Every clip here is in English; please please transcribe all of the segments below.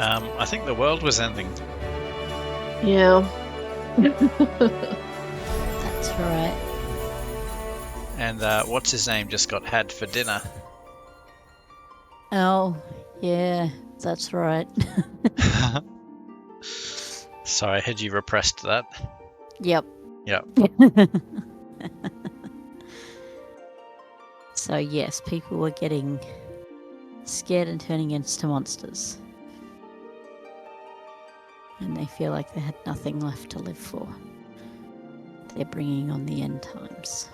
I think the world was ending. Yeah. That's right. And what's his name just got had for dinner. Oh, yeah, that's right. Sorry, had you repressed that? Yep. Yep. So yes, people were getting scared and turning into monsters. And they feel like they had nothing left to live for. They're bringing on the end times.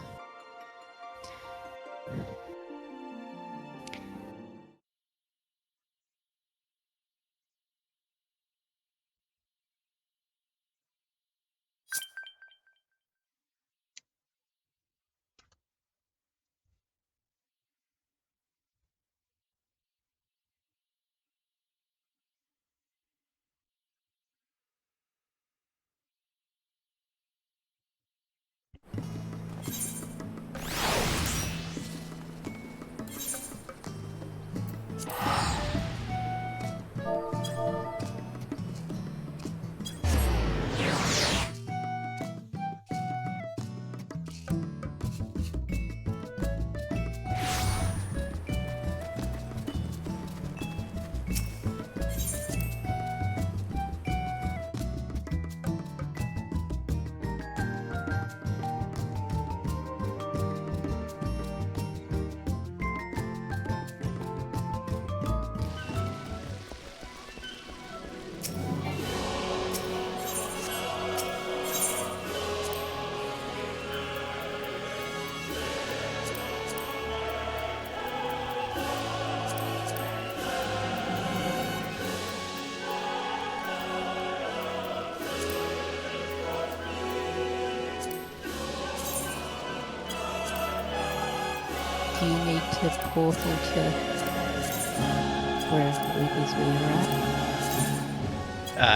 Do you need to portal to wherever it is we were at?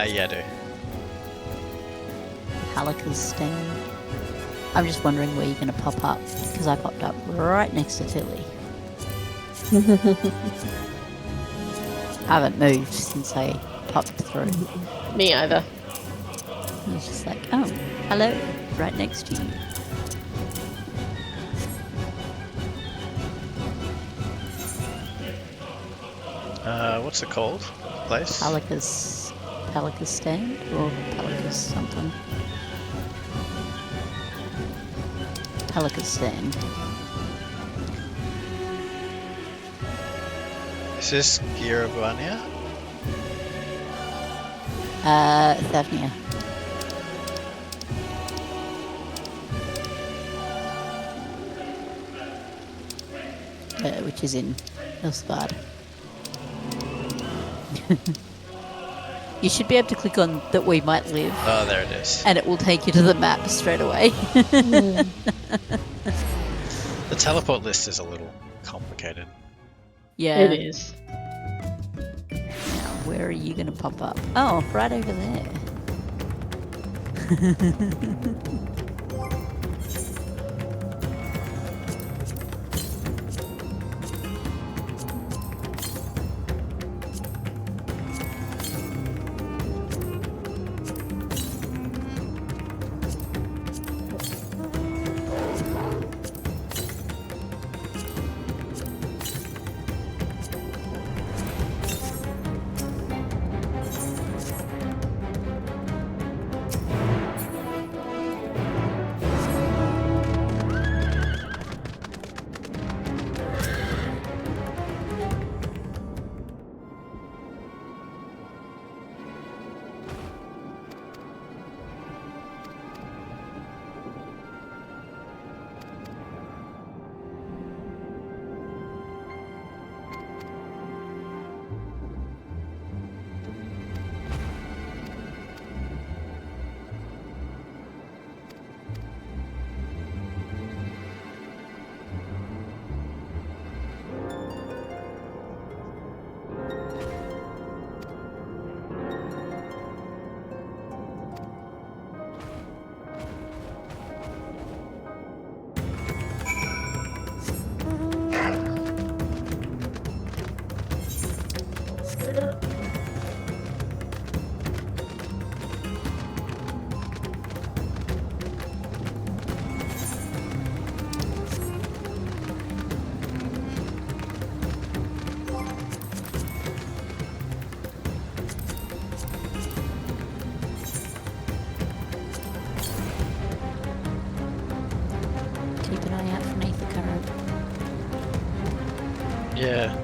Yeah, I do. Halika's stand. I'm just wondering where you're going to pop up, because I popped up right next to Tilly. I haven't moved since I popped through. Me either. I was just like, oh, hello, right next to you. What's it called? Place? Halika's stand, or Halika's something. Halika's stand. Is this Giravania? Thavnia. Which is in Ilsbard. You should be able to click on that we might live, Oh, there it is. and it will take you to the map straight away. The teleport list is a little complicated. Yeah. It is. Now, where are you going to pop up? Oh, right over there.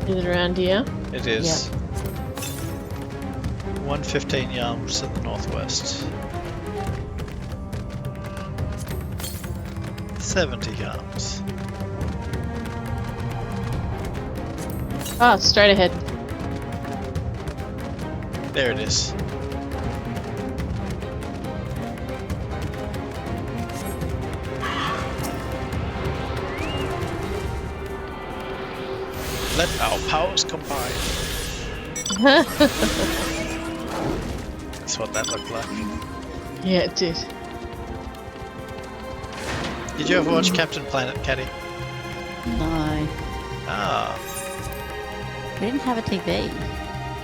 Is it around here? It is. 115 yards to the northwest. 70 yards. Oh, straight ahead. There it is. Let our powers combine. That's what that looked like. Yeah, it did. Did you ever watch Captain Planet, Caddy? No. Ah. We didn't have a TV.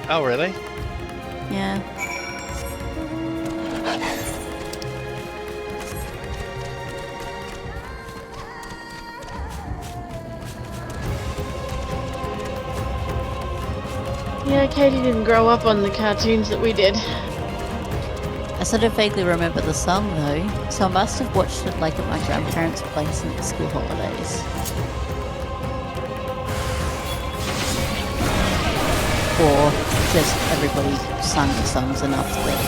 Oh, really? Yeah. Yeah, Katie didn't grow up on the cartoons that we did. I sort of vaguely remember the song though, so I must have watched it like at my grandparents' place in the school holidays. Or just everybody sung the songs enough that...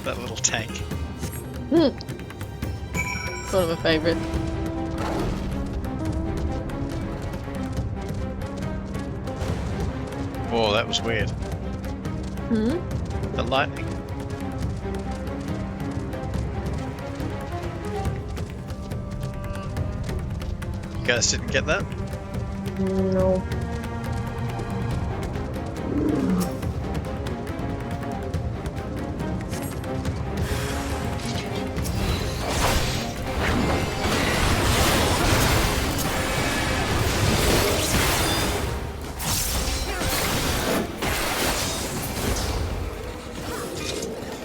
That little tank. Sort of a favourite. Whoa, that was weird. Hmm? The lightning. You guys didn't get that? No.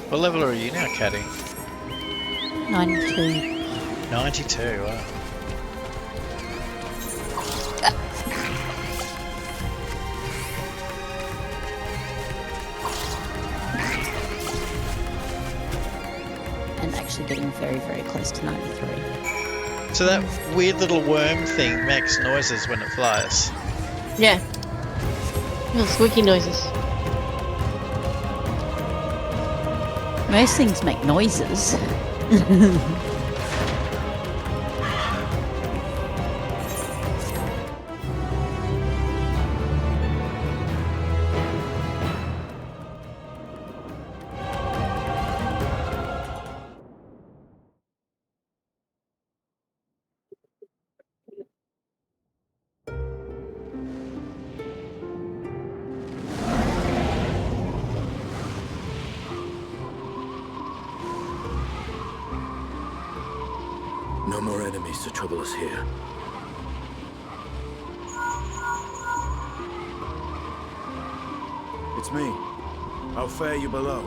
What level are you now, Caddy? 92. 92, wow. And actually getting very, very close to 93. So that weird little worm thing makes noises when it flies. Yeah. Little squeaky noises. Most things make noises. No more enemies to trouble us here. It's me. I'll fare you below.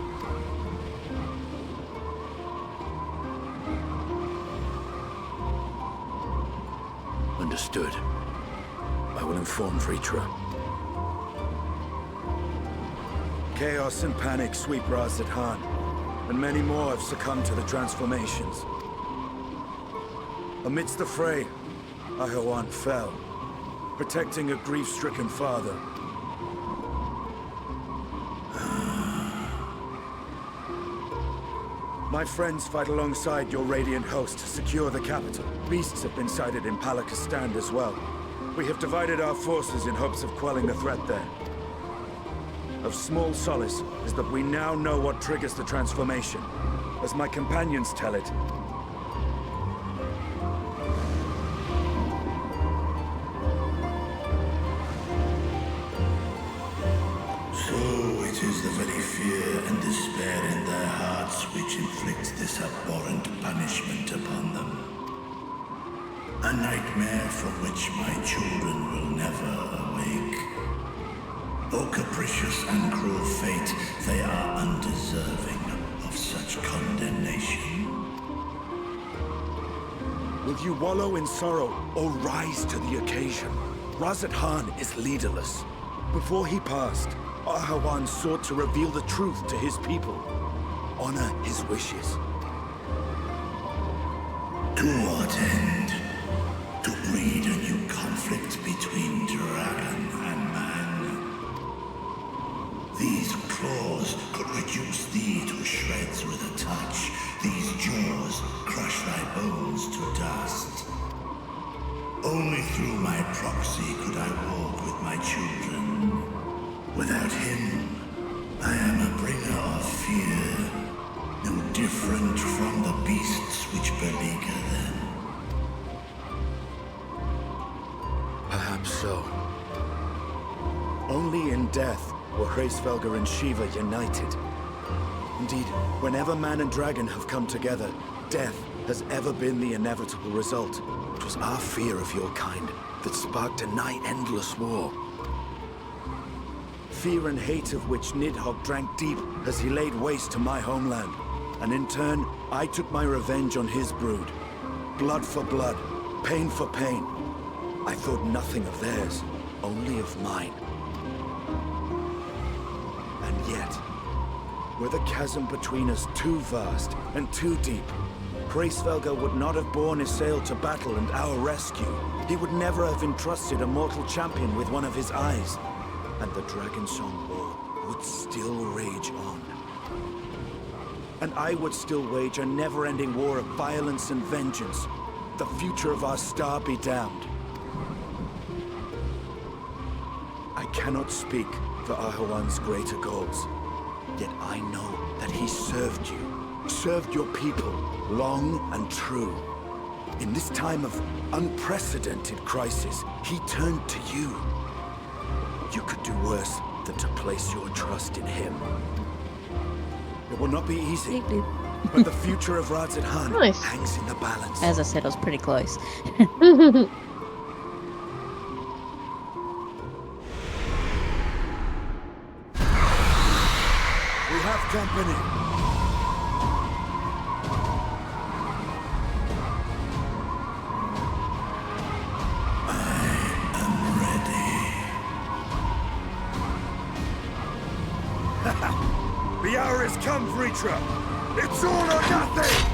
Understood. I will inform Vritra. Chaos and panic sweep Raz-Zatan, and many more have succumbed to the transformations. Amidst the fray, Ahawan fell, protecting a grief-stricken father. My friends fight alongside your Radiant host to secure the capital. Beasts have been sighted in Palakistan as well. We have divided our forces in hopes of quelling the threat there. Of small solace is that we now know what triggers the transformation. As my companions tell it, It is the very fear and despair in their hearts which inflicts this abhorrent punishment upon them. A nightmare from which my children will never awake. O capricious and cruel fate, they are undeserving of such condemnation. will you wallow in sorrow or rise to the occasion? Raz-Zatan is leaderless. Before he passed, Ahawan sought to reveal the truth to his people. Honor his wishes. To what end? To breed a new conflict between dragon and man. These claws could reduce thee to shreds with a touch. These jaws crush thy bones to dust. Only through my proxy could I walk with my children. Without him, I am a bringer of fear, no different from the beasts which beleaguer them. Perhaps so. Only in death were Hraesvelgr and Shiva united. Indeed, whenever man and dragon have come together, death has ever been the inevitable result. It was our fear of your kind that sparked a nigh-endless war. Fear and hate of which Nidhogg drank deep as he laid waste to my homeland. And in turn, I took my revenge on his brood. Blood for blood, pain for pain. I thought nothing of theirs, only of mine. And yet, were the chasm between us too vast and too deep, Hraesvelgr would not have borne Ysael to battle and our rescue. He would never have entrusted a mortal champion with one of his eyes. And the Dragonsong War would still rage on. And I would still wage a never-ending war of violence and vengeance. The future of our star be damned. I cannot speak for Ahawan's greater goals. Yet I know that he served you, served your people, long and true. In this time of unprecedented crisis, he turned to you. You could do worse than to place your trust in him. It will not be easy, but the future of Raz-Zatan Nice. hangs in the balance. As I said, I was pretty close. We have company. The hour has come, Vritra! It's all or nothing!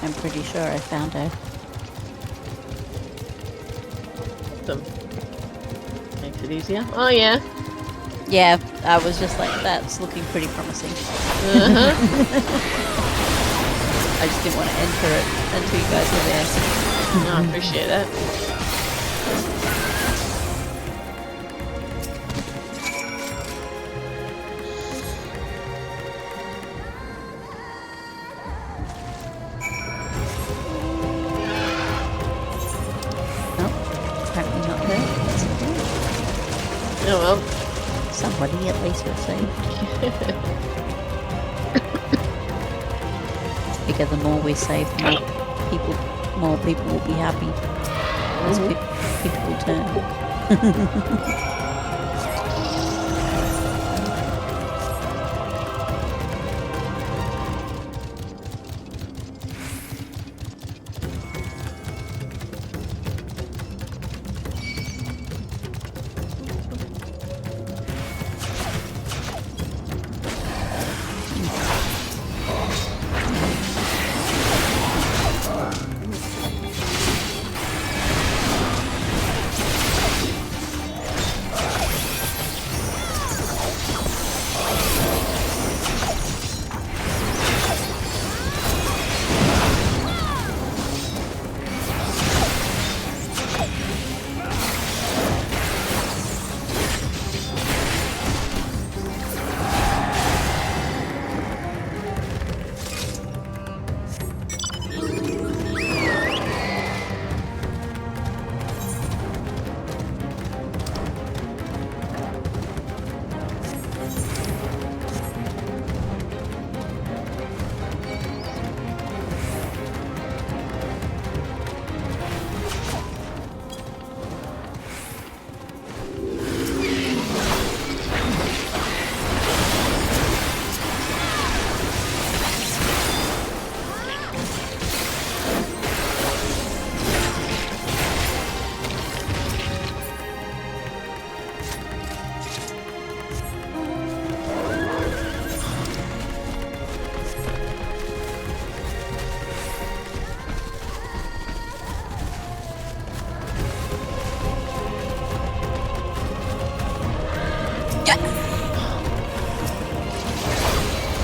I'm pretty sure I found her. Awesome. Makes it easier. Oh yeah. Yeah, I was just like, that's looking pretty promising. Uh-huh. I just didn't want to enter it until you guys were there. I appreciate that. Oh, apparently not her. That's okay. Oh well. Somebody at least was saved. Figure the more we save, more people will be happy. As people will turn.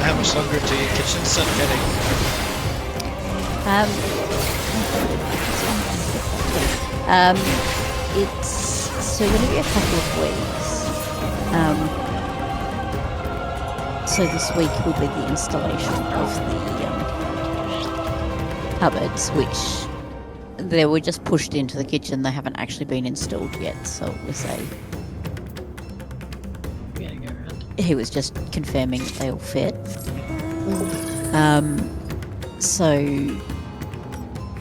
How much longer do your kitchens start getting? It's so going to be a couple of weeks. So this week will be the installation of the cupboards, which they were just pushed into the kitchen. They haven't actually been installed yet, so it was We gotta go around. he was just confirming that they all fit. So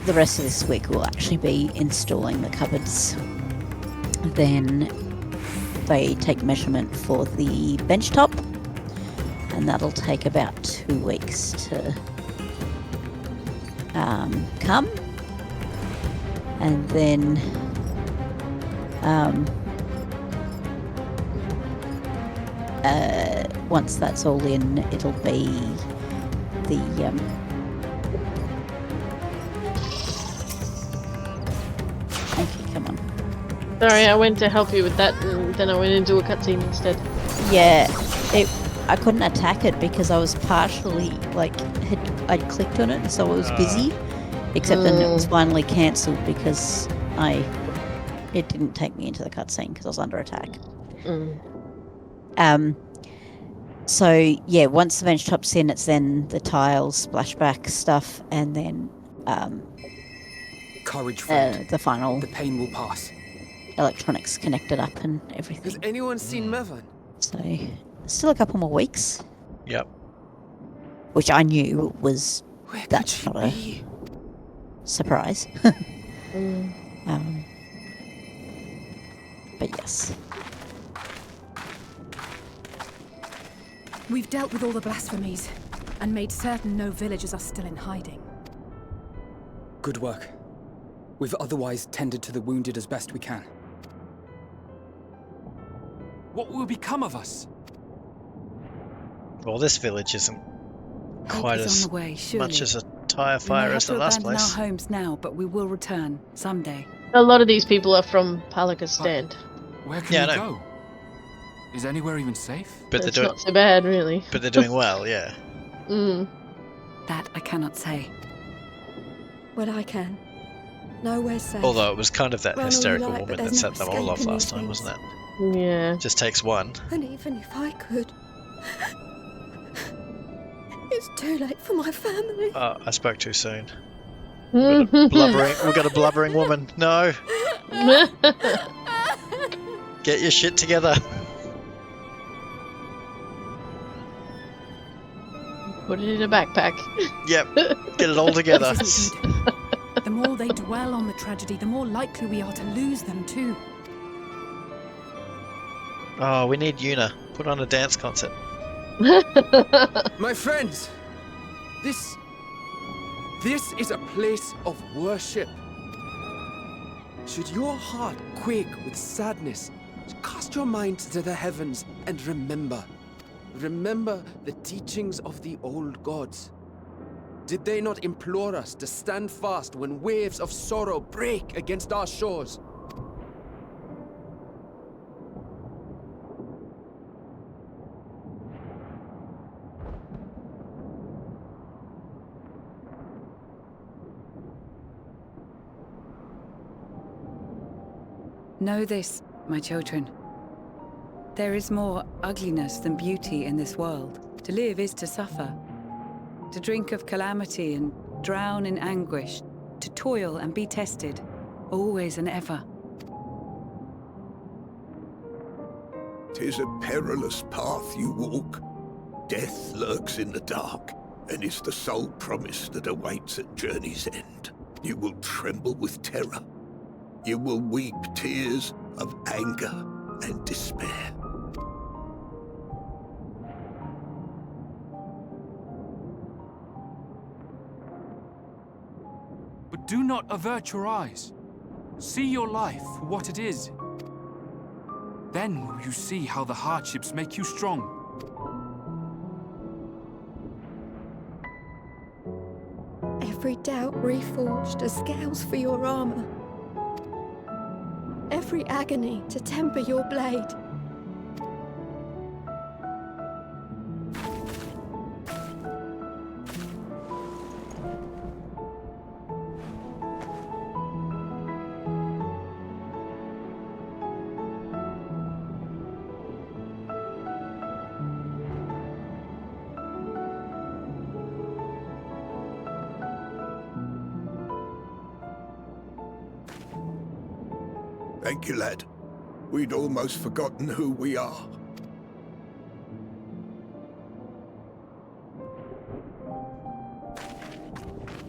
the rest of this week will actually be installing the cupboards. Then they take measurement for the bench top, and that'll take about 2 weeks to come. And then once that's all in, it'll be the okay, come on. Sorry, I went to help you with that, and then I went into a cutscene instead. Yeah, I couldn't attack it because I was partially I'd clicked on it, so I was busy. Except then it was finally cancelled because it didn't take me into the cutscene because I was under attack. So yeah, once the bench top's in, it's then the tiles, splashback stuff, and then Courage, friend. the final The pain will pass. electronics connected up and Has everything. anyone seen Mervyn? So still a couple more weeks, Yep. which I knew was Where could That's she not a- be? surprise. But yes. We've dealt with all the blasphemies and made certain no villagers are still in hiding. Good work. We've otherwise tended to the wounded as best we can. What will become of us? Well, this village isn't quite Help is as on the way, surely. much as a entire We may fire have as to the last abandon place. our homes now, but we will return someday. A lot of these people are from Palakistan. Where can Yeah, we I know. go? Is anywhere even safe? But they're It's doing, not so bad, really. but they're doing well, yeah. Mm. That I cannot say. Well, I can. Nowhere's safe. Although it was kind of that Run all you hysterical like, but woman that there's set no them all off escaping last these time, things. wasn't it? Yeah. Just takes one. And even if I could, it's too late for my family. I spoke too soon. We got a blubbering woman. No, get your shit together. Put it in a backpack. Yep, get it all together. This isn't good. The more they dwell on the tragedy, the more likely we are to lose them too. Oh, we need Yuna. Put on a dance concert. My friends, this is a place of worship. Should your heart quake with sadness, cast your mind to the heavens and remember the teachings of the old gods. Did they not implore us to stand fast when waves of sorrow break against our shores? Know this, my children. There is more ugliness than beauty in this world. To live is to suffer. To drink of calamity and drown in anguish. To toil and be tested, always and ever. 'Tis a perilous path you walk. Death lurks in the dark, and is the sole promise that awaits at journey's end. You will tremble with terror. You will weep tears of anger and despair. But do not avert your eyes. See your life for what it is. Then will you see how the hardships make you strong. Every doubt reforged as scales for your armor. Every agony to temper your blade. Thank you, lad. We'd almost forgotten who we are.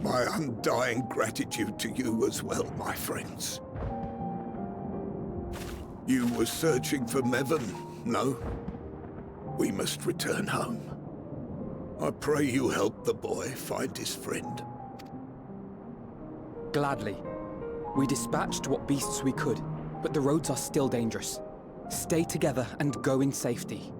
My undying gratitude to you as well, my friends. You were searching for Mevon, no? We must return home. I pray you help the boy find his friend. Gladly. We dispatched what beasts we could, but the roads are still dangerous. Stay together and go in safety.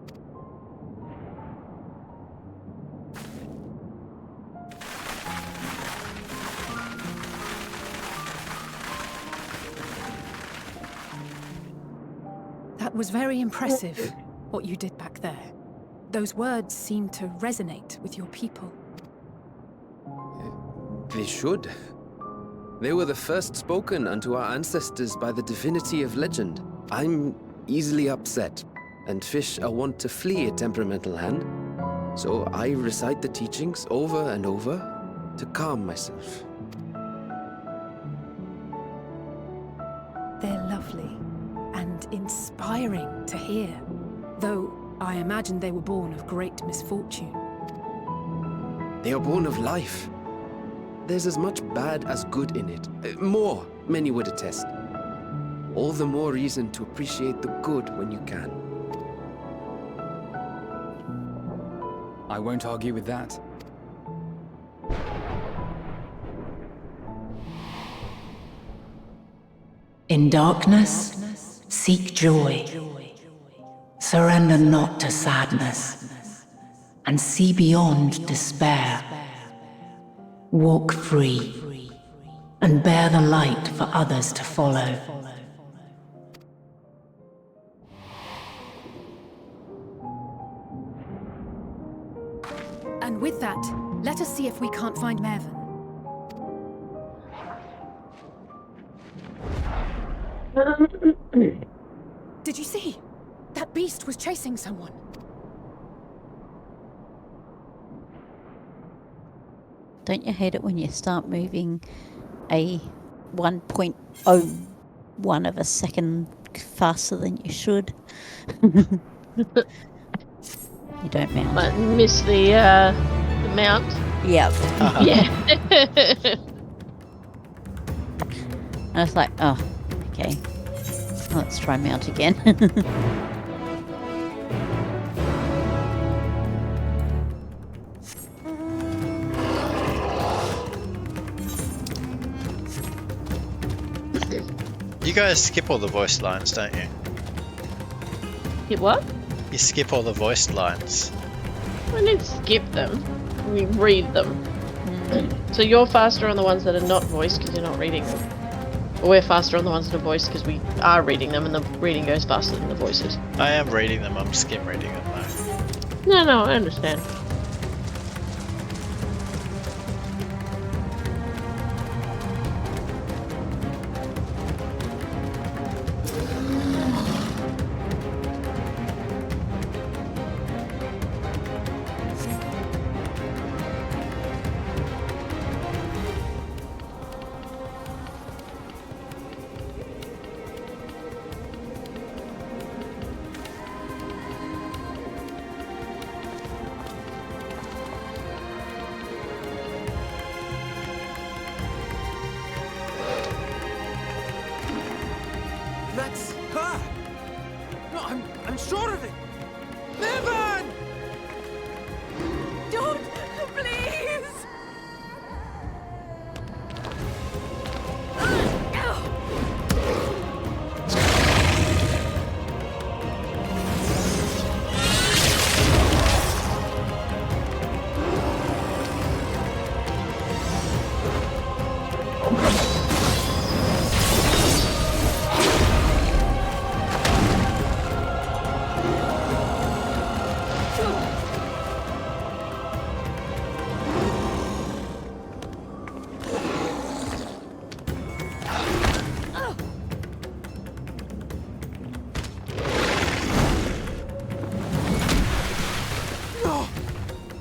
That was very impressive, what you did back there. Those words seem to resonate with your people. They should. They were the first spoken unto our ancestors by the divinity of legend. I'm easily upset, and fish are wont to flee a temperamental hand. So I recite the teachings over and over to calm myself. They're lovely and inspiring to hear, though I imagine they were born of great misfortune. They are born of life. There's as much bad as good in it. More, many would attest. All the more reason to appreciate the good when you can. I won't argue with that. In darkness, seek joy. Surrender not to sadness, and see beyond despair. Walk free, and bear the light for others to follow. And with that, let us see if we can't find Mervyn. Did you see? That beast was chasing someone. Don't you hate it when you start moving a 1.01 of a second faster than you should? You don't mount. But miss the mount. Yep. Yeah. And I was like, oh, okay. Let's try mount again. You guys skip all the voiced lines, don't you? You what? You skip all the voiced lines. We didn't skip them. We read them. So you're faster on the ones that are not voiced because you're not reading them. Or we're faster on the ones that are voiced because we are reading them and the reading goes faster than the voices. I am reading them, I'm skim reading them though. No, I understand. That's her! No, I'm sure of it! Mervyn! Don't, please!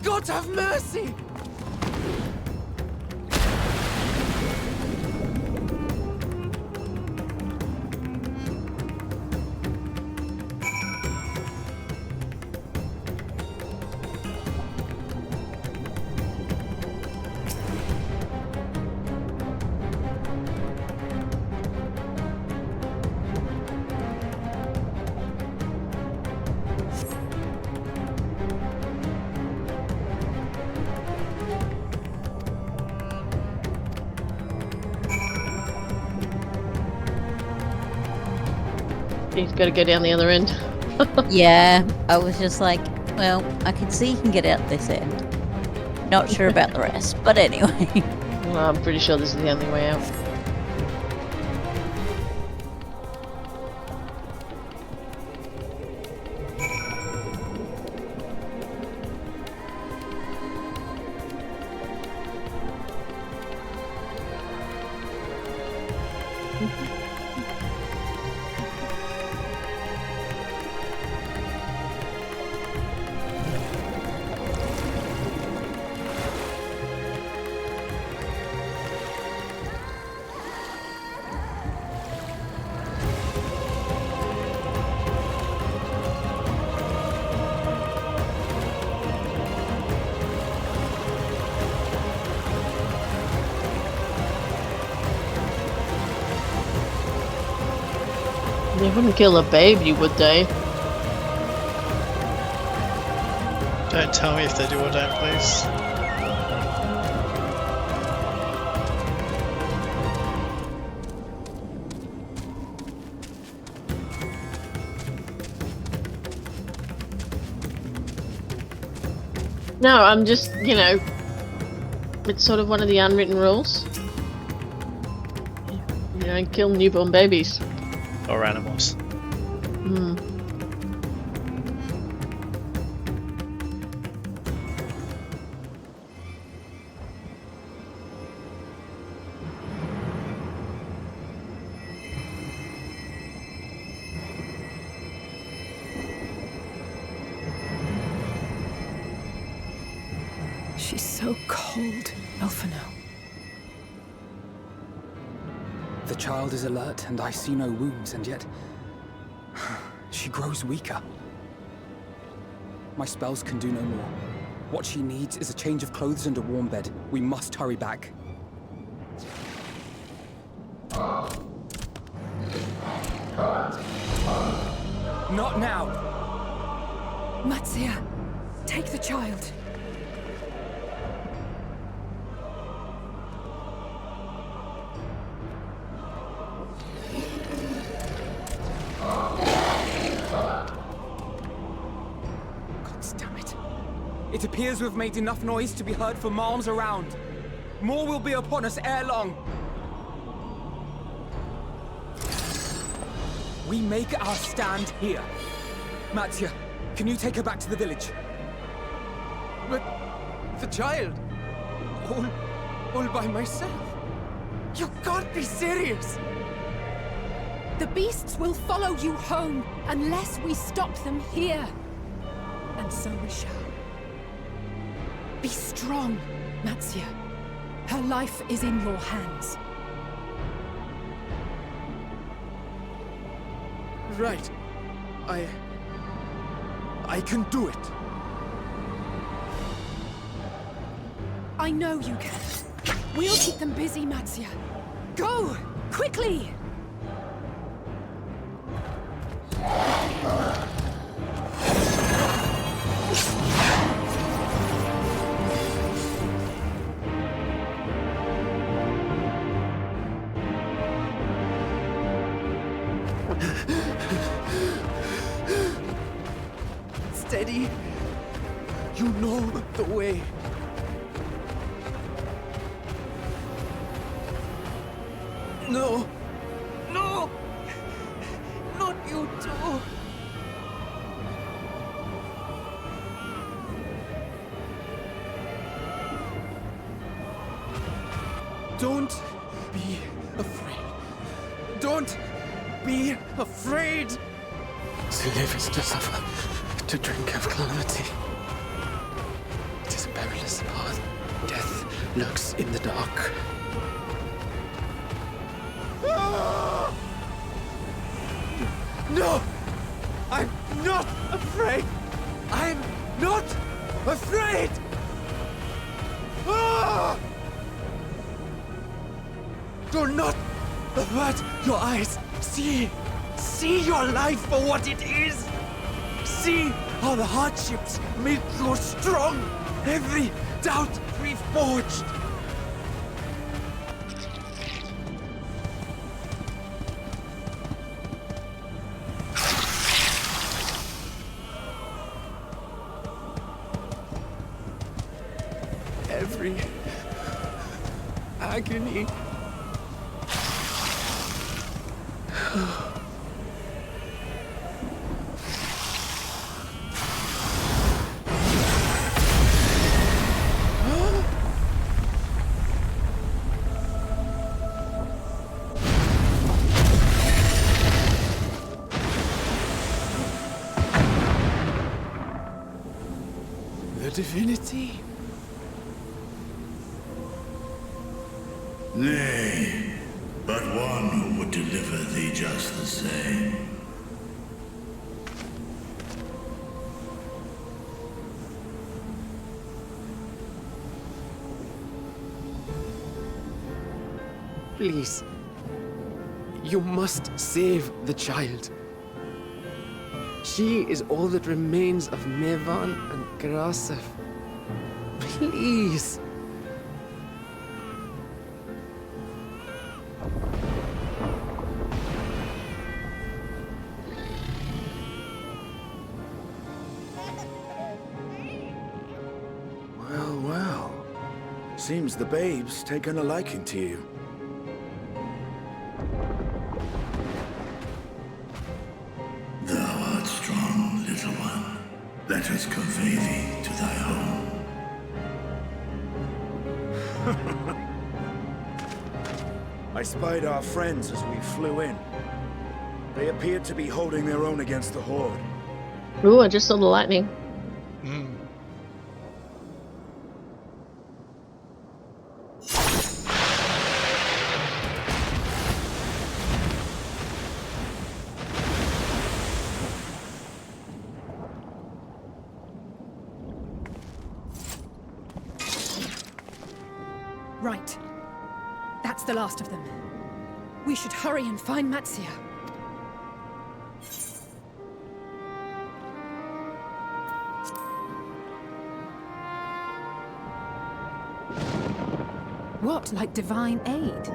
God have mercy! He's got to go down the other end. Yeah, I was just like, well, I can see he can get out this end. Not sure about the rest, but anyway. Well, I'm pretty sure this is the only way out. They wouldn't kill a baby, would they? Don't tell me if they do or don't, please. No, I'm just, you know, It's sort of one of the unwritten rules. You don't kill newborn babies. Or animals. Hmm. She's so cold, Elfino. The child is alert, and I see no wounds, and yet... she grows weaker. My spells can do no more. What she needs is a change of clothes and a warm bed. We must hurry back. Not now! Matzia, take the child. It appears we've made enough noise to be heard for miles around. More will be upon us ere long. We make our stand here. Matzia, can you take her back to the village? But the child, all by myself. You can't be serious. The beasts will follow you home unless we stop them here. And so we shall. Be strong, Matzia. Her life is in your hands. Right. I can do it. I know you can. We'll keep them busy, Matzia. Go! Quickly! Steady. You know the way. No! No! Not you too! Don't be afraid. Don't be afraid! To live is to suffer, to drink of calamity. It is a perilous path. Death lurks in the dark. No! I'm not afraid! I'm not afraid! Ah! Do not avert your eyes. See your life for what it is. See how the hardships make you strong. Every doubt reforged. Every agony. The divinity? Nay, but one who would deliver thee just the same. Please. You must save the child. She is all that remains of Mevan and Grasef. Please. Seems the babe's taken a liking to you. Thou art strong, little one. Let us convey thee to thy home. I spied our friends as we flew in. They appeared to be holding their own against the Horde. Ooh, I just saw the lightning. Right. That's the last of them. We should hurry and find Matsia. What, like divine aid?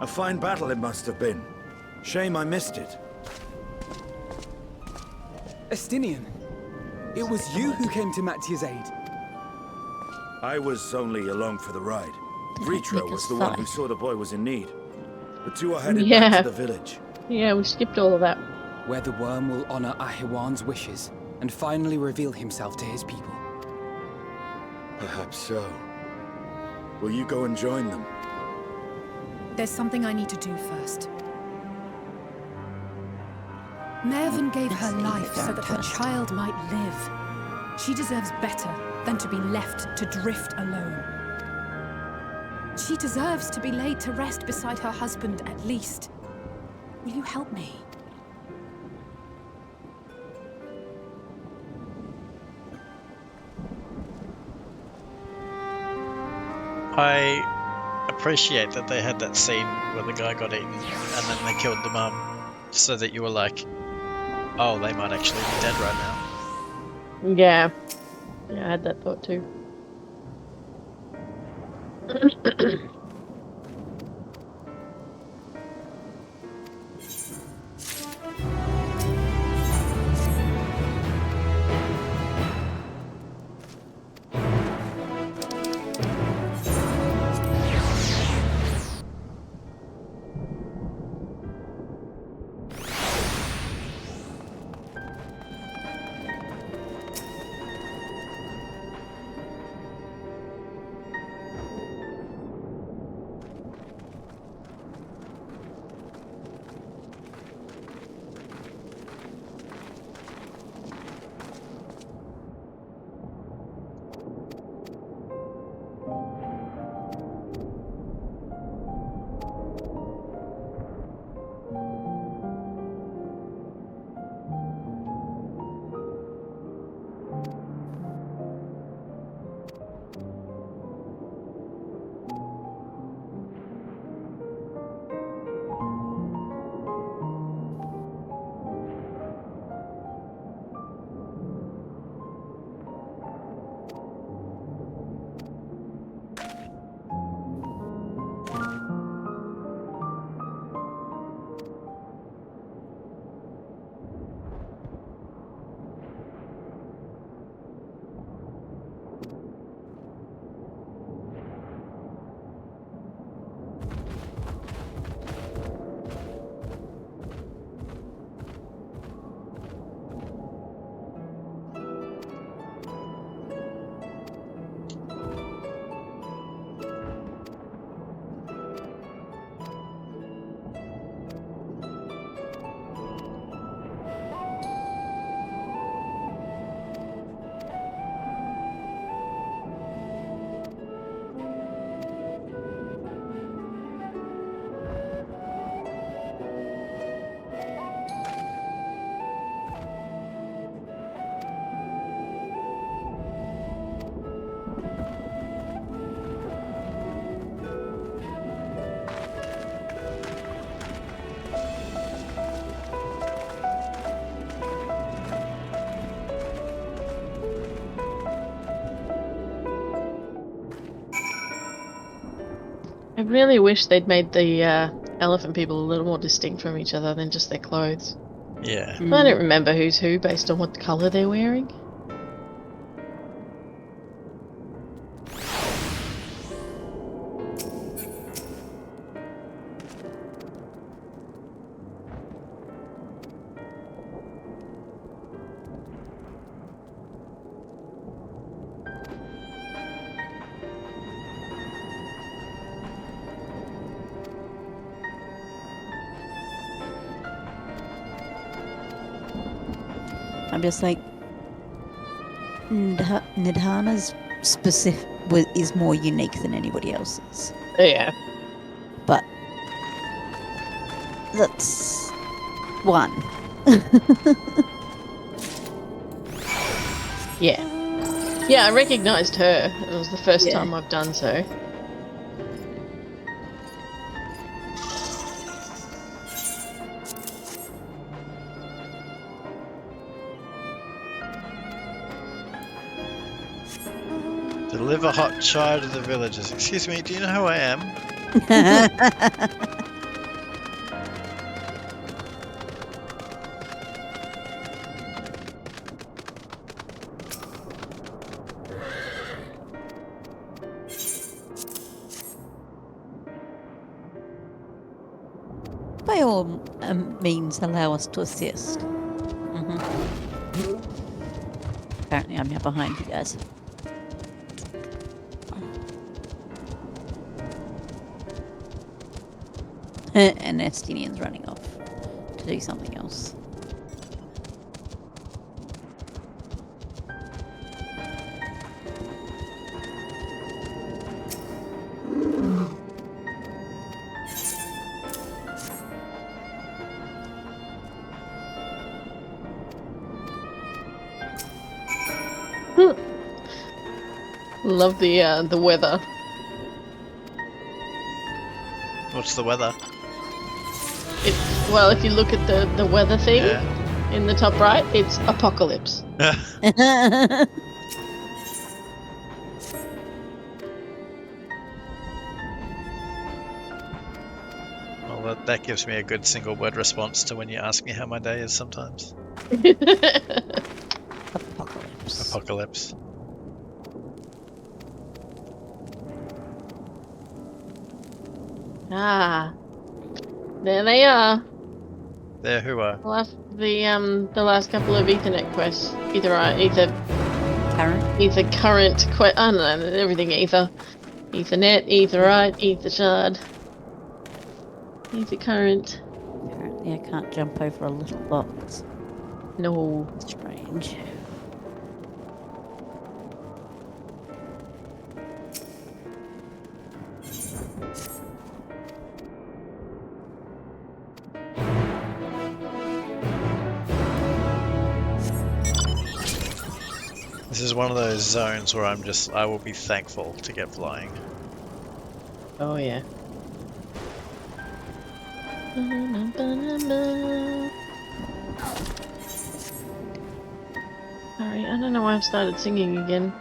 A fine battle it must have been. Shame I missed it. Estinian, it was you who came to Matsia's aid. I was only along for the ride. Vritra was the one who saw the boy was in need. The two are headed back to the village. Yeah, we skipped all of that. Where the worm will honor Ahiwan's wishes and finally reveal himself to his people. Perhaps so. Will you go and join them? There's something I need to do first. Mervyn gave her life so that her child might live. She deserves better than to be left to drift alone. She deserves to be laid to rest beside her husband, at least. Will you help me? I appreciate that they had that scene where the guy got eaten and then they killed the mum, so that you were like, oh, they might actually be dead right now. Yeah. Yeah, I had that thought too. I really wish they'd made the elephant people a little more distinct from each other than just their clothes. Yeah. I don't remember who's who based on what colour they're wearing. I'm just like, Nidhana's specific is more unique than anybody else's. Yeah. But that's one. Yeah. Yeah, I recognised her. It was the first time I've done so. Deliver hot chai to the villagers. Excuse me, do you know who I am? By all means, allow us to assist. Apparently, I'm now behind you guys. And Estinian's running off to do something else. Love the weather. What's the weather? Well, if you look at the weather thing in the top right, it's apocalypse. Well, that gives me a good single word response to when you ask me how my day is sometimes. Apocalypse. Apocalypse. Ah, there they are. There who are? The last couple of Ethernet quests. current quest. I don't know, everything ether. Ethernet, Etherite, Ethershard. Ether current. Apparently I can't jump over a little box. No. Strange. This is one of those zones where I will be thankful to get flying. Oh yeah. Sorry, I don't know why I've started singing again.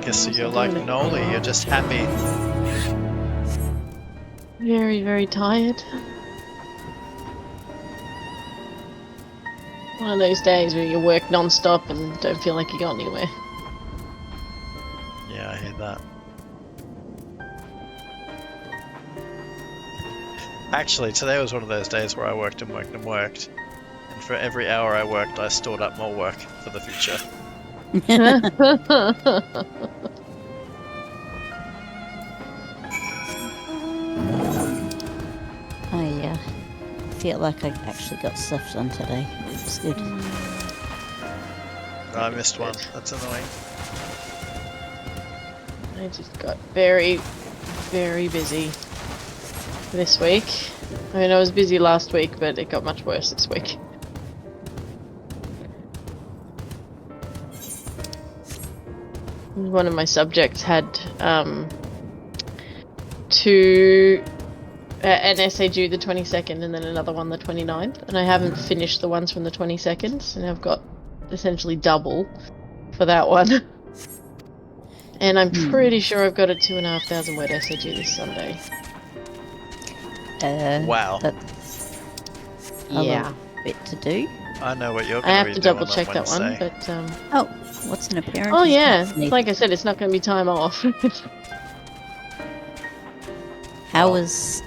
Guess you're like Noli, you're just happy. Very, very tired. One of those days where you work non-stop and don't feel like you got anywhere. Yeah, I hear that. Actually, today was one of those days where I worked and worked and worked. And for every hour I worked, I stored up more work for the future. I feel like I actually got stuff done today. It was good. Oh, I missed one. That's annoying. I just got very, very busy this week. I mean, I was busy last week, but it got much worse this week. One of my subjects had an essay due the 22nd and then another one the 29th, and I haven't finished the ones from the 22nd, and I've got essentially double for that one. And I'm pretty sure I've got a 2,500 word essay due this Sunday. Wow. That's a little bit to do. I know what you're I going have to to be doing double check on that one, Wednesday. but Oh, what's an appearance? oh yeah, like I said, it's not going to be time off. How was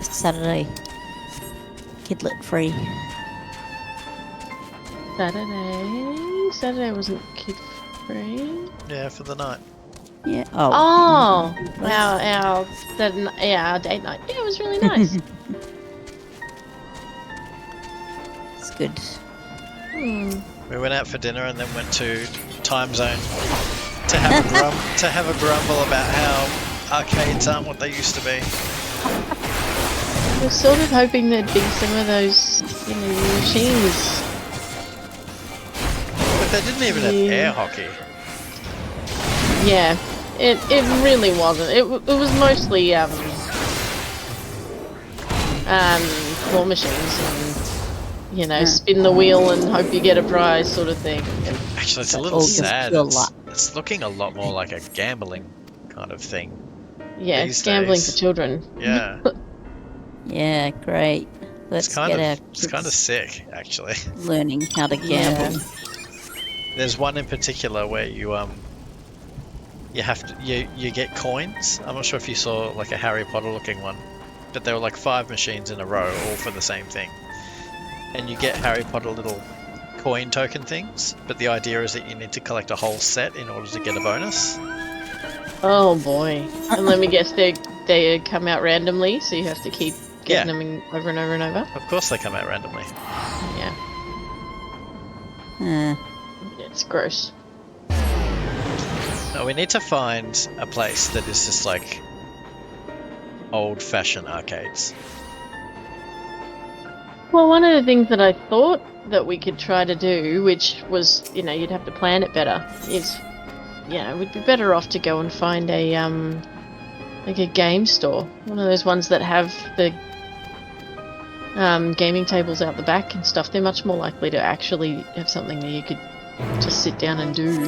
Saturday? Kidlet free. Saturday wasn't kid free. Yeah, for the night. Yeah. Oh. Our date night. Yeah, it was really nice. It's good. We went out for dinner and then went to Time Zone to have a grumble about how arcades aren't what they used to be. I was sort of hoping there'd be some of those, machines. But they didn't even have air hockey. Yeah, it really wasn't. It was mostly claw machines and spin the wheel and hope you get a prize sort of thing. Actually, it's a little sad. It's looking a lot more like a gambling kind of thing. Yeah, it's gambling for children. Yeah. Yeah, great. Let's get our It's kind of sick, actually. learning how to gamble. Yeah. There's one in particular where you have to you get coins. I'm not sure if you saw like a Harry Potter looking one, but there were like 5 machines in a row, all for the same thing. And you get Harry Potter little coin token things, but the idea is that you need to collect a whole set in order to get a bonus. Oh boy! And let me guess, they come out randomly, so you have to keep getting them over and over and over. Of course, they come out randomly. Yeah. It's gross. No, we need to find a place that is just like old-fashioned arcades. Well, one of the things that I thought that we could try to do, which was, you'd have to plan it better, is, we'd be better off to go and find a, like a game store. One of those ones that have the gaming tables out the back and stuff. They're much more likely to actually have something that you could just sit down and do.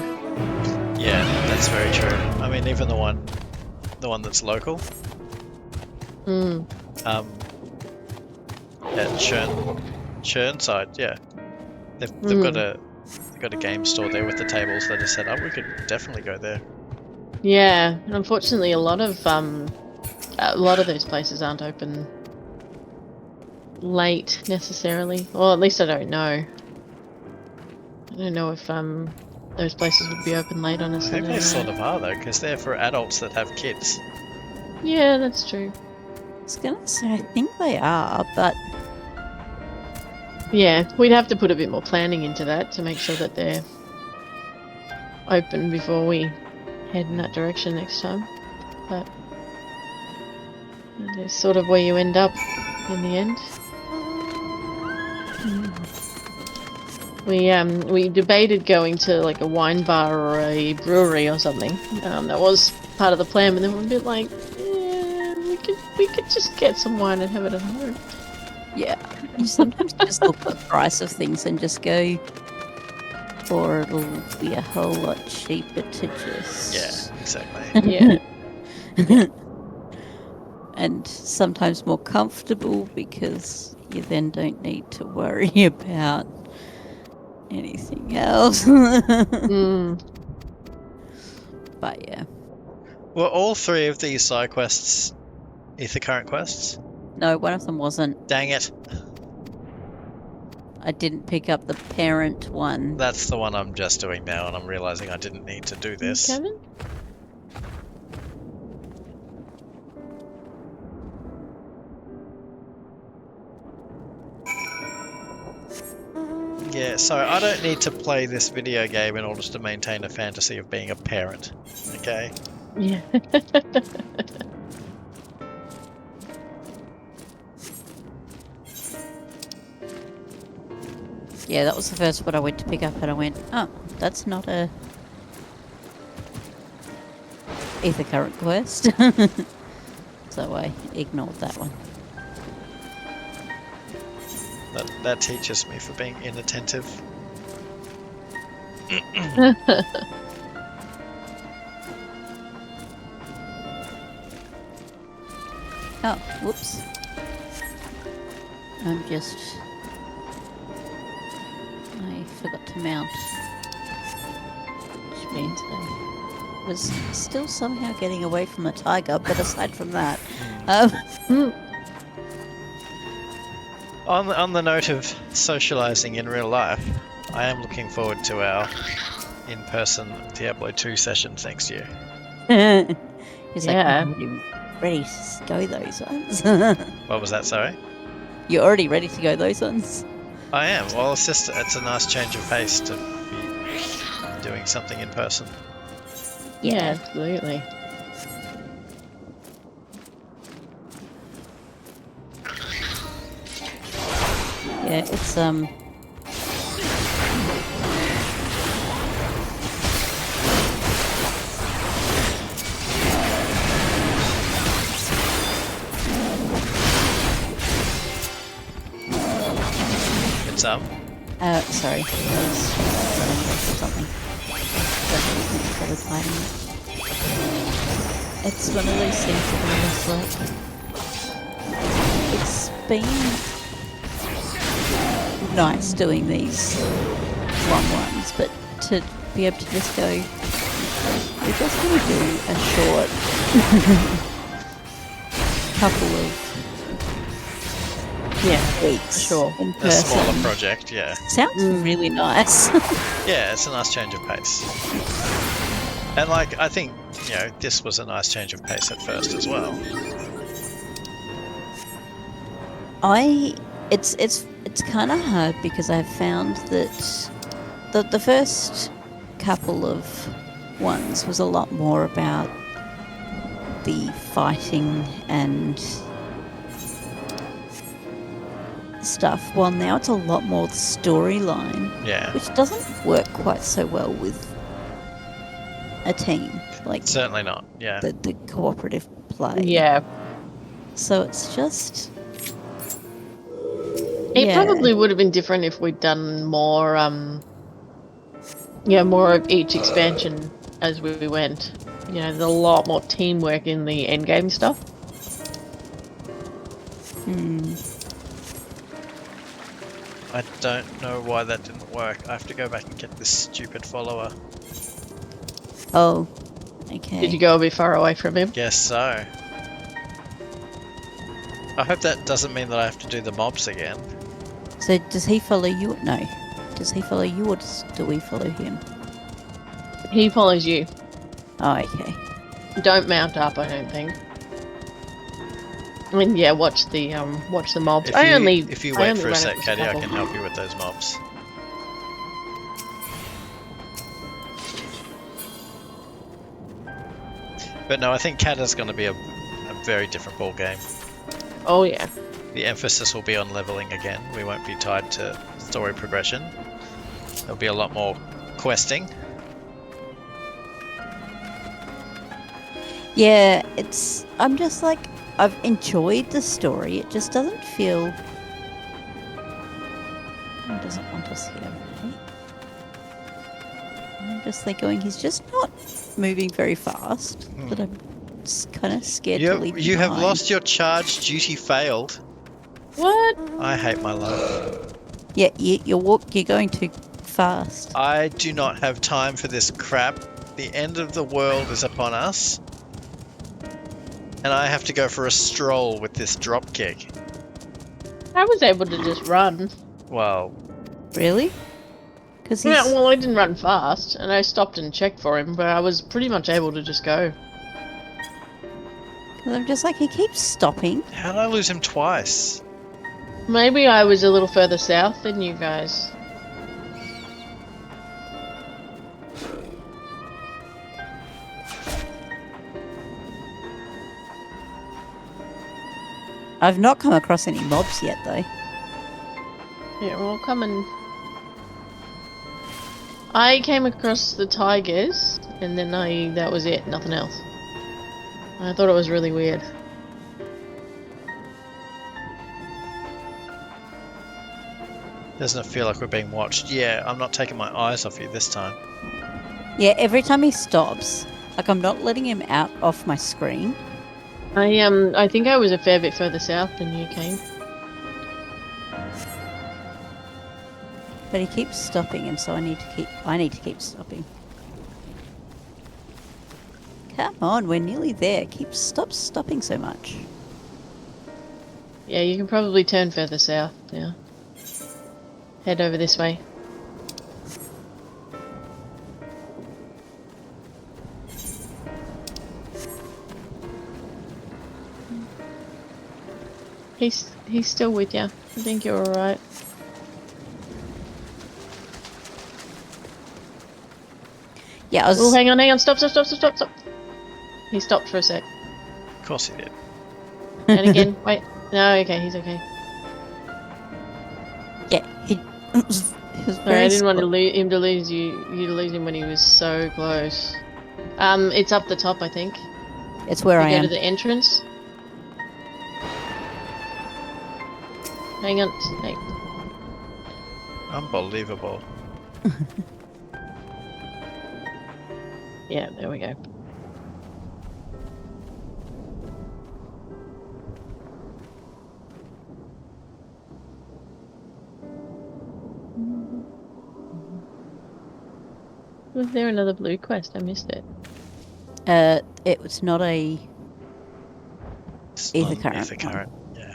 Yeah, that's very true. I mean, even the one that's local. At Churnside, yeah. They've got a game store there with the tables that are set up. We could definitely go there. Yeah, and unfortunately, a lot of those places aren't open late necessarily, or at least I don't know. I don't know if those places would be open late on a I Saturday think they sort night. of are though, because they're for adults that have kids. Yeah, that's true. I was gonna say, I think they are, but Yeah, we'd have to put a bit more planning into that to make sure that they're open before we head in that direction next time. But that's sort of where you end up in the end. We debated going to like a wine bar or a brewery or something. That was part of the plan, but then we're a bit like, yeah, we could just get some wine and have it at home. yeah, you sometimes just look at the price of things and just go, or it'll be a whole lot cheaper to just... Yeah, exactly. Yeah. And sometimes more comfortable because you then don't need to worry about anything else. But yeah. Were all 3 of these side quests Ether Current quests? No, one of them wasn't. Dang it. I didn't pick up the parent one. That's the one I'm just doing now, and I'm realizing I didn't need to do this. Kevin? Yeah, so I don't need to play this video game in order to maintain a fantasy of being a parent, okay? Yeah. Yeah, that was the first one I went to pick up, and I went, oh, that's not a Ether Current quest. So I ignored that one. That teaches me for being inattentive. Oh, whoops. I forgot to mount. Which means I was still somehow getting away from the tiger, but aside from that... On the note of socializing in real life, I am looking forward to our in-person Diablo 2 sessions next year. He's Yeah. like, I'm ready to go those ones. What was that, sorry? You're already ready to go those ones? I am. Well, it's a nice change of pace to be doing something in person. Yeah, absolutely. Yeah, it's It's up. sorry. I was running away from something. It's one of those things that I'm just like... It's been nice doing these one-ones, but to be able to just go, we're just going to do a short couple of weeks in person. A smaller project, yeah. Sounds really nice. Yeah, it's a nice change of pace. And like, I think, you know, this was a nice change of pace at first as well. It's kind of hard because I've found that the first couple of ones was a lot more about the fighting and stuff, while now it's a lot more the storyline. Yeah. Which doesn't work quite so well with a team. Like certainly not, yeah. The cooperative play. Yeah. So it's just... It probably would have been different if we'd done more, more of each expansion as we went. You know, there's a lot more teamwork in the endgame stuff. I don't know why that didn't work. I have to go back and get this stupid follower. Oh, okay. Did you go a bit far away from him? Guess so. I hope that doesn't mean that I have to do the mobs again. So does he follow you? No. Does he follow you, or do we follow him? He follows you. Oh, okay. Don't mount up, I don't think. I mean, yeah, watch the mobs. If you wait for a sec, Katie, I can help you with those mobs. But no, I think Kata's going to be a very different ball game. Oh yeah. The emphasis will be on leveling again. We won't be tied to story progression. There'll be a lot more questing. Yeah, I'm just like, I've enjoyed the story. It just doesn't feel... He doesn't want us here, right? I'm just like going, he's just not moving very fast. But I'm kind of scared to leave him You have behind. lost your charge. Duty failed. What? I hate my life. Yeah, you're going too fast. I do not have time for this crap. The end of the world is upon us. And I have to go for a stroll with this drop kick. I was able to just run. Well... Really? Because Yeah, well, I didn't run fast, and I stopped and checked for him, but I was pretty much able to just go. I'm just like, he keeps stopping. How did I lose him twice? Maybe I was a little further south than you guys. I've not come across any mobs yet, though. Yeah, well, come and... I came across the tigers, and then that was it, nothing else. I thought it was really weird. Doesn't it feel like we're being watched? Yeah, I'm not taking my eyes off you this time. Yeah, every time he stops, like I'm not letting him out off my screen. I think I was a fair bit further south than you came. But he keeps stopping, and so I need to keep stopping. Come on, we're nearly there. Stop stopping so much. Yeah, you can probably turn further south now. Head over this way. He's still with you. I think you're alright. Yeah, I was. Oh, hang on, stop. He stopped for a sec. Of course he did. And again, wait. No, okay, he's okay. Yeah, he was Sorry, very I didn't want to slow. him to lose you to lose him when he was so close. It's up the top, I think. It's where You I go am. to the entrance. Hang on. Hey. Unbelievable. Yeah, there we go. Was there another blue quest? I missed it. It was not a It's ether not an current. ether current. Yeah.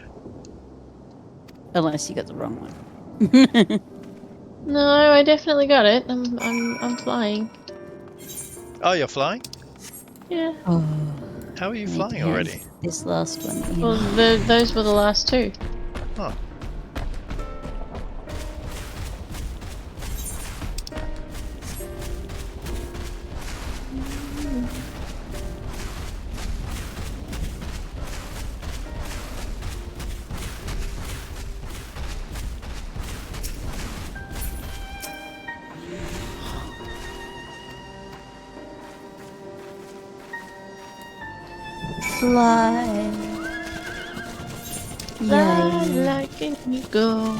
Unless you got the wrong one. No, I definitely got it. I'm flying. Oh, you're flying? Yeah. Oh, How are you I need flying to have already? This last one. in. Well, those were the last two. Oh. Fly. Fly Yay. like an eagle.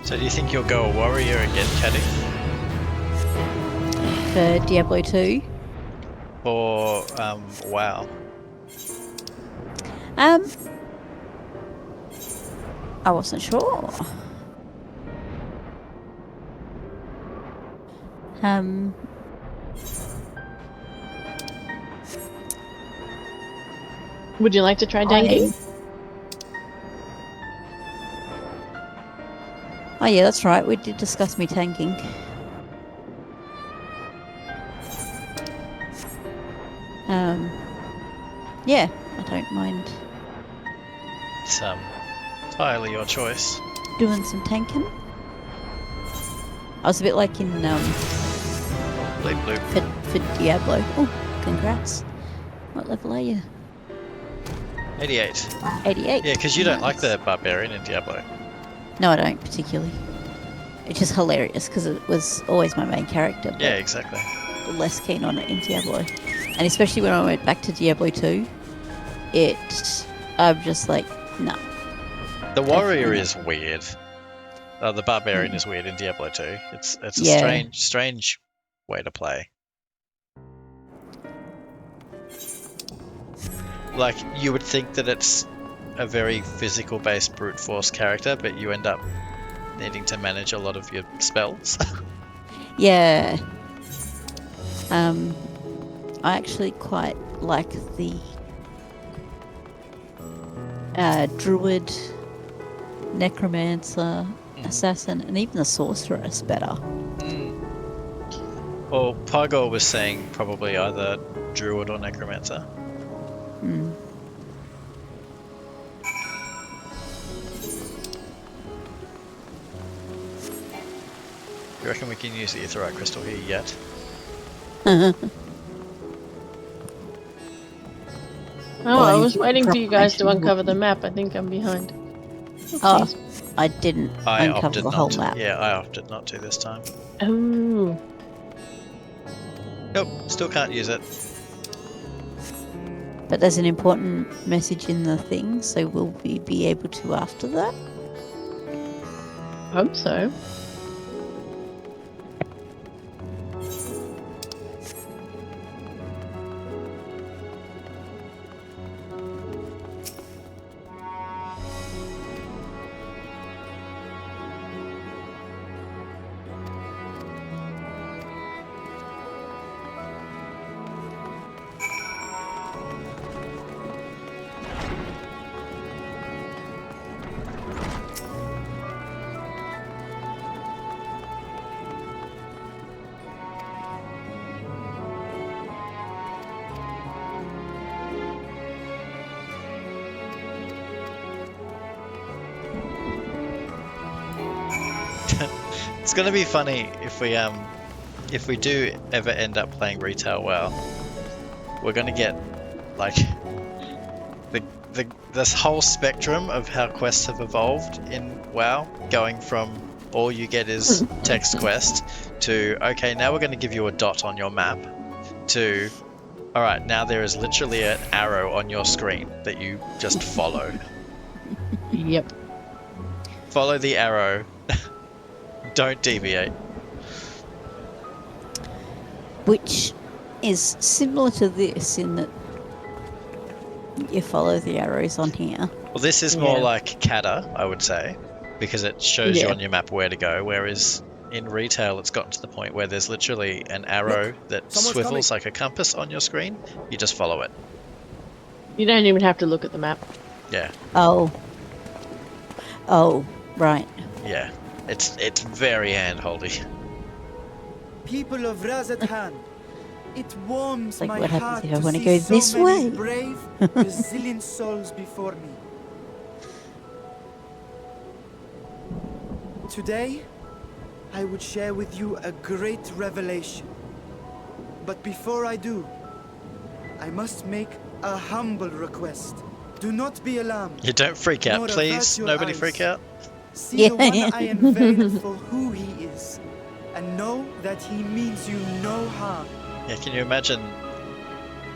So do you think you'll go a warrior again, Caddy? For Diablo 2. Or WoW? I wasn't sure. Would you like to try tanking? Oh yeah, that's right. We did discuss me tanking. Yeah, I don't mind It's entirely your choice. doing some tanking. I was a bit like in Bleep bloop. for Diablo. Oh, congrats. What level are you? 88. 88. Yeah, because you don't like the barbarian in Diablo. No, I don't particularly. It's just hilarious because it was always my main character. But Yeah, exactly. less keen on it in Diablo. And especially when I went back to Diablo 2, I'm just like, nah. The warrior is weird. The barbarian is weird in Diablo 2. It's a Yeah. strange way to play. Like, you would think that it's a very physical-based brute force character, but you end up needing to manage a lot of your spells. Yeah. I actually quite like the druid, necromancer, assassin, and even the sorceress better. Well, Pygor was saying probably either druid or necromancer. You reckon we can use the Aetheryte Crystal here yet? Oh, I was waiting for you guys to uncover the map. I think I'm behind. Oh, I didn't I uncover opted the not whole to. map. Yeah, I opted not to this time. Oh. Nope, still can't use it. But there's an important message in the thing, so will we be able to after that? Hope so. It's gonna be funny if we do ever end up playing retail WoW. We're gonna get like this whole spectrum of how quests have evolved in WoW, going from all you get is text quest to okay, now we're gonna give you a dot on your map to alright, now there is literally an arrow on your screen that you just follow. Yep. Follow the arrow. Don't deviate. Which is similar to this in that you follow the arrows on here. Well, this is more like Kata, I would say, because it shows you on your map where to go, whereas in retail it's gotten to the point where there's literally an arrow that swivels like a compass on your screen. You just follow it. You don't even have to look at the map. Yeah. Oh, right. Yeah. It's very hand-holdy. People of Razathan, it warms Like my what happens heart if I to want to see go so this many way? brave, resilient souls before me. Today, I would share with you a great revelation. But before I do, I must make a humble request. Do not be alarmed. You don't freak out, nor please. avert your Nobody eyes. freak out. See the one I unveiled for who he is, and know that he means you no harm. Yeah, can you imagine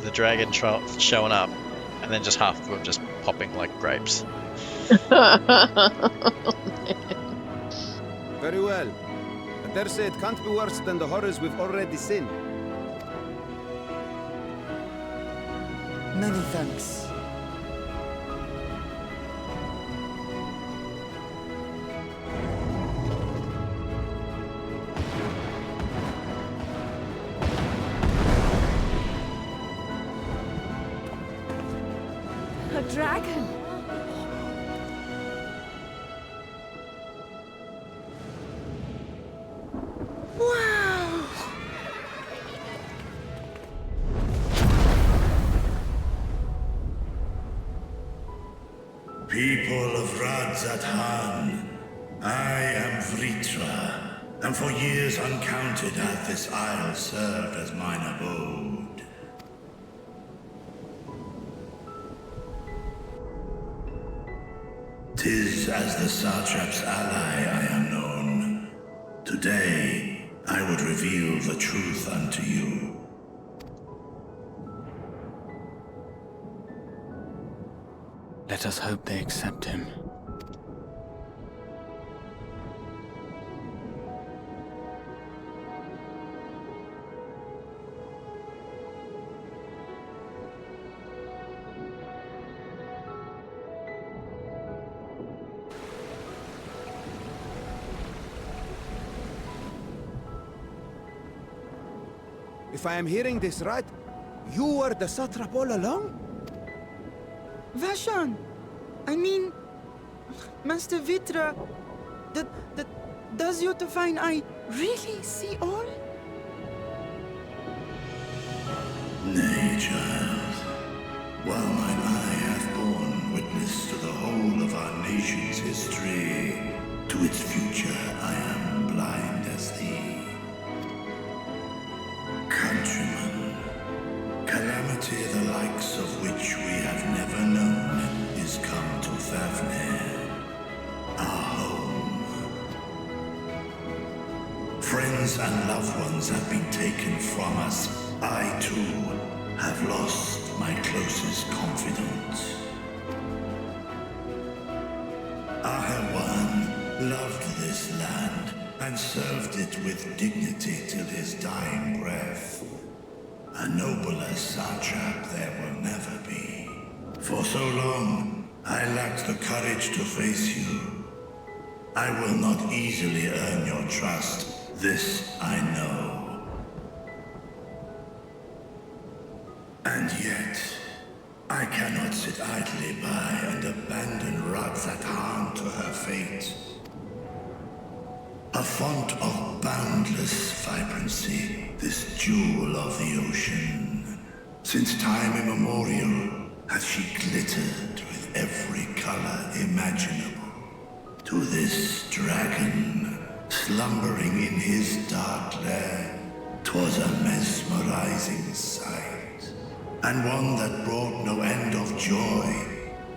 the dragon showing up and then just half of them just popping like grapes? Very well. I dare say it can't be worse than the horrors we've already seen. Many thanks. A dragon! Wow! People of Razathan, I am Vritra, and for years uncounted hath this isle served as mine abode. 'Tis as the Satrap's ally I am known. Today, I would reveal the truth unto you. Let us hope they accept him. If I am hearing this right, you were the satrap all along? Vashan! I mean, Master Vitra, does your divine eye really see all? Nay, child. While mine eye hath borne witness to the whole of our nation's history, to its future I am blind as thee. Countrymen, calamity the likes of which we have never known is come to Fafnir, our home. and loved ones have been taken from us, I too have lost my closest confidant. Aherwan loved this land and served it with dignity till his dying breath. A nobler satrap there will never be. For so long, I lacked the courage to face you. I will not easily earn your trust, this I know. And yet, I cannot sit idly by and abandon Radzat Han to her fate. A font of boundless vibrancy, this jewel of the ocean. Since time immemorial, hath she glittered with every color imaginable. To this dragon, slumbering in his dark lair, 'twas a mesmerizing sight, and one that brought no end of joy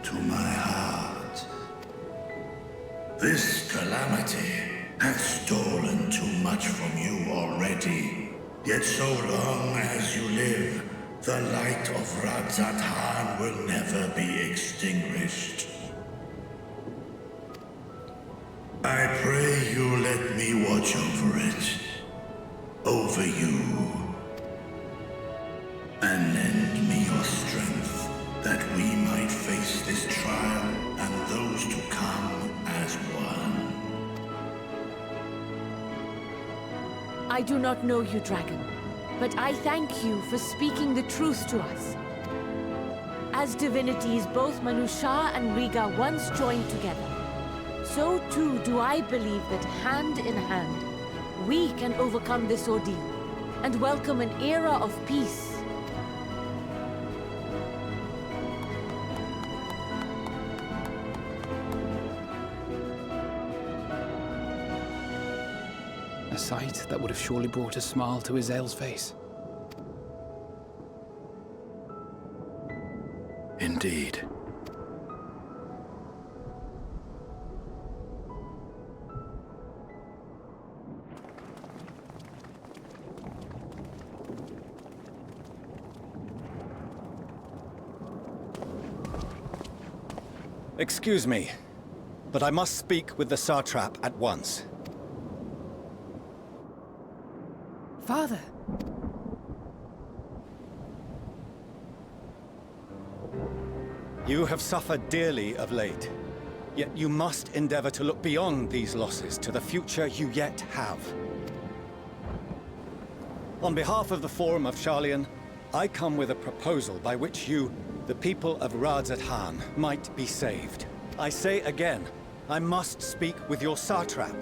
to my heart. This calamity hath stolen too much from you already, yet so long as you live, the light of Radzat Han will never be extinguished. I pray you let me watch over it, over you, and lend me your strength, that we might face this trial and those to come as one. I do not know you, dragon, but I thank you for speaking the truth to us. As divinities, both Manusha and Riga once joined together, so too do I believe that hand in hand, we can overcome this ordeal and welcome an era of peace. A sight that would have surely brought a smile to Azael's face. Indeed. Excuse me, but I must speak with the Satrap at once. Father! You have suffered dearly of late, yet you must endeavor to look beyond these losses to the future you yet have. On behalf of the Forum of Sharlayan, I come with a proposal by which you, the people of Radzat Han, might be saved. I say again, I must speak with your Satrap.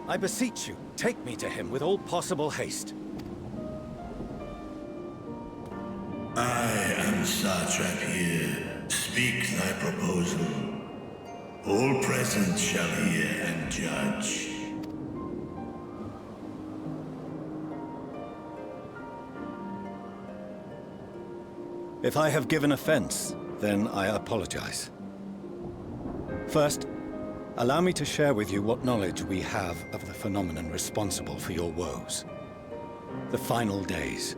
I beseech you, take me to him with all possible haste. I am Satrap here. Speak thy proposal. All present shall hear and judge. If I have given offense, then I apologize. First, allow me to share with you what knowledge we have of the phenomenon responsible for your woes. The final days.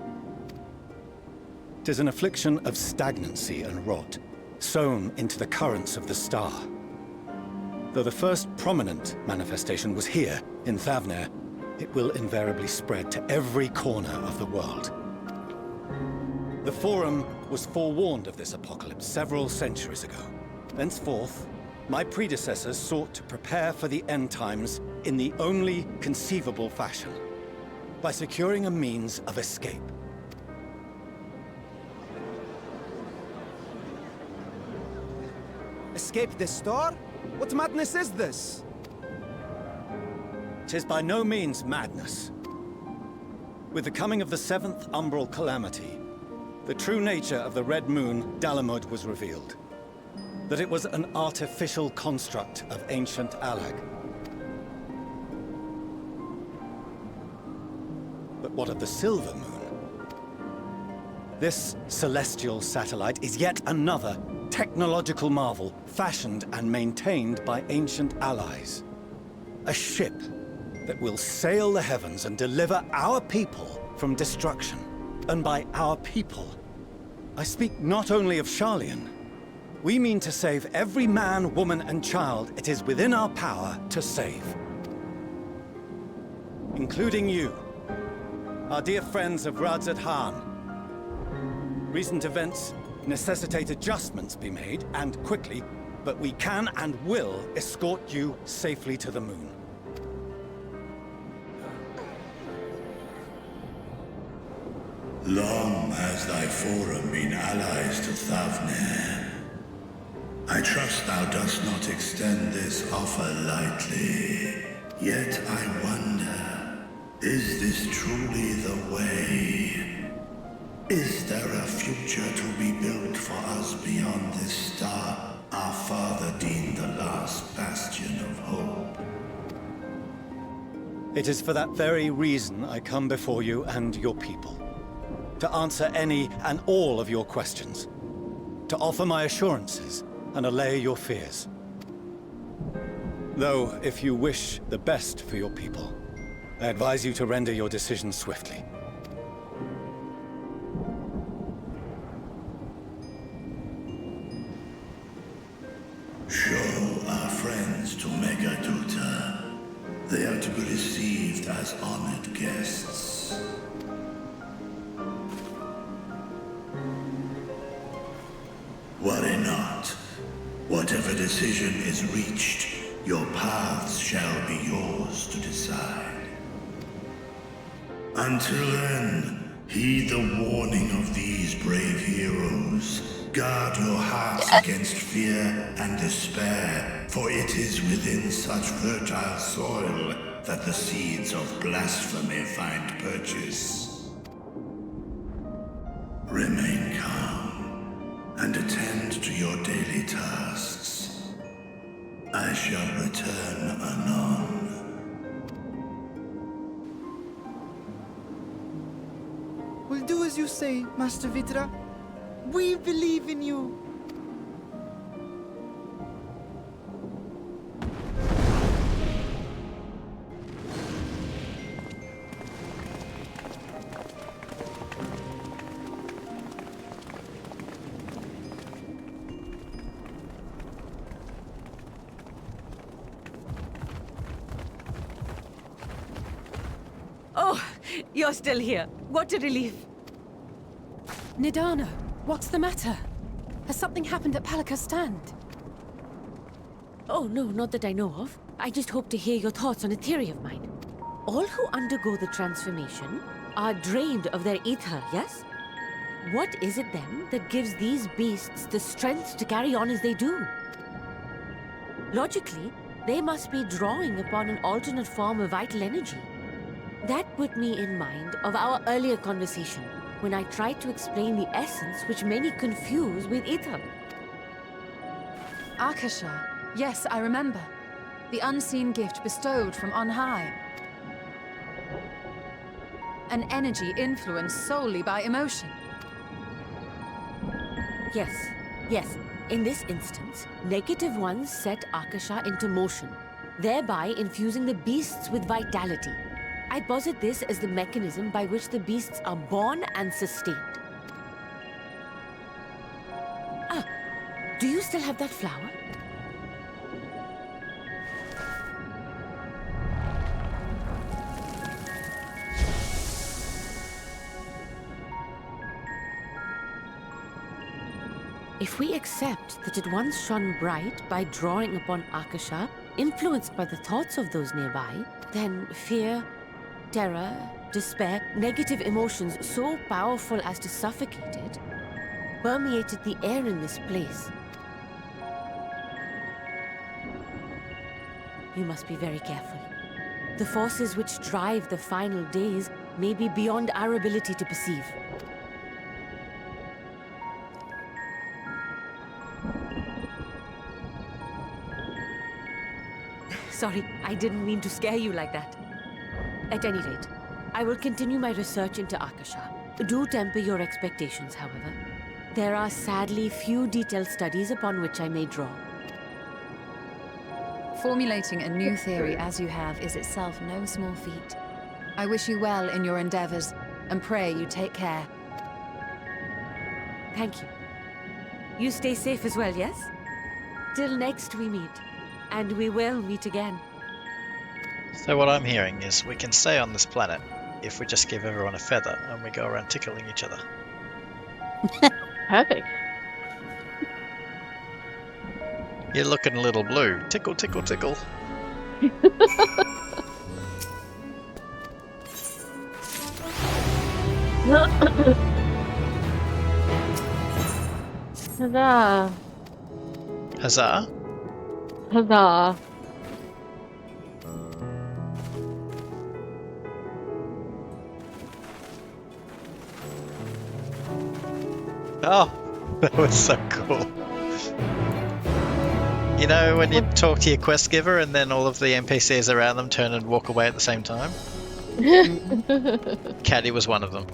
'Tis an affliction of stagnancy and rot, sown into the currents of the star. Though the first prominent manifestation was here, in Thavnair, it will invariably spread to every corner of the world. The Forum was forewarned of this apocalypse several centuries ago. Thenceforth, my predecessors sought to prepare for the end times in the only conceivable fashion, by securing a means of escape. Escape the star? What madness is this? 'Tis by no means madness. With the coming of the 7th Umbral Calamity, the true nature of the Red Moon, Dalamud, was revealed. That it was an artificial construct of ancient Alag. But what of the Silver Moon? This celestial satellite is yet another technological marvel fashioned and maintained by ancient allies. A ship that will sail the heavens and deliver our people from destruction. And by our people, I speak not only of Sharlayan. We mean to save every man, woman, and child it is within our power to save. Including you, our dear friends of Radzat Han. Recent events necessitate adjustments be made, and quickly, but we can and will escort you safely to the moon. Long has thy forum been allies to Thavnir. I trust thou dost not extend this offer lightly. Yet I wonder, is this truly the way? Is there a future to be built for us beyond this star our father deemed the last bastion of hope? It is for that very reason I come before you and your people. To answer any and all of your questions. To offer my assurances and allay your fears. Though, if you wish the best for your people, I advise you to render your decision swiftly. Show our friends to Megaduta. They are to be received as honored guests. Worry not. Whatever decision is reached, your paths shall be yours to decide. Until then, heed the warning of these brave heroes. Guard your hearts against fear and despair, for it is within such fertile soil that the seeds of blasphemy find purchase. Remain calm and attend to your daily tasks. I shall return anon. We'll do as you say, Master Vitra. We believe in you. Oh, you're still here. What a relief. Nidana, what's the matter? Has something happened at Palaka's stand? Oh, no, not that I know of. I just hope to hear your thoughts on a theory of mine. All who undergo the transformation are drained of their ether, yes? What is it then that gives these beasts the strength to carry on as they do? Logically, they must be drawing upon an alternate form of vital energy. That put me in mind of our earlier conversation, when I tried to explain the essence which many confuse with ether. Akasha. Yes, I remember. The unseen gift bestowed from on high. An energy influenced solely by emotion. Yes, yes. In this instance, negative ones set Akasha into motion, thereby infusing the beasts with vitality. I posit this as the mechanism by which the beasts are born and sustained. Ah, do you still have that flower? If we accept that it once shone bright by drawing upon Akasha, influenced by the thoughts of those nearby, then fear, terror, despair, negative emotions so powerful as to suffocate it, permeated the air in this place. You must be very careful. The forces which drive the final days may be beyond our ability to perceive. Sorry, I didn't mean to scare you like that. At any rate, I will continue my research into Akasha. Do temper your expectations, however. There are sadly few detailed studies upon which I may draw. Formulating a new theory as you have is itself no small feat. I wish you well in your endeavors, and pray you take care. Thank you. You stay safe as well, yes? Till next we meet. And we will meet again. So what I'm hearing is we can stay on this planet if we just give everyone a feather and we go around tickling each other. Perfect. You're looking a little blue. Tickle, tickle, tickle. Huzzah! Huzzah! Huzzah! Oh, that was so cool. You know when you talk to your quest giver and then all of the NPCs around them turn and walk away at the same time? Caddy was one of them.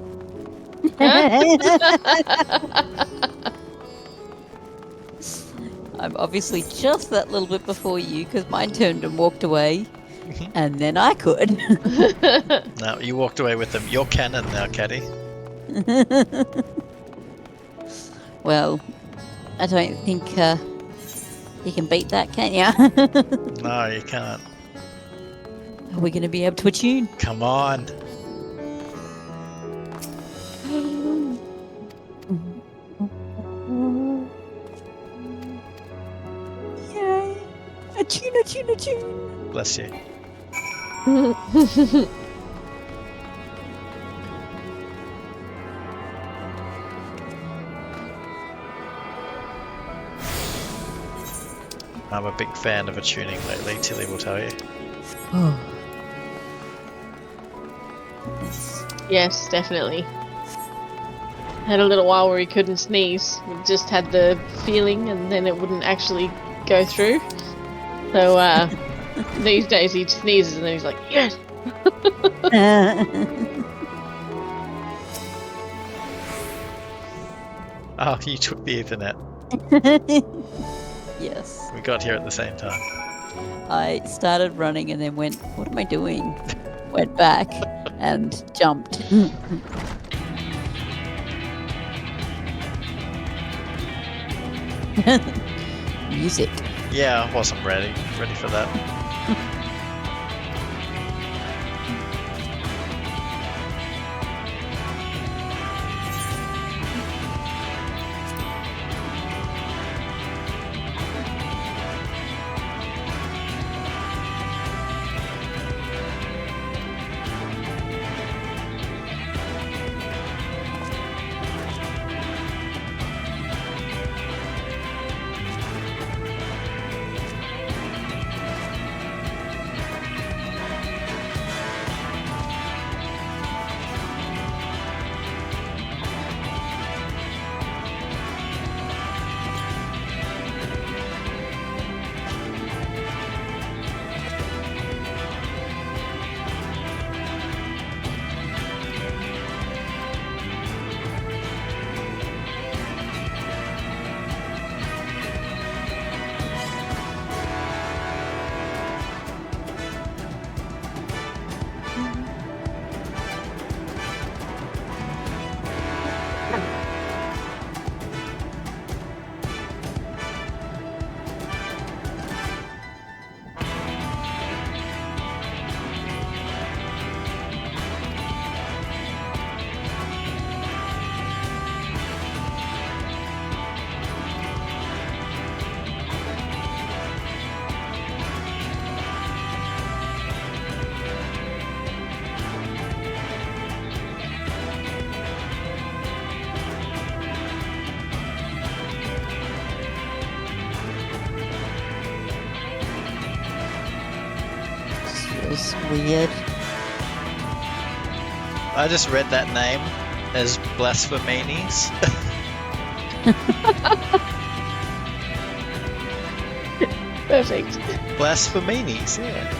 I'm obviously just that little bit before you because mine turned and walked away, and then I could. No, you walked away with them. You're canon now, Caddy. Well, I don't think you can beat that, can ya? No, you can't. Are we going to be able to attune? Come on. Yay! Attune, attune, attune! Bless you. I'm a big fan of attuning lately, Tilly will tell you. Oh. Yes, definitely. Had a little while where he couldn't sneeze. We just had the feeling and then it wouldn't actually go through. So, these days he sneezes and then he's like, yes! Oh, you took the Ethernet. Yes. We got here at the same time. I started running and then went, what am I doing? Went back and jumped. Music. Yeah, I wasn't ready for that. Feels weird. I just read that name as Blasphemenes. Perfect. Blasphemenes, yeah.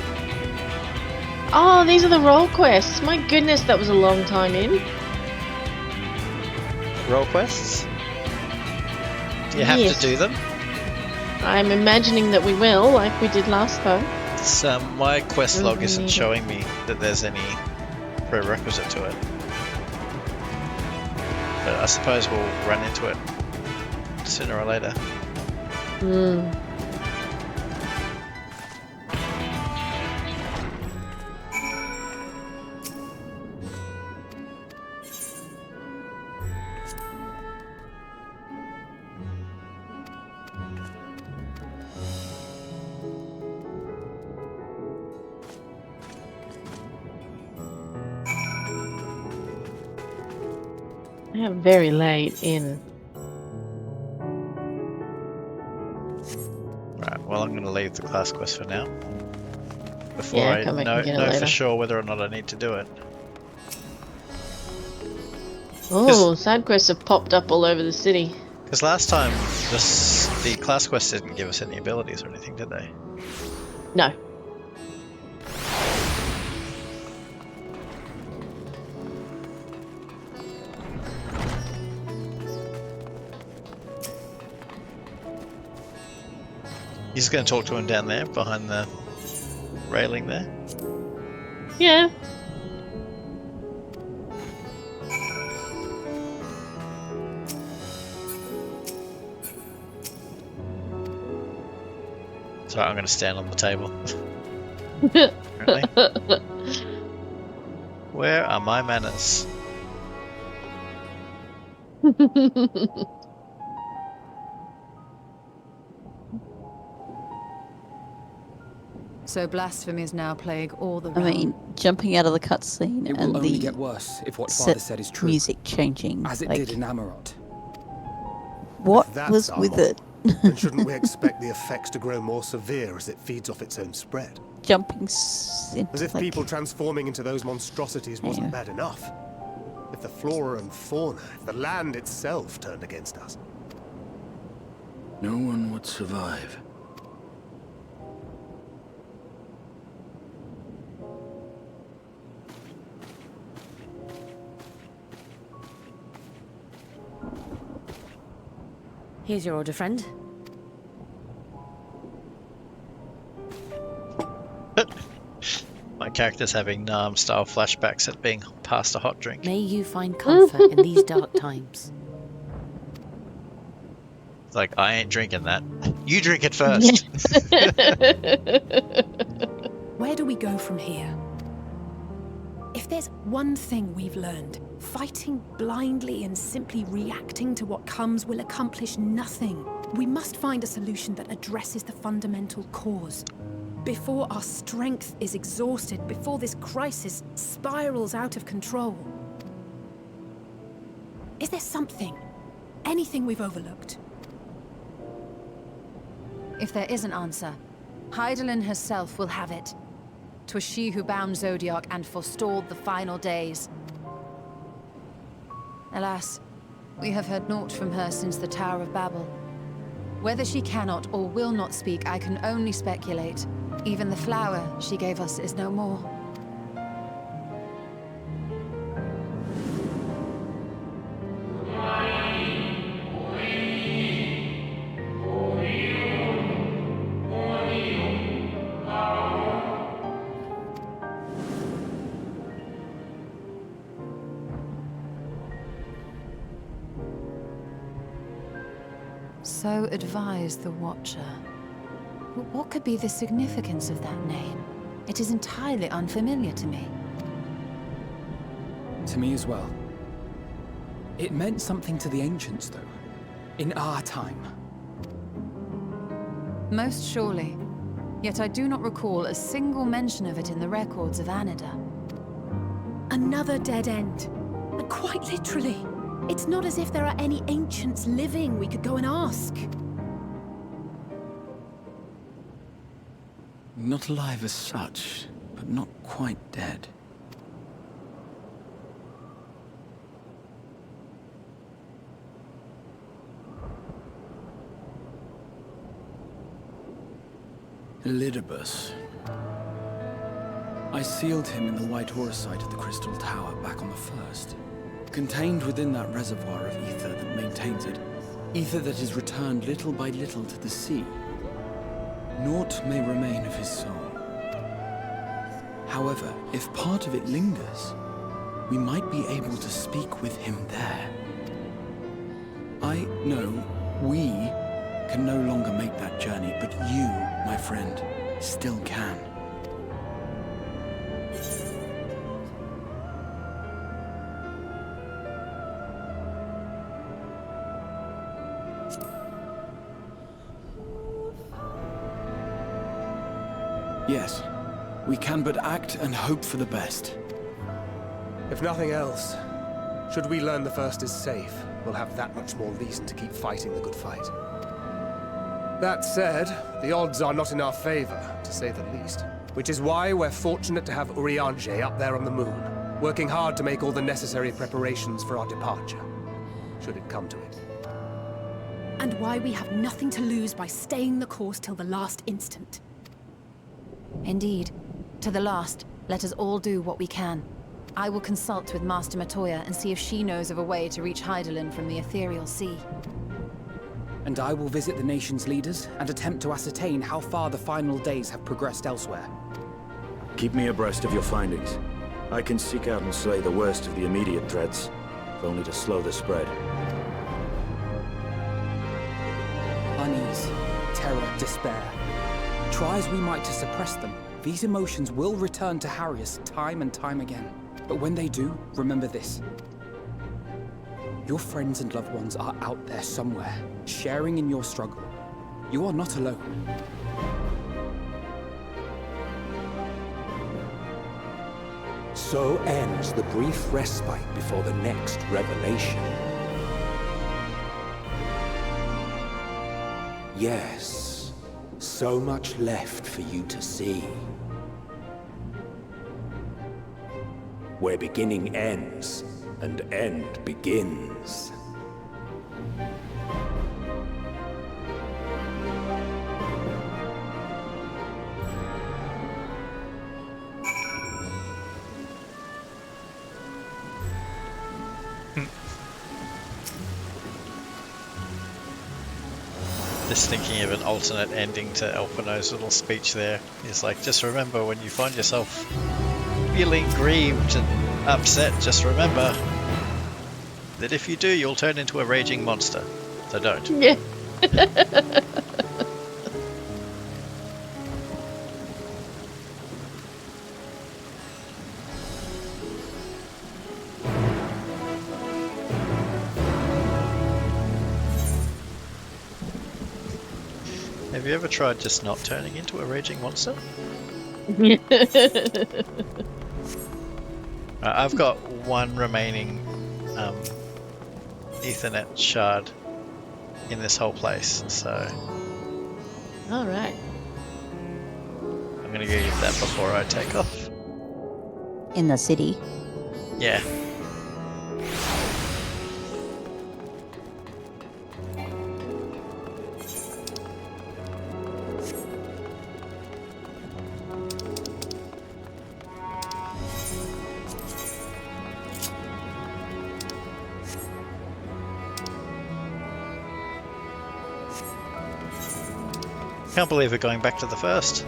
Oh, these are the role quests. My goodness, that was a long time in. Role quests? Do you have Yes. to do them? I'm imagining that we will, like we did last time. My quest log isn't need it. showing me that there's any prerequisite to it. But I suppose we'll run into it sooner or later. Yeah, very late in. Right, well I'm going to leave the class quest for now. Before Yeah, I come back and get it know for later. sure whether or not I need to do it. Oh, side quests have popped up all over the city. Because last time the class quest didn't give us any abilities or anything, did they? No. You're just going to talk to him down there behind the railing there? Yeah. Sorry, I'm going to stand on the table. Apparently. Where are my manners? So blasphemies now plague all the I realm. mean, jumping out of the cutscene It and will only the get worse if what set Father said is true. music changing. As it like, did in Amarot. what That's was our with lot, it? then shouldn't we expect the effects to grow more severe as it feeds off its own spread? Jumping As if people transforming into those monstrosities wasn't bad enough. If the flora and fauna, if the land itself turned against us. No one would survive. Here's your order, friend. My character's having Narm-style flashbacks at being past a hot drink. May you find comfort in these dark times. It's like, I ain't drinking that. You drink it first. Where do we go from here? If there's one thing we've learned, fighting blindly and simply reacting to what comes will accomplish nothing. We must find a solution that addresses the fundamental cause. Before our strength is exhausted, before this crisis spirals out of control. Is there something, anything we've overlooked? If there is an answer, Hydaelyn herself will have it. 'Twas she who bound Zodiac and forestalled the final days. Alas, we have heard naught from her since the Tower of Babel. Whether she cannot or will not speak, I can only speculate. Even the flower she gave us is no more. So advised the Watcher. But what could be the significance of that name? It is entirely unfamiliar to me. To me as well. It meant something to the ancients, though. In our time. Most surely. Yet I do not recall a single mention of it in the records of Anida. Another dead end. And quite literally. It's not as if there are any ancients living we could go and ask. Not alive as such, but not quite dead. Elidibus. I sealed him in the White Auracite of the Crystal Tower back on the first. Contained within that reservoir of ether that maintains it. Ether that is returned little by little to the sea. Naught may remain of his soul. However, if part of it lingers, we might be able to speak with him there. I know we can no longer make that journey, but you, my friend, still can. Yes, we can but act and hope for the best. If nothing else, should we learn the First is safe, we'll have that much more reason to keep fighting the good fight. That said, the odds are not in our favor, to say the least. Which is why we're fortunate to have Urianger up there on the moon, working hard to make all the necessary preparations for our departure, should it come to it. And why we have nothing to lose by staying the course till the last instant. Indeed. To the last, let us all do what we can. I will consult with Master Matoya and see if she knows of a way to reach Hydaelyn from the Ethereal Sea. And I will visit the nation's leaders and attempt to ascertain how far the final days have progressed elsewhere. Keep me abreast of your findings. I can seek out and slay the worst of the immediate threats, if only to slow the spread. Unease, terror, despair. Try as we might to suppress them, these emotions will return to Harrius time and time again. But when they do, remember this. Your friends and loved ones are out there somewhere, sharing in your struggle. You are not alone. So ends the brief respite before the next revelation. Yes, so much left for you to see. Where beginning ends, and end begins. Just thinking of an alternate ending to Elpino's little speech there. He's like, just remember when you find yourself feeling grieved and upset, just remember that if you do, you'll turn into a raging monster. So don't. Yeah. Have you ever tried just not turning into a raging monster? I've got one remaining Ethernet shard in this whole place, so Alright. I'm gonna go use that before I take off. In the city. Yeah. Can't believe we're going back to the first.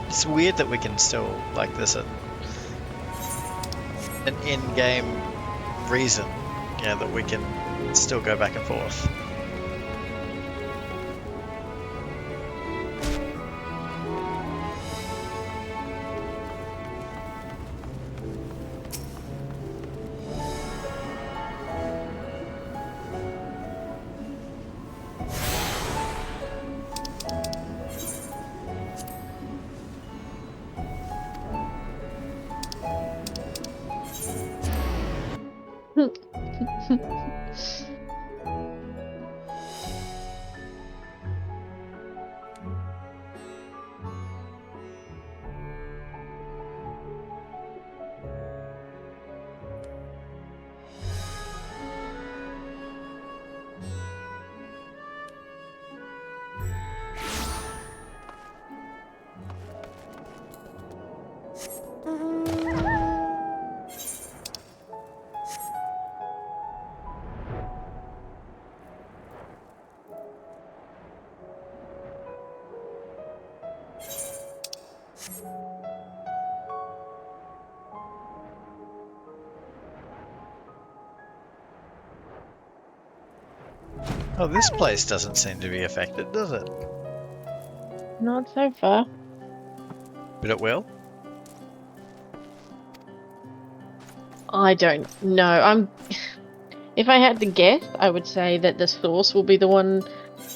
It's weird that we can still, like, there's an in-game reason, yeah, that we can still go back and forth. Oh, this place doesn't seem to be affected, does it? Not so far. But it will? I don't know. If I had to guess, I would say that the source will be the one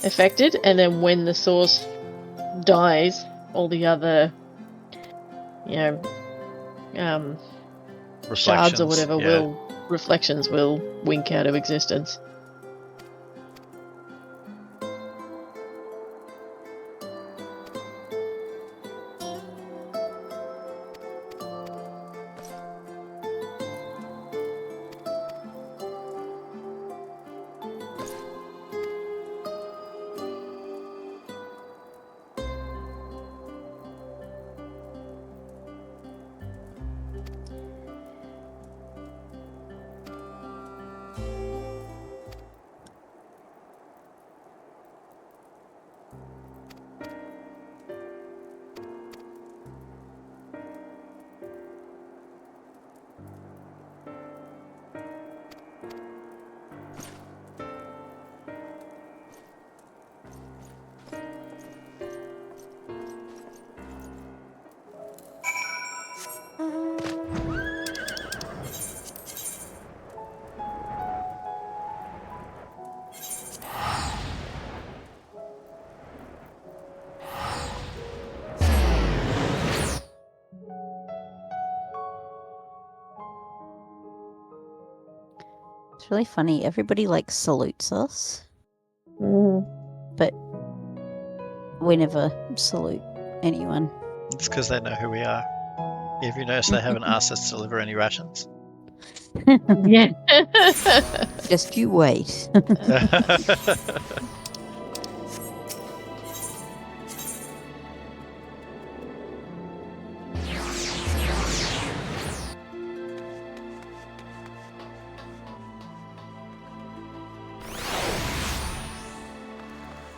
affected, and then when the source dies, all the other, shards or whatever reflections will wink out of existence. It's really funny. Everybody like salutes us, but we never salute anyone. It's because they know who we are. Have you noticed they haven't asked us to deliver any rations? Yeah. Just you wait.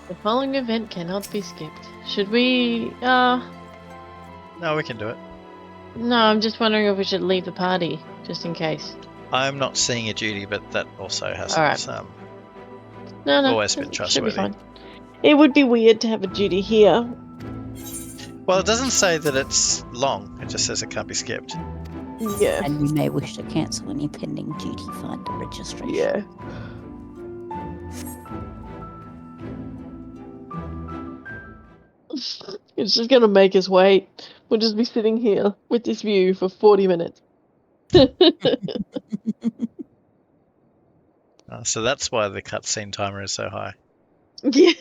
The following event cannot be skipped. Should we, No, we can do it. No, I'm just wondering if we should leave the party, just in case. I'm not seeing a duty, but that also hasn't Alright. No, always been should be trustworthy. fine. It would be weird to have a duty here. Well, it doesn't say that it's long. It just says it can't be skipped. Yeah. And you may wish to cancel any pending duty finder registration. Yeah. It's just gonna make us wait. We'll just be sitting here with this view for 40 minutes. So that's why the cutscene timer is so high. Yeah.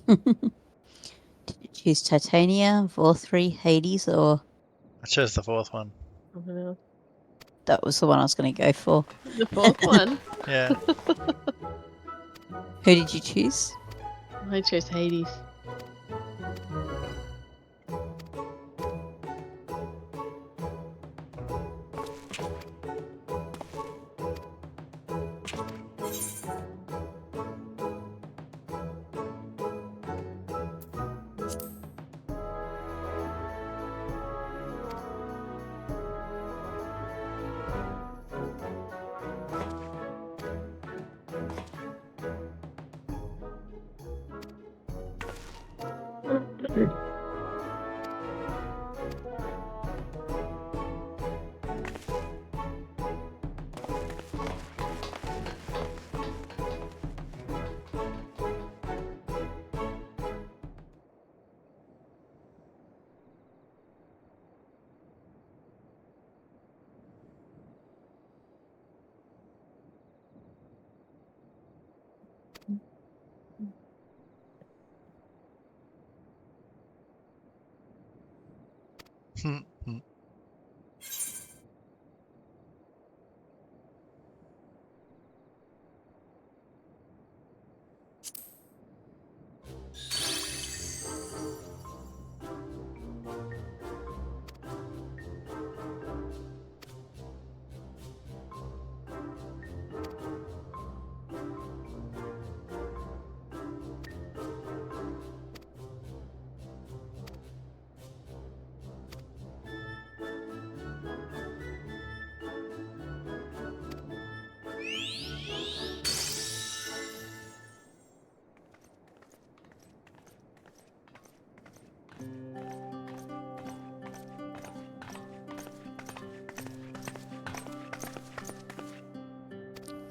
Did you choose Titania, Vorthri, Hades, or I chose the fourth one. that was the one I was going to go for? The fourth one? Yeah. Who did you choose? I chose Hades.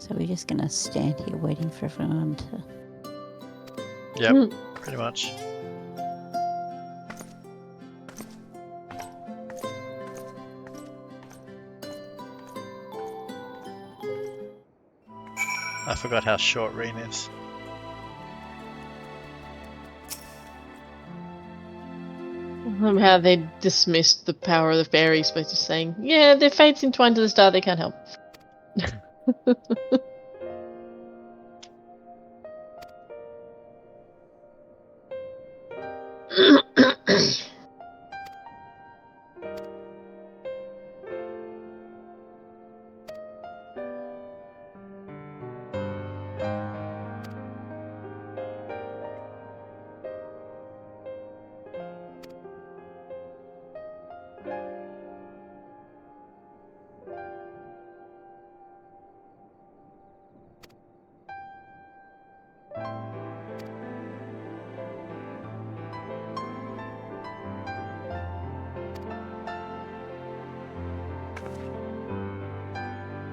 So we're just gonna stand here waiting for everyone to... Yep, pretty much. I forgot how short Reen is. How they dismissed the power of the fairies by just saying, yeah, their fate's entwined to the star, they can't help.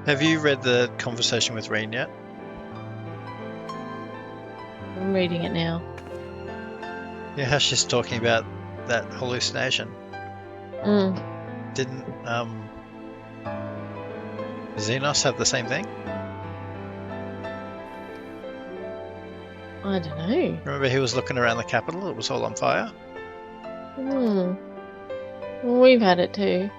Have you read the conversation with Reen yet? I'm reading it now. Yeah, how she's talking about that hallucination. Didn't Xenos have the same thing? I don't know. Remember he was looking around the capital, it was all on fire? Well, we've had it too.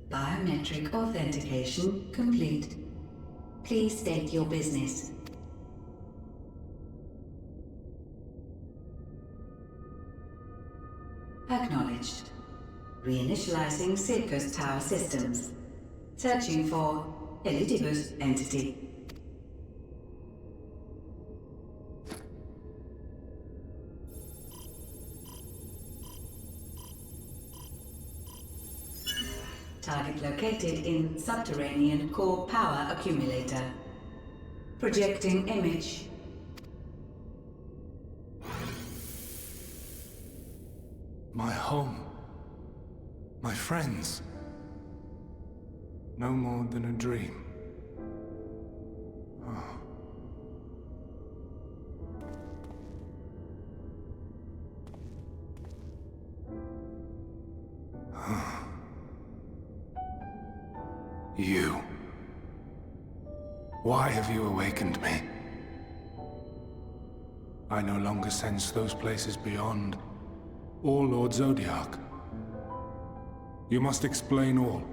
Biometric authentication complete. Please state your business. Acknowledged. Reinitializing Circus Tower systems. Searching for Elidibus entity. Target located in subterranean core power accumulator. Projecting image. My home. My friends. No more than a dream. You. Why have you awakened me? I no longer sense those places beyond, or Lord Zodiac. You must explain all.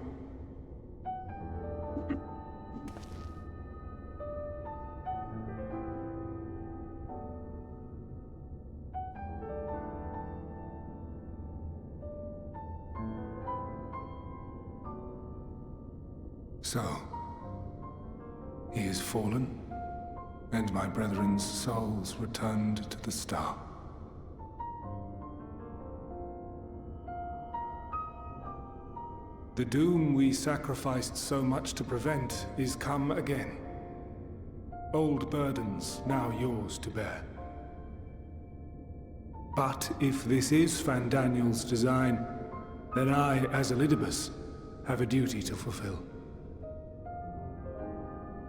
So, he is fallen, and my brethren's souls returned to the star. The doom we sacrificed so much to prevent is come again. Old burdens now yours to bear. But if this is Fandaniel's design, then I, as Elidibus, have a duty to fulfill.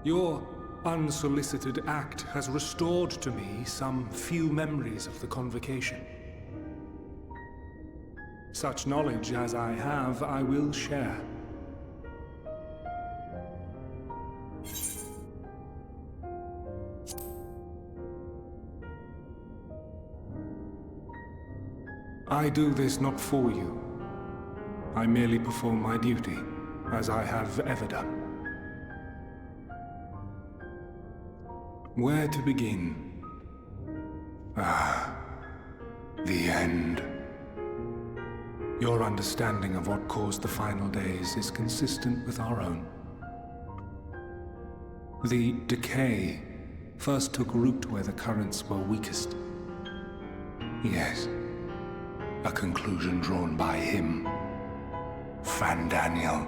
Your unsolicited act has restored to me some few memories of the Convocation. Such knowledge as I have, I will share. I do this not for you. I merely perform my duty, as I have ever done. Where to begin? The end. Your understanding of what caused the final days is consistent with our own. The decay first took root where the currents were weakest. Yes, a conclusion drawn by him, Fandaniel.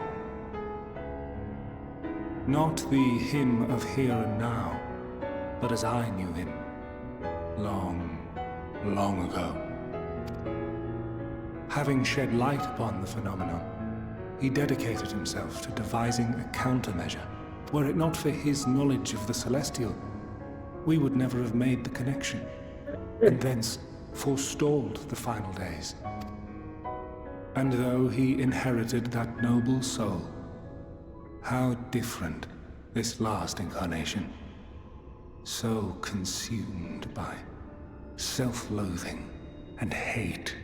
Not the him of here and now, but as I knew him, long, long ago. Having shed light upon the phenomenon, he dedicated himself to devising a countermeasure. Were it not for his knowledge of the Celestial, we would never have made the connection, and thence forestalled the final days. And though he inherited that noble soul, how different this last incarnation. So consumed by self-loathing and hate.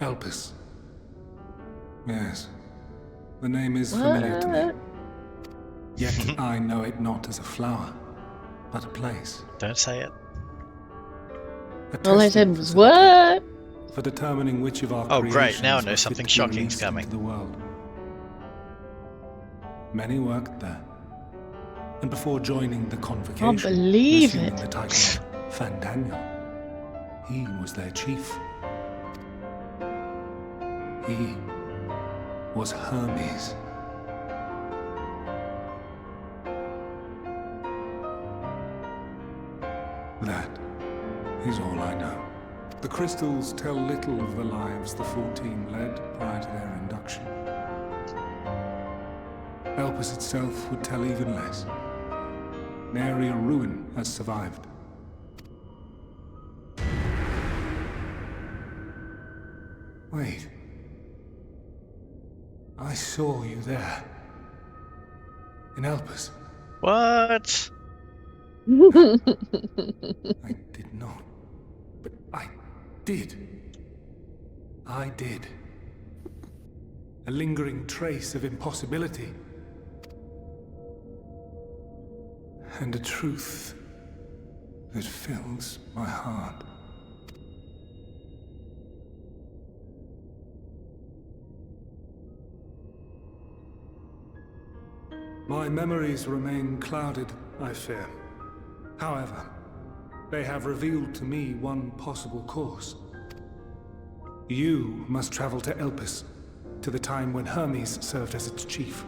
Elpis. Yes, the name is familiar to me. Yet I know it not as a flower, but a place. Don't say it. All I said was, what? For determining which of our great, now I know something shocking's coming. The world. Many worked there, and before joining the Convocation, Can't believe assuming it. the title of Fandaniel, he was their chief. He was Hermes. That is all I know. The crystals tell little of the lives the 14 led prior to their induction. Elpis itself would tell even less. Nary a ruin has survived. Wait. I saw you there. In Elpis. What? I did not. But I did. I did. A lingering trace of impossibility. And a truth that fills my heart. My memories remain clouded, I fear. However, they have revealed to me one possible course. You must travel to Elpis, to the time when Hermes served as its chief.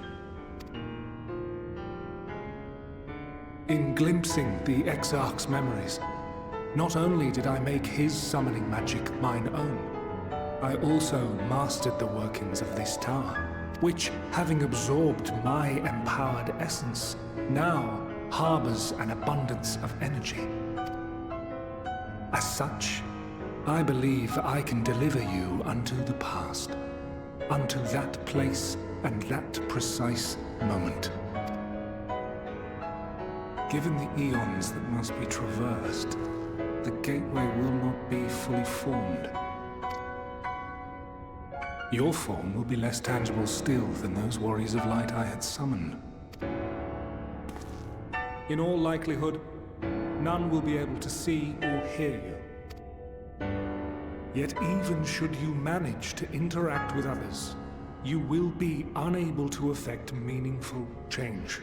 In glimpsing the Exarch's memories, not only did I make his summoning magic mine own, I also mastered the workings of this tower, which, having absorbed my empowered essence, now harbors an abundance of energy. As such, I believe I can deliver you unto the past, unto that place and that precise moment. Given the eons that must be traversed, the gateway will not be fully formed. Your form will be less tangible still than those warriors of light I had summoned. In all likelihood, none will be able to see or hear you. Yet even should you manage to interact with others, you will be unable to effect meaningful change.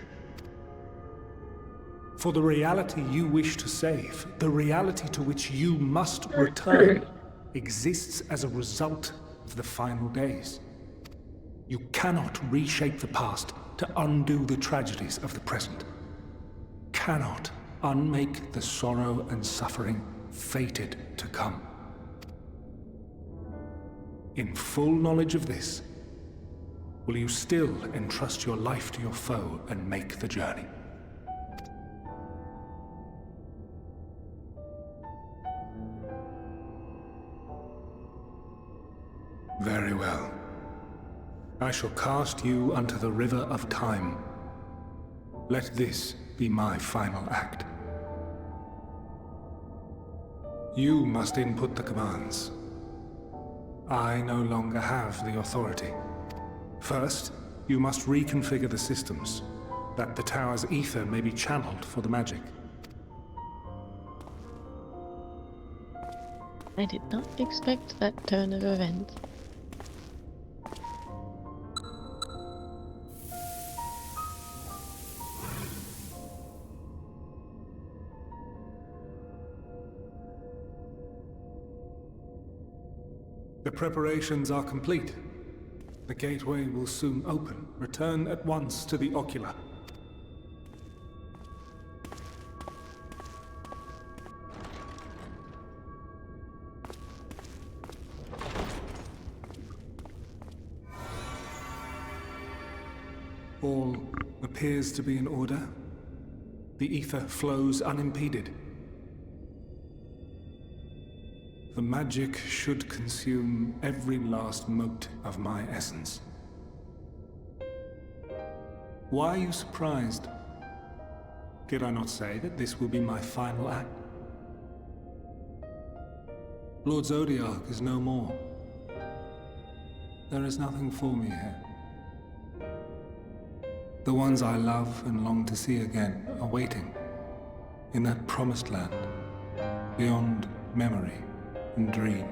For the reality you wish to save, the reality to which you must return, exists as a result of the final days. You cannot reshape the past to undo the tragedies of the present. Cannot unmake the sorrow and suffering fated to come. In full knowledge of this, will you still entrust your life to your foe and make the journey? Very well. I shall cast you unto the river of time. Let this be my final act. You must input the commands. I no longer have the authority. First, you must reconfigure the systems, that the tower's ether may be channeled for the magic. I did not expect that turn of events. The preparations are complete. The gateway will soon open. Return at once to the Ocular. All appears to be in order. The ether flows unimpeded. The magic should consume every last mote of my essence. Why are you surprised? Did I not say that this will be my final act? Lord Zodiark is no more. There is nothing for me here. The ones I love and long to see again are waiting in that promised land, beyond memory and dream.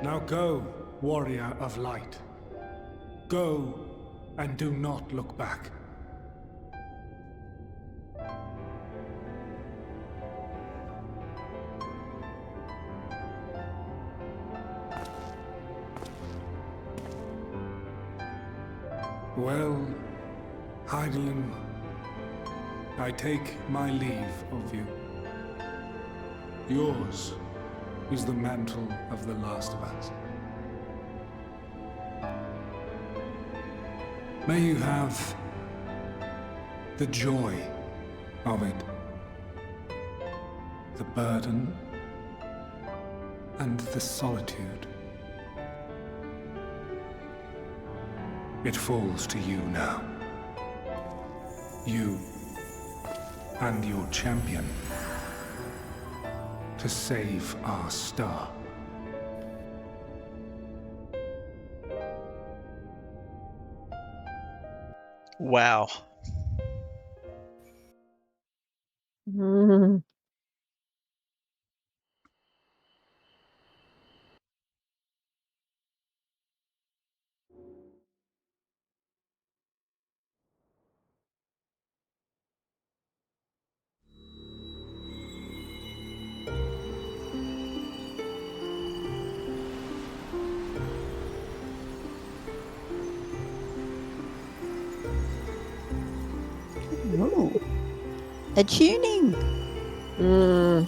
Now go, warrior of light. Go, and do not look back. Well, Hydaelyn, I take my leave of you. Yours is the mantle of the last of us. May you have the joy of it, the burden, and the solitude. It falls to you now. You and your champion. to save our star. Wow. Mm. Ooh. A tuning. Mm.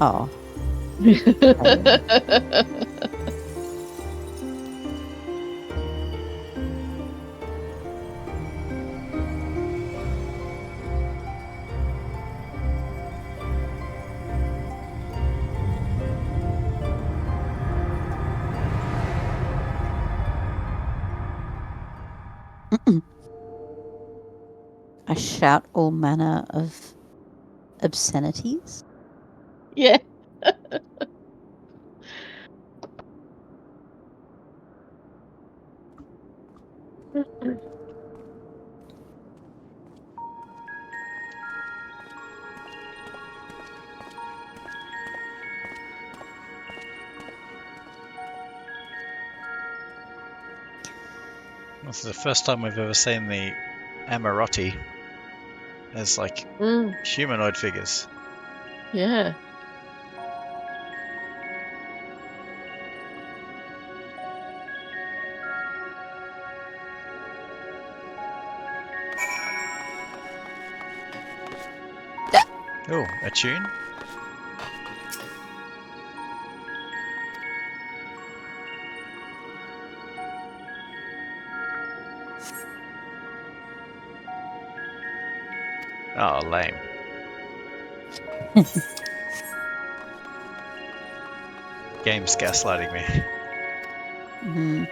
Oh. I shout all manner of obscenities. Yeah. This is the first time we've ever seen the Amarotti as like humanoid figures. Yeah. Oh, a tune? Oh, lame. Game's gaslighting me. Mm.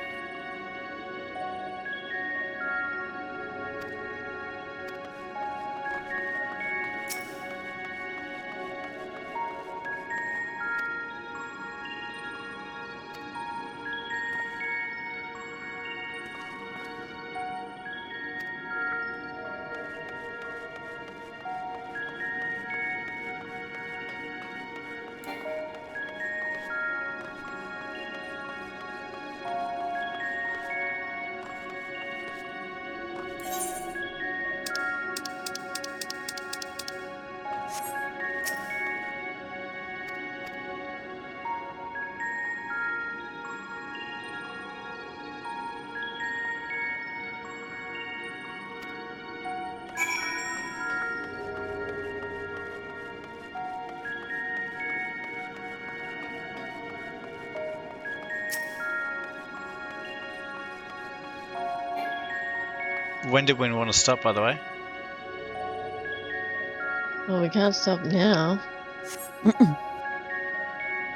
When did we want to stop, by the way? Well, we can't stop now.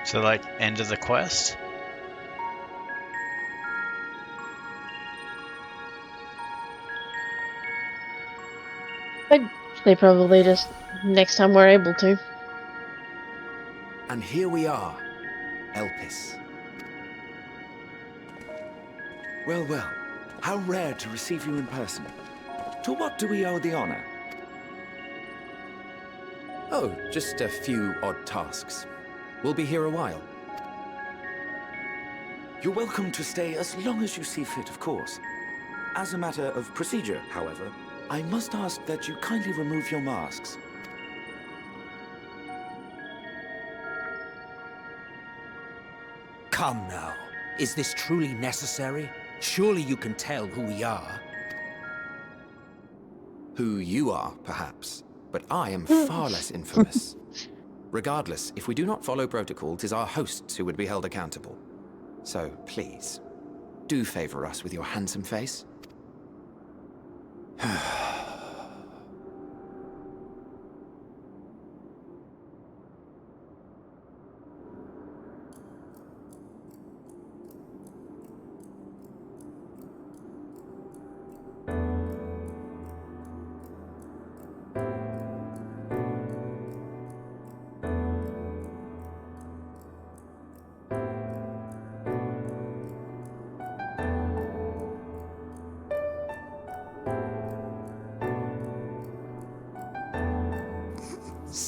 So, like, end of the quest? I'd say probably just next time we're able to. And here we are, Elpis. Well, well, how rare to receive you in person. To what do we owe the honor? Oh, just a few odd tasks. We'll be here a while. You're welcome to stay as long as you see fit, of course. As a matter of procedure, however, I must ask that you kindly remove your masks. Come now. Is this truly necessary? Surely you can tell who we are. Who you are, perhaps, but I am far less infamous. Regardless, if we do not follow protocol, 'tis our hosts who would be held accountable. So, please, do favor us with your handsome face.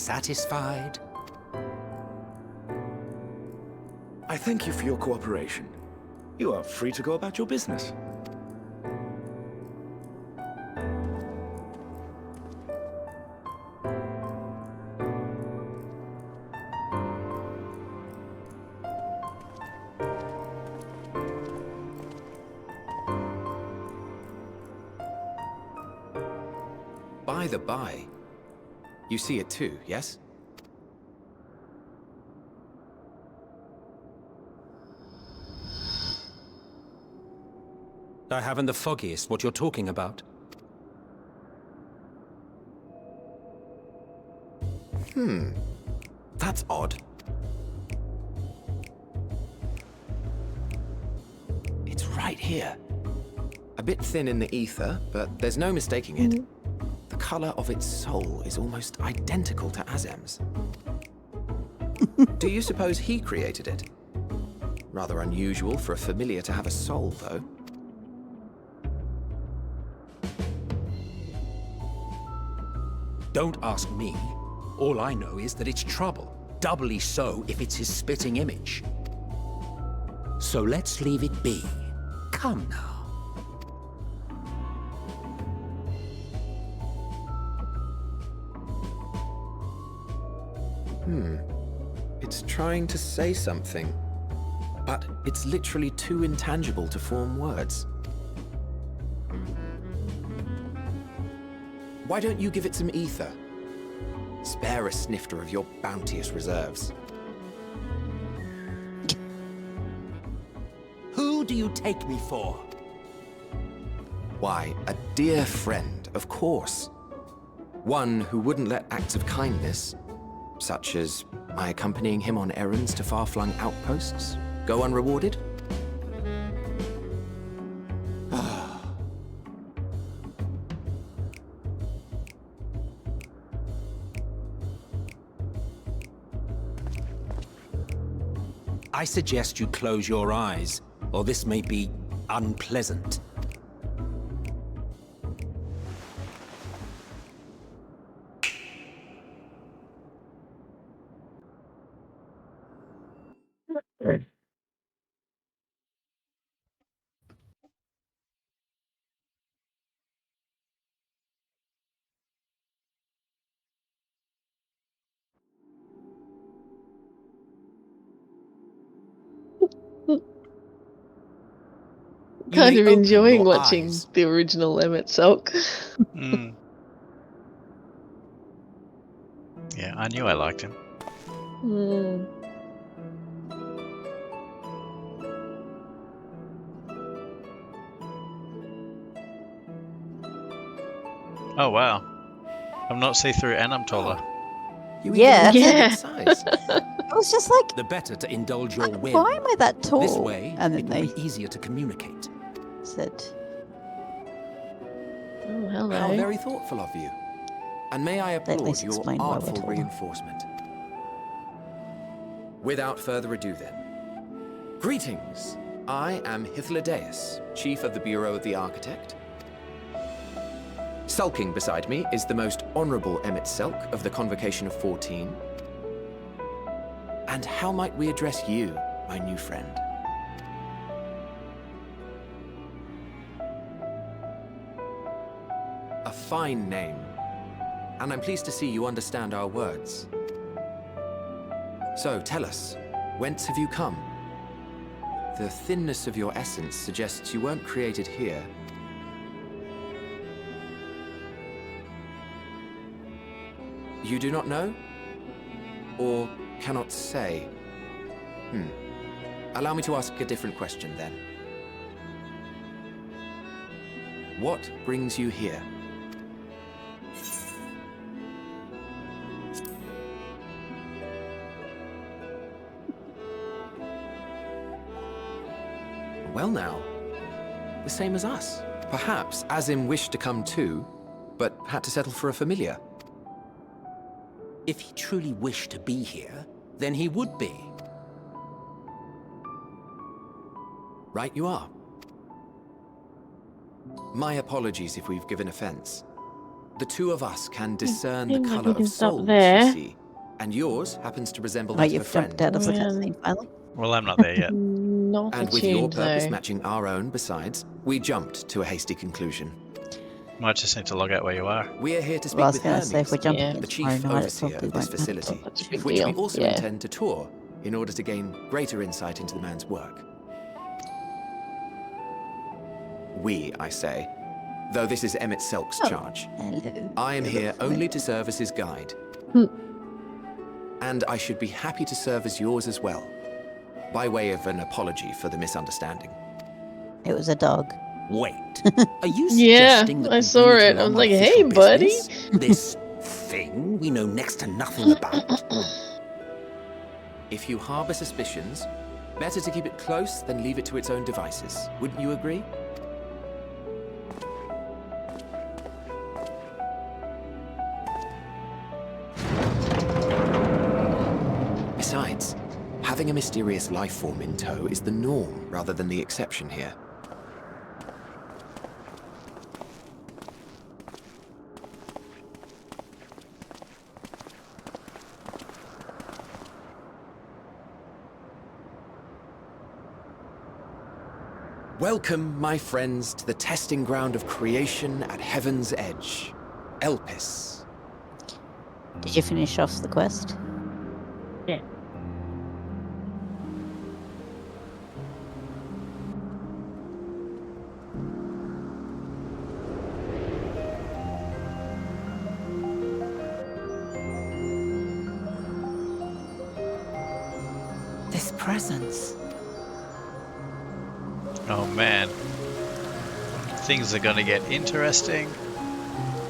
satisfied? I thank you for your cooperation. You are free to go about your business. By the by, you see it too, yes? I haven't the foggiest what you're talking about. That's odd. It's right here. A bit thin in the ether, but there's no mistaking it. The color of its soul is almost identical to Azem's. Do you suppose he created it? Rather unusual for a familiar to have a soul, though. Don't ask me. All I know is that it's trouble. Doubly so if it's his spitting image. So let's leave it be. Come now. It's trying to say something, but it's literally too intangible to form words. Why don't you give it some ether? Spare a snifter of your bounteous reserves. Who do you take me for? Why, a dear friend, of course. One who wouldn't let acts of kindness, such as my accompanying him on errands to far-flung outposts, go unrewarded? I suggest you close your eyes, or this may be unpleasant. Kind of enjoying your watching eyes. the original Emmett Sulk. Yeah, I knew I liked him. Oh wow. I'm not see-through and I'm taller. Yeah. I was just like, The better to indulge your whim. why am I that tall? This way, And it then will they be easier to communicate. said, Oh, hello. How very thoughtful of you. And may I applaud least your explain why we're artful taller. reinforcement. Without further ado then. Greetings. I am Hythlodaeus, Chief of the Bureau of the Architect. Sulking beside me is the most honorable Emmett Selk of the Convocation of 14. And how might we address you, my new friend? A fine name. And I'm pleased to see you understand our words. So, tell us, whence have you come? The thinness of your essence suggests you weren't created here. You do not know? Or cannot say? Allow me to ask a different question, then. What brings you here? Well now, the same as us. Perhaps Azim wished to come too, but had to settle for a familiar. If he truly wished to be here, then he would be. Right you are. My apologies if we've given offense. The two of us can discern the Seems like color we can of stop souls, there. you see. And yours happens to resemble Oh, that of a you've jumped friend. out of the Yeah. cutscene finally. Well, I'm not there yet. Not And with your attuned, purpose though. matching our own besides, we jumped to a hasty conclusion. Might just need to log out where you are. We are here to speak Well, I was with going to Hermes, say, if we're jumping Yeah. in the chief tomorrow night, it overseer probably of this won't matter. facility, That's a big which we deal, also yeah. intend to tour in order to gain greater insight into the man's work. We, I say, though this is Emmett Selk's charge. Hello. I am here only to serve as his guide. And I should be happy to serve as yours as well, by way of an apology for the misunderstanding. It was a dog. Wait, are you Yeah, suggesting that I we saw bring it. along I was my like, official hey, buddy. business? This thing we know next to nothing about? If you harbor suspicions, better to keep it close than leave it to its own devices. Wouldn't you agree? Besides, having a mysterious life form in tow is the norm rather than the exception here. Welcome, my friends, to the testing ground of creation at Heaven's Edge, Elpis. Did you finish off the quest? Yeah. This presence. Oh man. Things are gonna get interesting.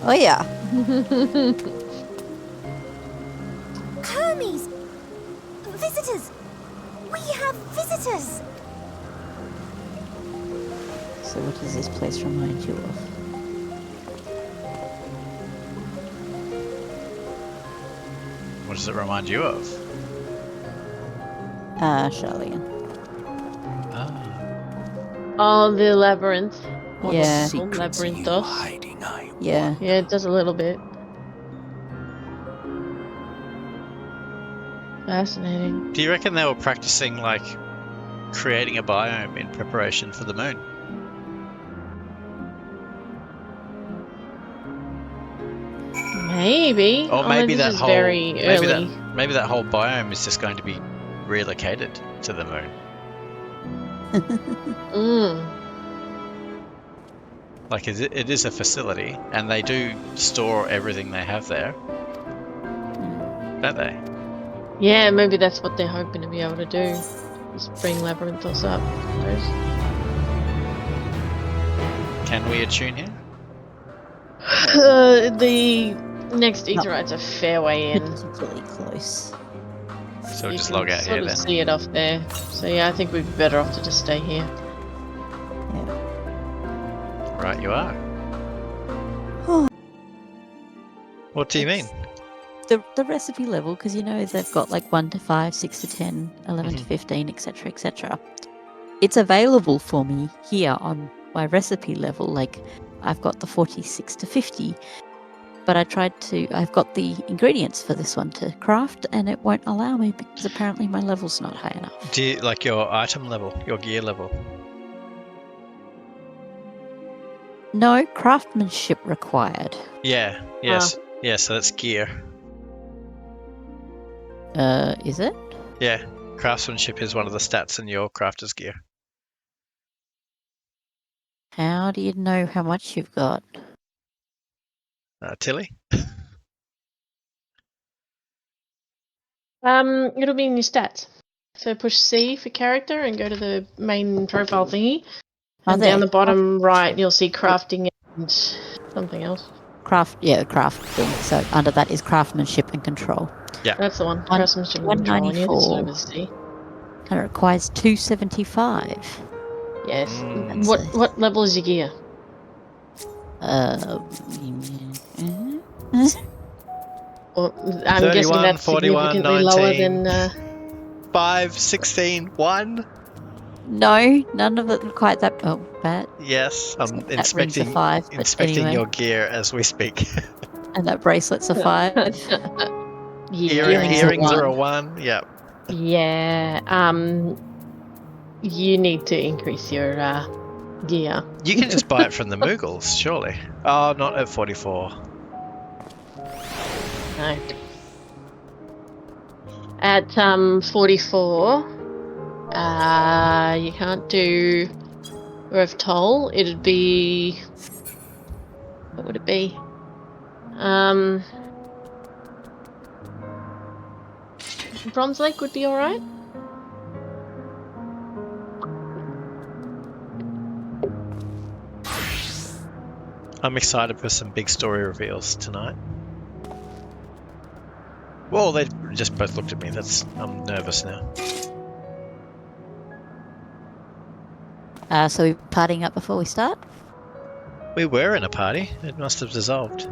Oh yeah. Hermes! Visitors! We have visitors! So what does this place remind you of? What does it remind you of? Charlian. Oh, the labyrinth. Yeah. Labyrinthos. Yeah. Yeah, it does a little bit. Fascinating. Do you reckon they were practicing like creating a biome in preparation for the moon? Maybe. Or maybe this that is whole very maybe early. that whole biome is just going to be relocated to the moon. Like it is a facility, and they do store everything they have there, don't they? Yeah, maybe that's what they're hoping to be able to do. Is bring Labyrinthos up. I suppose. Can we attune here? The next Aetheryte's a fair way in. Particularly close. So You just can log out sort here of then. see it off there. So yeah, I think we'd be better off to just stay here. Right, you are. Oh. What do you mean? The recipe level, because you know they've got like 1 to 5, 6 to 10, 11 to 15, etc., etc. It's available for me here on my recipe level. Like I've got the 46 to 50, but I've got the ingredients for this one to craft, and it won't allow me because apparently my level's not high enough. Do you like your item level, your gear level? No craftsmanship required. Yeah. Yes. Yeah. So that's gear. Is it? Yeah. Craftsmanship is one of the stats in your crafter's gear. How do you know how much you've got? Tilly? It'll be in your stats. So push C for character and go to the main profile thingy. And down the bottom right, you'll see crafting and something else. Crafting. So under that is craftsmanship and control. Yeah. That's the one. Craftsmanship and control. And you can sort of see. And it requires 275. Yes. What level is your gear? Well, I'm 31, guessing that's 41, significantly lower 19. than 5, 16, 1. No, none of it quite that bad. Yes, I'm That rings a inspecting 5, but inspecting anyway. your gear as we speak. And that bracelet's a 5. Earrings are a 1. Yeah. Yeah. You need to increase your gear. You can just buy it from the Moogles, surely. Oh, not at 44. No. At 44, you can't do Rev Toll. It'd be... What would it be? Bronze Lake would be alright. I'm excited for some big story reveals tonight. Well, they just both looked at me. I'm nervous now. So we're partying up before we start? We were in a party. It must have dissolved.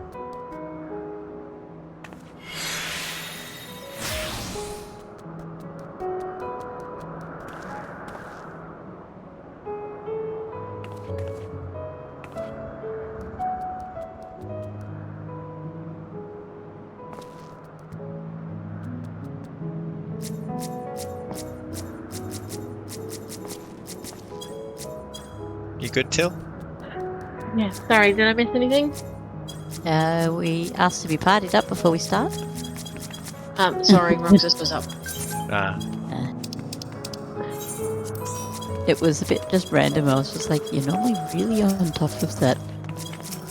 You good, Till? Yeah. Sorry, did I miss anything? We asked to be partied up before we start. Sorry, Roxas was up. It was a bit just random. I was just like, you're normally really on top of that.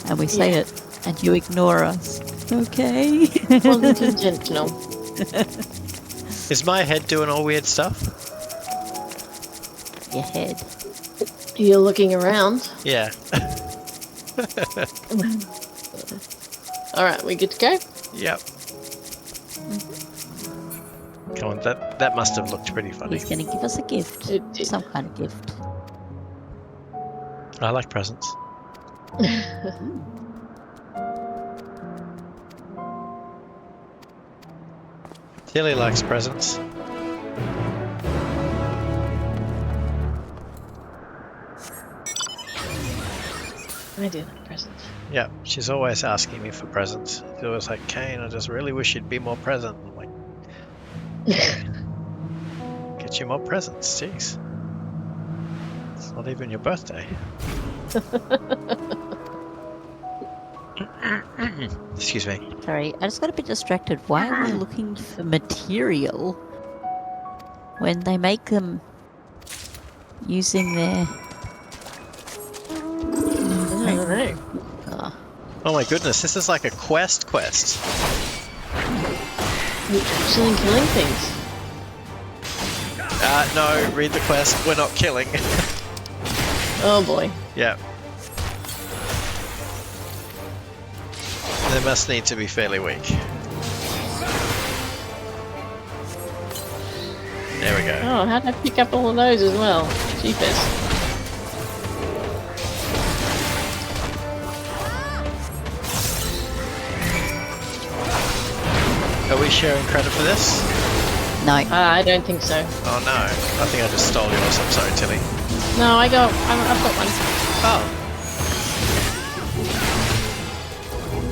And we say it, and you ignore us. Okay. Wasn't intentional. Is my head doing all weird stuff? Your head. You're looking around. Yeah. Alright, we good to go? Yep. Come on, that must have looked pretty funny. He's going to give us a gift. Some kind of gift. I like presents. Tilly likes presents. I do like presents. Yeah, she's always asking me for presents. She's always like, Kane, I just really wish you'd be more present. I'm like, get you more presents, jeez. It's not even your birthday. Excuse me. Sorry, I just got a bit distracted. Why are we looking for material when they make them using their... I don't know. Oh my goodness, this is like a quest. You're actually killing things. No, read the quest. We're not killing. Oh boy. Yeah. They must need to be fairly weak. There we go. Oh, how did I pick up all of those as well? Jeepers. Are we sharing credit for this? No. I don't think so. Oh no, I think I just stole yours. I'm sorry, Tilly. No, I've got one. Oh.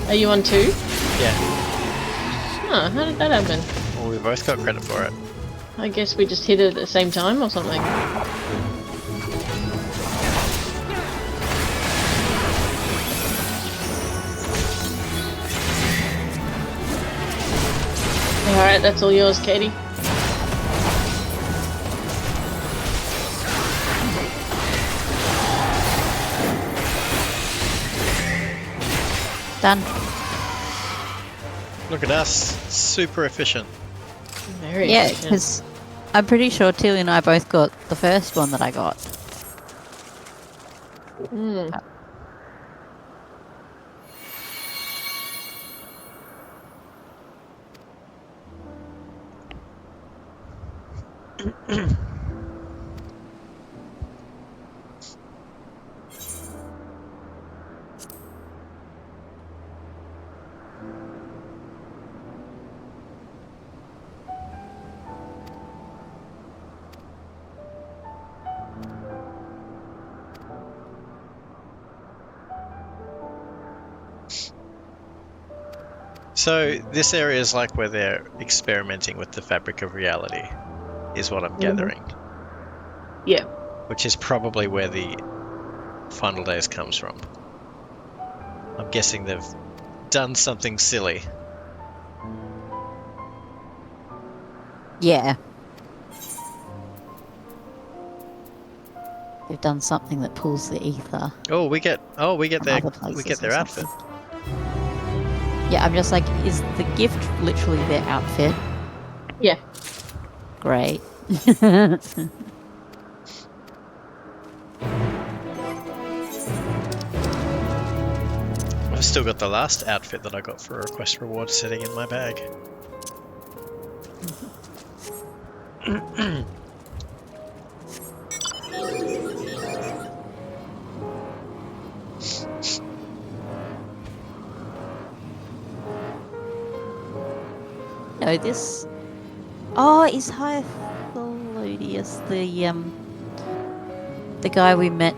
Are you on 2? Yeah. Huh, how did that happen? Well, we both got credit for it. I guess we just hit it at the same time or something. Alright, that's all yours, Katie. Done. Look at us, super efficient. Very Yeah, efficient. because I'm pretty sure Tilly and I both got the first one that I got. Hmm. So this area is like where they're experimenting with the fabric of reality, is what I'm gathering. Yeah. Which is probably where the Final Days comes from. I'm guessing they've done something silly. Yeah. They've done something that pulls the ether. Oh, we get their places or outfit. Yeah, I'm just like, is the gift literally their outfit? Yeah. Great. I've still got the last outfit that I got for a request reward sitting in my bag. No, this... Oh, is Hytholodius the guy we met?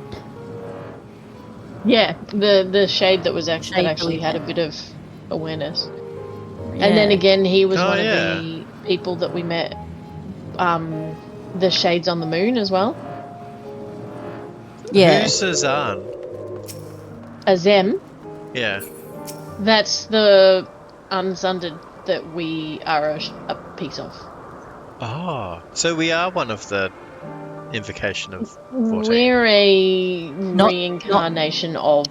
Yeah, the shade that was actually had a bit of awareness. And then again, he was one of the people that we met, the shades on the moon as well. Yeah. Who's Azan? Azem. Yeah. That's the unsundered that we are a piece of. Oh, so we are one of the invocation of 14. We're a reincarnation of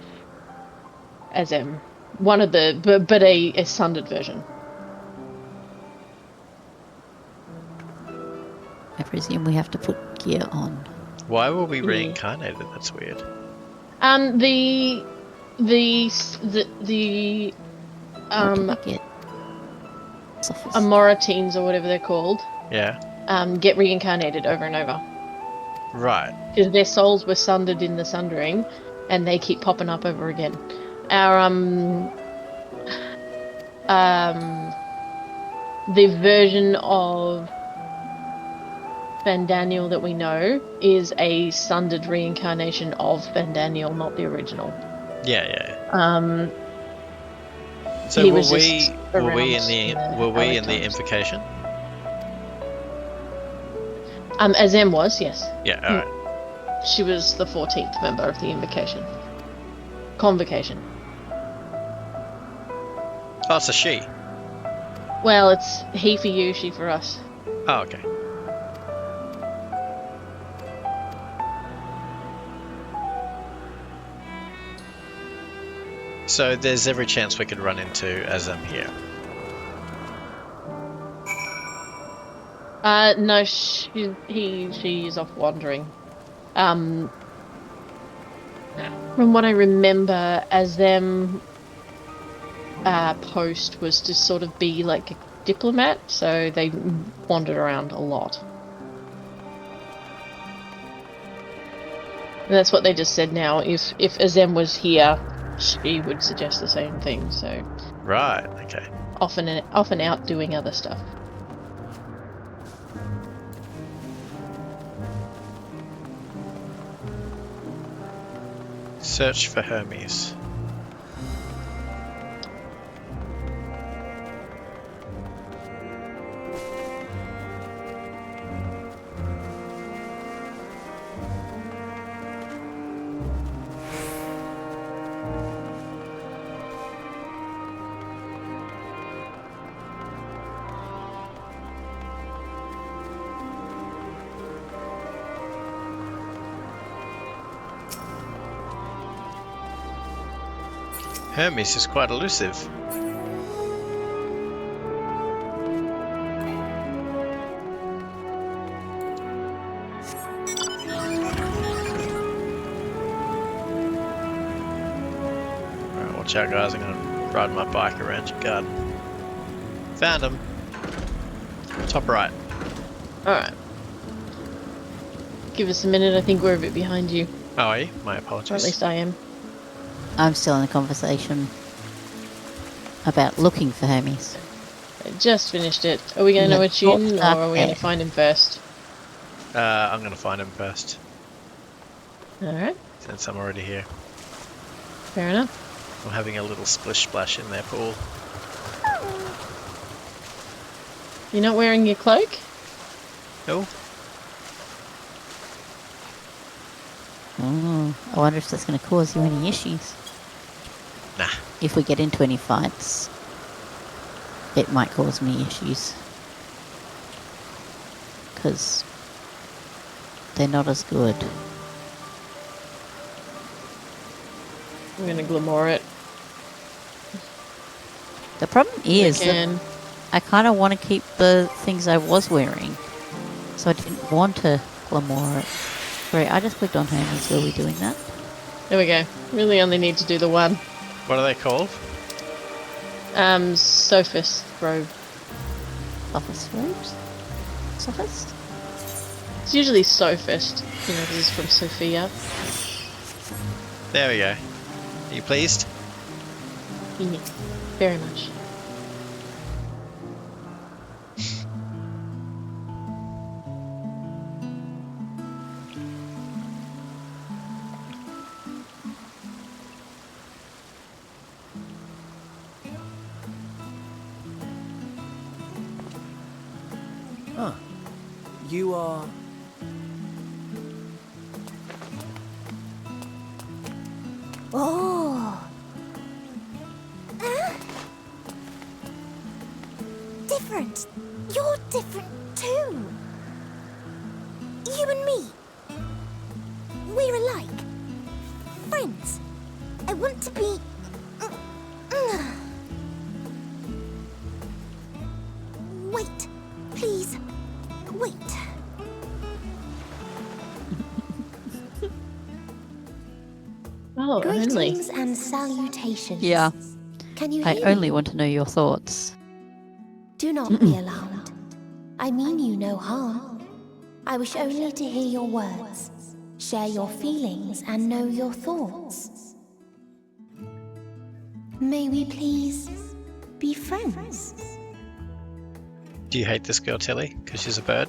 Azem. One of the, but a sundered version. I presume we have to put gear on. Why were we reincarnated? That's weird. The Amoratines or whatever they're called. Yeah. Get reincarnated over and over. Right. Because their souls were sundered in the sundering, and they keep popping up over again. Our the version of Vandaniel that we know is a sundered reincarnation of Vandaniel, not the original. Yeah. So he were was we just in the invocation? Azem was, yes. Yeah, alright. She was the 14th member of the invocation. Convocation. Oh, it's a she. Well, it's he for you, she for us. Oh, okay. So there's every chance we could run into Azem here. No, she's off wandering. From what I remember, Azem post was to sort of be like a diplomat, so they wandered around a lot. And that's what they just said now. If Azem was here, she would suggest the same thing, so... Right, okay. Often out doing other stuff. Search for Hermes. Hermes is quite elusive. Alright, watch out guys, I'm gonna ride my bike around your garden. Found him. Top right. Alright. Give us a minute, I think we're a bit behind you. Oh, are you? My apologies. Or at least I am. I'm still in the conversation about looking for Hermes. I just finished it. Are we going to attune, or are we going to find him first? I'm going to find him first. Alright. Since I'm already here. Fair enough. I'm having a little splish splash in their pool. You're not wearing your cloak? No. Oh, I wonder if that's going to cause you any issues. Nah. If we get into any fights, it might cause me issues. Because they're not as good. I'm gonna glamour it. The problem is that I kind of want to keep the things I was wearing. So I didn't want to glamour it. Great, I just clicked on Hermes. Were we doing that? There we go. Really only need to do the one. What are they called? Sophist robe. Sophist robes? Sophist? It's usually Sophist. You know, this is from Sophia. There we go. Are you pleased? Yeah, very much. Huh. You are... Oh. Different. You're different too. You and me. We're alike. Friends. I want to be... Wait. Please. Wait. Oh, Greetings and salutations. Yeah. Can you I hear only me? want to know your thoughts. Do not be alarmed. I mean you no harm. I wish only to hear your words, share your feelings, and know your thoughts. May we please be friends? Do you hate this girl, Tilly? Because she's a bird?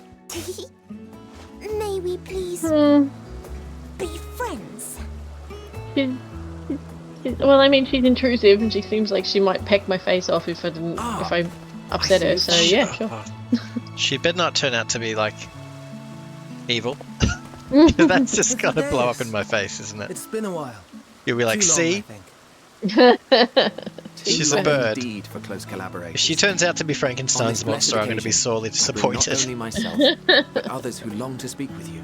May we please be friends? Well, I mean, she's intrusive, and she seems like she might peck my face off if I didn't, if I upset her. So yeah, sure. She better not turn out to be like evil. That's just gonna blow up in my face, isn't it? It's been a while. You'll be like, Too long, see? I think. She's a bird. Indeed for close collaboration. If she turns out to be On Frankenstein's this monster, I'm going to be occasion, sorely I bring disappointed. Not only myself, but others who long to speak with you.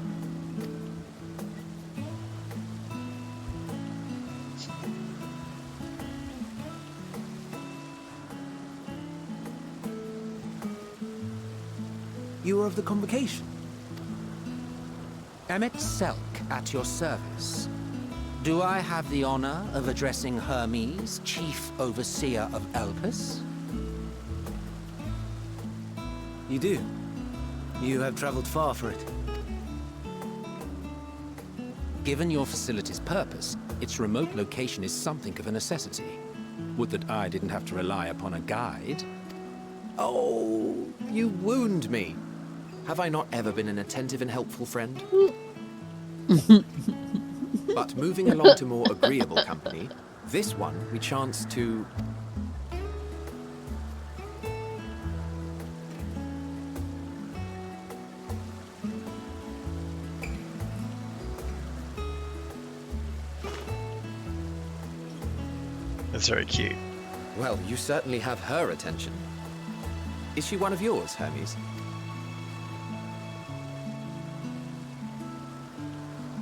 You are of the convocation. Emmet Selk at your service. Do I have the honor of addressing Hermes, Chief Overseer of Elpis? You do. You have traveled far for it. Given your facility's purpose, its remote location is something of a necessity. Would that I didn't have to rely upon a guide. Oh, you wound me. Have I not ever been an attentive and helpful friend? But moving along to more agreeable company, this one we chance to... That's very cute. Well, you certainly have her attention. Is she one of yours, Hermes?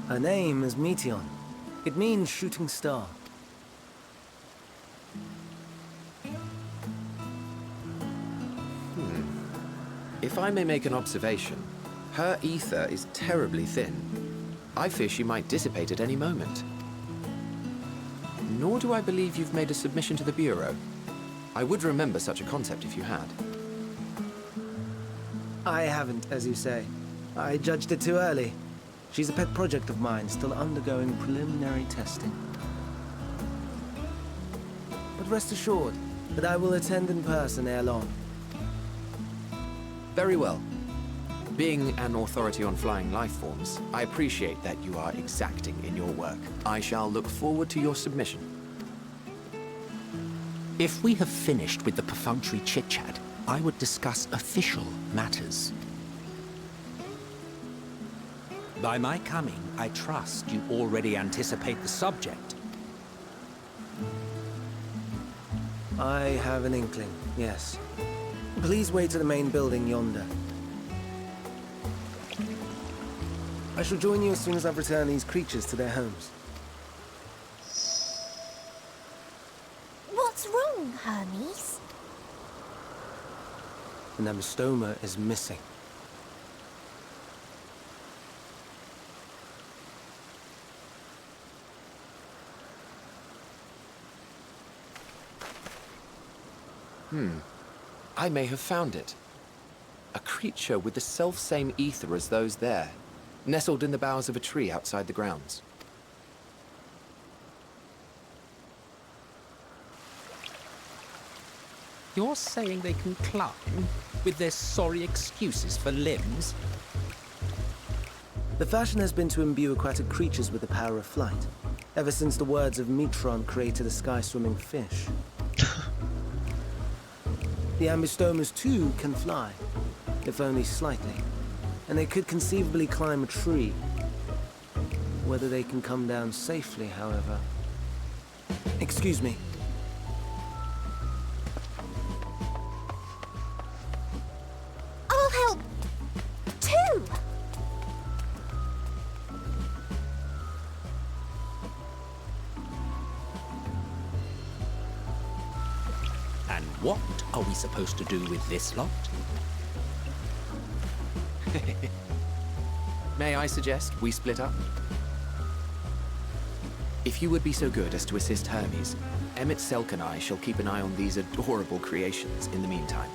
Her name is Meteon. It means shooting star. If I may make an observation, her ether is terribly thin. I fear she might dissipate at any moment. Nor do I believe you've made a submission to the Bureau. I would remember such a concept if you had. I haven't, as you say. I judged it too early. She's a pet project of mine, still undergoing preliminary testing. But rest assured that I will attend in person ere long. Very well. Being an authority on flying life forms, I appreciate that you are exacting in your work. I shall look forward to your submission. If we have finished with the perfunctory chit-chat, I would discuss official matters. By my coming, I trust you already anticipate the subject. I have an inkling, yes. Please wait to the main building yonder. I shall join you as soon as I've returned these creatures to their homes. What's wrong, Hermes? The Namistoma is missing. I may have found it. A creature with the self-same ether as those there, nestled in the boughs of a tree outside the grounds. You're saying they can climb with their sorry excuses for limbs? The fashion has been to imbue aquatic creatures with the power of flight, ever since the words of Metron created a sky-swimming fish. The Ambistomas too can fly, if only slightly, and they could conceivably climb a tree. Whether they can come down safely, however... Excuse me. I'll help, too! And what are we supposed to do with this lot? May I suggest we split up? If you would be so good as to assist Hermes, Emmett Selk and I shall keep an eye on these adorable creations in the meantime.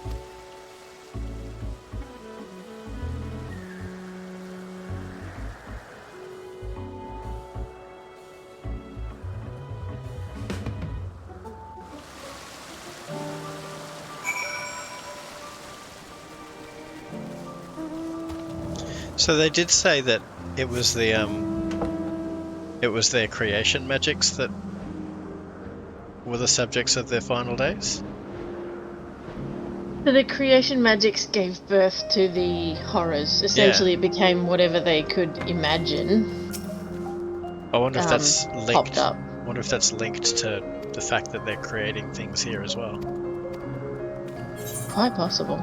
So they did say that it was the it was their creation magics that were the subjects of their final days. So the creation magics gave birth to the horrors. Essentially, it became whatever they could imagine. I wonder if that's linked. Popped up. I wonder if that's linked to the fact that they're creating things here as well. Quite possible.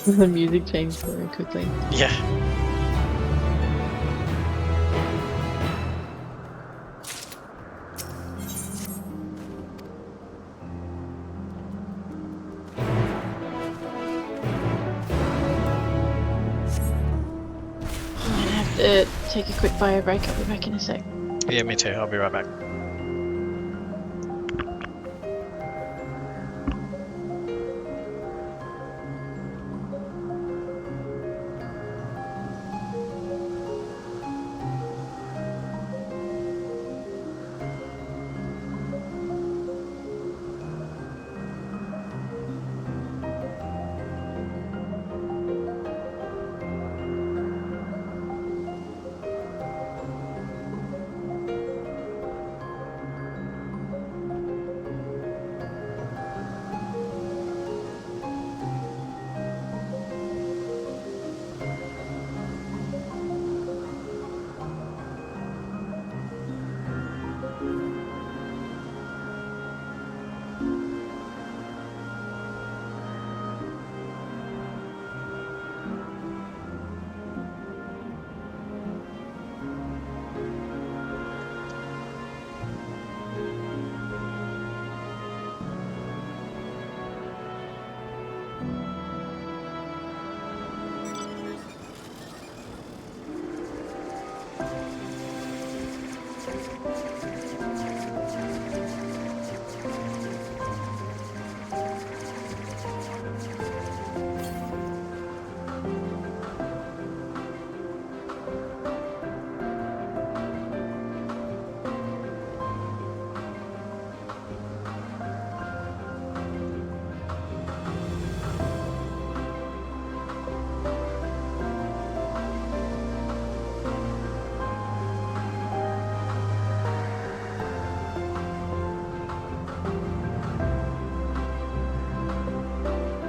The music changed very quickly. Yeah. I'm gonna have to take a quick bio break. I'll be back in a sec. Yeah, me too. I'll be right back.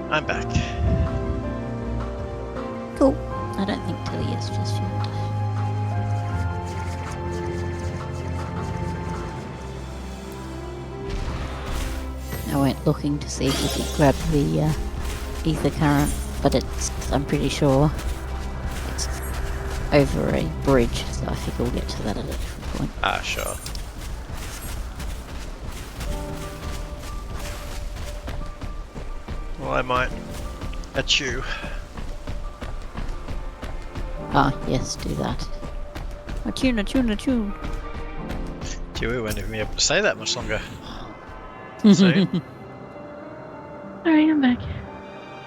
I'm back. Cool. I don't think Tilly is just yet. I went looking to see if we could grab the ether current, but I'm pretty sure it's over a bridge, so I think we'll get to that at a different point. Ah, sure. Well, I might achoo. Ah, yes, do that. Attune, attune, attune. Gee, we won't even be able to say that much longer. Soon. Alright, I'm back.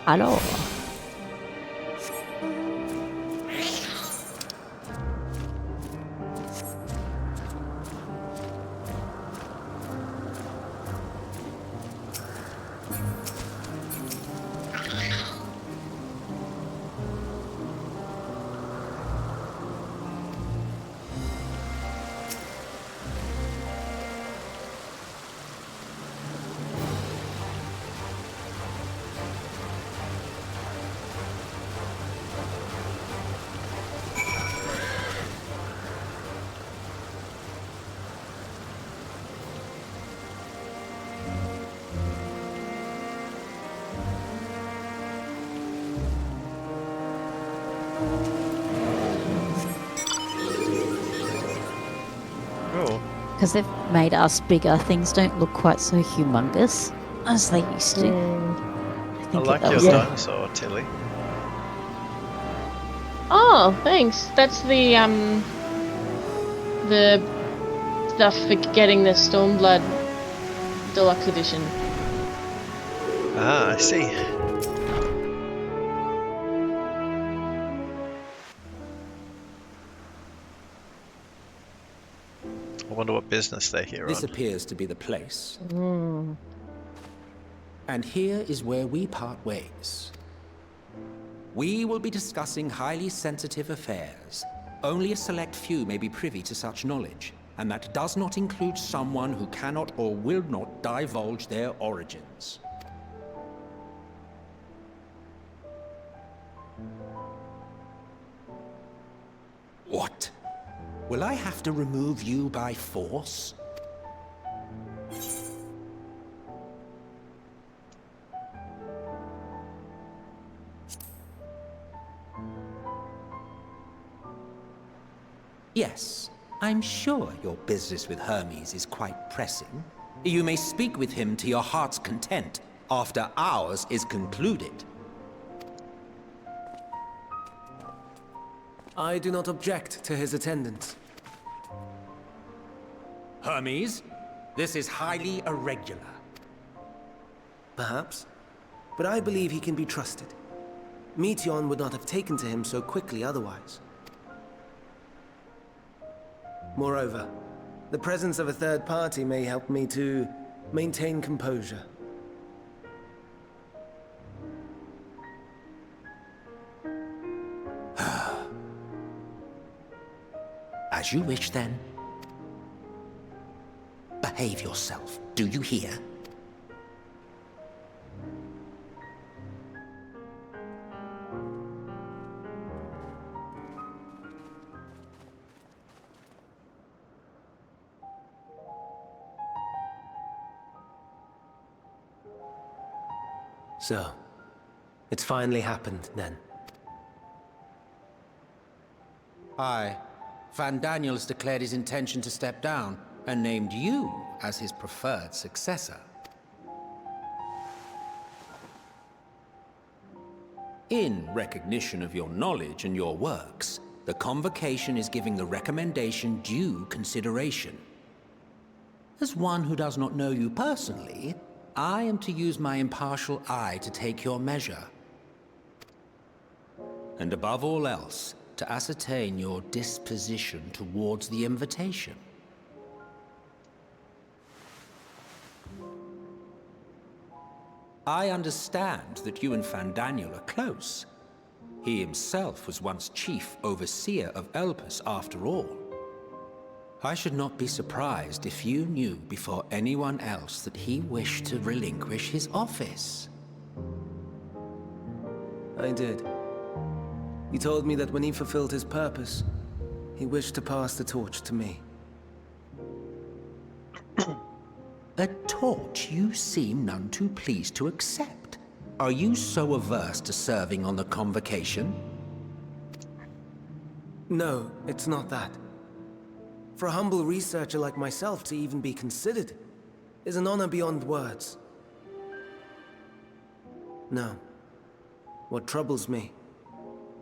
Hello. Because they've made us bigger, things don't look quite so humongous as they used to. I like your dinosaur, Tilly. Oh, thanks. That's the stuff for getting the Stormblood Deluxe Edition. Ah, I see. I wonder what business they're here This on. appears to be the place. Mm. And here is where we part ways. We will be discussing highly sensitive affairs. Only a select few may be privy to such knowledge, and that does not include someone who cannot or will not divulge their origins. What? Will I have to remove you by force? Yes, I'm sure your business with Hermes is quite pressing. You may speak with him to your heart's content after ours is concluded. I do not object to his attendance. Hermes, this is highly irregular. Perhaps, but I believe he can be trusted. Meteion would not have taken to him so quickly otherwise. Moreover, the presence of a third party may help me to maintain composure. As you wish, then. Behave yourself, do you hear? So, it's finally happened, then. Aye. Van Daniels declared his intention to step down, and named you as his preferred successor. In recognition of your knowledge and your works, the Convocation is giving the recommendation due consideration. As one who does not know you personally, I am to use my impartial eye to take your measure. And above all else, to ascertain your disposition towards the invitation. I understand that you and Fandaniel are close. He himself was once chief overseer of Elpis after all. I should not be surprised if you knew before anyone else that he wished to relinquish his office. I did. He told me that when he fulfilled his purpose, he wished to pass the torch to me. A torch you seem none too pleased to accept. Are you so averse to serving on the Convocation? No, it's not that. For a humble researcher like myself to even be considered is an honor beyond words. No. What troubles me,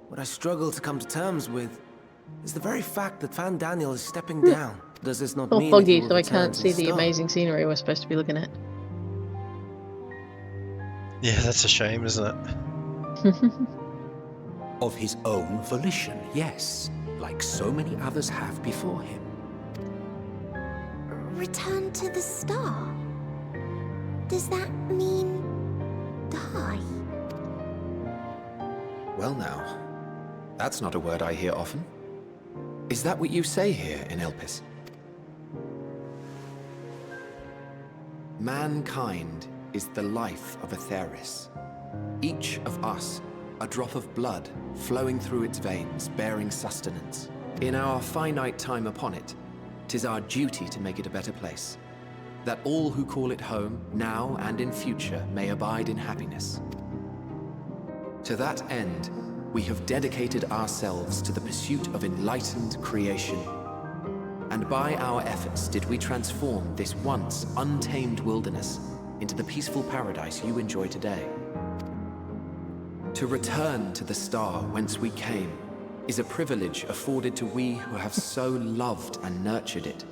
what I struggle to come to terms with, is the very fact that Fandaniel is stepping down. Does this not All mean foggy, that he so will I can't return to see the Star? amazing scenery we're supposed to be looking at. Yeah, that's a shame, isn't it? Of his own volition, yes, like so many others have before him. Return to the star? Does that mean die? Well now, that's not a word I hear often. Is that what you say here in Elpis? Mankind is the life of Atheris. Each of us, a drop of blood flowing through its veins, bearing sustenance. In our finite time upon it, 'tis our duty to make it a better place, that all who call it home, now and in future, may abide in happiness. To that end, we have dedicated ourselves to the pursuit of enlightened creation. And by our efforts did we transform this once untamed wilderness into the peaceful paradise you enjoy today. To return to the star whence we came is a privilege afforded to we who have so loved and nurtured it.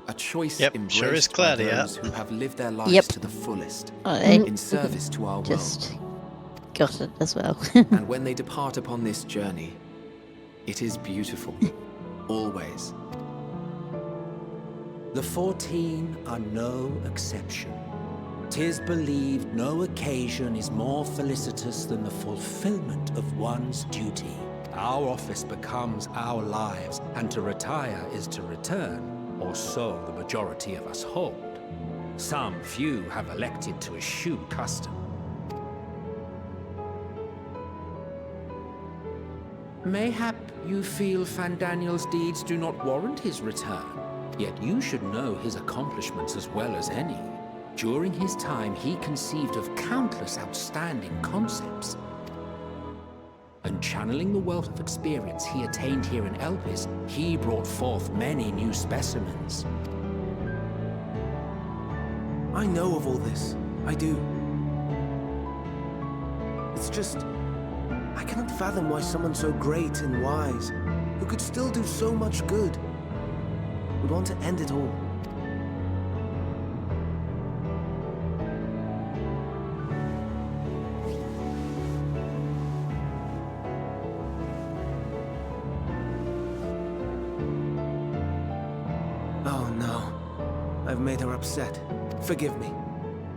A choice embraced sure is by cloudy those out. who have lived their lives to the fullest, in service to our Just world. got it as well. And when they depart upon this journey, it is beautiful, always. The 14 are no exception. 'Tis believed no occasion is more felicitous than the fulfillment of one's duty. Our office becomes our lives, and to retire is to return, or so the majority of us hold. Some few have elected to eschew custom. Mayhap you feel Fandaniel's deeds do not warrant his return, yet you should know his accomplishments as well as any. During his time, he conceived of countless outstanding concepts. And channeling the wealth of experience he attained here in Elpis, he brought forth many new specimens. I know of all this. I do. It's just, I cannot fathom why someone so great and wise, who could still do so much good, would want to end it all. Oh no. I've made her upset. Forgive me.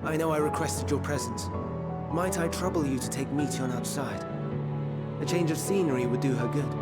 I know I requested your presence. Might I trouble you to take Meteion outside? A change of scenery would do her good.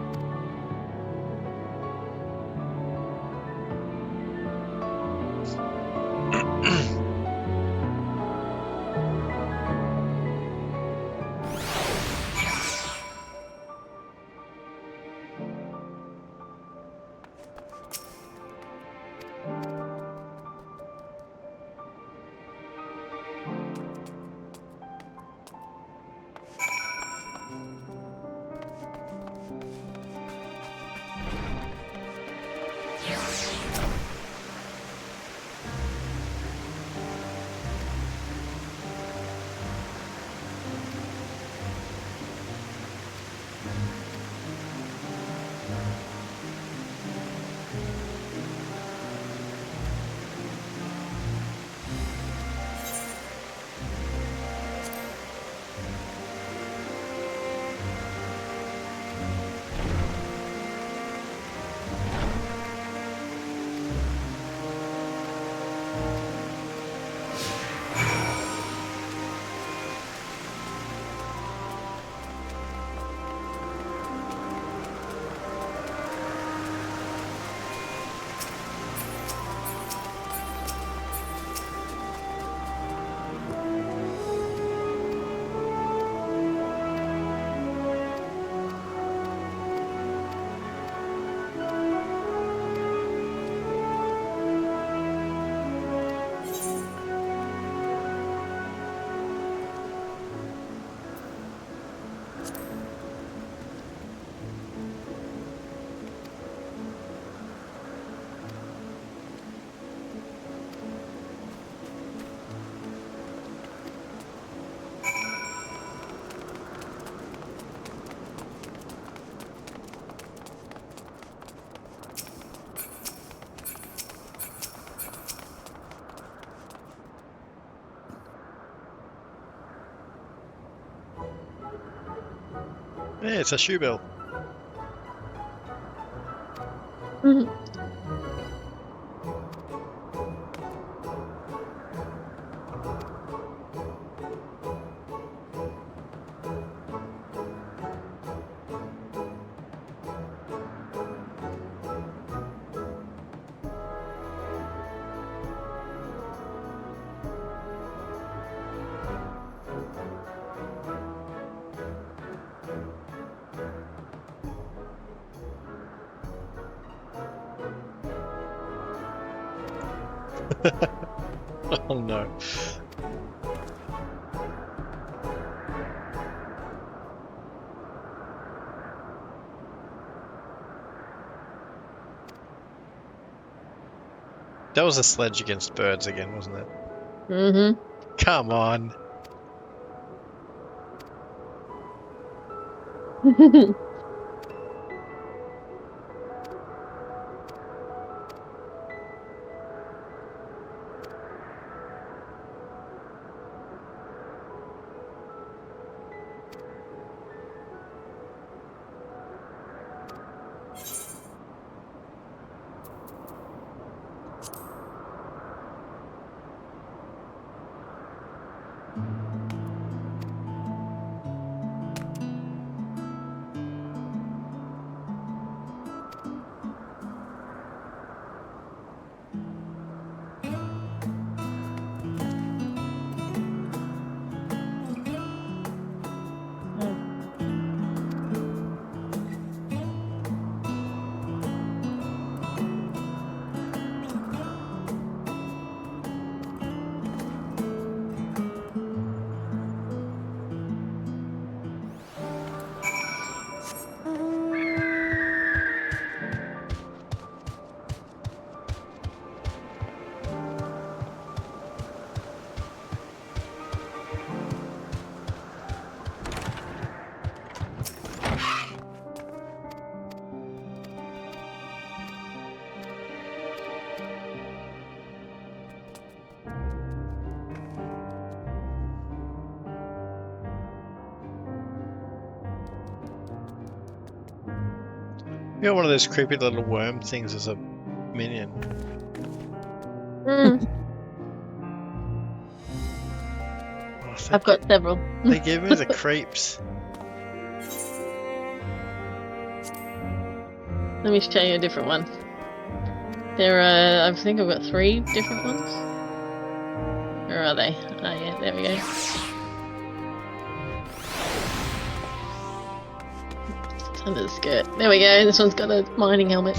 Yeah, it's a shoe bill. Oh no. That was a sledge against birds again, wasn't it? Mm-hmm. Come on. You got one of those creepy little worm things as a minion. I've got several. They give me the creeps. Let me show you a different one. There are, I think I've got 3 different ones. Where are they? Oh yeah, there we go. Under the skirt. There we go, this one's got a mining helmet.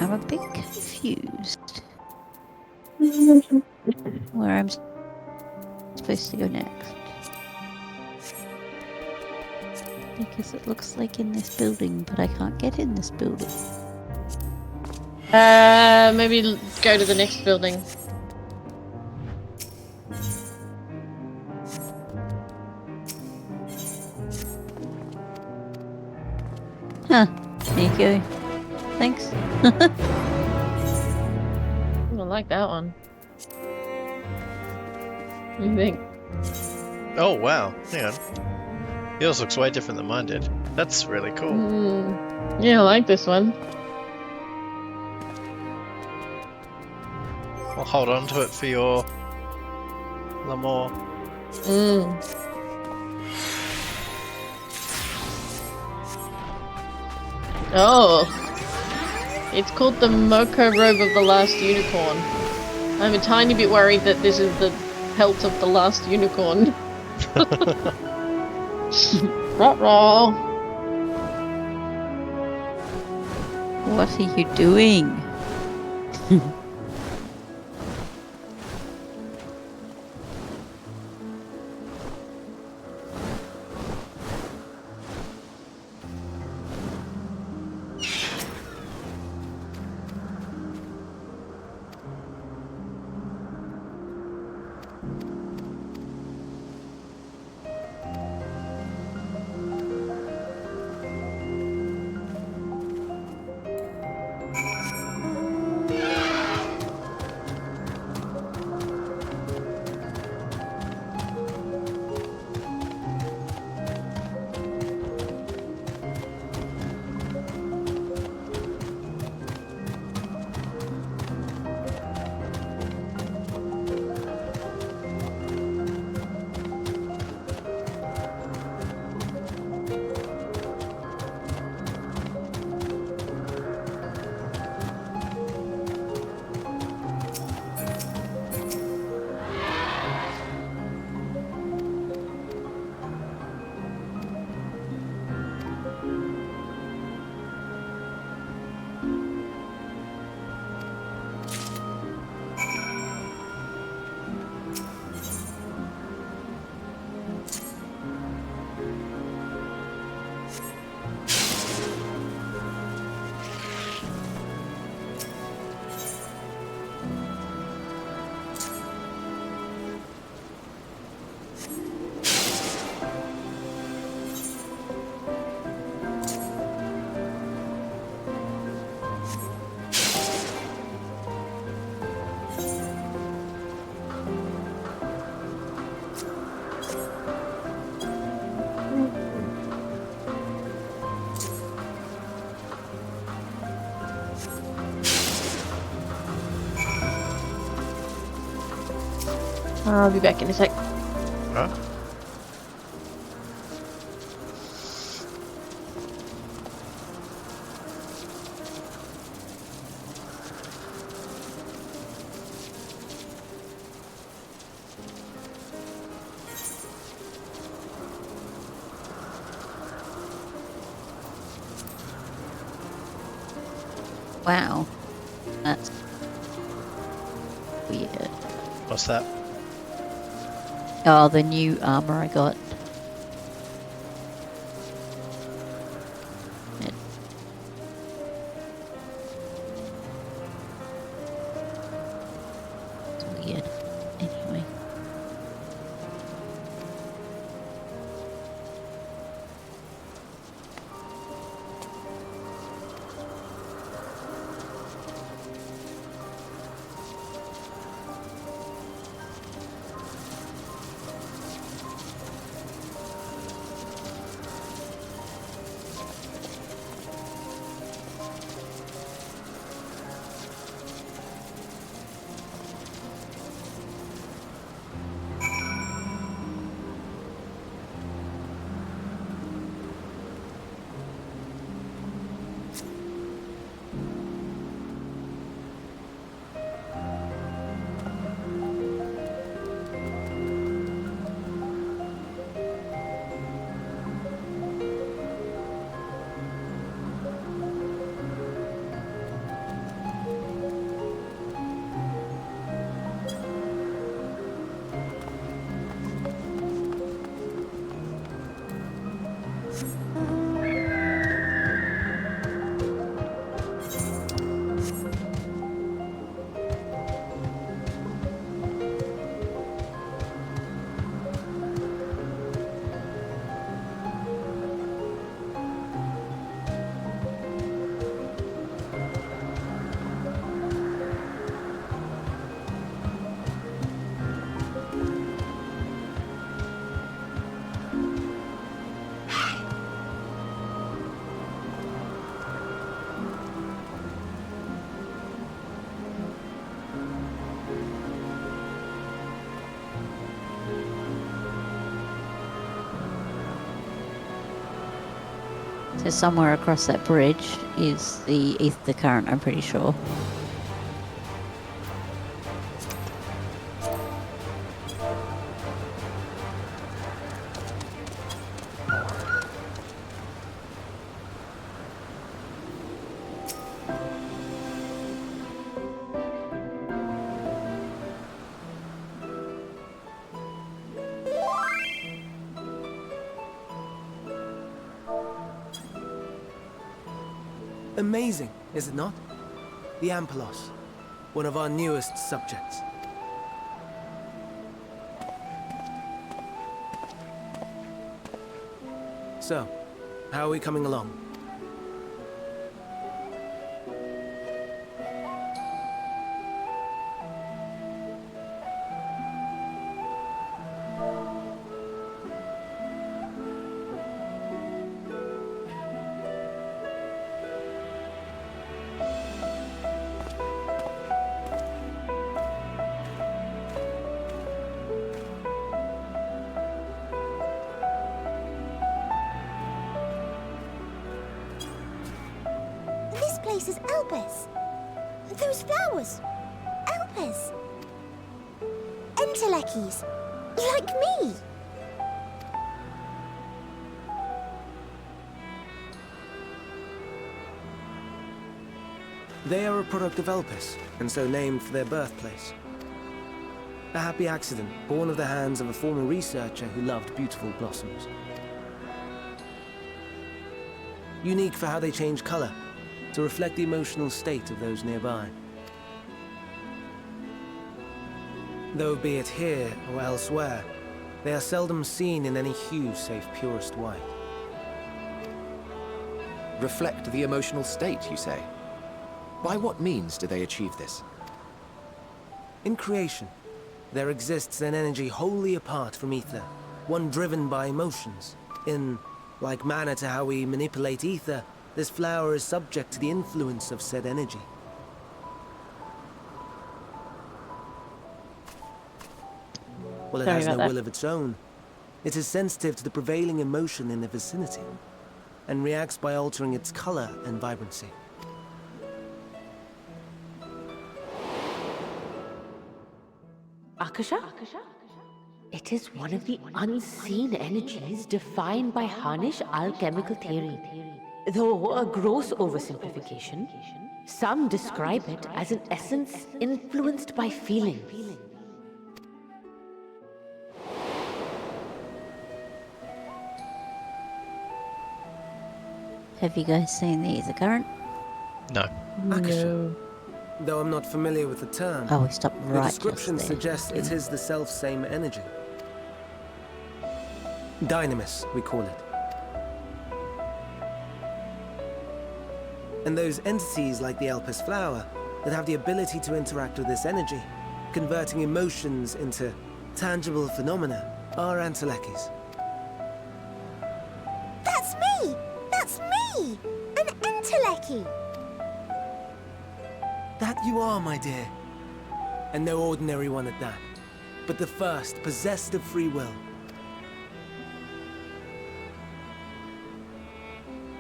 I'm a bit confused where I'm supposed to go next. Because it looks like in this building, but I can't get in this building. Maybe go to the next building. Huh, there you go. Thanks. I don't like that one. What do you think? Oh wow, hang on. Yours looks way different than mine did. That's really cool. Yeah, I like this one. I'll hold on to it for your Lamore. Oh. It's called the Moko Robe of the Last Unicorn. I'm a tiny bit worried that this is the pelt of the last unicorn. Ruh-roh. What are you doing? I'll be back in a sec. Huh? Wow. That's weird. What's that? Oh, the new armor I got. It's weird. Anyway. So somewhere across that bridge is the ether current, I'm pretty sure. Amazing, is it not? The Ampelos, one of our newest subjects. So, how are we coming along? This place is Elpis. Those flowers. Elpis. Entelekis. Like me. They are a product of Elpis, and so named for their birthplace. A happy accident, born of the hands of a former researcher who loved beautiful blossoms. Unique for how they change color, to reflect the emotional state of those nearby. Though be it here or elsewhere, they are seldom seen in any hue save purest white. Reflect the emotional state, you say? By what means do they achieve this? In creation, there exists an energy wholly apart from ether, one driven by emotions. In like manner to how we manipulate ether, this flower is subject to the influence of said energy. Well, it has no will of its own. It is sensitive to the prevailing emotion in the vicinity, and reacts by altering its color and vibrancy. Akasha? It is one of the unseen energies defined by Harnish alchemical theory. Though a gross oversimplification, some describe it as an essence influenced by feelings. Have you guys seen the ether current? No. Akasha. Though I'm not familiar with the term, Oh, we stopped right the just description there. suggests it is the self-same energy. Dynamis, we call it. And those entities like the Elpis flower that have the ability to interact with this energy, converting emotions into tangible phenomena, are Entelekis. That's me! That's me! An Enteleki! That you are, my dear. And no ordinary one at that, but the first possessed of free will.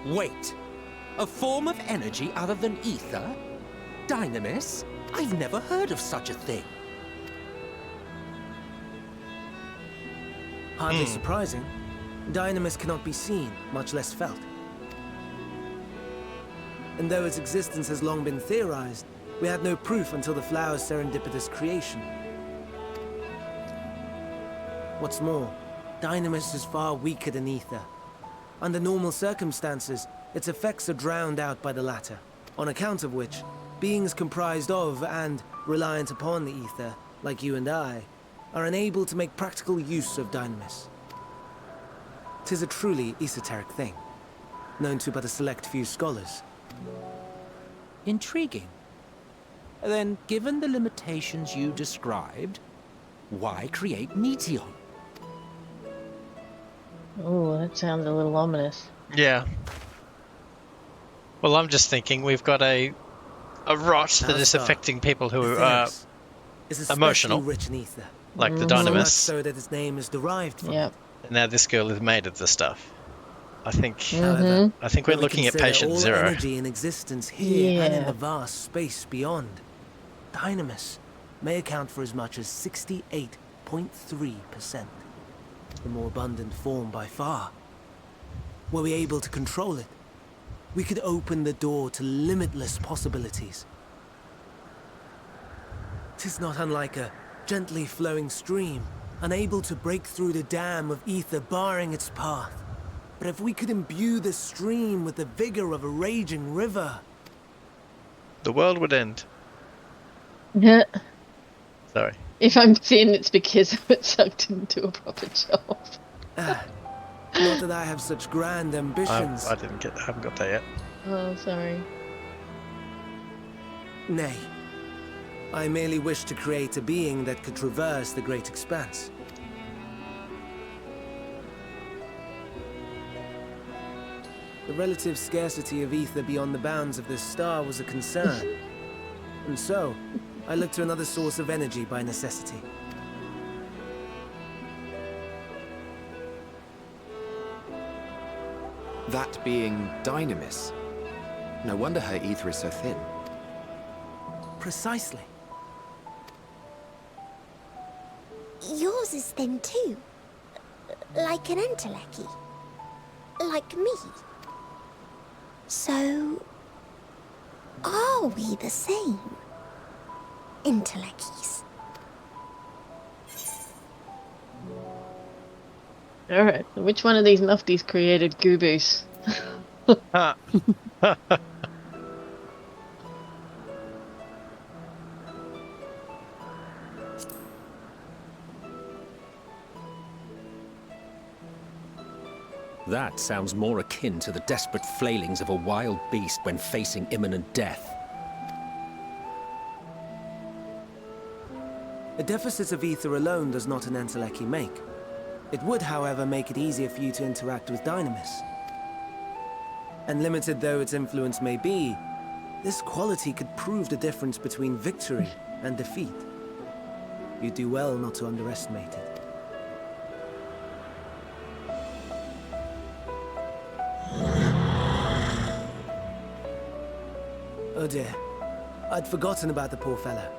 Wait! A form of energy other than ether? Dynamis? I've never heard of such a thing. Hardly surprising. Dynamis cannot be seen, much less felt. And though its existence has long been theorized, we had no proof until the flower's serendipitous creation. What's more, Dynamis is far weaker than ether. Under normal circumstances, its effects are drowned out by the latter, on account of which, beings comprised of and reliant upon the ether, like you and I, are unable to make practical use of Dynamis. 'Tis a truly esoteric thing, known to but a select few scholars. Intriguing. Then, given the limitations you described, why create Meteon? Oh, that sounds a little ominous. Yeah. Well, I'm just thinking we've got a rot that is affecting people who are emotional, rich in ether. like the So much Dynamis. so that its name is derived from. Yep. And now this girl is made of the stuff. I think Mm-hmm. I think we're looking at Consider patient all 0. energy in existence here and in Yeah. the vast space beyond. Dynamis may account for as much as 68.3%. The more abundant form by far. Were we able to control it, we could open the door to limitless possibilities. 'Tis not unlike a gently flowing stream, unable to break through the dam of ether barring its path. But if we could imbue the stream with the vigor of a raging river... The world would end. Yeah. Sorry. If I'm thin, it's because it sucked into a proper job. Not that I have such grand ambitions. I haven't got that yet. Oh, sorry. Nay. I merely wish to create a being that could traverse the great expanse. The relative scarcity of ether beyond the bounds of this star was a concern. And so, I looked to another source of energy by necessity. That being Dynamis. No wonder her ether is so thin. Precisely. Yours is thin too. Like an entelechy. Like me. So... are we the same? Entelechies. Alright, which one of these nufties created Goobus? That sounds more akin to the desperate flailings of a wild beast when facing imminent death. A deficit of ether alone does not an entelechy make. It would, however, make it easier for you to interact with Dynamis. And limited though its influence may be, this quality could prove the difference between victory and defeat. You do well not to underestimate it. Oh dear. I'd forgotten about the poor fellow.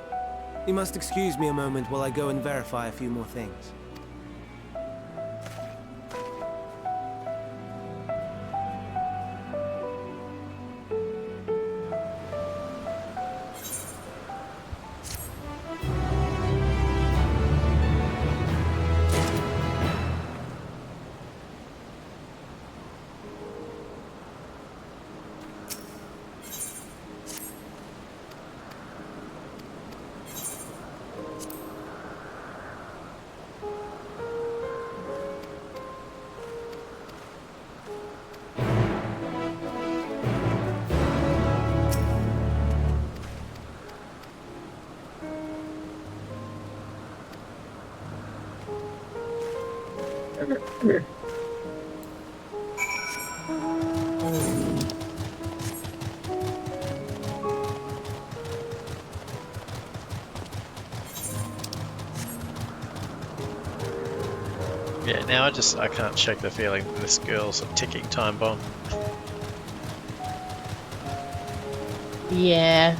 You must excuse me a moment while I go and verify a few more things. Yeah, now I can't shake the feeling that this girl's a ticking time bomb. Yeah.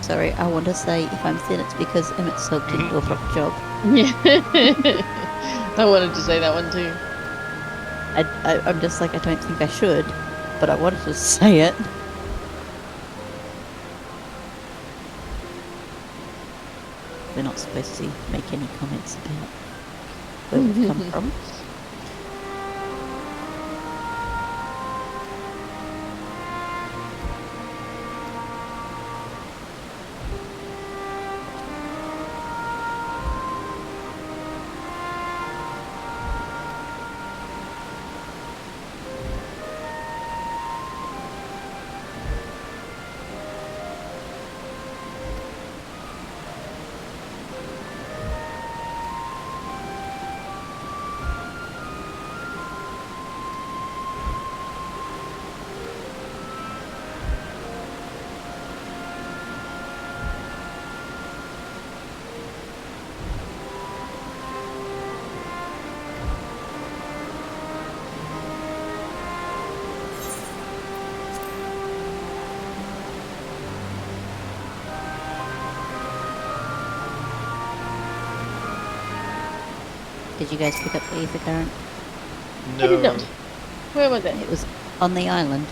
Sorry, I want to say if I'm thin, it's because Emmett Silk didn't do a proper job. Yeah. I wanted to say that one too. I'm just like, I don't think I should, but I wanted to say it. We're not supposed to make any comments about where we've come from. Did you guys pick up the ether current? I did not. Where was it? It was on the island.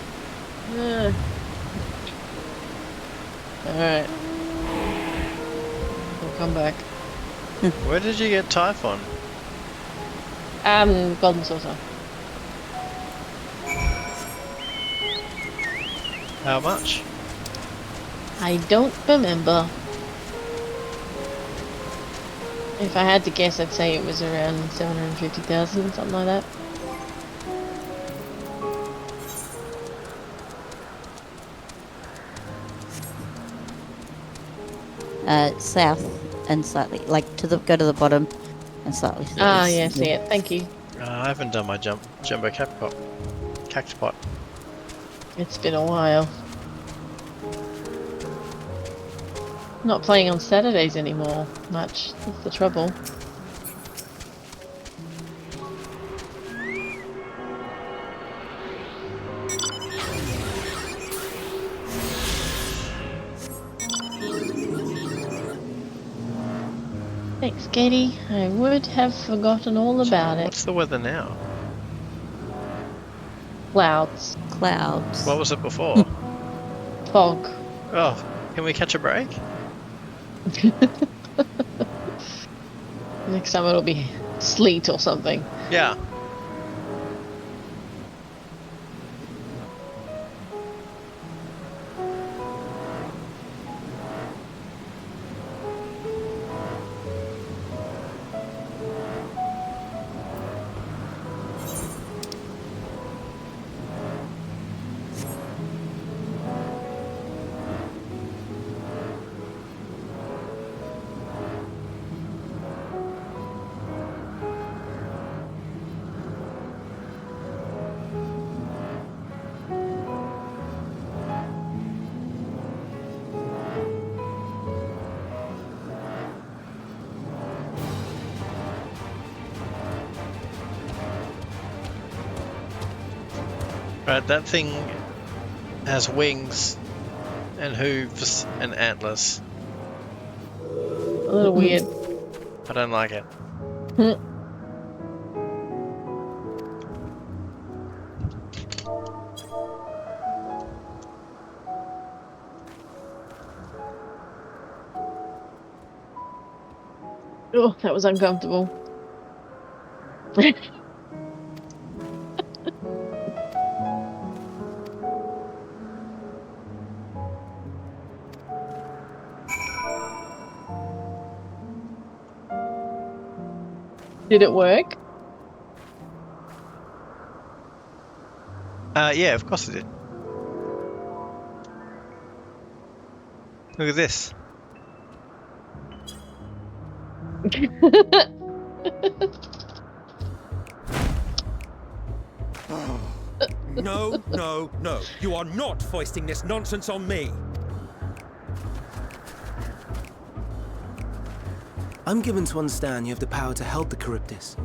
Alright. We'll come back. Where did you get Typhon? Golden Saucer. How much? I don't remember. If I had to guess, I'd say it was around 750,000, something like that. South and slightly, like go to the bottom and slightly to the east. Yeah, see it. Thank you. I haven't done my jumbo cactopot. It's been a while. Not playing on Saturdays anymore much. That's the trouble. Thanks, Katie. I would have forgotten all about it. What's the weather now? Clouds. Clouds. What was it before? Fog. Oh, can we catch a break? Next time it'll be sleet or something. Yeah. Right, that thing has wings and hooves and antlers. A little weird. I don't like it. Oh, that was uncomfortable. Did it work? Yeah, of course it did. Look at this. No, no, no. You are not foisting this nonsense on me. I'm given to understand you have the power to help the Charybdis,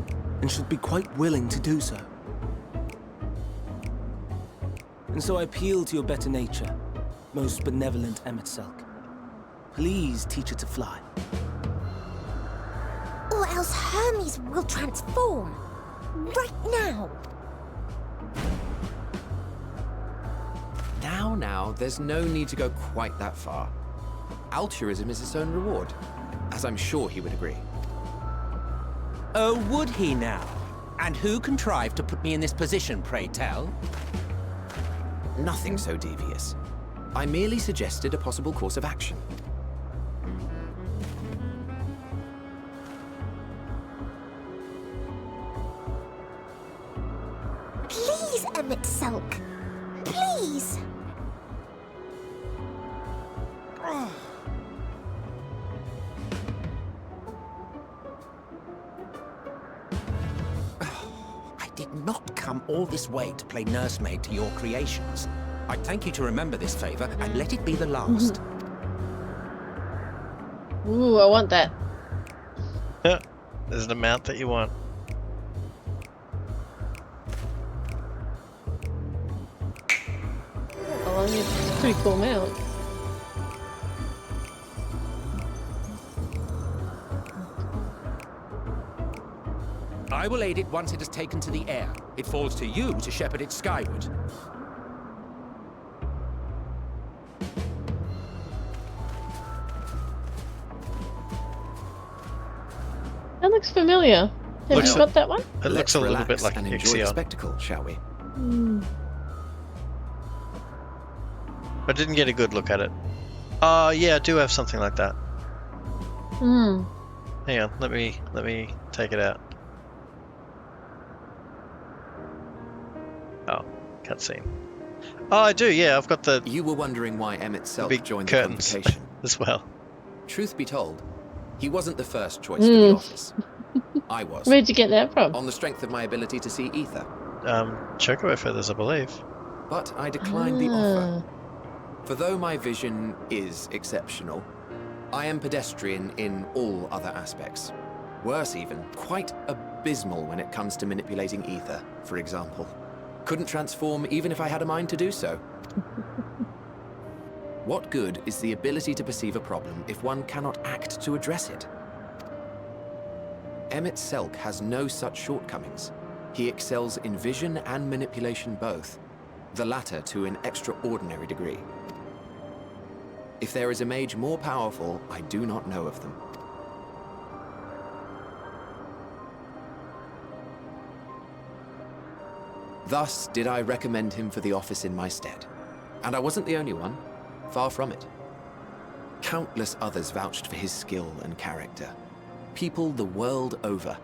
and should be quite willing to do so. And so I appeal to your better nature, most benevolent Emmett Selk. Please teach her to fly. Or else Hermes will transform. Right now. Now, there's no need to go quite that far. Altruism is its own reward, as I'm sure he would agree. Oh, would he now? And who contrived to put me in this position, pray tell? Nothing so devious. I merely suggested a possible course of action. Please, Emet-Selch. Please. I did not come all this way to play nursemaid to your creations. I'd thank you to remember this favor and let it be the last. Ooh, I want that. There's an amount that you want. Oh, it's a pretty cool mount. I will aid it once it has taken to the air. It falls to you to shepherd it skyward. That looks familiar. Have you got that one? It looks a little bit like and enjoy the Ixion. spectacle, shall we? I didn't get a good look at it. Yeah, I do have something like that. Hmm. Hang on, let me take it out. Oh, cutscene. Oh, I do. Yeah, I've got the. You were wondering why Emet-Selch big joined the curtains convocation as well. Truth be told, he wasn't the first choice for the office. I was. Where'd you get that from? On the strength of my ability to see ether. Chocobo feathers, I believe. But I declined the offer. For though my vision is exceptional, I am pedestrian in all other aspects. Worse even, quite abysmal when it comes to manipulating ether, for example. Couldn't transform even if I had a mind to do so. What good is the ability to perceive a problem if one cannot act to address it? Emet-Selch has no such shortcomings. He excels in vision and manipulation both, the latter to an extraordinary degree. If there is a mage more powerful, I do not know of them. Thus did I recommend him for the office in my stead. And I wasn't the only one. Far from it. Countless others vouched for his skill and character. People the world over,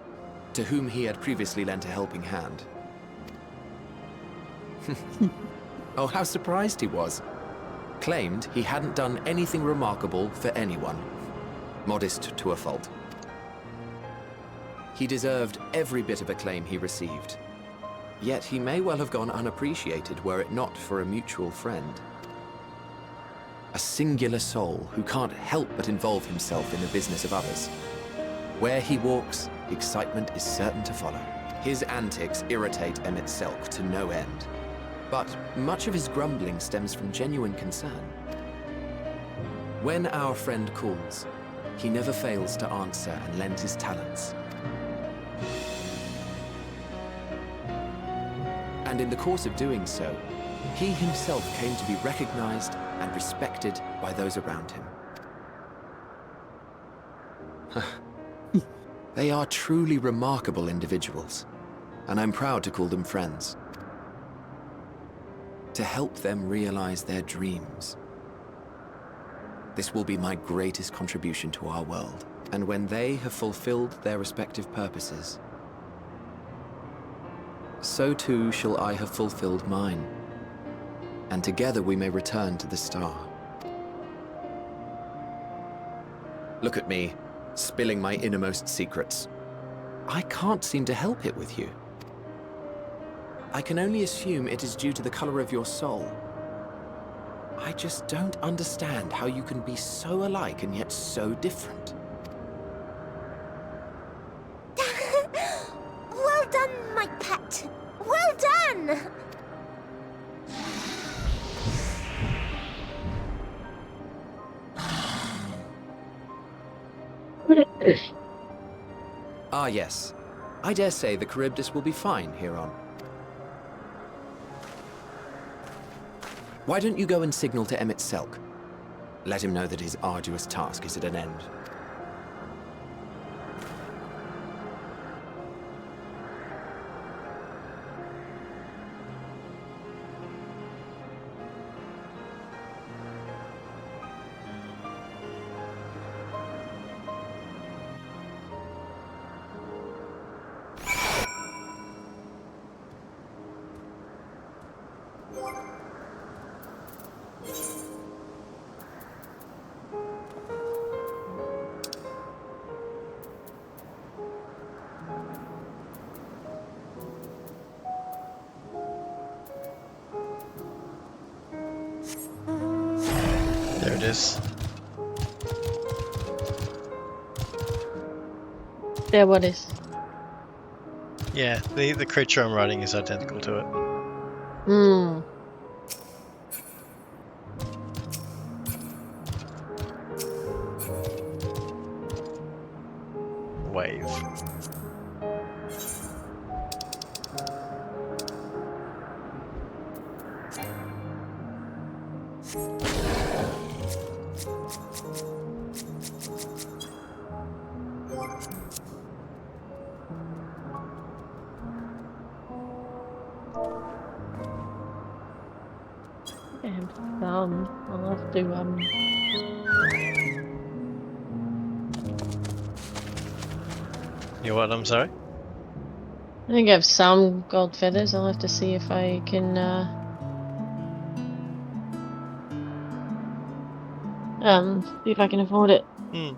to whom he had previously lent a helping hand. Oh, how surprised he was. Claimed he hadn't done anything remarkable for anyone. Modest to a fault. He deserved every bit of acclaim he received. Yet he may well have gone unappreciated were it not for a mutual friend. A singular soul who can't help but involve himself in the business of others. Where he walks, excitement is certain to follow. His antics irritate Emet-Selch to no end. But much of his grumbling stems from genuine concern. When our friend calls, he never fails to answer and lend his talents. And in the course of doing so, he himself came to be recognized and respected by those around him. They are truly remarkable individuals, and I'm proud to call them friends. To help them realize their dreams. This will be my greatest contribution to our world, and when they have fulfilled their respective purposes, so too shall I have fulfilled mine, and together we may return to the star. Look at me, spilling my innermost secrets. I can't seem to help it with you. I can only assume it is due to the color of your soul. I just don't understand how you can be so alike and yet so different. Well done, my pet. Well done! Ah, yes. I dare say the Charybdis will be fine here on. Why don't you go and signal to Emmett Selk? Let him know that his arduous task is at an end. There it is. There, what is? Yeah, the creature I'm riding is identical to it. Hmm. Wave. And I'll have to You what? I'm sorry? I think I have some gold feathers. I'll have to see if I can see if I can afford it. Hmm.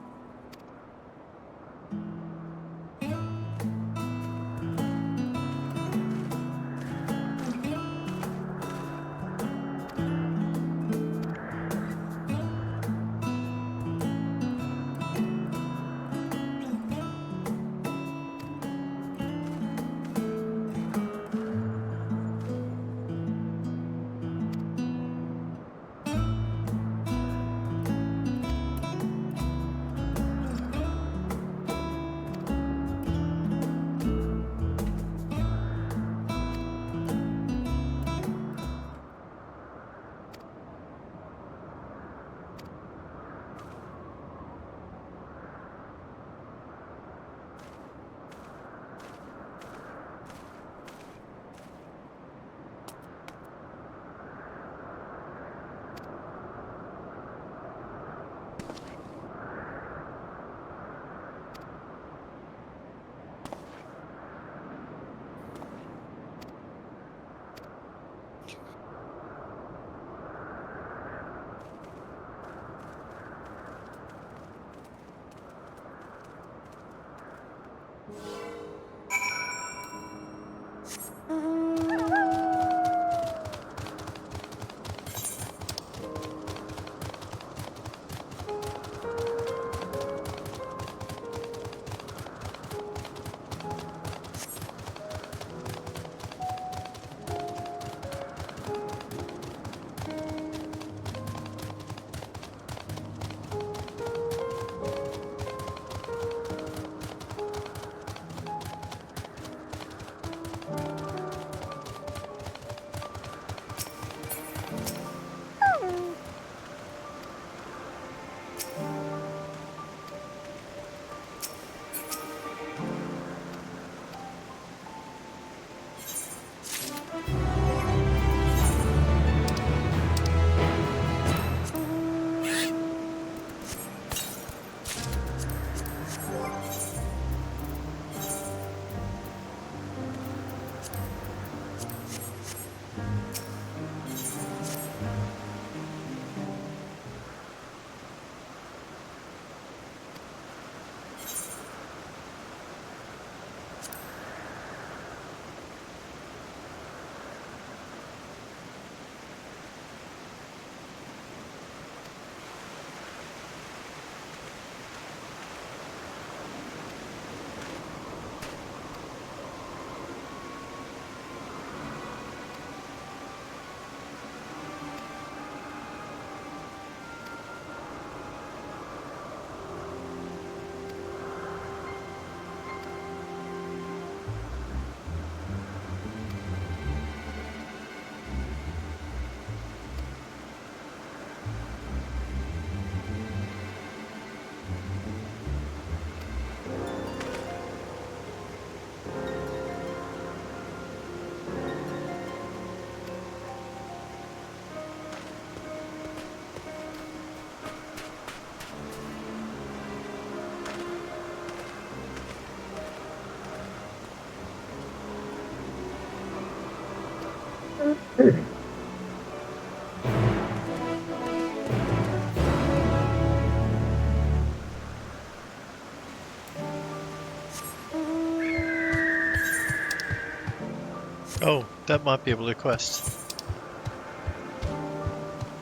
Oh, that might be a blue quest.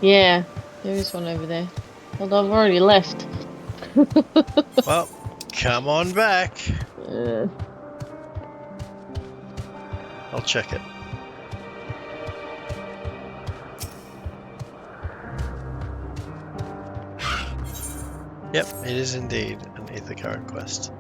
Yeah, there is one over there. Although I've already left. Well, come on back. I'll check it. Yep, it is indeed an Ether Current quest.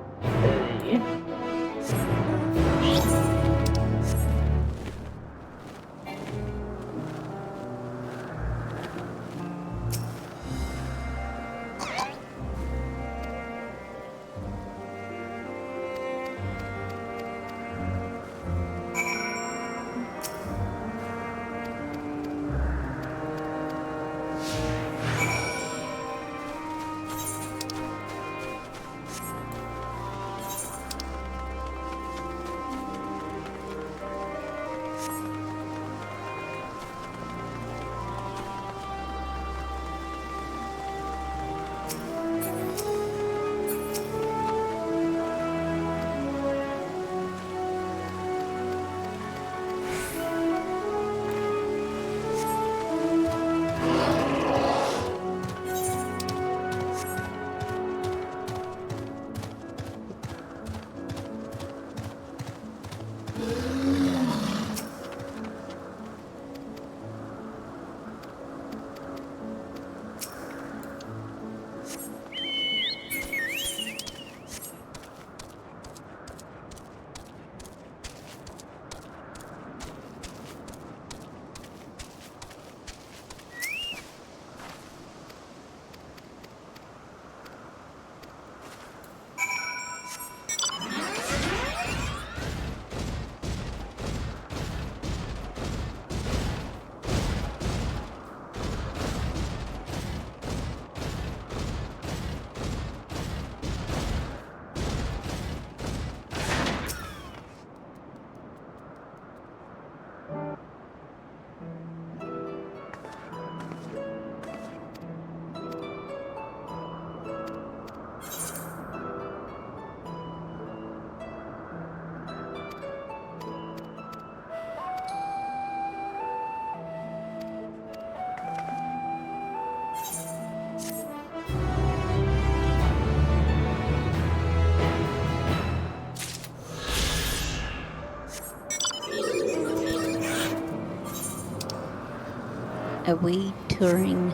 Are we touring?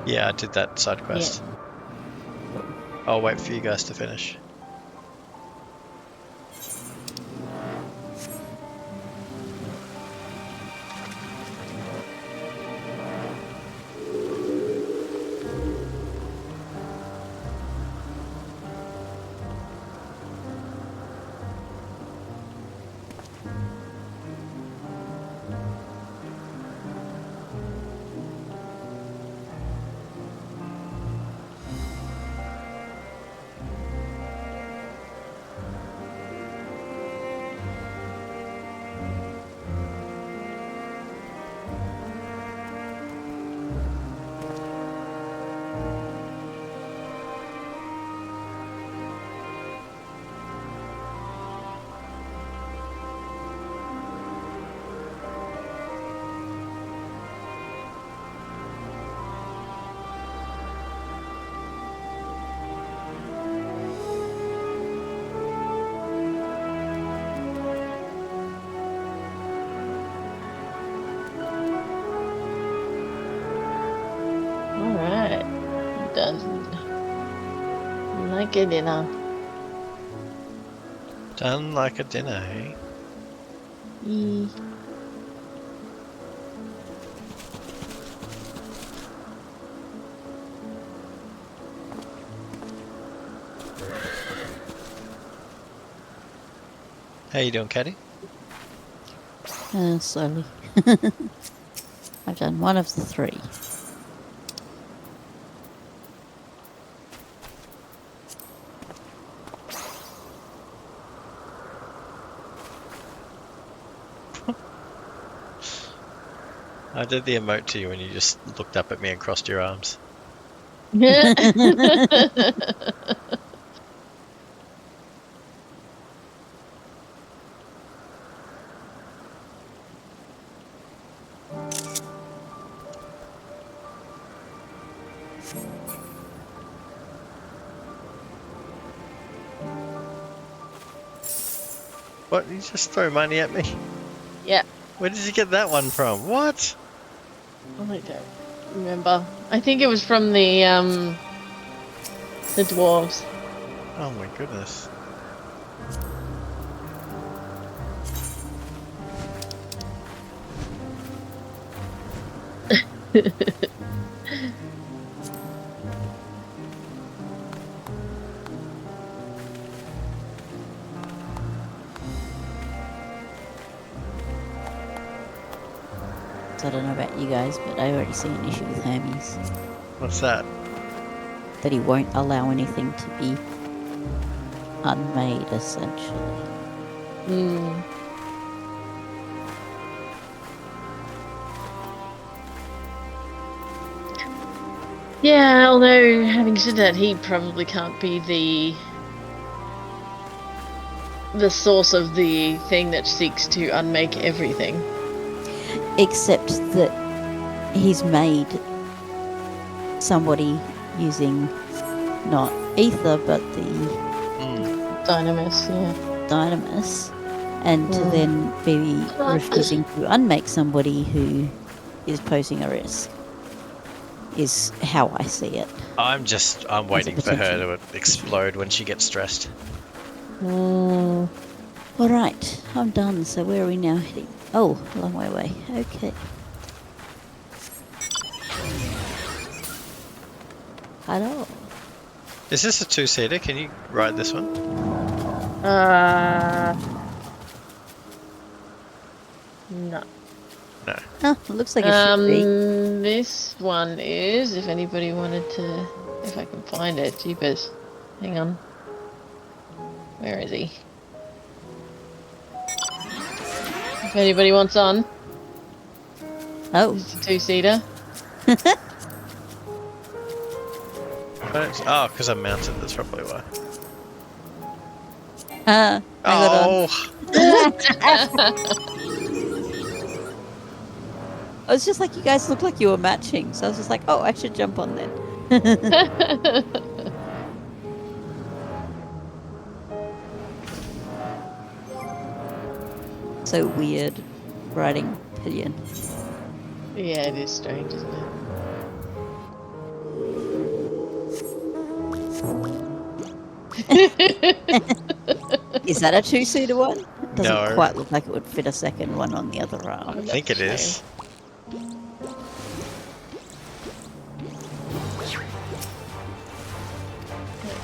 Yeah, I did that side quest. Yeah. I'll wait for you guys to finish. Like a dinner. Done like a dinner, eh? How you doing, Caddy? Slowly. I've done one of the three. I did the emote to you when you just looked up at me and crossed your arms. What? You just throw money at me? Yeah. Where did you get that one from? What? I don't remember. I think it was from the dwarves. Oh my goodness. I don't know about you guys, but I already see an issue with Hermes. What's that? That he won't allow anything to be unmade, essentially. Hmm. Yeah, although having said that, he probably can't be the source of the thing that seeks to unmake everything. Except that he's made somebody using not ether but the Dynamis, yeah. Dynamis, and to then be refusing to unmake somebody who is posing a risk is how I see it. I'm waiting for her to explode when she gets stressed. Alright, I'm done, so where are we now heading? Oh, a long way away. Okay. Hello. Is this a two-seater? Can you ride this one? No. No. Oh, it looks like it should be. This one is, if anybody wanted to, if I can find it, jeepers. Hang on. Where is he? If anybody wants on. Oh. It's a two-seater. Oh, because I'm mounted, that's probably why. I got on. I was just like, you guys look like you were matching, so I was just like, oh, I should jump on then. So weird riding pillion. Yeah, it is strange, isn't it? Is that a two-seater one? It doesn't No. quite look like it would fit a second one on the other arm. I think it is.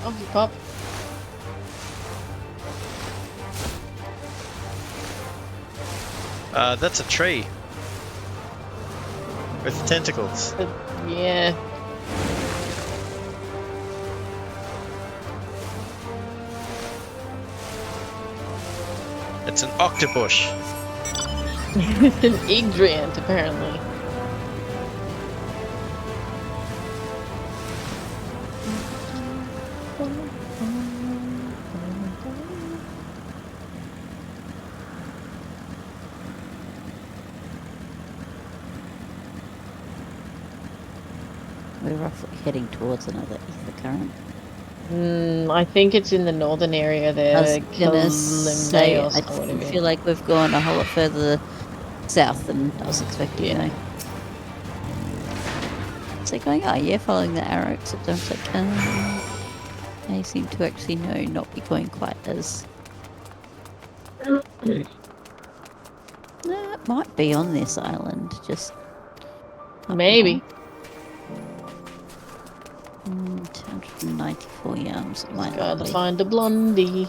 Off you pop. That's a tree. With tentacles. Yeah. It's an octopus. An Yggdrant, apparently. We're roughly heading towards another ether current. I think it's in the northern area there. I was gonna say, Kalimneos I or whatever. feel like we've gone a whole lot further south than I was expecting. Yeah. It's like going, oh yeah, following the arrow, except I was like, they seem to actually not be going quite as... No, it might be on this island, just... Maybe. 294 yams. Might Gotta find a blondie.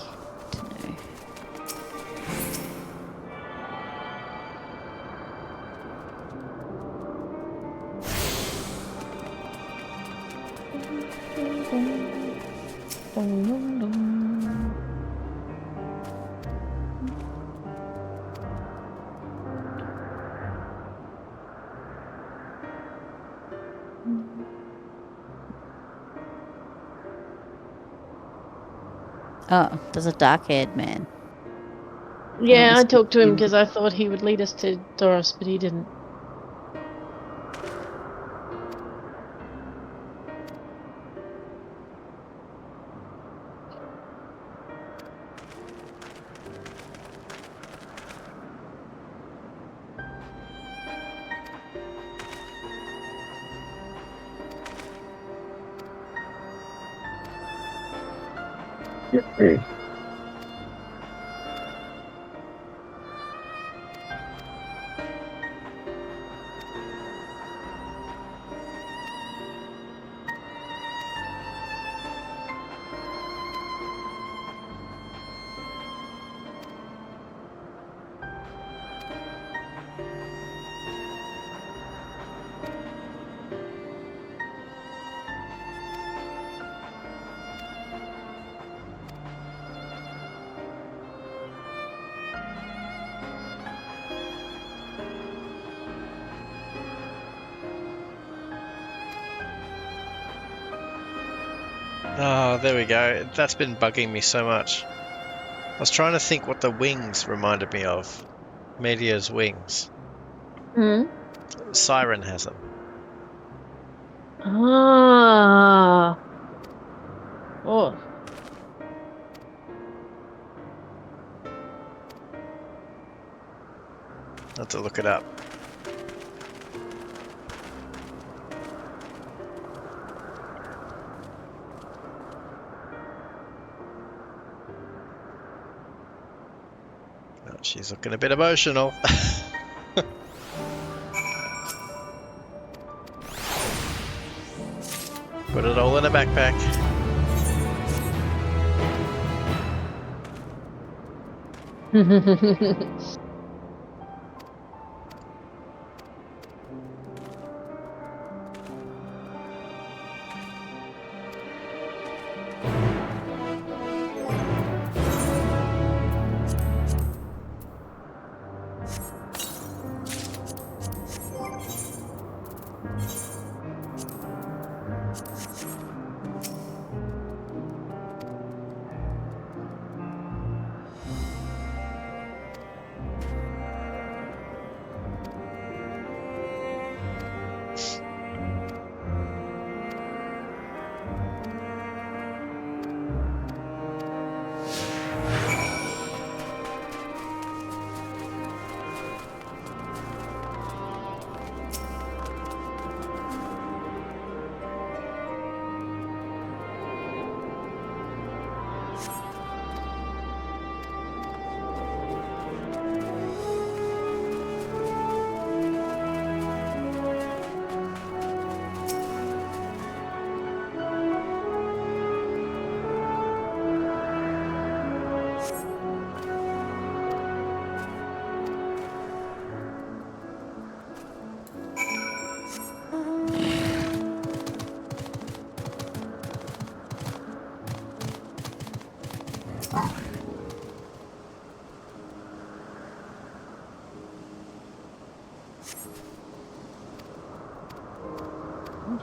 Oh, there's a dark-haired man. Yeah, I was talked to him confused. because I thought he would lead us to Doros, but he didn't. Oh, there we go. That's been bugging me so much. I was trying to think what the wings reminded me of. Media's wings. Hmm? Siren has them. Ah. Oh. I have to look it up. Oh, she's looking a bit emotional. Put it all in a backpack.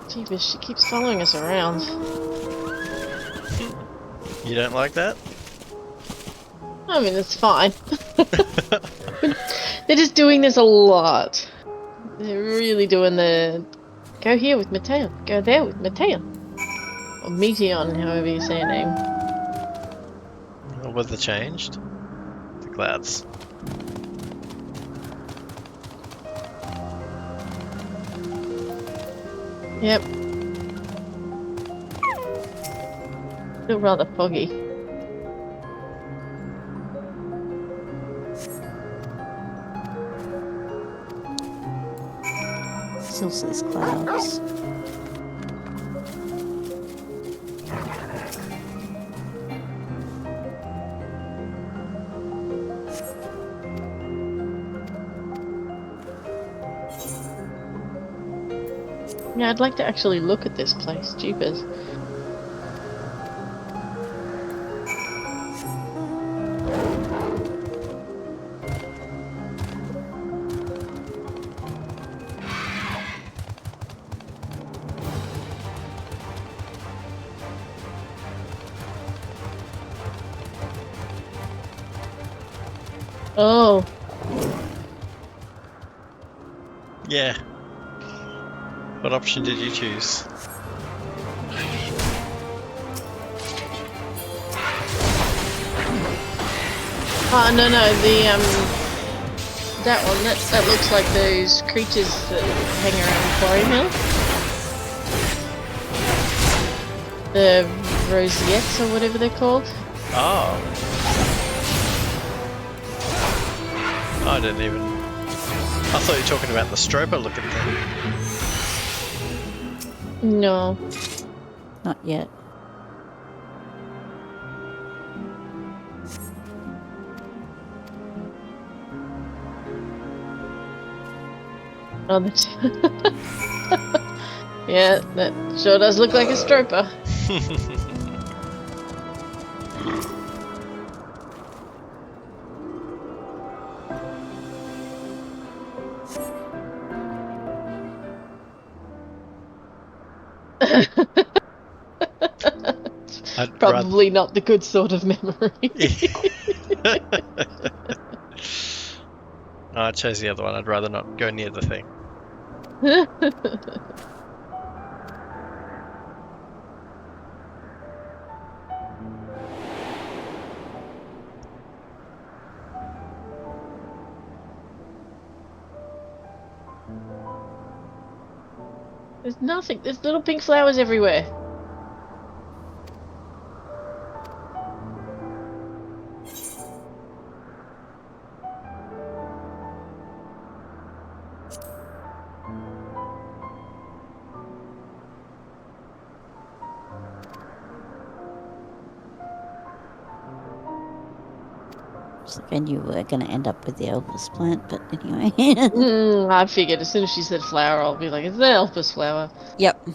Jeebus, she keeps following us around. You don't like that? I mean, it's fine. They're just doing this a lot. They're really doing the... Go here with Mateo. Go there with Mateo. Or Meteon, however you say your name. What was the changed? The clouds. Yep. Still rather foggy. Still says clouds. Yeah, I'd like to actually look at this place. Jeepers. Oh. Yeah. What option did you choose? Oh no, that one, that looks like those creatures that hang around Quarry Mill. The rosettes or whatever they're called. Oh. I didn't even... I thought you were talking about the stroper looking thing. No. Not yet. Oh, that's yeah, that sure does look like a stroper. Probably not the good sort of memory. No, I chose the other one. I'd rather not go near the thing. There's nothing. There's little pink flowers everywhere. I knew we were going to end up with the Elpis plant, but anyway. I figured as soon as she said flower, I'll be like, it's an Elpis flower. Yep.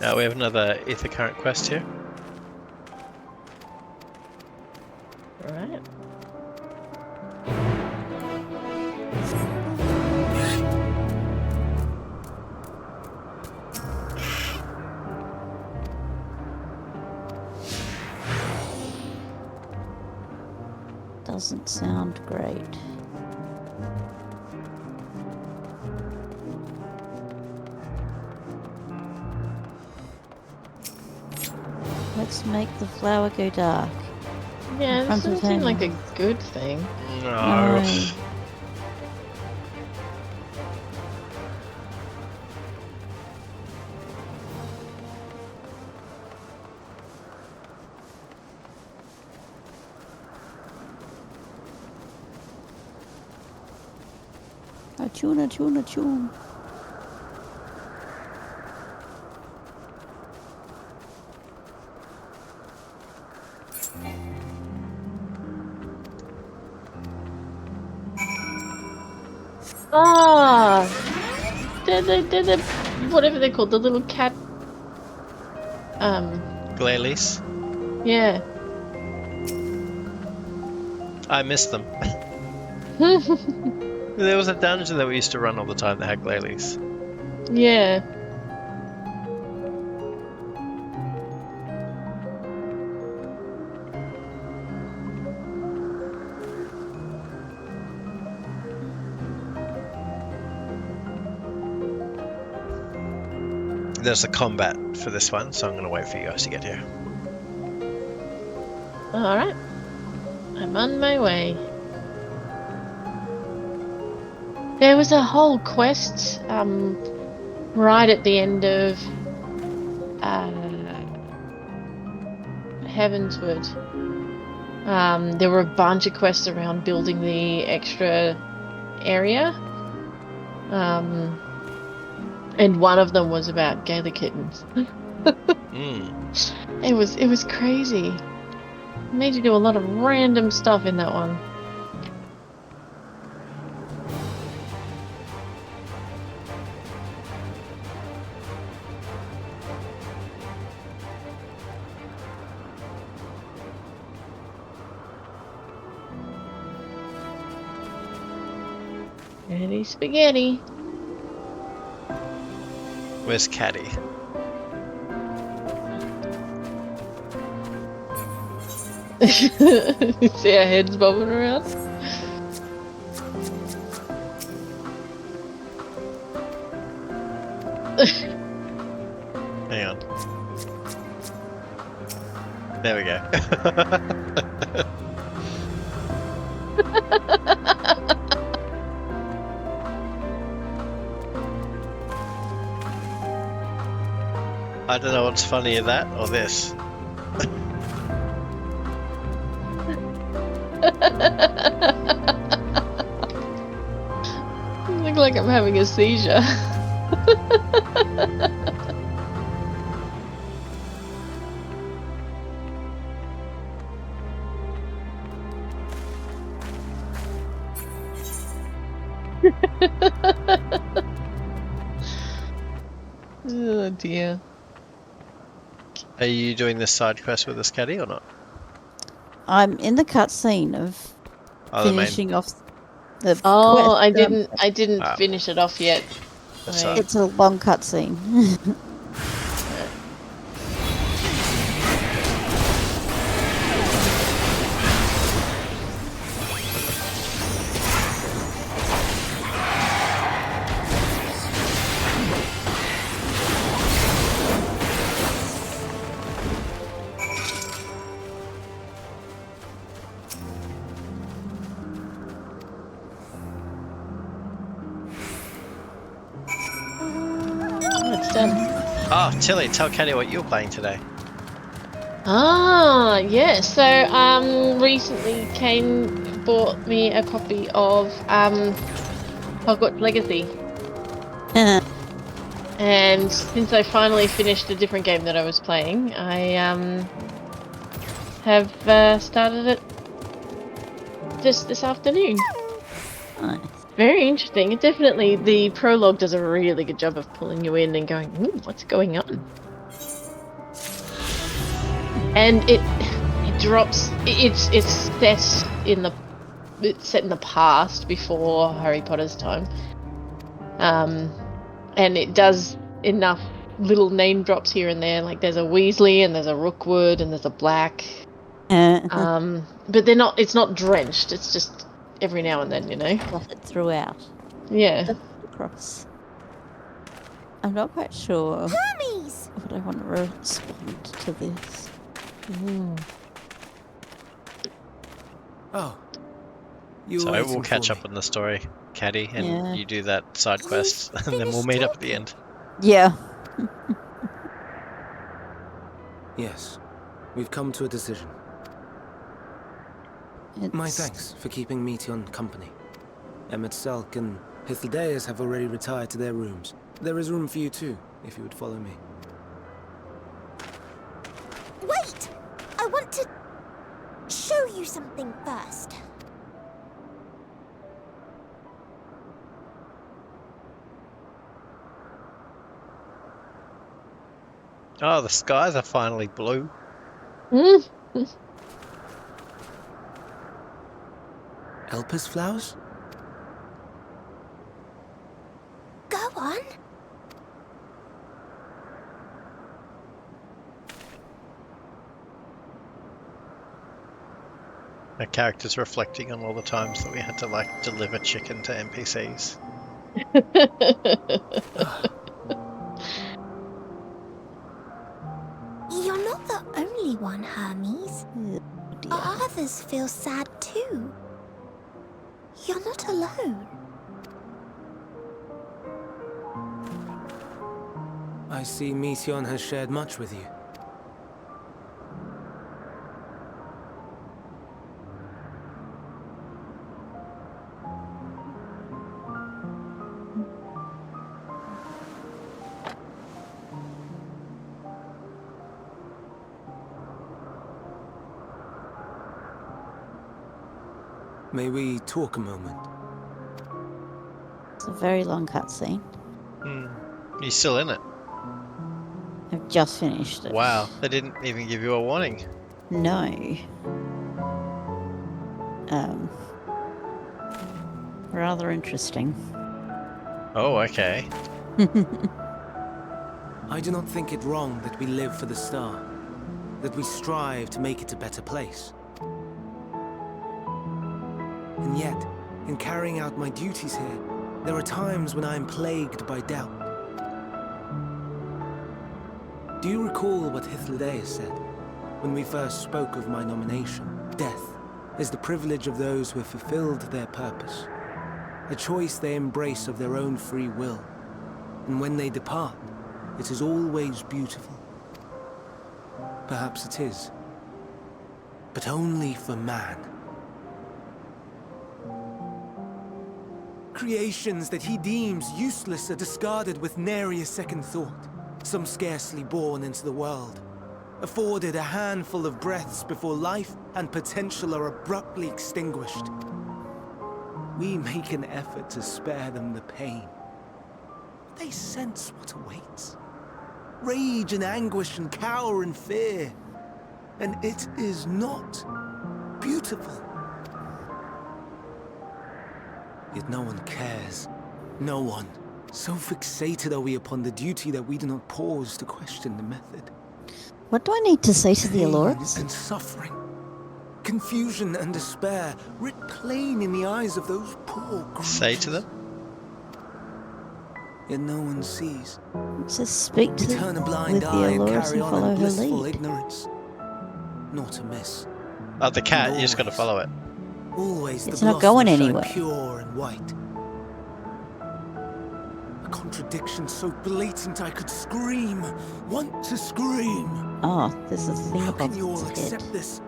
Now we have another Ether Current quest here. Alright. Doesn't sound great. Let's make the flower go dark. Yeah, this doesn't seem like a good thing. No. Achoo, achoo, achoo. Ah, they're the whatever they're called, the little cat. Glaelies. Yeah. I missed them. There was a dungeon that we used to run all the time that had Glaelies. Yeah. There's a combat for this one, so I'm going to wait for you guys to get here. Alright. I'm on my way. There was a whole quest right at the end of Heavensward There were a bunch of quests around building the extra area. And one of them was about Gaelic kittens. It was crazy. It made you do a lot of random stuff in that one. Spaghetti, spaghetti. Where's Caddy? See our heads bobbing around? Hang on. There we go. I don't know what's funnier, that or this. I look like I'm having a seizure. Oh dear. Are you doing this side quest with this Caddy or not? I'm in the cutscene of finishing off the Oh, quest. I didn't finish it off yet. It's a long cutscene. It's done. Oh, Tilly, tell Caddy what you're playing today. Ah, yeah. So, recently Kane bought me a copy of Hogwarts Legacy. And since I finally finished a different game that I was playing, I have started it just this afternoon. Nice. Very interesting. It definitely, the prologue does a really good job of pulling you in and going, ooh, what's going on? And it drops. It's set in the past before Harry Potter's time. And it does enough little name drops here and there. Like there's a Weasley and there's a Rookwood and there's a Black. But they're not. It's not drenched. It's just every now and then, you know. Dotted throughout. Yeah. Across. I'm not quite sure Hermes! what I want to respond to this. Oh. You So were we'll waiting catch for up on the story, Caddy, and Yeah. you do that side quest, and then we'll meet up at the end. Yeah. Yes. We've come to a decision. My thanks for keeping Meteon company. Emmett Selk and Hythlodaeus have already retired to their rooms. There is room for you too, if you would follow me. Wait! I want to show you something first. Oh, the skies are finally blue. Elpis flowers? Go on. Our character's reflecting on all the times that we had to like deliver chicken to NPCs. You're not the only one, Hermes. Others feel sad too. You're not alone. I see Meteon has shared much with you. May we talk a moment? It's a very long cutscene. You're still in it. I've just finished it. Wow, they didn't even give you a warning. No. Rather interesting. Oh, okay. I do not think it wrong that we live for the star, that we strive to make it a better place. And yet, in carrying out my duties here, there are times when I am plagued by doubt. Do you recall what Hythlodaeus said when we first spoke of my nomination? Death is the privilege of those who have fulfilled their purpose, a choice they embrace of their own free will. And when they depart, it is always beautiful. Perhaps it is, but only for man. Creations that he deems useless are discarded with nary a second thought. Some scarcely born into the world, afforded a handful of breaths before life and potential are abruptly extinguished. We make an effort to spare them the pain. They sense what awaits. Rage and anguish and cower and fear. And it is not beautiful. Yet no one cares. No one. So fixated are we upon the duty that we do not pause to question the method. What do I need to say to the Pain Allures? and suffering, confusion and despair, writ plain in the eyes of those poor creatures. Say to them? Yet no one sees. Just speak to We turn a blind with the eye and Allures carry and on follow in her blissful lead. ignorance. Not amiss. Oh, the cat, you just gotta follow it. Always It's the not blossom going shine anywhere. pure and white. A contradiction so blatant I could scream, want to scream. Oh, there's a thing How above can you all its head. accept this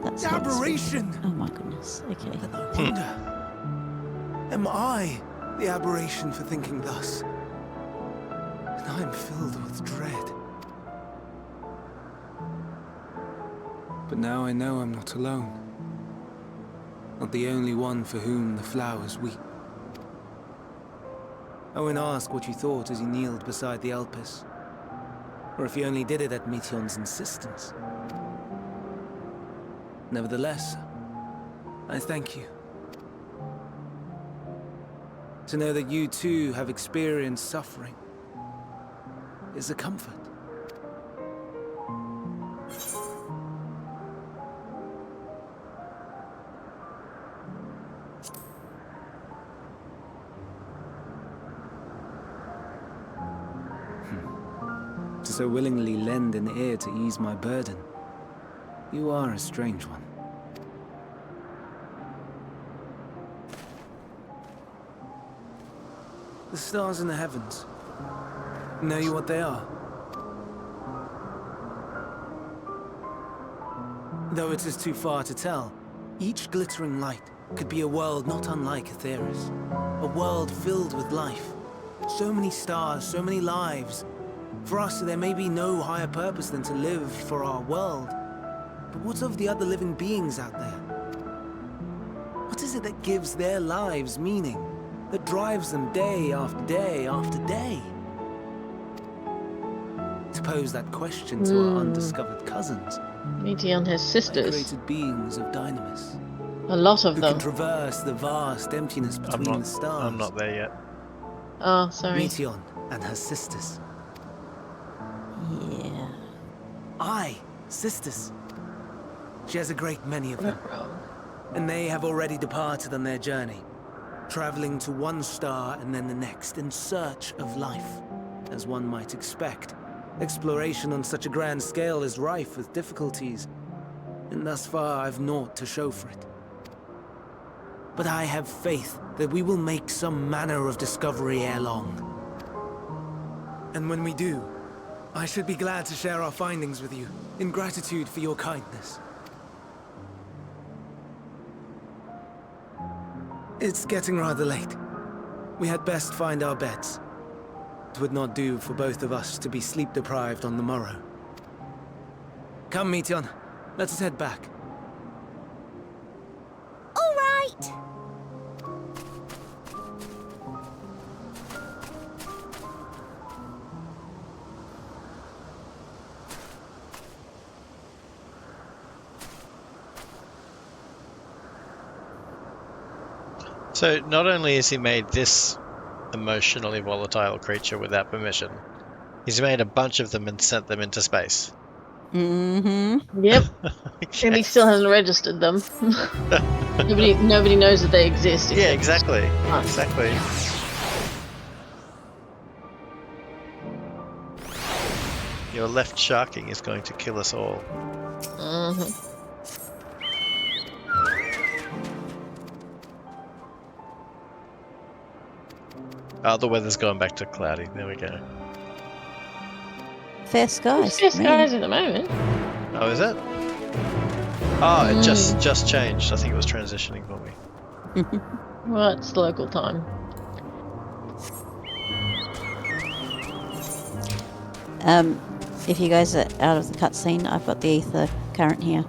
That's aberration? Oh my goodness. Okay. I wonder, am I the aberration for thinking thus? And I am filled with dread. But now I know I'm not alone. Not the only one for whom the flowers weep. I won't ask what you thought as you kneeled beside the Elpis, or if you only did it at Meteion's insistence. Nevertheless, I thank you. To know that you too have experienced suffering is a comfort. To so willingly lend an ear to ease my burden, you are a strange one. The stars in the heavens. Know you what they are? Though it is too far to tell, each glittering light could be a world not unlike Aetheris. A world filled with life. So many stars, so many lives. For us, there may be no higher purpose than to live for our world. But what of the other living beings out there? What is it that gives their lives meaning? That drives them day after day after day? To pose that question to our undiscovered cousins. Meteion has sisters. Created beings of Dynamis. A lot of who them. can traverse the vast emptiness between the stars. I'm not there yet. Oh, sorry. Meteion and her sisters. Yeah. Aye, sisters. She has a great many of them. And they have already departed on their journey, traveling to one star and then the next in search of life, as one might expect. Exploration on such a grand scale is rife with difficulties, and thus far I've naught to show for it. But I have faith that we will make some manner of discovery ere long. And when we do, I should be glad to share our findings with you, in gratitude for your kindness. It's getting rather late. We had best find our beds. It would not do for both of us to be sleep-deprived on the morrow. Come, Meteion. Let us head back. All right. So not only has he made this emotionally volatile creature without permission, he's made a bunch of them and sent them into space. Mm-hmm. Yep. And he still hasn't registered them. nobody knows that they exist. Yeah, except exactly. us. Exactly. Your left sharking is going to kill us all. Mm-hmm. Oh, the weather's going back to cloudy. There we go. Fair skies. Fair to me. skies at the moment. Oh, is it? Oh, it just changed. I think it was transitioning for me. Well, it's local time. If you guys are out of the cutscene, I've got the ether current here.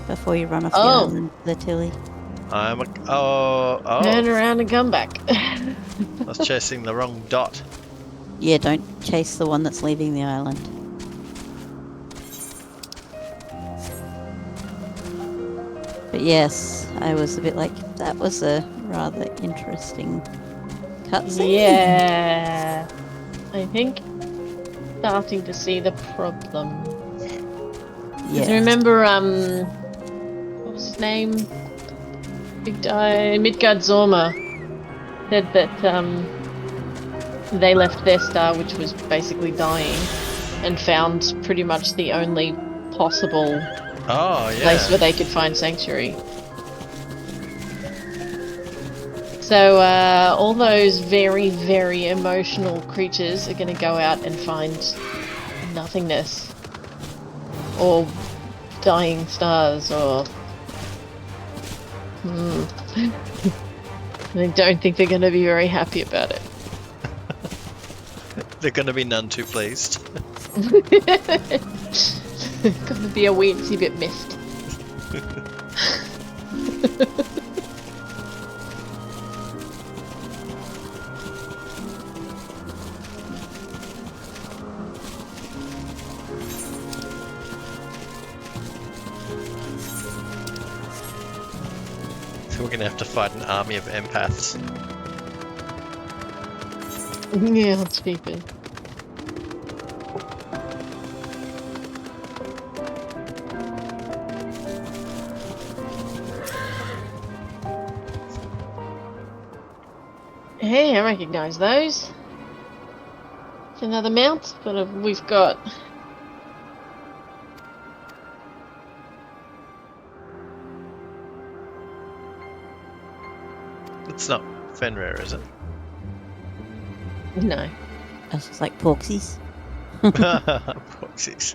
Before you run off the island, the Tilly. I'm a... Oh. Turn around and come back. I was chasing the wrong dot. Yeah, don't chase the one that's leaving the island. But yes, I was a bit like, that was a rather interesting cutscene. Yeah. I think starting to see the problem. Yeah. Remember, what was his name? Big guy, Midgard Zorma said that they left their star, which was basically dying, and found pretty much the only possible place where they could find sanctuary. So all those very, very emotional creatures are going to go out and find nothingness, or dying stars, or I don't think they're going to be very happy about it. They're going to be none too pleased. Going to be a weensy bit miffed. So we're going to have to fight an army of empaths. Yeah, that's stupid. Hey, I recognise those. It's another mount, but we've got... It's not Fenrir, is it? No. That's just like Porksies. Porksies.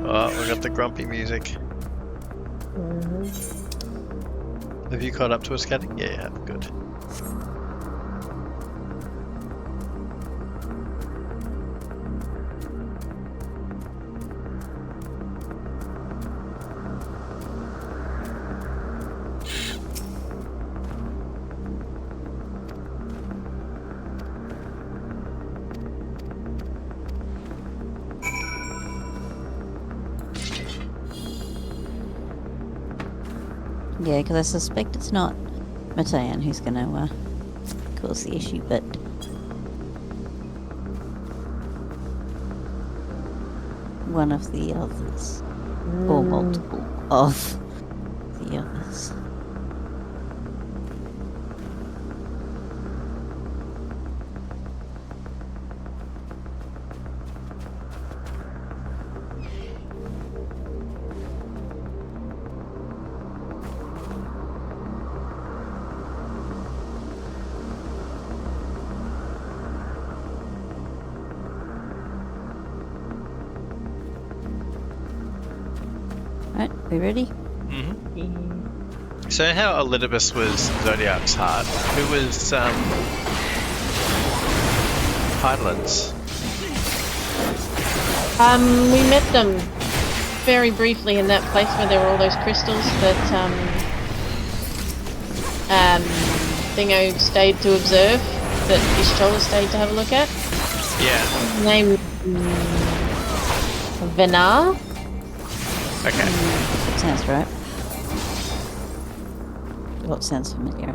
Oh, we got the grumpy music. Have you caught up to us, Caddy? Yeah, you have. Good. Yeah, because I suspect it's not Matean who's going to cause the issue, but one of the others, or multiple of the others. We ready? Mm-hmm. So how Elidibus was Zodiac's heart, who was Hydaelyn's? We met them very briefly in that place where there were all those crystals that Thingo stayed to observe, that Y'shtola stayed to have a look at. Yeah. His name Venar. Okay. That sounds right. What sounds familiar?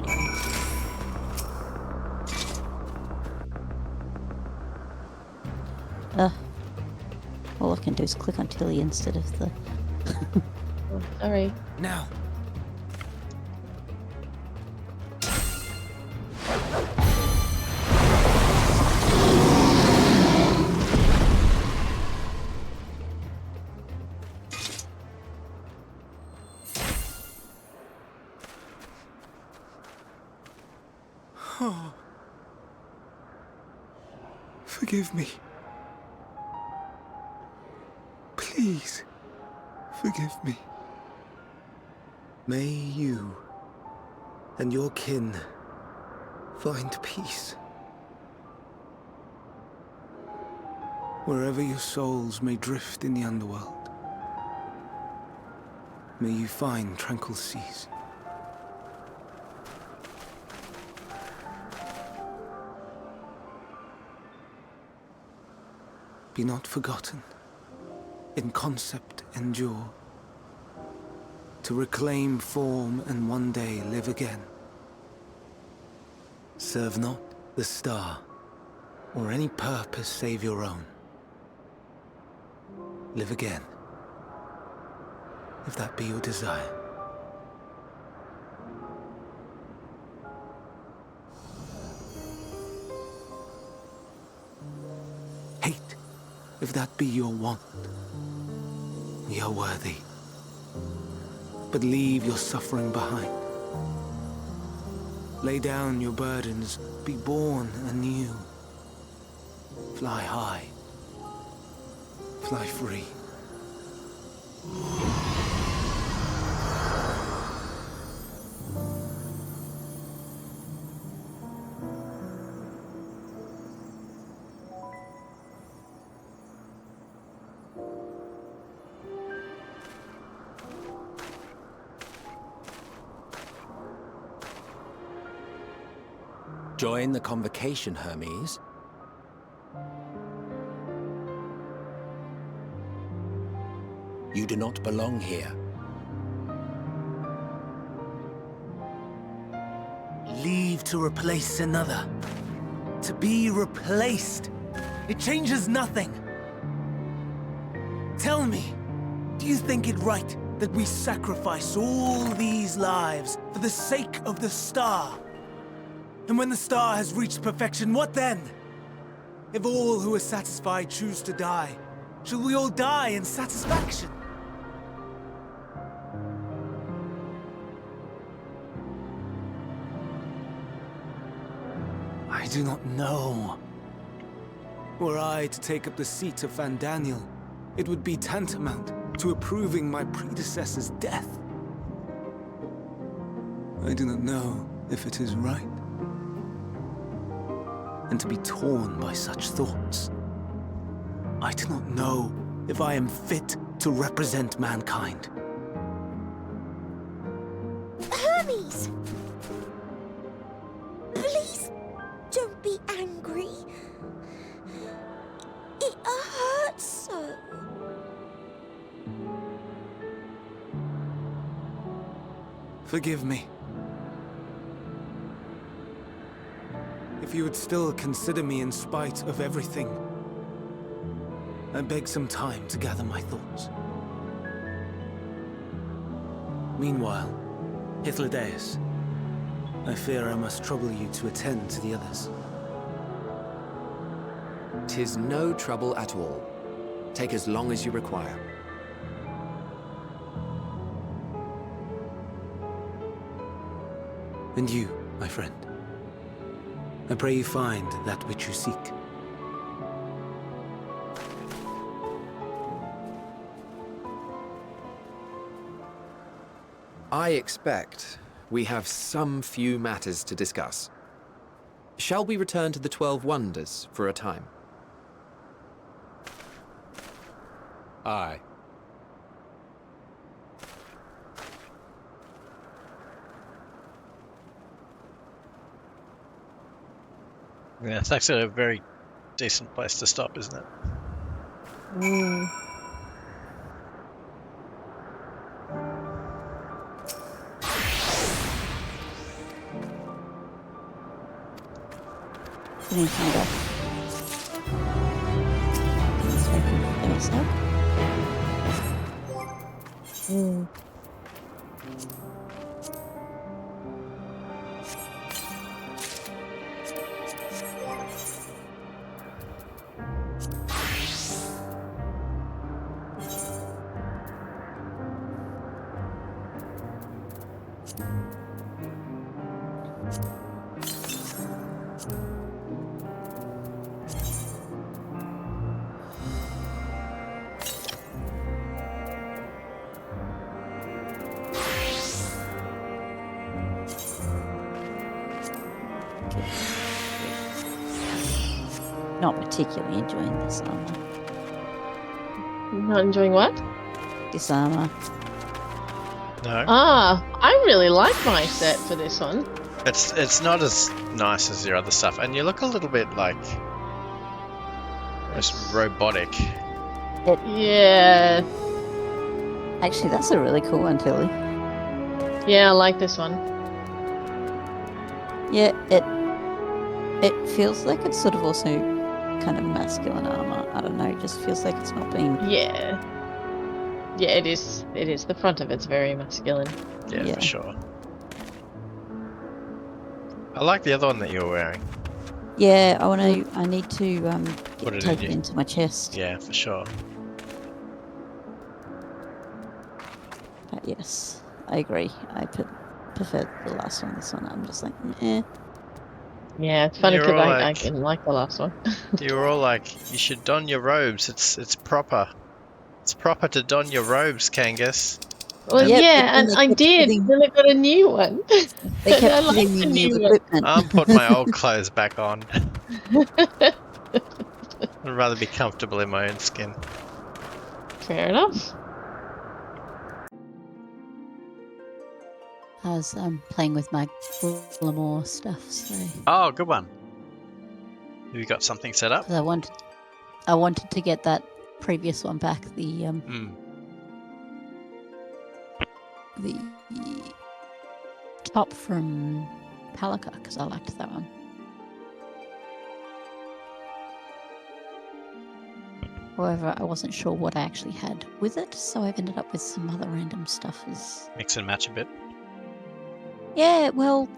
All I can do is click on Tilly instead of the... Sorry. Now. Oh. Forgive me. Please, forgive me. May you and your kin find peace. Wherever your souls may drift in the underworld, may you find tranquil seas. Be not forgotten. In concept endure, to reclaim form and one day live again. Serve not the star, or any purpose save your own. Live again, if that be your desire. Hate, if that be your want. We are worthy. But leave your suffering behind. Lay down your burdens, be born anew. Fly high. Fly free. Join the convocation, Hermes. You do not belong here. Leave to replace another. To be replaced. It changes nothing. Tell me, do you think it right that we sacrifice all these lives for the sake of the star? And when the star has reached perfection, what then? If all who are satisfied choose to die, shall we all die in satisfaction? I do not know. Were I to take up the seat of Fandaniel, it would be tantamount to approving my predecessor's death. I do not know if it is right. And to be torn by such thoughts, I do not know if I am fit to represent mankind. Hermes! Please don't be angry. It hurts so. Forgive me. If you would still consider me in spite of everything, I beg some time to gather my thoughts. Meanwhile, Hythlodaeus, I fear I must trouble you to attend to the others. 'Tis no trouble at all. Take as long as you require. And you, my friend, I pray you find that which you seek. I expect we have some few matters to discuss. Shall we return to the 12 Wonders for a time? Aye. Yeah, it's actually a very decent place to stop, isn't it? Anything else? So I can finish up. Not particularly enjoying this armor. Not enjoying what? This armor. No. Ah, I really like my set for this one. It's not as nice as your other stuff, and you look a little bit like just robotic. Yeah. Actually, that's a really cool one, Tilly. Yeah, I like this one. Yeah, it feels like it's sort of also kind of masculine armor. I don't know, it just feels like it's not been... Yeah. Yeah, it is. It is. The front of it's very masculine. Yeah, for sure. I like the other one that you were wearing. Yeah, I need to Put it take in it into my chest. Yeah, for sure. But yes, I agree. I prefer the last one. This one, I'm just like, eh. Yeah, it's funny You're because all I like- didn't like the last one. You were all like, you should don your robes. It's proper. It's proper to don your robes, Kangas. Well, Yep, yeah, but then and they I kept did. putting- Then I got a new one. They kept I like putting the in new new one. equipment. I'm putting my old clothes back on. I'd rather be comfortable in my own skin. Fair enough. I was playing with my Lamore stuff, so Oh, good one. Have you got something set up? 'cause I wanted to get that previous one back, the top from Palika, because I liked that one. However, I wasn't sure what I actually had with it, so I've ended up with some other random stuff as... Mix and match a bit. Yeah, well,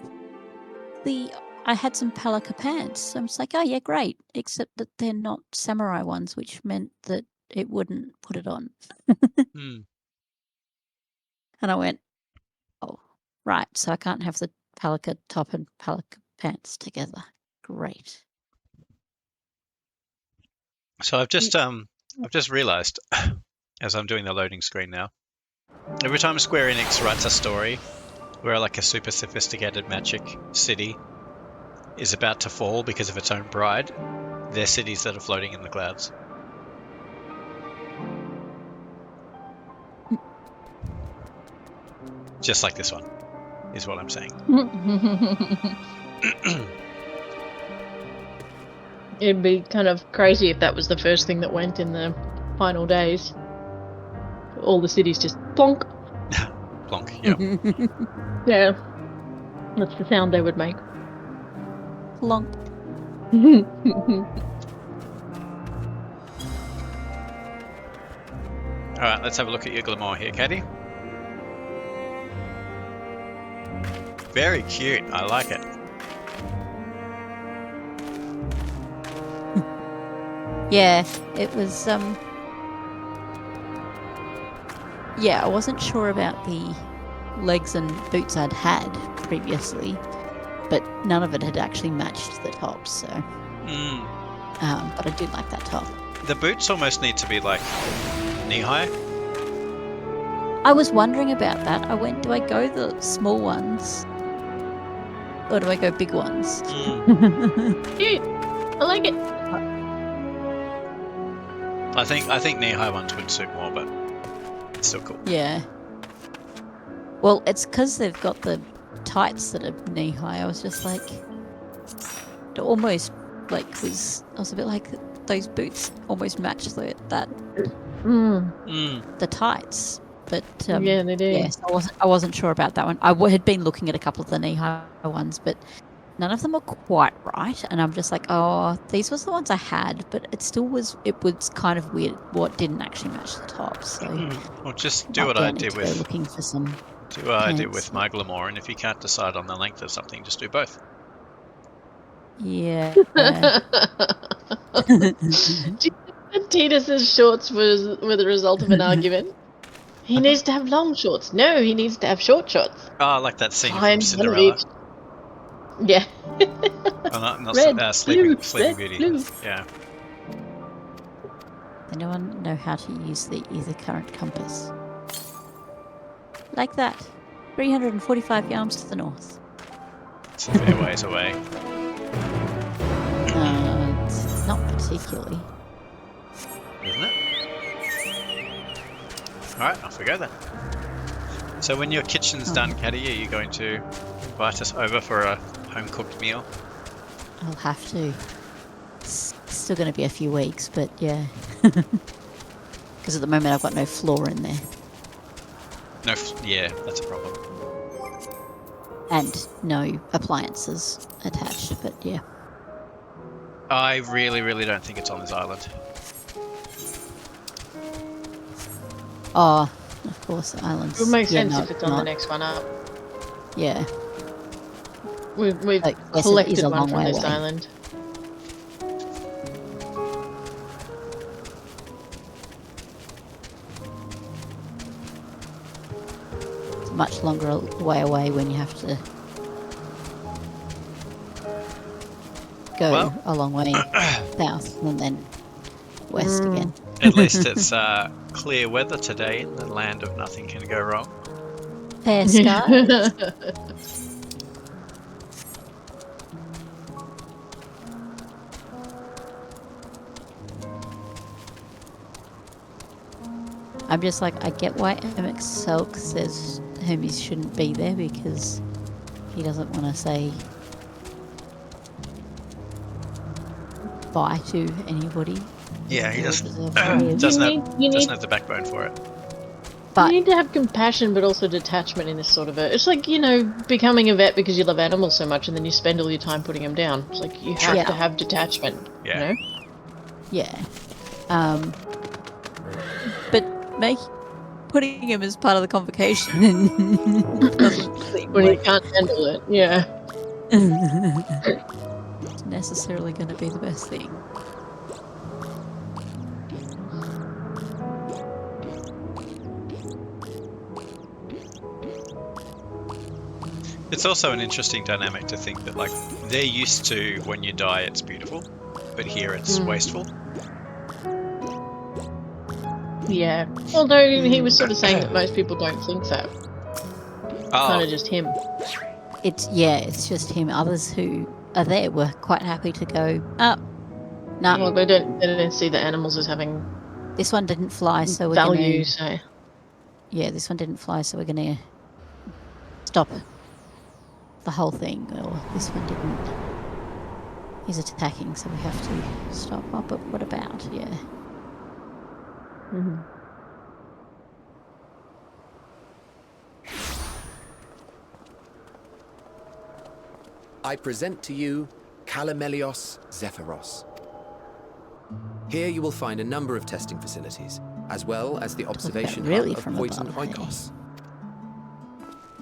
I had some Palika pants, so I'm just like, oh yeah, great, except that they're not samurai ones, which meant that it wouldn't put it on. Hmm. And I went, oh, right, so I can't have the Palika top and Palika pants together. Great. So I've just realised, as I'm doing the loading screen now, every time Square Enix writes a story where like a super sophisticated magic city is about to fall because of its own pride, they're cities that are floating in the clouds. Just like this one, is what I'm saying. It'd be kind of crazy if that was the first thing that went in the final days. All the cities just plonk. Plonk, yeah. Yeah. That's the sound they would make. Plonk. Alright, let's have a look at your glamour here, Katie. Very cute, I like it. Yeah, it was, yeah, I wasn't sure about the legs and boots I'd had previously, but none of it had actually matched the top, so... but I did like that top. The boots almost need to be like knee-high. I was wondering about that. I went, do I go the small ones? Or do I go big ones? Cute. I like it. I think knee-high ones would suit more, but it's still cool. Yeah. Well, it's because they've got the tights that are knee-high. I was just like... It almost, like, was... I was a bit like, those boots almost match the tights. But yeah, they do. Yes, I wasn't sure about that one. I had been looking at a couple of the knee-high ones, but none of them were quite right. And I'm just like, oh, these was the ones I had, but it still was. It was kind of weird what didn't actually match the top. So Well, just do what I did with. Looking for some. Do what I did with my glamour, and if you can't decide on the length of something, just do both. Yeah. Titus's shorts were the result of an argument. He needs to have long shorts. No, he needs to have short shorts. Oh, like that scene Fine, from Cinderella. Yeah. Oh, not Red, Sleeping red, Beauty. blue. Yeah. Anyone know how to use the ether current compass? Like that. 345 yards to the north. It's a fair ways away. It's not particularly. Isn't it? Alright, off we go then. So when your kitchen's done, Caddy, are you going to invite us over for a home-cooked meal? I'll have to. It's still going to be a few weeks, but yeah. Because at the moment I've got no floor in there. No, yeah, that's a problem. And no appliances attached, but yeah. I really, really don't think it's on this island. Oh, of course, islands. It would make Yeah, sense no, if it's on the next one up. Yeah. We've Yes, it is collected a one long from way this away. island. It's a much longer way away when you have to go a long way south and then west again. At least it's clear weather today in the land of nothing can go wrong. Fair skies. I'm just like, I get why Emmett Selk says Hermes shouldn't be there because he doesn't want to say bye to anybody. Yeah, he doesn't You need- have the backbone for it. You need to have compassion, but also detachment in this sort of a. It's like, you know, becoming a vet because you love animals so much, and then you spend all your time putting them down. It's like you have to have detachment. Yeah. You know? Yeah. But putting him as part of the convocation doesn't seem When you like can't handle it, yeah. it's necessarily going to be the best thing. It's also an interesting dynamic to think that, like, they're used to when you die it's beautiful, but here it's wasteful. Yeah. Although he was sort of saying that most people don't think that. Kind of just him. It's just him. Others who are there were quite happy to go up. No. Well, they don't see the animals as having This one didn't fly, so we're value. gonna. Yeah, this one didn't fly, so we're gonna stop the whole thing. Or this one didn't. He's attacking, so we have to stop. Oh, but what about? Yeah. Mm-hmm. I present to you Calamelios Zephyros. Here you will find a number of testing facilities, as well as the observation really hub of from Poison above, hey? Oikos.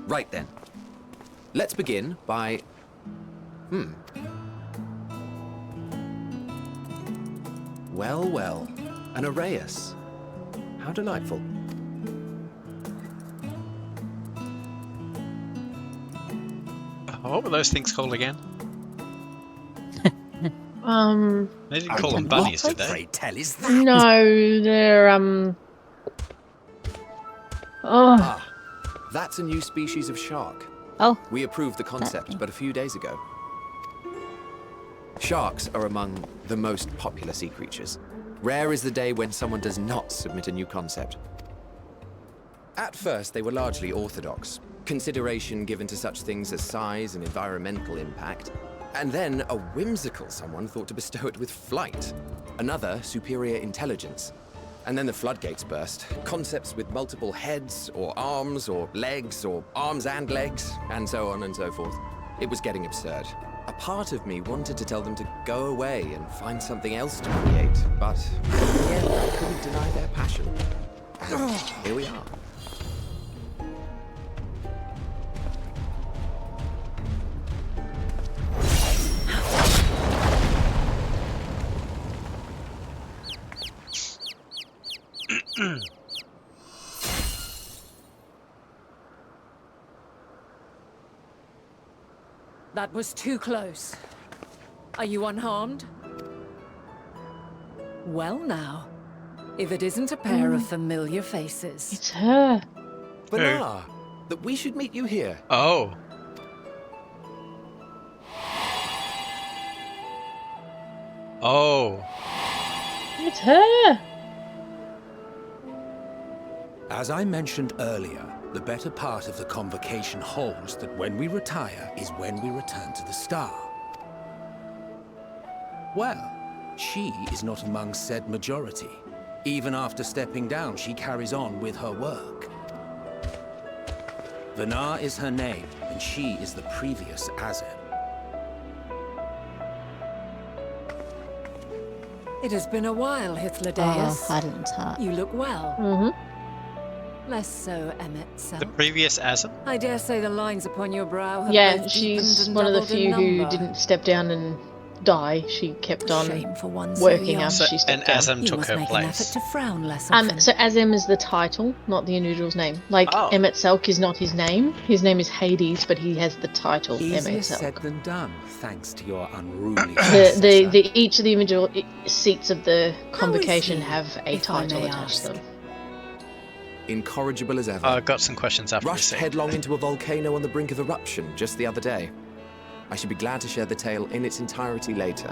Right then. Let's begin by... Well, well. An Arrhaeus. How delightful. What were those things called again? They didn't call them bunnies, did they? No, they're Oh. Ah, that's a new species of shark. Oh. We approved the concept but a few days ago. Sharks are among the most popular sea creatures. Rare is the day when someone does not submit a new concept. At first, they were largely orthodox, consideration given to such things as size and environmental impact. And then a whimsical someone thought to bestow it with flight, another superior intelligence. And then the floodgates burst. Concepts with multiple heads, or arms and legs, and so on and so forth. It was getting absurd. A part of me wanted to tell them to go away and find something else to create, but in the end, I couldn't deny their passion. And here we are. That was too close. Are you unharmed? Well now, if it isn't a pair of familiar faces. It's her. Banar, that we should meet you here. Oh. Oh. It's her. As I mentioned earlier, the better part of the convocation holds that when we retire is when we return to the star. Well, she is not among said majority. Even after stepping down, she carries on with her work. Banar is her name, and she is the previous Azem. It has been a while, Hythlodaeus. Oh, Heidel's heart. You look well. Mm-hmm. Less so, Emet-Selch. The previous Azem? I dare say the lines upon your brow have Yeah, both she's deepened and one of the doubled in few who number. didn't step down and die. She kept on Shame for one so working young. after she And stepped down. Azem You took must her make an effort place. to frown less often. So Azem is the title, not the individual's name. Like, Oh. Emet-Selch is not his name. His name is Hades, but he has the title Easier Emet-Selch. said than done, thanks to your unruly Each of the individual seats of the convocation he, have a if I title may attached to ask? them. Incorrigible as ever. I got some questions after Rushed we see. headlong into a volcano on the brink of eruption just the other day. I should be glad to share the tale in its entirety later,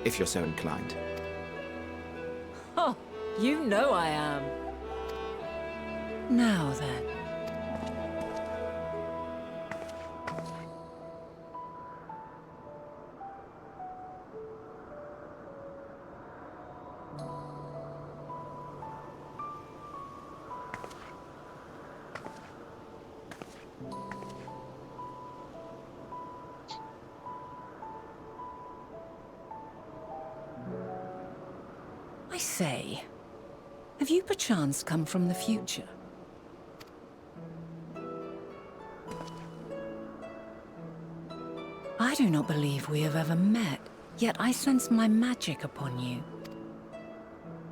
if you're so inclined. Oh, you know I am. Now then. I say, have you perchance come from the future? I do not believe we have ever met, yet I sense my magic upon you.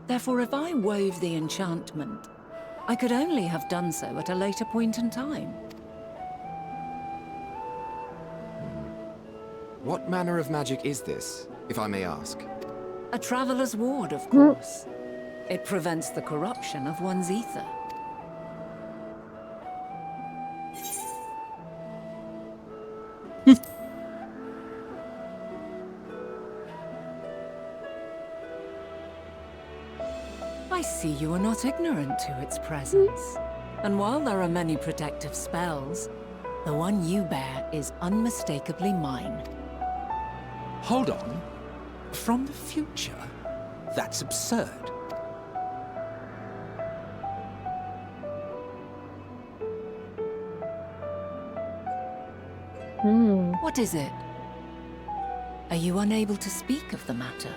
Therefore, if I wove the enchantment, I could only have done so at a later point in time. What manner of magic is this, if I may ask? A traveler's ward, of course. It prevents the corruption of one's ether. I see you are not ignorant to its presence. And while there are many protective spells, the one you bear is unmistakably mine. Hold on. From the future? That's absurd. What is it? Are you unable to speak of the matter?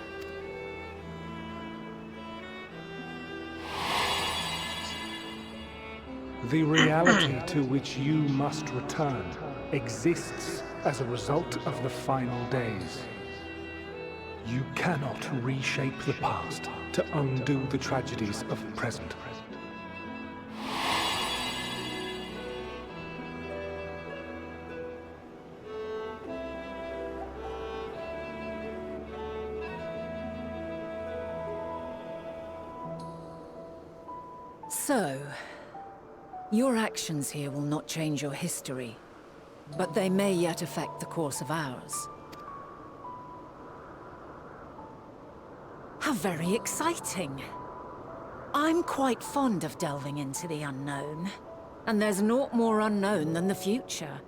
The reality to which you must return exists as a result of the final days. You cannot reshape the past to undo the tragedies of the present. So, Your actions here will not change your history, but they may yet affect the course of ours. How very exciting. I'm quite fond of delving into the unknown, and there's naught more unknown than the future.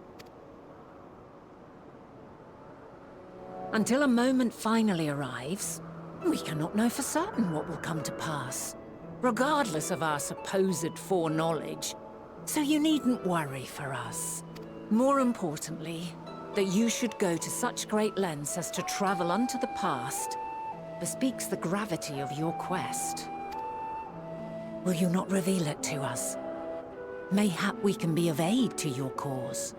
Until a moment finally arrives, we cannot know for certain what will come to pass, regardless of our supposed foreknowledge. So you needn't worry for us. More importantly, that you should go to such great lengths as to travel unto the past bespeaks the gravity of your quest. Will you not reveal it to us? Mayhap we can be of aid to your cause.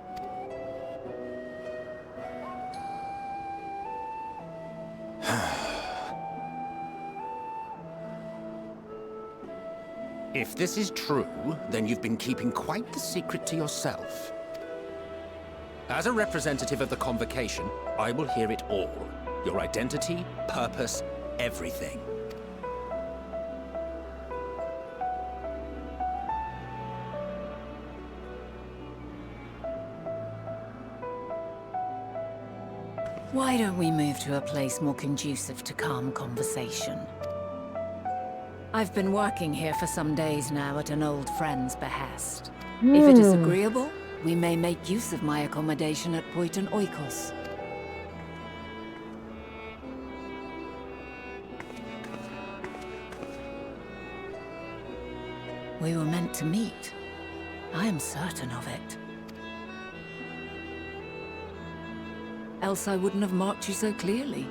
If this is true, then you've been keeping quite the secret to yourself. As a representative of the Convocation, I will hear it all. Your identity, purpose, everything. Why don't we move to a place more conducive to calm conversation? I've been working here for some days now at an old friend's behest. If it is agreeable, we may make use of my accommodation at Poiton Oikos. We were meant to meet. I am certain of it. Else I wouldn't have marked you so clearly,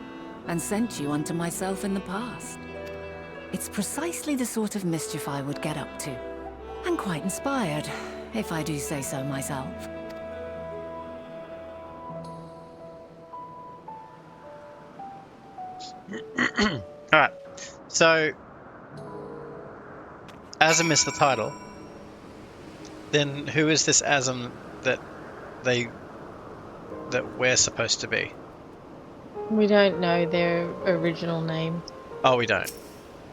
and sent you unto myself in the past. It's precisely the sort of mischief I would get up to. And quite inspired, if I do say so myself. Alright, so Azim is the title. Then who is this Azim that we're supposed to be? We don't know their original name. Oh, we don't.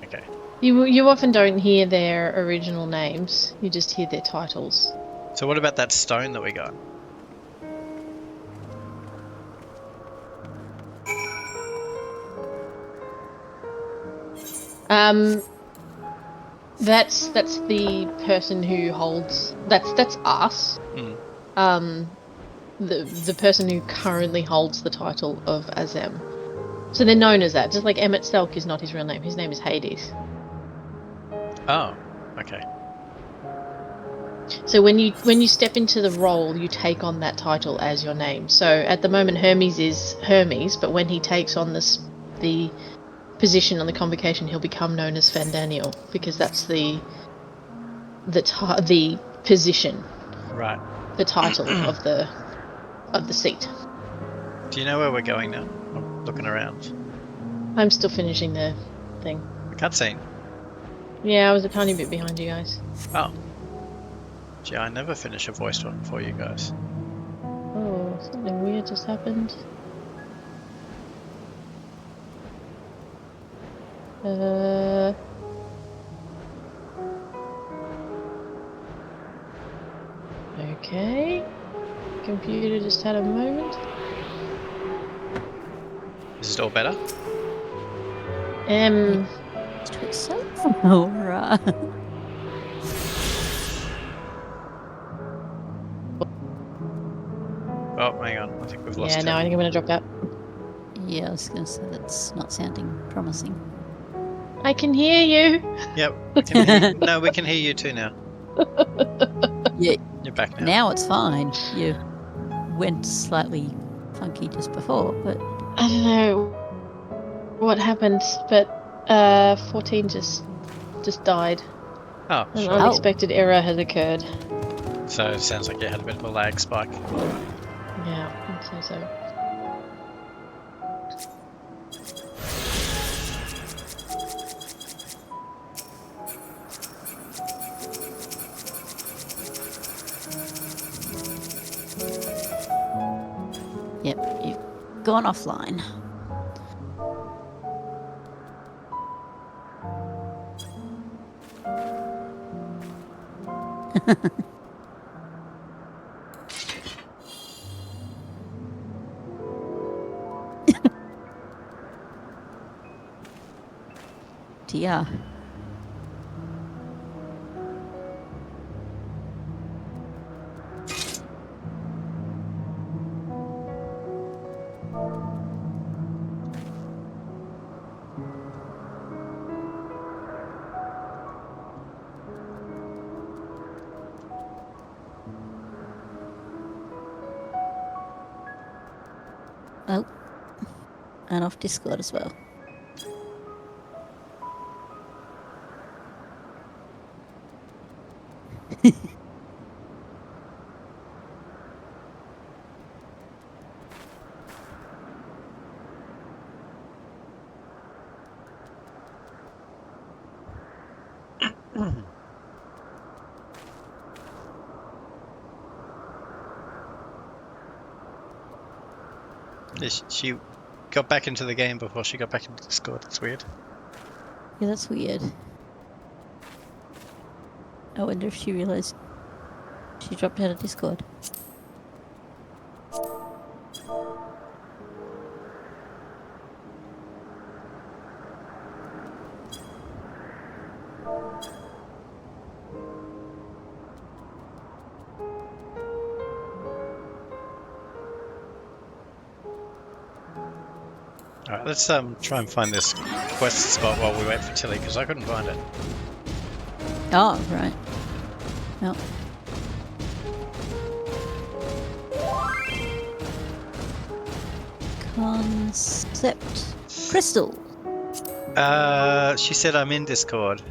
Okay. You often don't hear their original names. You just hear their titles. So what about that stone that we got? That's the person who holds. That's us. The person who currently holds the title of Azem. So they're known as that. Just like Emmett Selk is not his real name. His name is Hades. Oh, okay. So when you step into the role, you take on that title as your name. So at the moment, Hermes is Hermes, but when he takes on the position on the Convocation, he'll become known as Fandaniel, because that's the position, right? The title of the seat. Do you know where we're going now? I'm looking around. I'm still finishing the thing. The cutscene. Yeah, I was a tiny bit behind you guys. Oh. Gee, I never finish a voice one for you guys. Oh, something weird just happened. Okay. Computer just had a moment. Is it all better? To itself. Alright. Oh, hang on. I think we've lost Yeah, him. no, I think I'm gonna drop that. Yeah, I was gonna say that's not sounding promising. I can hear you. Yep. We can hear you. No, we can hear you too now. Yeah. You're back now. Now it's fine. You went slightly funky just before, but I don't know what happened, but 14 just died. Oh, An sure. unexpected error has occurred. So it sounds like you had a bit of a lag spike. Yeah, I'd say so. yep, you've gone offline. Dear. Oh, and off Discord as well. She got back into the game before she got back into Discord. That's weird. Yeah, that's weird. I wonder if she realized she dropped out of Discord. Alright, let's try and find this quest spot while we wait for Tilly, because I couldn't find it. Oh, right. No. Concept crystal. She said I'm in Discord.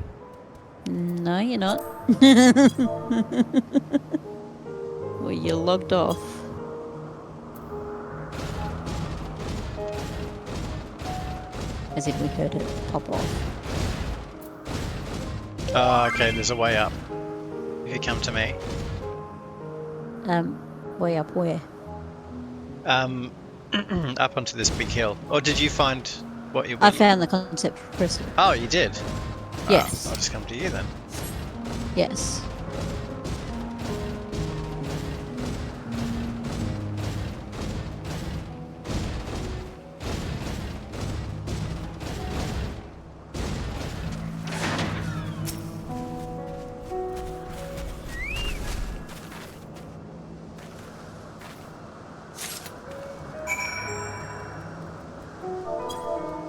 No, you're not. Well, you logged off. As if we heard it pop off. Oh, okay, there's a way up. If you come to me. Way up where? Up onto this big hill. Or did you find what you... I found the concept crystal. Oh, you did? Yes. Oh, I'll just come to you then. Yes.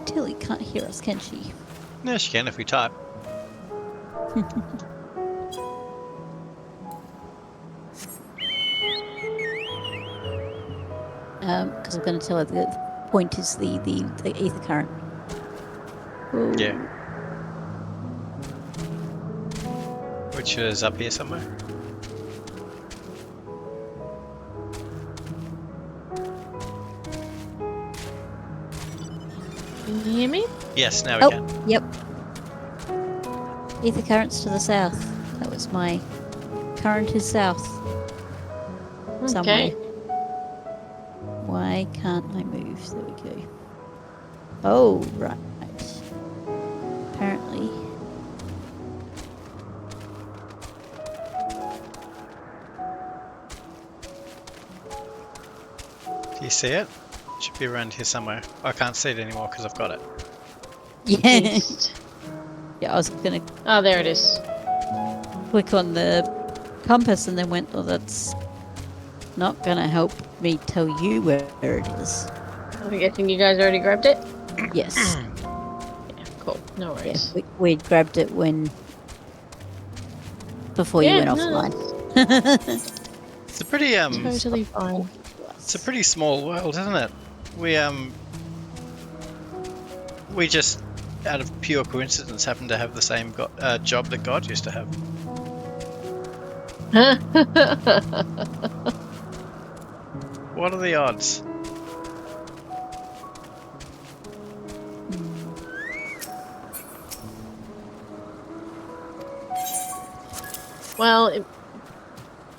Tilly can't hear us, can she? No, she can if we type. Because I'm going to tell her the point is the ether current. Ooh. Yeah. Which is up here somewhere. Can you hear me? Yes, now we can. Yep. Ether currents to the south. That was my current is south. Somewhere. Okay. Why can't I move? There we go. Oh, right. Apparently. Do you see it? It should be around here somewhere. I can't see it anymore because I've got it. Yeah. Yeah, I was gonna. Oh, there it is. Click on the compass and then went, oh, that's not gonna help me tell you where it is. I'm guessing you guys already grabbed it? Yes. Yeah, cool. No worries. Yeah, we grabbed it before you went offline. It's a pretty Totally fine. It's a pretty small world, isn't it? We just, out of pure coincidence, happen to have the same job that God used to have. What are the odds? Well,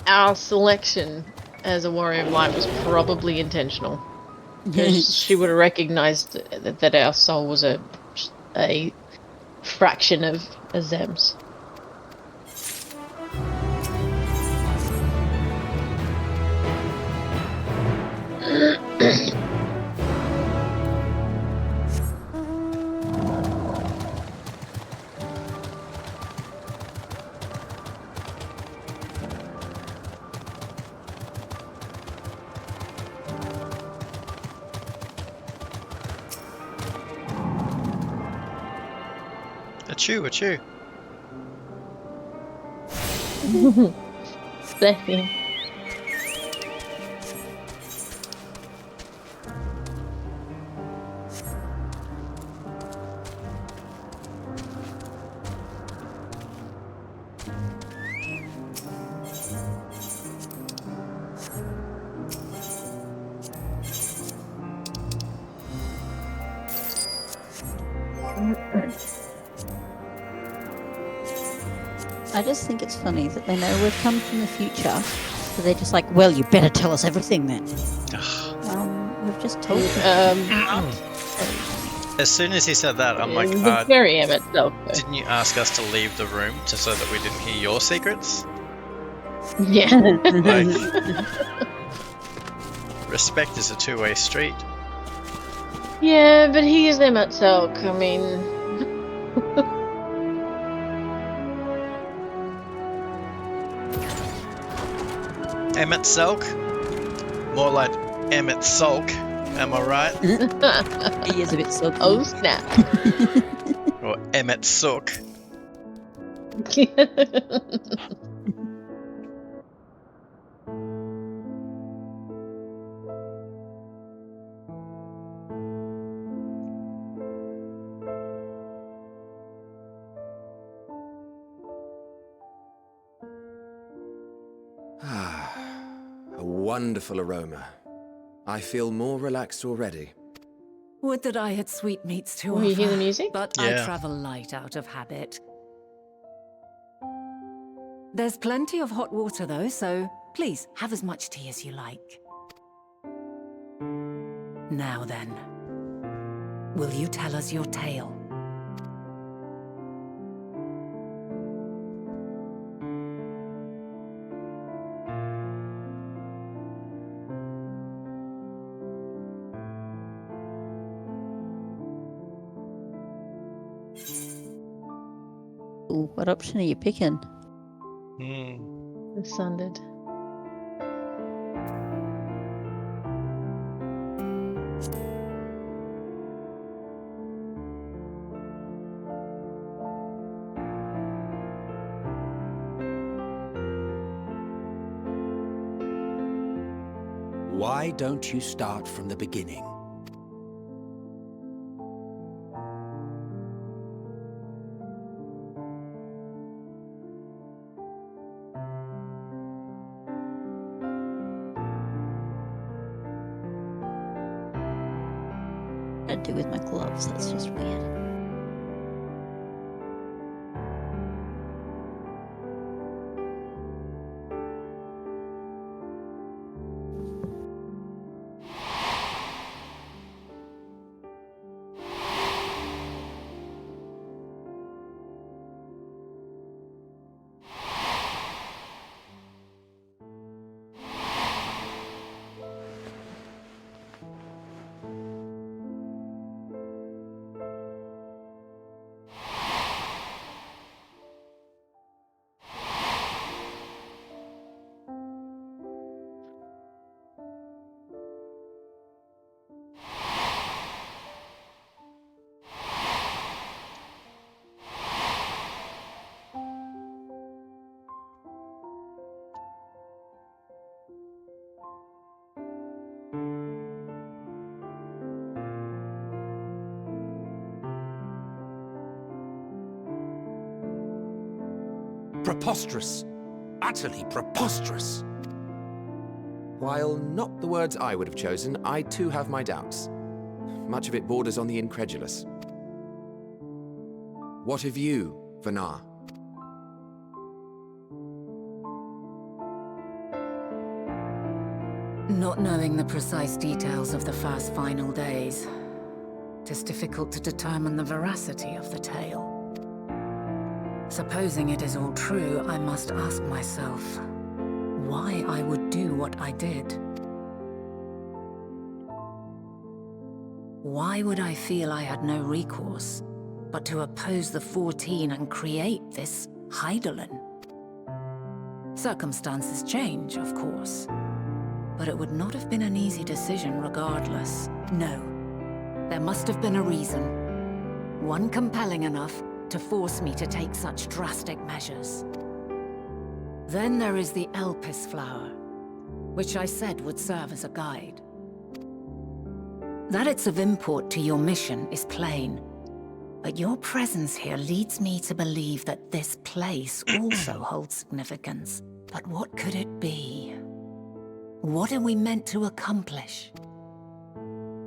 our selection as a warrior of light was probably intentional. Because she would have recognized that our soul was a fraction of Azem's. Achoo. Bless him. I just think it's funny that they know we've come from the future, so they're just like, well, you better tell us everything then. We've just told you. As soon as he said that, I'm like, very Emmett Selk. didn't you ask us to leave the room so that we didn't hear your secrets? Yeah. Like, respect is a two-way street. Yeah, but he is Emmett Selk. I mean... Emmett Selk? More like Emmett Sulk, am I right? He is a bit sulky. Oh snap. Or Emmett Sook. A wonderful aroma. I feel more relaxed already. Would that I had sweetmeats to Will offer, you hear the music? but Yeah. I travel light out of habit. There's plenty of hot water though, so please have as much tea as you like. Now then, will you tell us your tale? Ooh, what option are you picking? The Sundered. Why don't you start from the beginning? I'd do with my gloves, that's just weird. Preposterous. Utterly preposterous. While not the words I would have chosen, I too have my doubts. Much of it borders on the incredulous. What of you, Vanar? Not knowing the precise details of the first final days, it is difficult to determine the veracity of the tale. Supposing it is all true, I must ask myself why I would do what I did. Why would I feel I had no recourse but to oppose the 14 and create this Hydaelyn? Circumstances change, of course, but it would not have been an easy decision regardless. No, there must have been a reason. One compelling enough to force me to take such drastic measures. Then there is the Elpis flower, which I said would serve as a guide. That it's of import to your mission is plain, but your presence here leads me to believe that this place also holds significance. But what could it be? What are we meant to accomplish?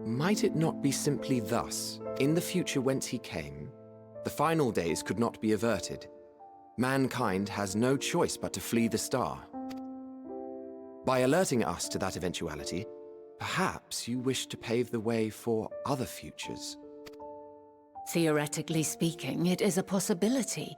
Might it not be simply thus, in the future whence he came, the final days could not be averted? Mankind has no choice but to flee the star. By alerting us to that eventuality, perhaps you wish to pave the way for other futures. Theoretically speaking, it is a possibility.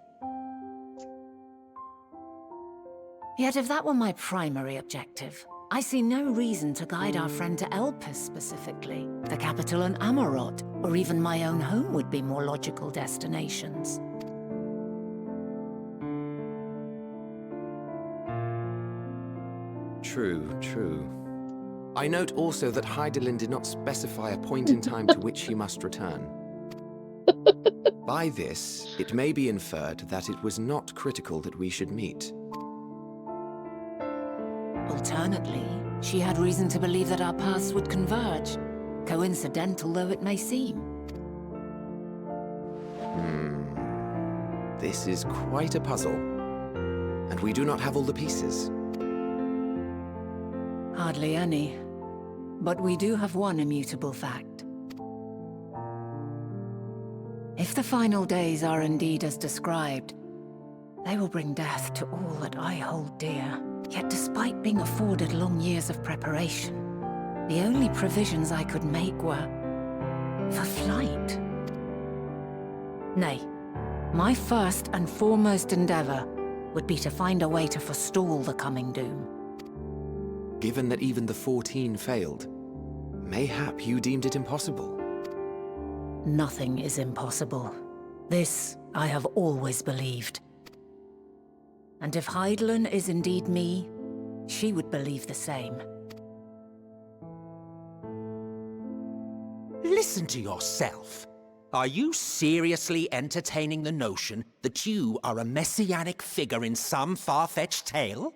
Yet if that were my primary objective, I see no reason to guide our friend to Elpis specifically. The capital and Amarot, or even my own home would be more logical destinations. True, true. I note also that Hydaelyn did not specify a point in time to which he must return. By this, it may be inferred that it was not critical that we should meet. Alternately, she had reason to believe that our paths would converge, coincidental though it may seem. This is quite a puzzle, and we do not have all the pieces. Hardly any, but we do have one immutable fact. If the final days are indeed as described, they will bring death to all that I hold dear. Yet despite being afforded long years of preparation, the only provisions I could make were for flight. Nay, my first and foremost endeavor would be to find a way to forestall the coming doom. Given that even the 14 failed, mayhap you deemed it impossible. Nothing is impossible. This I have always believed. And if Hydaelyn is indeed me, she would believe the same. Listen to yourself. Are you seriously entertaining the notion that you are a messianic figure in some far-fetched tale?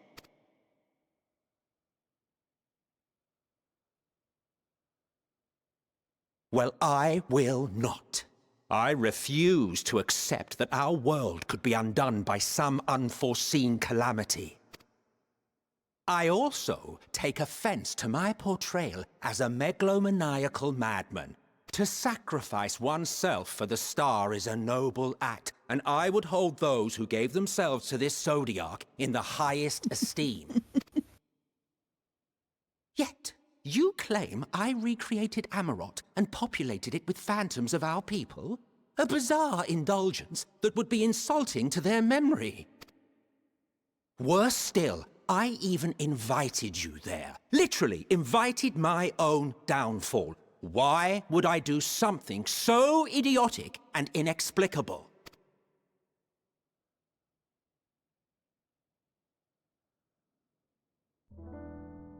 Well, I will not. I refuse to accept that our world could be undone by some unforeseen calamity. I also take offense to my portrayal as a megalomaniacal madman. To sacrifice oneself for the star is a noble act, and I would hold those who gave themselves to this zodiac in the highest esteem. Yet, you claim I recreated Amarot and populated it with phantoms of our people? A bizarre indulgence that would be insulting to their memory. Worse still, I even invited you there. Literally invited my own downfall. Why would I do something so idiotic and inexplicable?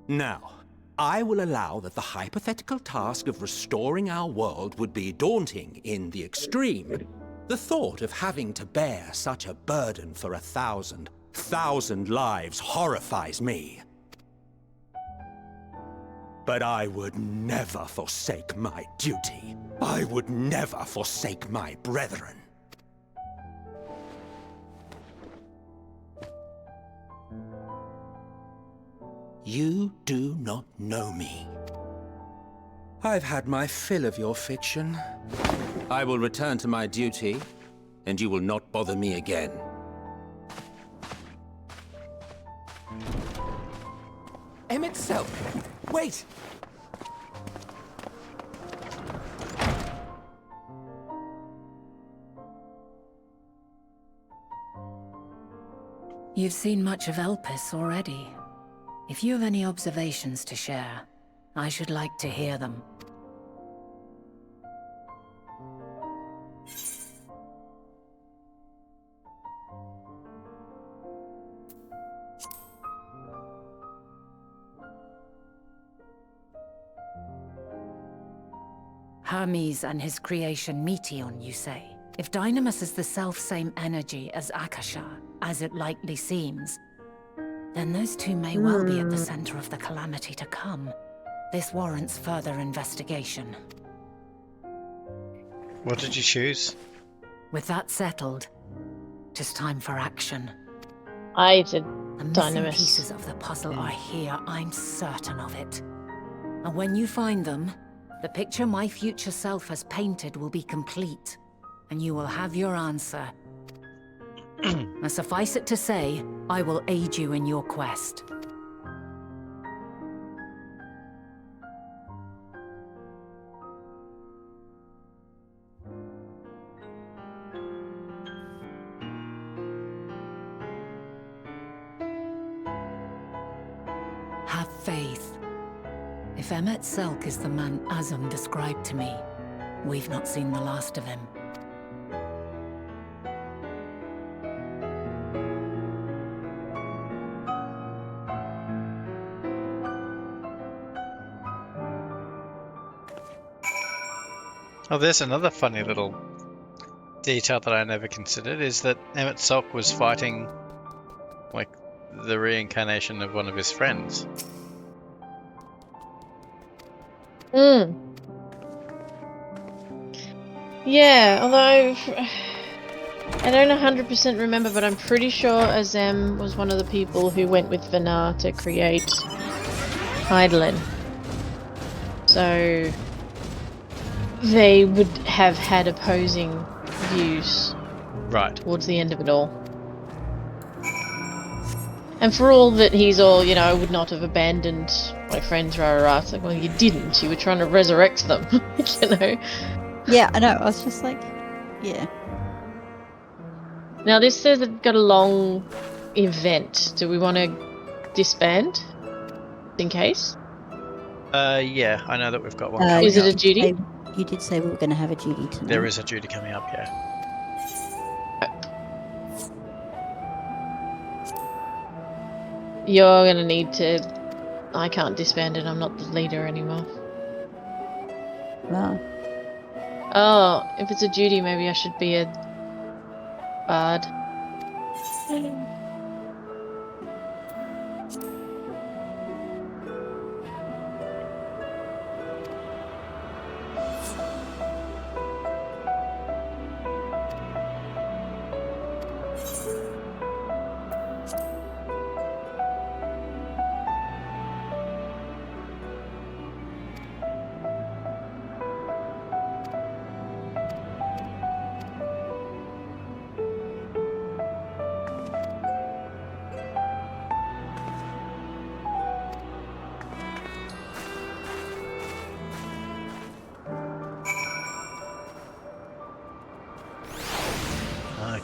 Now, I will allow that the hypothetical task of restoring our world would be daunting in the extreme. The thought of having to bear such a burden for 1,000 lives horrifies me. But I would never forsake my duty. I would never forsake my brethren. You do not know me. I've had my fill of your fiction. I will return to my duty, and you will not bother me again. Emet-Selch! Wait! You've seen much of Elpis already. If you have any observations to share, I should like to hear them. Hermes and his creation Meteion, you say? If Dynamis is the self-same energy as Akasha, as it likely seems, then those two may well be at the center of the calamity to come. This warrants further investigation. What did you choose? With that settled, it is time for action. I did The missing Dynamis. pieces of the puzzle are here, I'm certain of it. And when you find them, the picture my future self has painted will be complete, and you will have your answer. Now suffice it to say, I will aid you in your quest. Have faith. If Emmet Selk is the man Azum described to me, we've not seen the last of him. Oh, there's another funny little detail that I never considered, is that Emmet Selk was fighting, like, the reincarnation of one of his friends. Yeah, although I don't 100% remember, but I'm pretty sure Azem was one of the people who went with Vanar to create Hydaelyn. So they would have had opposing views towards the end of it all. And for all that he's all, you know, I would not have abandoned my friends, rah. It's like, well, you didn't. You were trying to resurrect them, you know? Yeah, I know. I was just like, yeah. Now this says it's got a long event. Do we want to disband? In case? Yeah, I know that we've got one. Is coming it a up. duty? You did say we were going to have a duty tonight. There is a duty coming up, yeah. You're gonna need to... I can't disband it, I'm not the leader anymore. Wow. Oh, if it's a duty, maybe I should be a... bard.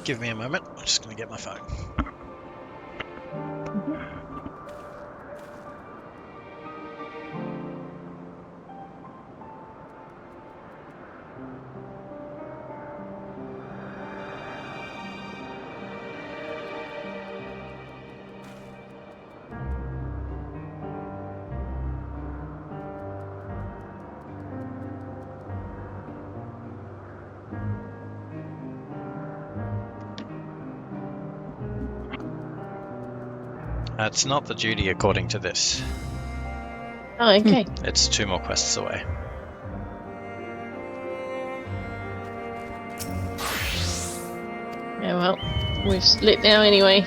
Give me a moment. I'm just going to get my phone. It's not the duty according to this. Oh, okay. It's 2 more quests away. Yeah, well, we've split now anyway.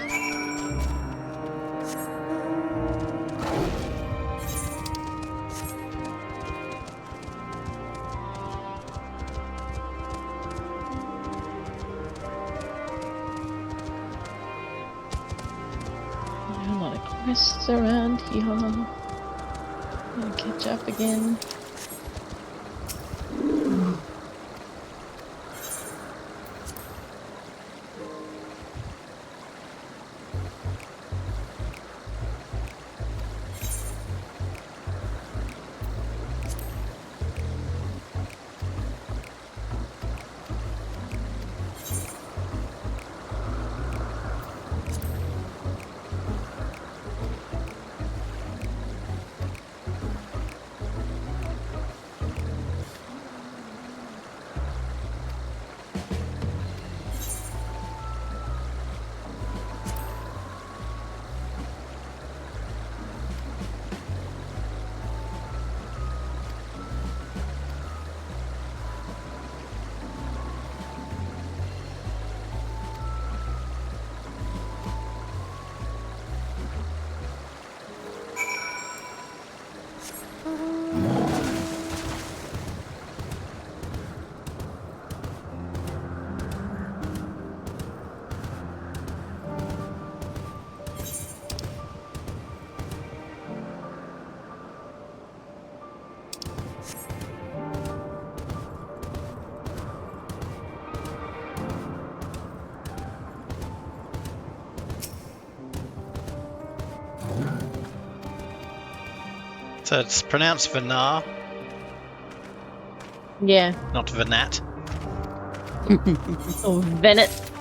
Quests around here. I'll catch up again. So it's pronounced Venar, Yeah. not Venat. Or Venet.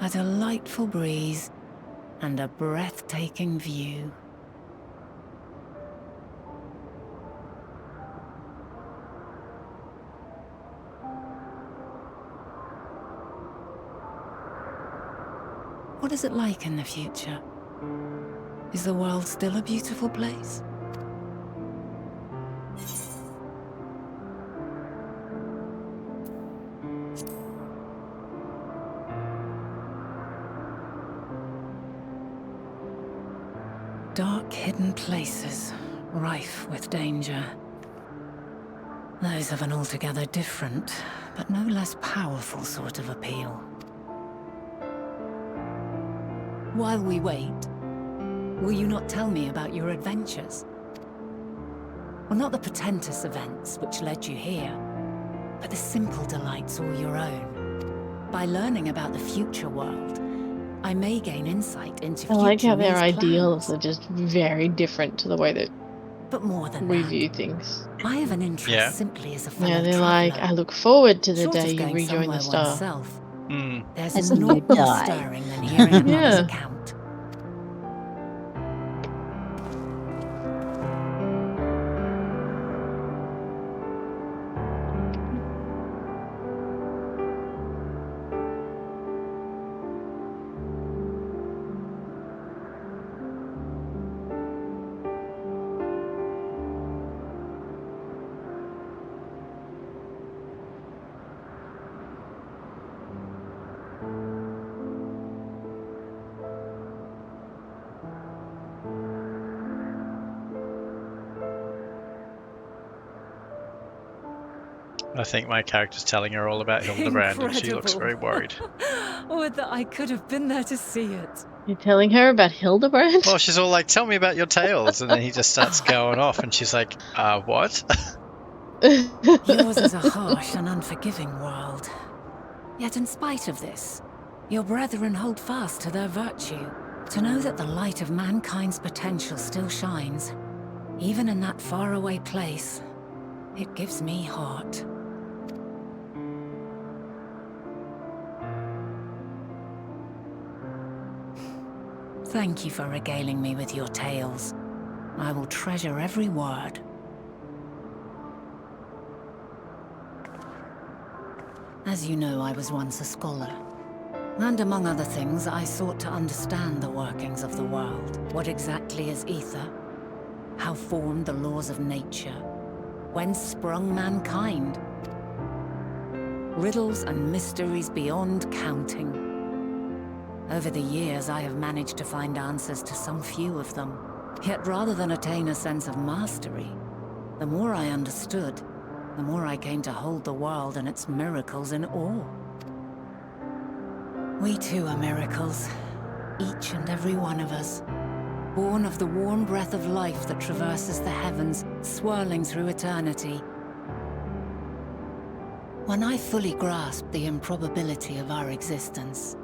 A delightful breeze and a breathtaking view. What is it like in the future? Is the world still a beautiful place? Dark, hidden places, rife with danger. Those have an altogether different, but no less powerful sort of appeal. While we wait, will you not tell me about your adventures? Well, not the portentous events which led you here, but the simple delights all your own. By learning about the future world, I may gain insight into I like how their future Mies ideals plans. are just very different to the way that But more than we that, view things. I have an interest simply as a fellow Yeah, they're traveller. like, I look forward to the Short of day you going rejoin the somewhere star. oneself, there's As naught you more die. stirring than hearing another's Yeah. account. I think my character's telling her all about Hildebrand, and she looks very worried. Would that I could have been there to see it. You're telling her about Hildebrand? Well, she's all like, "Tell me about your tales," and then he just starts going off, and she's like, what?" Yours is a harsh and unforgiving world. Yet in spite of this, your brethren hold fast to their virtue. To know that the light of mankind's potential still shines, even in that faraway place, it gives me heart. Thank you for regaling me with your tales. I will treasure every word. As you know, I was once a scholar. And among other things, I sought to understand the workings of the world. What exactly is ether? How formed the laws of nature? Whence sprung mankind? Riddles and mysteries beyond counting. Over the years, I have managed to find answers to some few of them. Yet rather than attain a sense of mastery, the more I understood, the more I came to hold the world and its miracles in awe. We too are miracles, each and every one of us, born of the warm breath of life that traverses the heavens, swirling through eternity. When I fully grasped the improbability of our existence,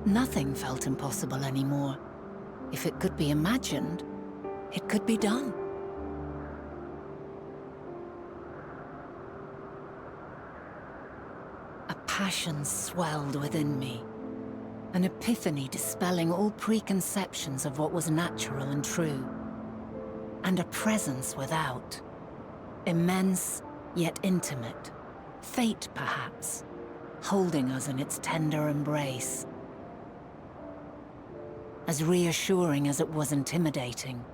nothing felt impossible anymore. If it could be imagined, it could be done. A passion swelled within me, an epiphany dispelling all preconceptions of what was natural and true, and a presence without, immense yet intimate, fate perhaps, holding us in its tender embrace. As reassuring as it was intimidating,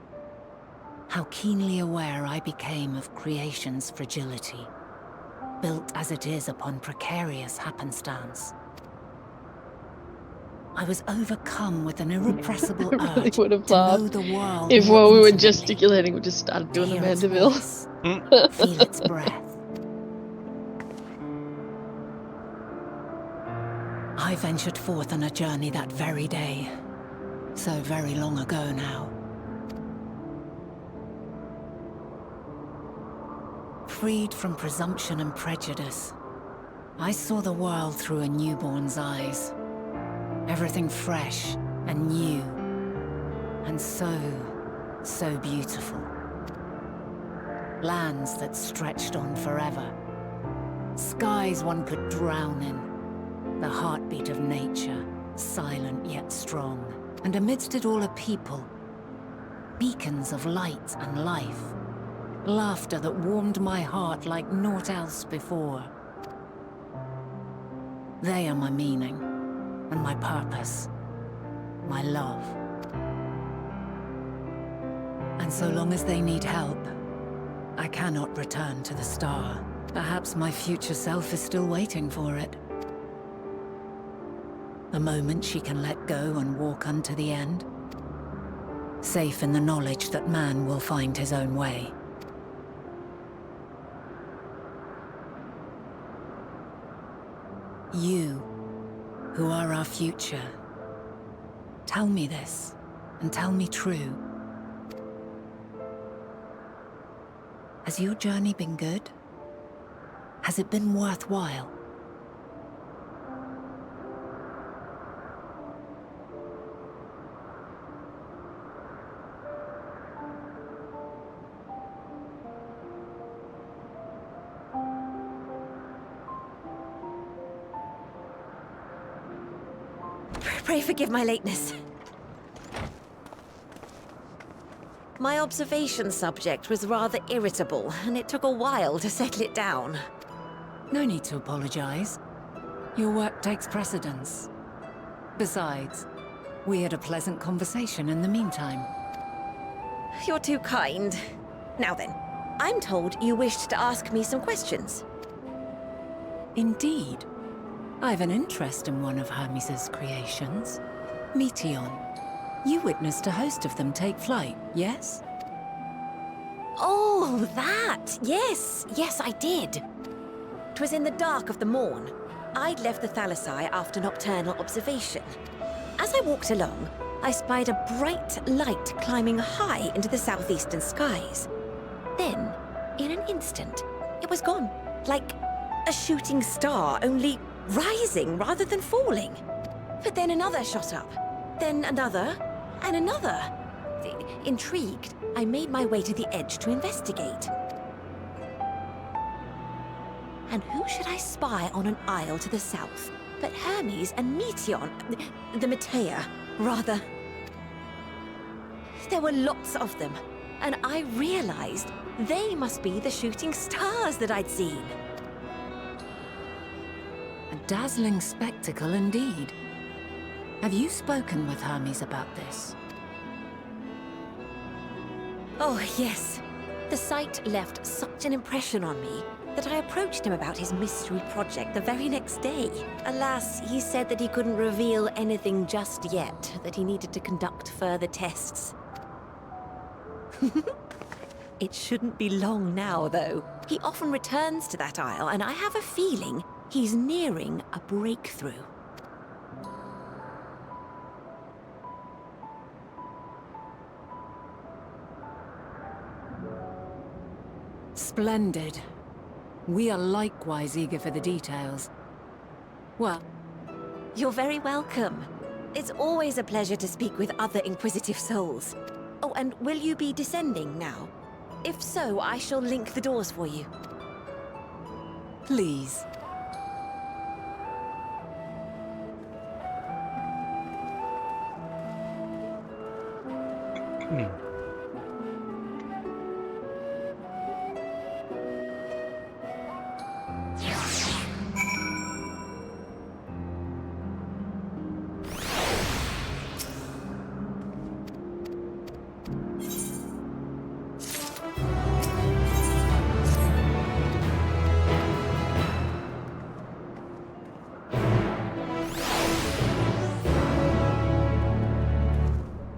how keenly aware I became of creation's fragility, built as it is upon precarious happenstance. I was overcome with an irrepressible I really urge would have to know laughed the world if more while we were intimately, gesticulating, we just started doing the hear its Mandeville. voice, feel its breath. I ventured forth on a journey that very day, so very long ago now. Freed from presumption and prejudice, I saw the world through a newborn's eyes. Everything fresh and new, and so beautiful. Lands that stretched on forever. Skies one could drown in. The heartbeat of nature, silent yet strong. And amidst it all a people, beacons of light and life. Laughter that warmed my heart like naught else before. They are my meaning, and my purpose, my love. And so long as they need help, I cannot return to the star. Perhaps my future self is still waiting for it. The moment she can let go and walk unto the end. Safe in the knowledge that man will find his own way. You, who are our future, Tell me this, and tell me true. Has your journey been good? Has it been worthwhile? Pray forgive my lateness. My observation subject was rather irritable, and it took a while to settle it down. No need to apologize. Your work takes precedence. Besides, we had a pleasant conversation in the meantime. You're too kind. Now then, I'm told you wished to ask me some questions. Indeed. I've an interest in one of Hermes' creations. Meteion. You witnessed a host of them take flight, yes? Oh, that! Yes, yes, I did. 'Twas in the dark of the morn. I'd left the Thalassai after nocturnal observation. As I walked along, I spied a bright light climbing high into the southeastern skies. Then, in an instant, it was gone, like a shooting star, only rising rather than falling. But then another shot up, then another, and another. Intrigued, I made my way to the edge to investigate. And who should I spy on an isle to the south but Hermes and Meteion, the Metea, rather. There were lots of them, and I realized they must be the shooting stars that I'd seen. A dazzling spectacle indeed. Have you spoken with Hermes about this? Oh, yes. The sight left such an impression on me that I approached him about his mystery project the very next day. Alas, he said that he couldn't reveal anything just yet, that he needed to conduct further tests. It shouldn't be long now, though. He often returns to that isle, and I have a feeling he's nearing a breakthrough. Splendid. We are likewise eager for the details. Well, you're very welcome. It's always a pleasure to speak with other inquisitive souls. Oh, and will you be descending now? If so, I shall link the doors for you. Please.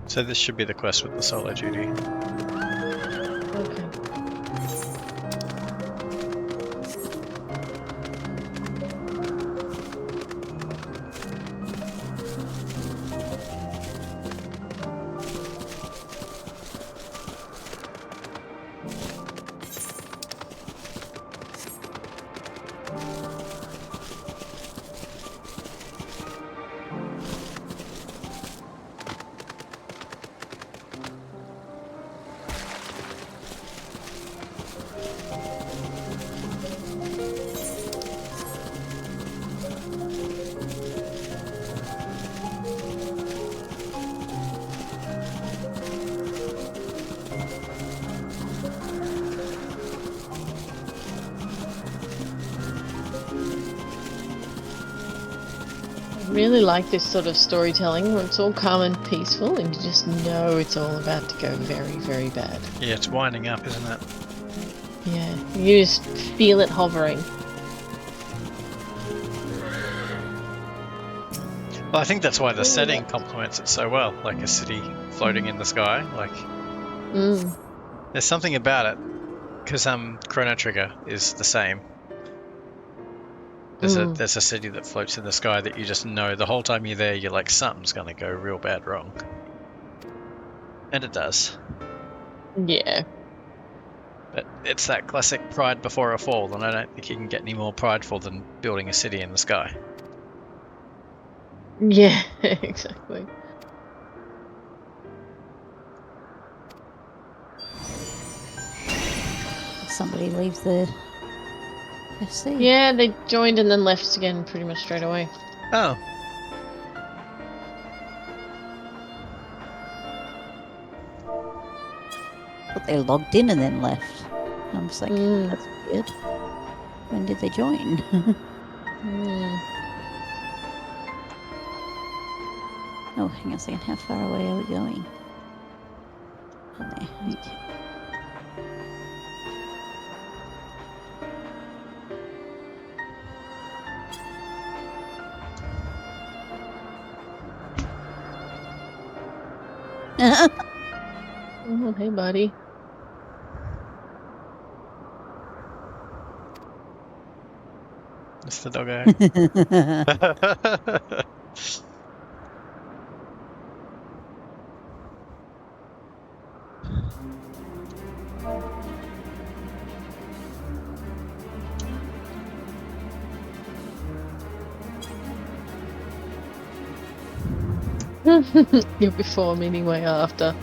So this should be the quest with the solo duty. Okay. I really like this sort of storytelling where it's all calm and peaceful and you just know it's all about to go very, very bad. Yeah, it's winding up, isn't it? Yeah, you just feel it hovering. Well, I think that's why the setting complements it so well, like a city floating in the sky. Like, there's something about it, because Chrono Trigger is the same. There's a city that floats in the sky that you just know the whole time you're there. You're like, something's gonna go real bad wrong, and it does. Yeah. But it's that classic pride before a fall, and I don't think you can get any more prideful than building a city in the sky. Yeah, exactly. Somebody leave the FC. Yeah, they joined and then left again pretty much straight away. Oh. But they logged in and then left. I'm just like, that's weird. When did they join? Oh, hang on a second. How far away are we going? Oh, there. Okay. Oh, hey, buddy. It's the doggo. You're before me anyway, after.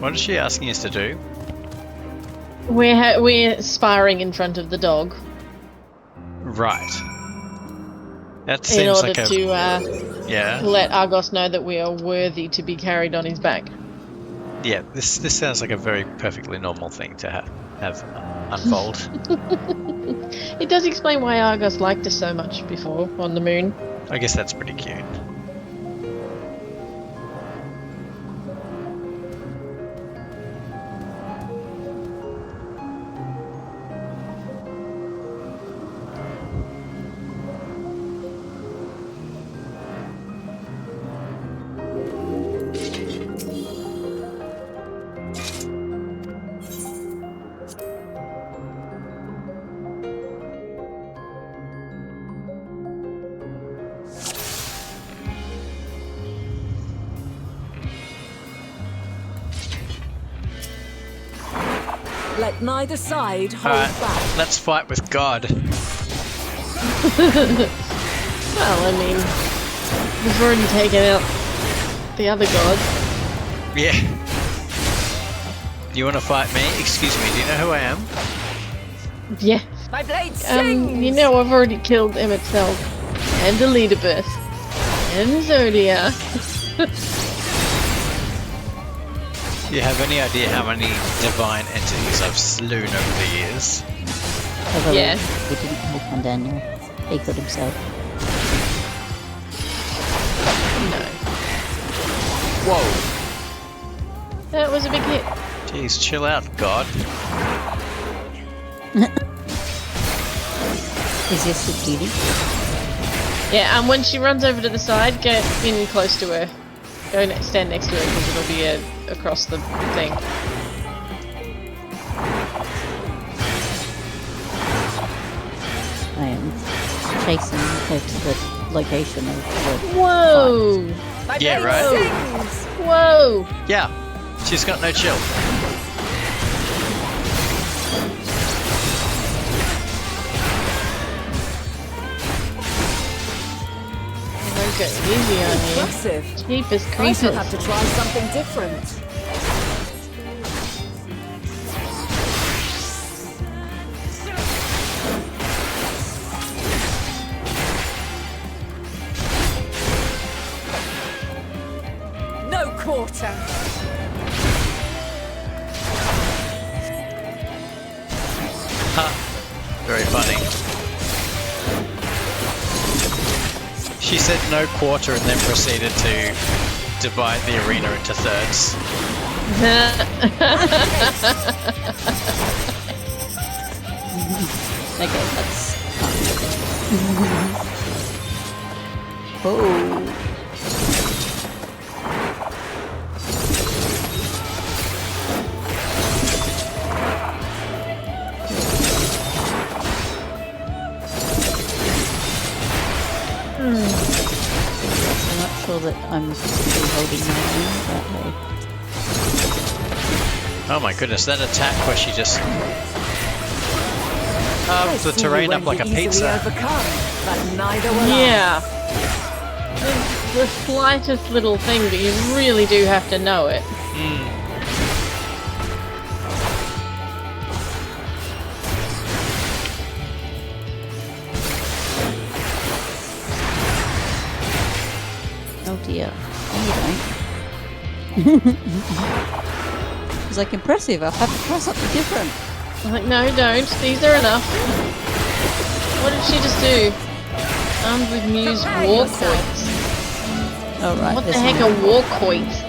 What is she asking us to do? We're sparring in front of the dog. Right. That In seems order like a... to yeah. let Argos know that we are worthy to be carried on his back. Yeah, this sounds like a very perfectly normal thing to have unfold. It does explain why Argos liked us so much before on the moon. I guess that's pretty cute. Let neither side hold Alright, back. let's fight with God. Well, I mean, we've already taken out the other god. Yeah. You want to fight me? Excuse me, do you know who I am? Yeah. My blade sings! You know I've already killed Emet-Selch, and Elidabeth, and Zodia. Do you have any idea how many divine entities I've slewn over the years? Yeah. He didn't help on Daniel. He killed himself. No. Whoa. That was a big hit. Jeez, chill out, God. Is this the cutie? Yeah, and when she runs over to the side, get in close to her. Go stand next to her because it'll be across the thing. I am chasing her to the location of the Whoa! Yeah, right? Whoa! Yeah, she's got no chill. Go easy on you. Impressive. Cheapest I creatures. shall have to try something different. No quarter. Ha! Very funny. She said no quarter and then proceeded to divide the arena into thirds. Okay, that's oh. I'm not sure that I'm still holding my own, but hey. Oh my goodness, that attack where she just carves the terrain up like a pizza. Yeah. The slightest little thing, but you really do have to know it. Oh dear. You don't. It's like impressive, I'll have to try something different. I'm like, no, don't. These are enough. What did she just do? Armed with Muse war coins. Oh right. What the heck are war coins?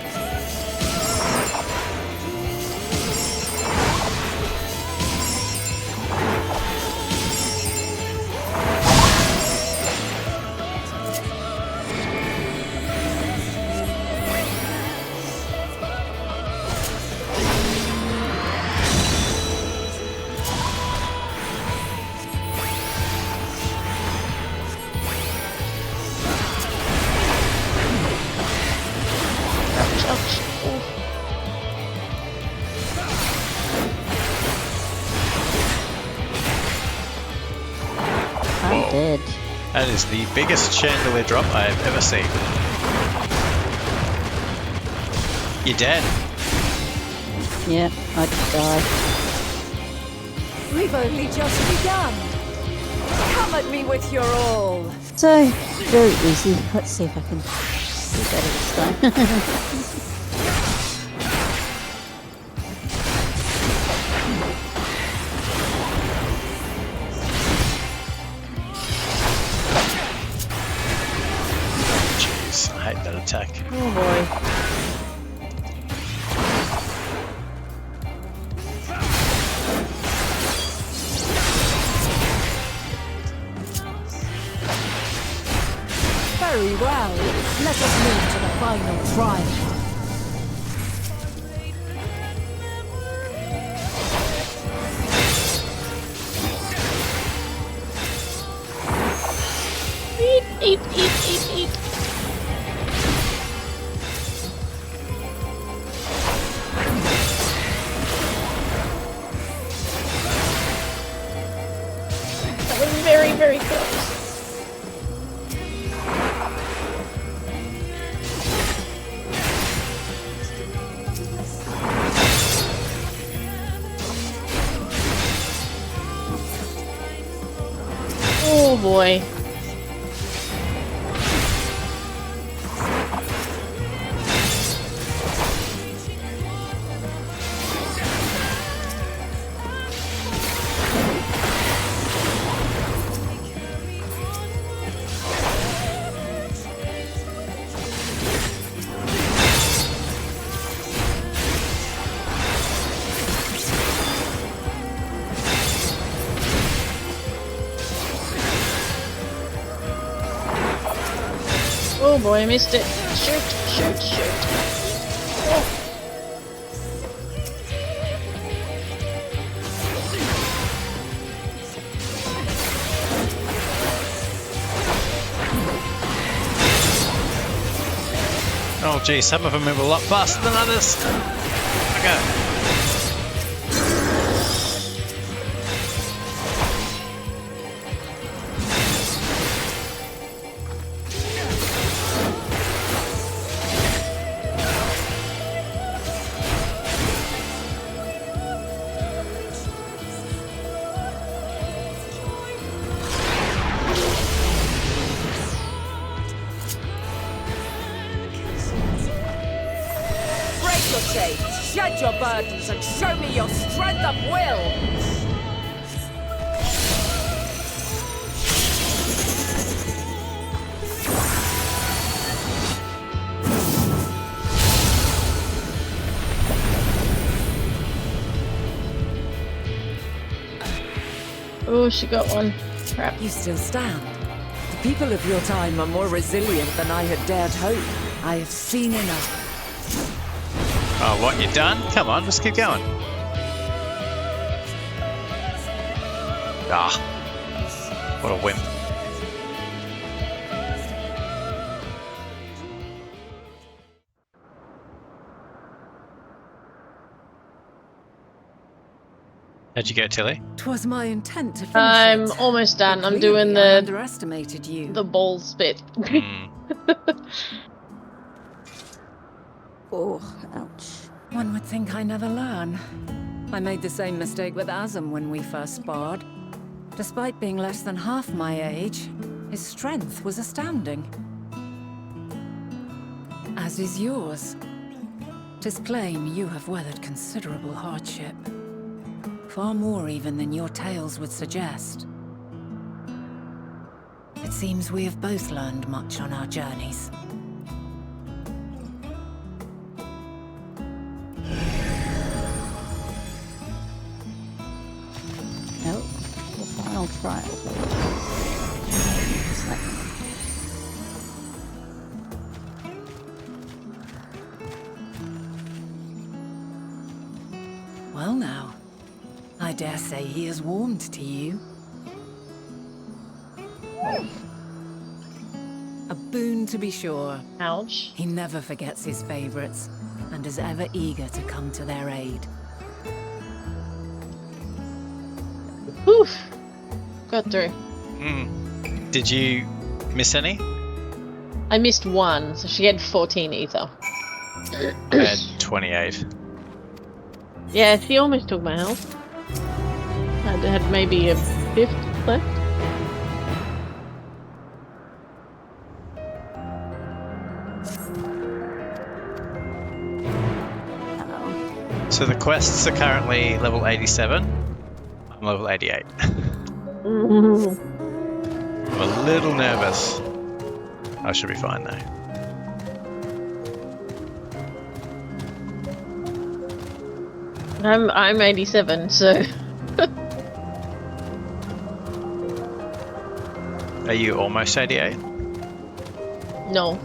Dead. That is the biggest chandelier drop I have ever seen. You're dead. Yeah, I just died. We've only just begun. Come at me with your all. So, very easy. Let's see if I can do better this time. Attack. Oh boy. Very well. Let us move to the final trial. Eat, eat, eat, eat, eat. Very, very close. Oh boy. Oh boy, I missed it. Shoot, shoot, shoot. Oh. Oh gee, some of them move a lot faster than others. Okay. Shed your burdens and show me your strength of will! Oh, she got one. Crap. You still stand. The people of your time are more resilient than I had dared hope. I have seen enough. Oh, what, you done? Come on, let's keep going. Ah, what a wimp. How'd you go, Tilly? 'Twas my intent to finish I'm it. almost done. But I'm doing clearly I the underestimated you. the balls bit. Oh, ouch. One would think I never learn. I made the same mistake with Azam when we first sparred. Despite being less than half my age, his strength was astounding. As is yours. 'Tis plain you have weathered considerable hardship. Far more even than your tales would suggest. It seems we have both learned much on our journeys. No, the final trial. Well now, I dare say he has warmed to you. A boon to be sure. Ouch. He never forgets his favorites, and is ever eager to come to their aid. Oof. Got through. Did you miss any? I missed one, so she had 14 ether. I had 28. Yeah, she almost took my health. I had maybe a fifth left. So the quests are currently level 87. I'm level 88. I'm a little nervous. I should be fine though. I'm 87, so Are you almost 88? no.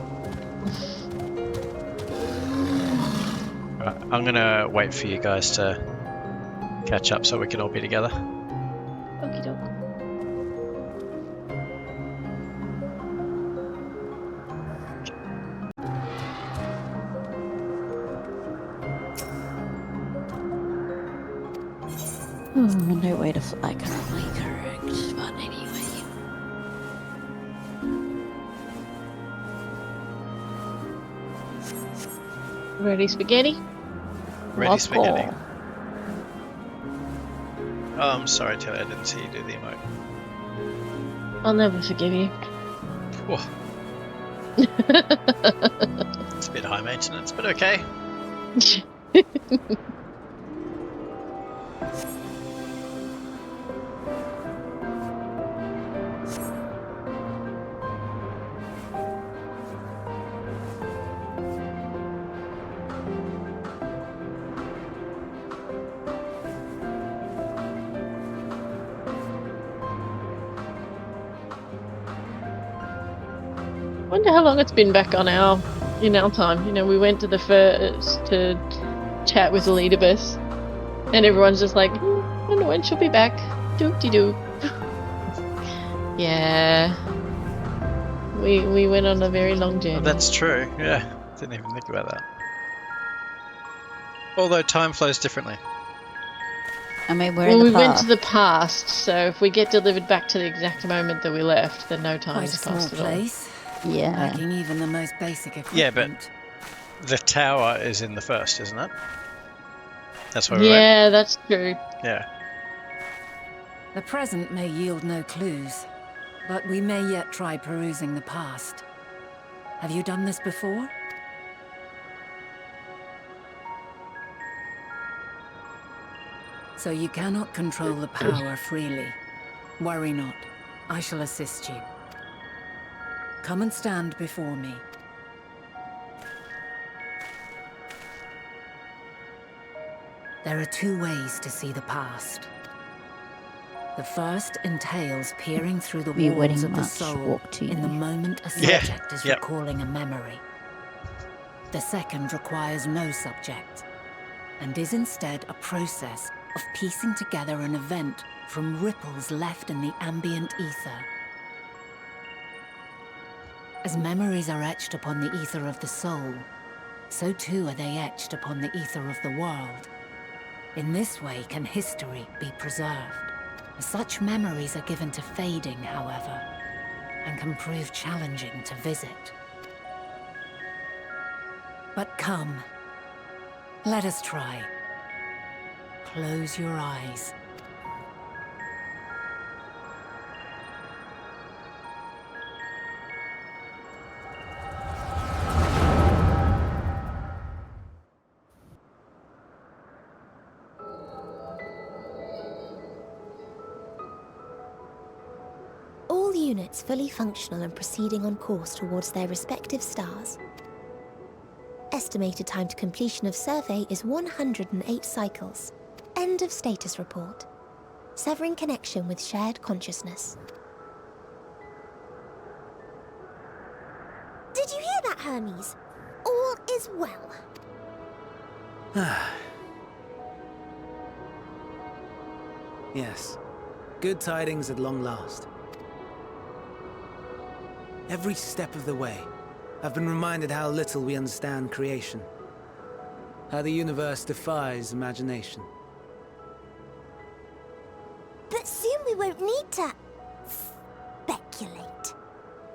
Right, I'm gonna wait for you guys to catch up so we can all be together. Okie doke. No way to fly currently correct, but anyway. Ready spaghetti? Ready Let's spaghetti. go. Oh, I'm sorry, Taylor, I didn't see you do the emote. I'll never forgive you. Whoa. It's a bit high maintenance, but okay. Wonder how long it's been back on in our time. You know, we went to the first to chat with Elidibus, and everyone's just like, I wonder when she'll be back. Doop-de-doo. Yeah. We went on a very long journey. Oh, that's true, yeah. Didn't even think about that. Although time flows differently. I mean, we're Well, in we the went past. to the past, so if we get delivered back to the exact moment that we left, then no time Quite a has small passed at all. place. Yeah. Lacking even the most basic equipment. Yeah, but the tower is in the first, isn't it? That's where we went? Yeah, that's true. Yeah. The present may yield no clues, but we may yet try perusing the past. Have you done this before? So you cannot control the power freely. Worry not. I shall assist you. Come and stand before me. There are two ways to see the past. The first entails peering through the Mute walls wedding of the march, soul walk to in the you. moment a Yeah, subject is yep. recalling a memory. The second requires no subject, and is instead a process of piecing together an event from ripples left in the ambient ether. As memories are etched upon the ether of the soul, so too are they etched upon the ether of the world. In this way can history be preserved. Such memories are given to fading, however, and can prove challenging to visit. But come, let us try. Close your eyes. All units fully functional and proceeding on course towards their respective stars. Estimated time to completion of survey is 108 cycles. End of status report. Severing connection with shared consciousness. Did you hear that, Hermes? All is well. Yes. Good tidings at long last. Every step of the way, I've been reminded how little we understand creation. How the universe defies imagination. But soon we won't need to speculate.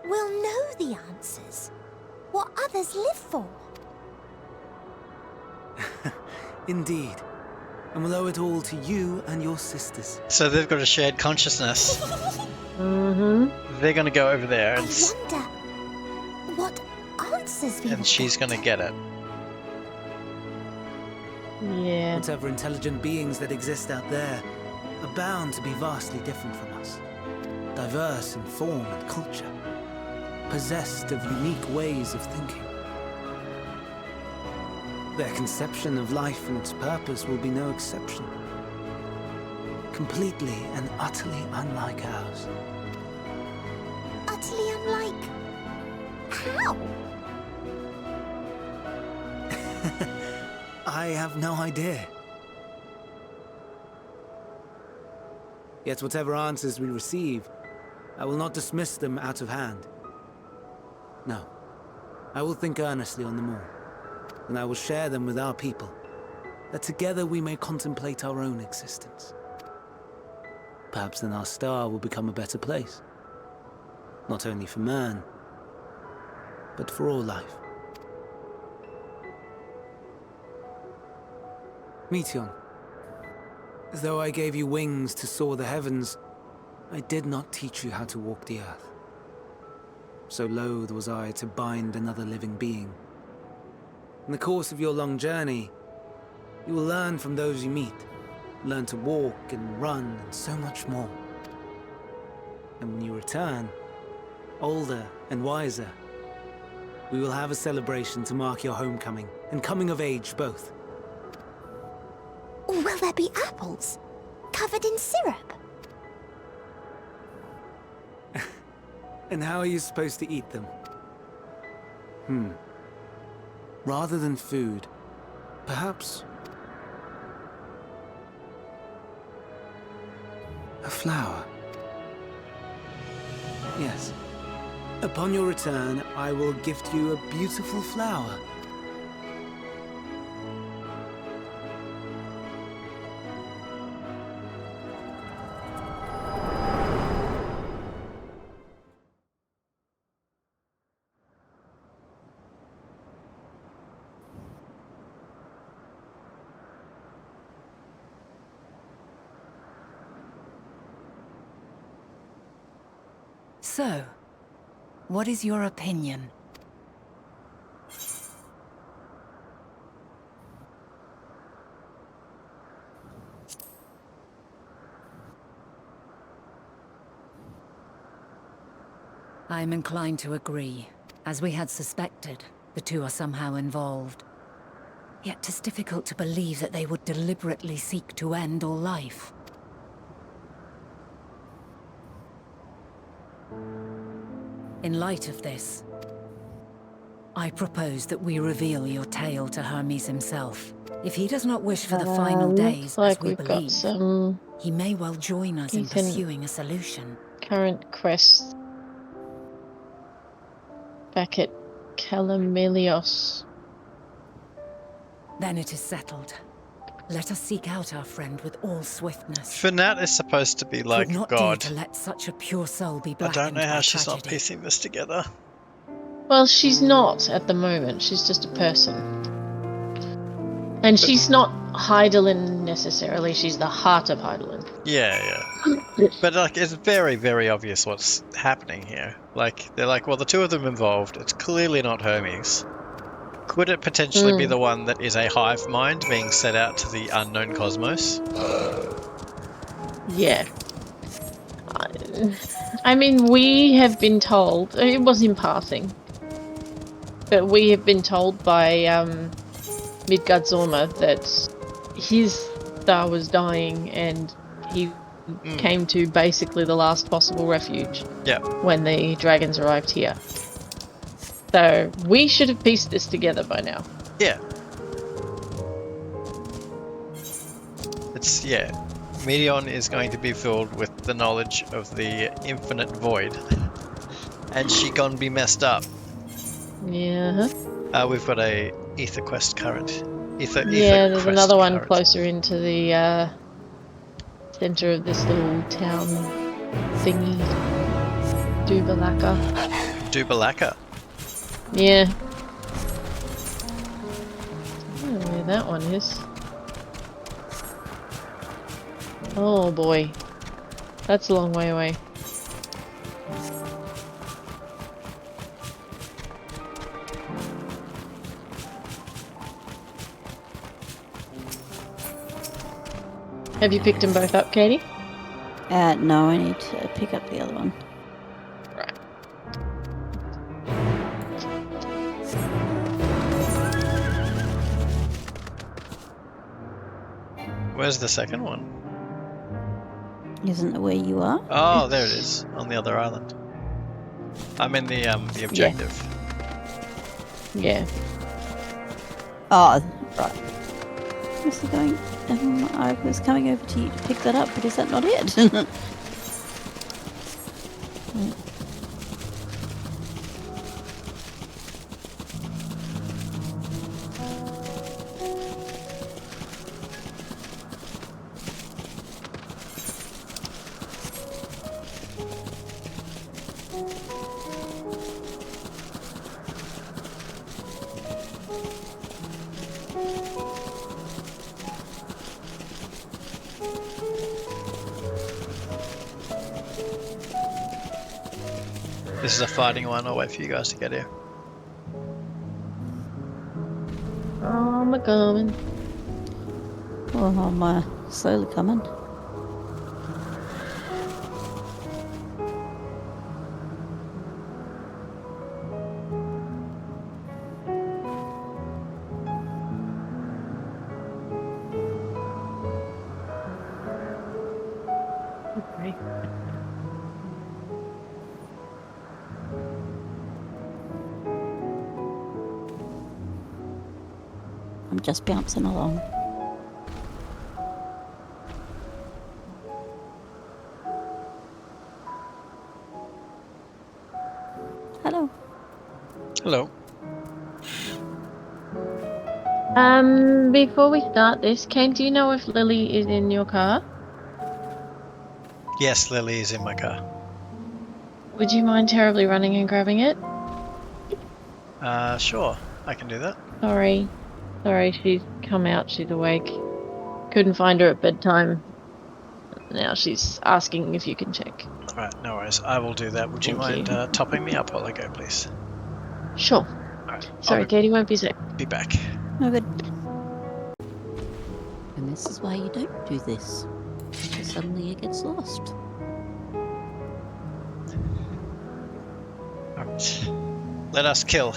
We'll know the answers. What others live for. Indeed. And we'll owe it all to you and your sisters. So they've got a shared consciousness. Mm-hmm. They're going to go over there I and, wonder what answers we will and she's going to get it. Yeah. Whatever intelligent beings that exist out there are bound to be vastly different from us. Diverse in form and culture. Possessed of unique ways of thinking. Their conception of life and its purpose will be no exception. Completely and utterly unlike ours. Utterly unlike. How? I have no idea. Yet whatever answers we receive, I will not dismiss them out of hand. No, I will think earnestly on them all, and I will share them with our people, that together we may contemplate our own existence. Perhaps then our star will become a better place, not only for man, but for all life. Meteion, though I gave you wings to soar the heavens, I did not teach you how to walk the earth. So loath was I to bind another living being. In the course of your long journey, you will learn from those you meet, learn to walk and run and so much more. And when you return, older and wiser, we will have a celebration to mark your homecoming and coming of age both. Will there be apples? Covered in syrup? And how are you supposed to eat them? Rather than food, perhaps a flower. Yes. Upon your return, I will gift you a beautiful flower. So, what is your opinion? I'm inclined to agree. As we had suspected, the two are somehow involved. Yet 'tis difficult to believe that they would deliberately seek to end all life. In light of this, I propose that we reveal your tale to Hermes himself. If he does not wish for the final days, like as we we've got believe, some he may well join us in pursuing a solution. current quests back at Calamelios. Then it is settled. Let us seek out our friend with all swiftness. Finat is supposed to be like Could not God. do to let such a pure soul be I blackened don't know how by she's not tragedy. piecing this together. Well, she's not at the moment. She's just a person. And she's not Hydaelyn necessarily. She's the heart of Hydaelyn. Yeah. But like, it's very, very obvious what's happening here. Like, they're like, well, the two of them involved. It's clearly not Hermes. Could it potentially be the one that is a hive mind being set out to the unknown cosmos? Yeah. I mean, we have been told, it was in passing, but we have been told by Midgard Zorma that his star was dying and he came to basically the last possible refuge when the dragons arrived here. So we should have pieced this together by now. Yeah. Medion is going to be filled with the knowledge of the infinite void. And she gonna be messed up. Yeah. We've got a Ether Quest current. Ether There's Quest another one current. closer into the center of this little town thingy. Dubalaka. Yeah. I don't know where that one is. Oh boy. That's a long way away. Have you picked them both up, Katie? No, I need to pick up the other one. Right. Where's the second one? Isn't it where you are? Oh, there it is, on the other island. I'm in the objective. Yeah. Oh, right. Where's it going? I was coming over to you to pick that up, but is that not it? This is a fighting one. I'll wait for you guys to get here. I'm coming. Oh, I'm slowly coming. Okay. I'm just bouncing along. Hello. Hello. Before we start this, Kane, do you know if Lily is in your car? Yes, Lily is in my car. Would you mind terribly running and grabbing it? Sure. I can do that. Sorry, she's come out, she's awake. Couldn't find her at bedtime. Now she's asking if you can check. Alright, no worries. I will do that. Would you Thank mind topping me up while I go, please? Sure. Alright. Sorry, Katie, won't be sick. Be back. Oh, good. And this is why you don't do this. Because suddenly it gets lost. Alright. Let us kill.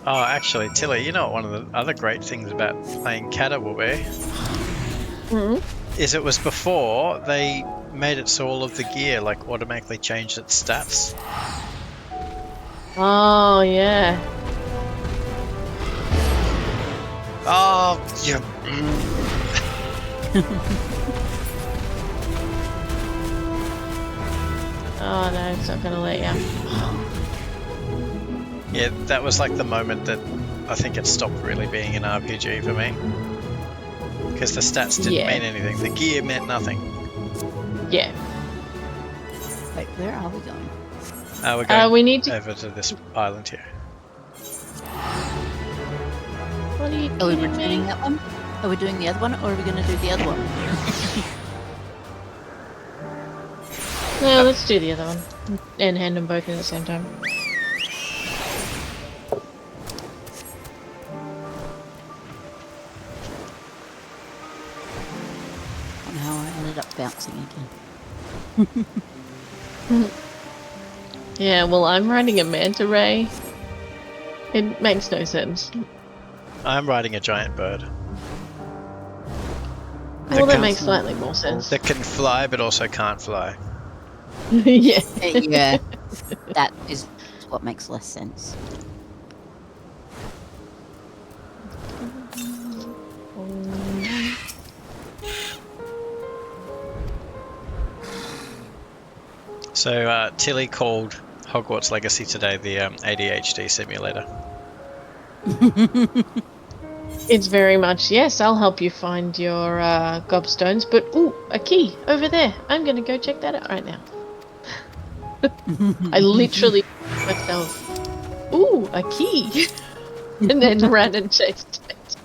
Oh, actually, Tilly, you know what one of the other great things about playing Kata will be? Is it was before they made it so all of the gear like automatically changed its stats. Oh, yeah. Oh, yeah. Oh, no, it's not going to let you. Yeah, that was like the moment that I think it stopped really being an RPG for me. Because the stats didn't mean anything. The gear meant nothing. Yeah. Wait, where are we going? We're going we need to... over to this island here. What are you Are we kidding me? returning that one? Are we doing the other one, or are we going to do the other one? No, let's do the other one. And hand them both in at the same time. And how I ended up bouncing again. Yeah, well, I'm riding a manta ray. It makes no sense. I'm riding a giant bird. Well, that makes slightly more sense. That can fly, but also can't fly. Yeah. Yeah. That is what makes less sense. So Tilly called Hogwarts Legacy today the ADHD simulator. It's very much, yes, I'll help you find your gobstones, but ooh, a key over there. I'm gonna go check that out right now. I literally myself, ooh, a key, and then ran and chased it.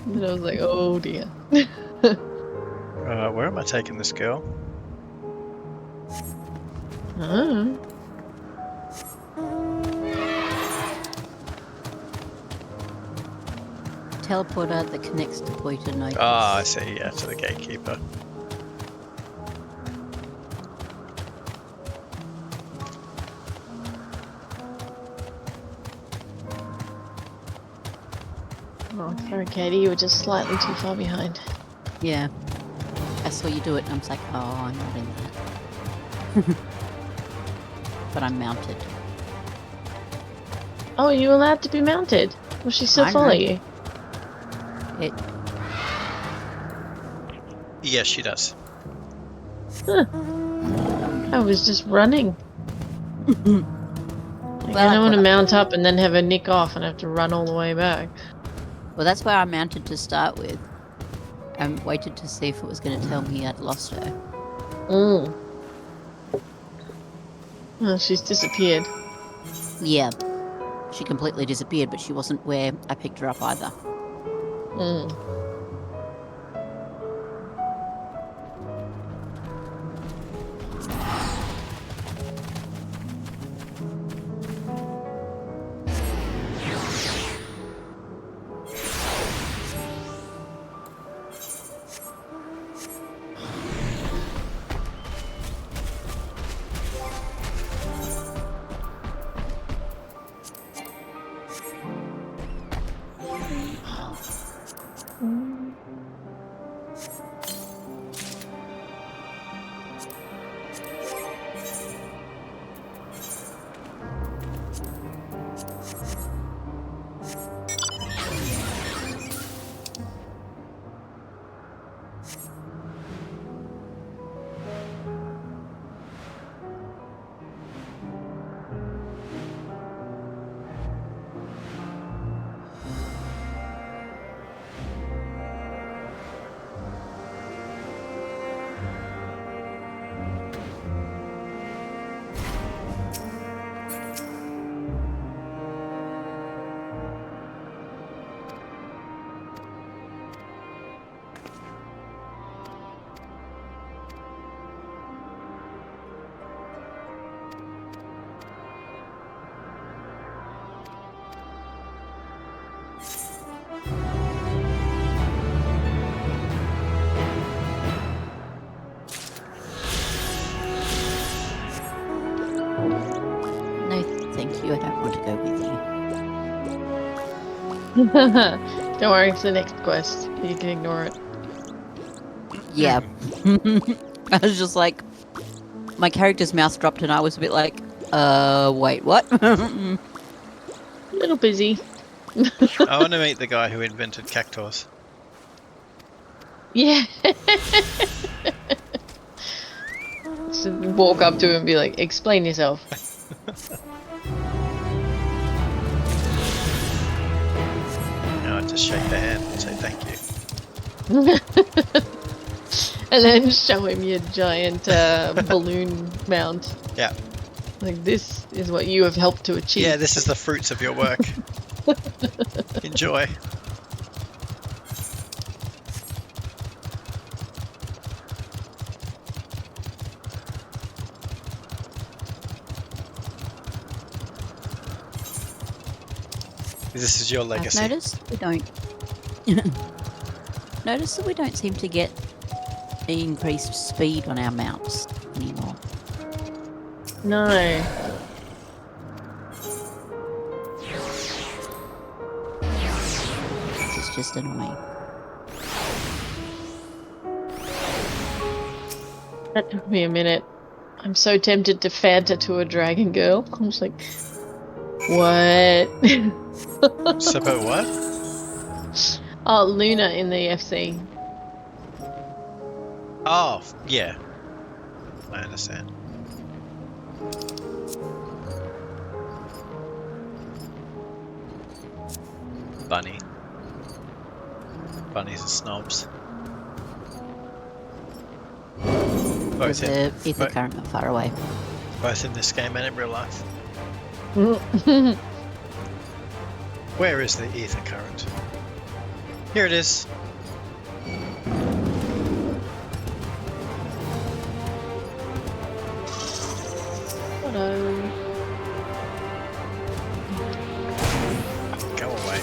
And I was like, oh dear. Where am I taking this girl? Oh. Teleporter that connects to Poita Notice. Oh, I see, yeah, to the gatekeeper. Oh, sorry, Katie, you were just slightly too far behind. Yeah. I saw you do it and I was like, oh, I'm not in that. But I'm mounted. Oh, are you allowed to be mounted? Will she still I'm follow ready. you? It. Yes, she does. Huh. I was just running. Well, I don't want to mount up and then have her nick off and have to run all the way back. Well, that's where I mounted to start with. And waited to see if it was going to tell me I'd lost her. Mm. Oh, she's disappeared. Yeah. She completely disappeared, but she wasn't where I picked her up either. Mm. Don't worry, it's the next quest. You can ignore it. Yeah. I was just like, my character's mouse dropped and I was a bit like, wait, what? A little busy. I want to meet the guy who invented cactus. Yeah. Just walk up to him and be like, explain yourself. I just shake their hand and say thank you. And then show him your giant balloon mount. Yeah. Like, this is what you have helped to achieve. Yeah, this is the fruits of your work. Enjoy. This is your legacy. I've noticed we don't. Notice that we don't seem to get increased speed on our mounts anymore. No. This is just annoying. That took me a minute. I'm so tempted to Fanta to a dragon girl. I'm just like, what? So about what? Oh, Luna in the FC. Oh, yeah. I understand. Bunny. Bunnies are snobs. There's the ether current not far away. Both in this game and in real life. Where is the ether current? Here it is. Hello. Go away.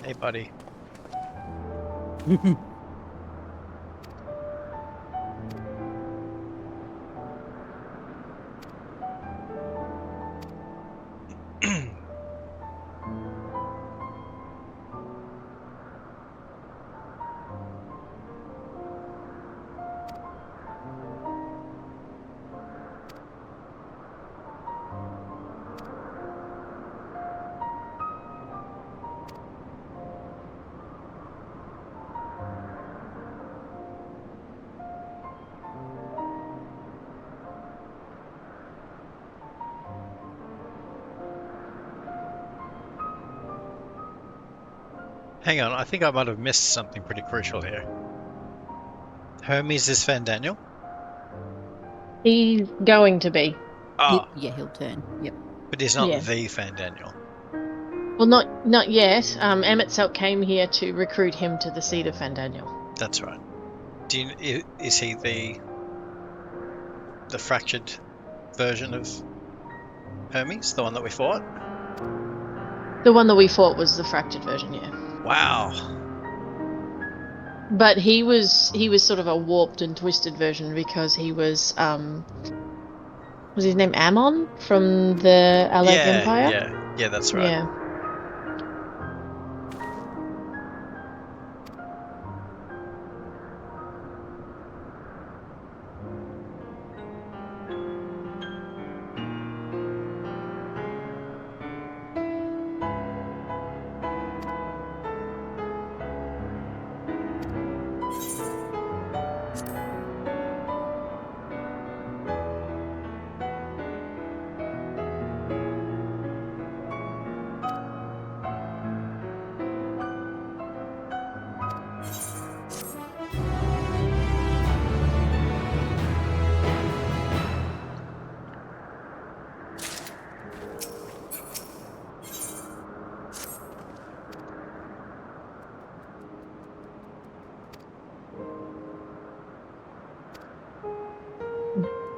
Hey, buddy. Hang on, I think I might have missed something pretty crucial here. Hermes is Fandaniel? He's going to be. Oh. Yeah, he'll turn. Yep. But he's not Yeah. the Fandaniel. Well, not yet. Emet-Selch came here to recruit him to the seat of Fandaniel. That's right. Do you, is he the fractured version of Hermes, the one that we fought? The one that we fought was the fractured version, yeah. Wow. But he was sort of a warped and twisted version because he was his name Ammon from the Alec Empire? Yeah, that's right. Yeah.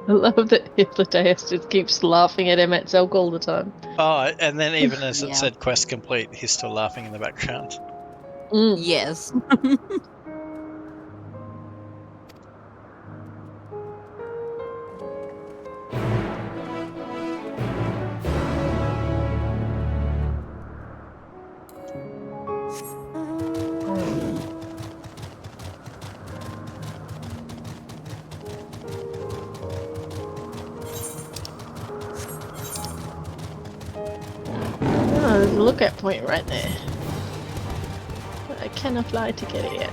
I love that Hippolytus just keeps laughing at Emet-Selk all the time. Oh, and then even as it Yeah. said quest complete, he's still laughing in the background. Yes. Oh, there's a lookout point right there. But I cannot fly to get it yet.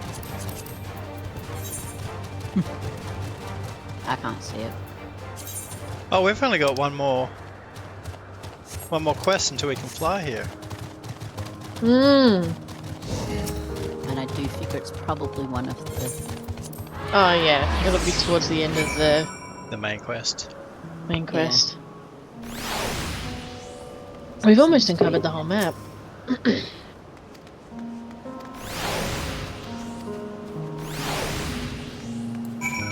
I can't see it. Oh, we've only got one more quest until we can fly here. Hmm. And I do figure it's probably one of the... Oh yeah, it'll be towards the end of The main quest. main quest. We've almost uncovered the whole map.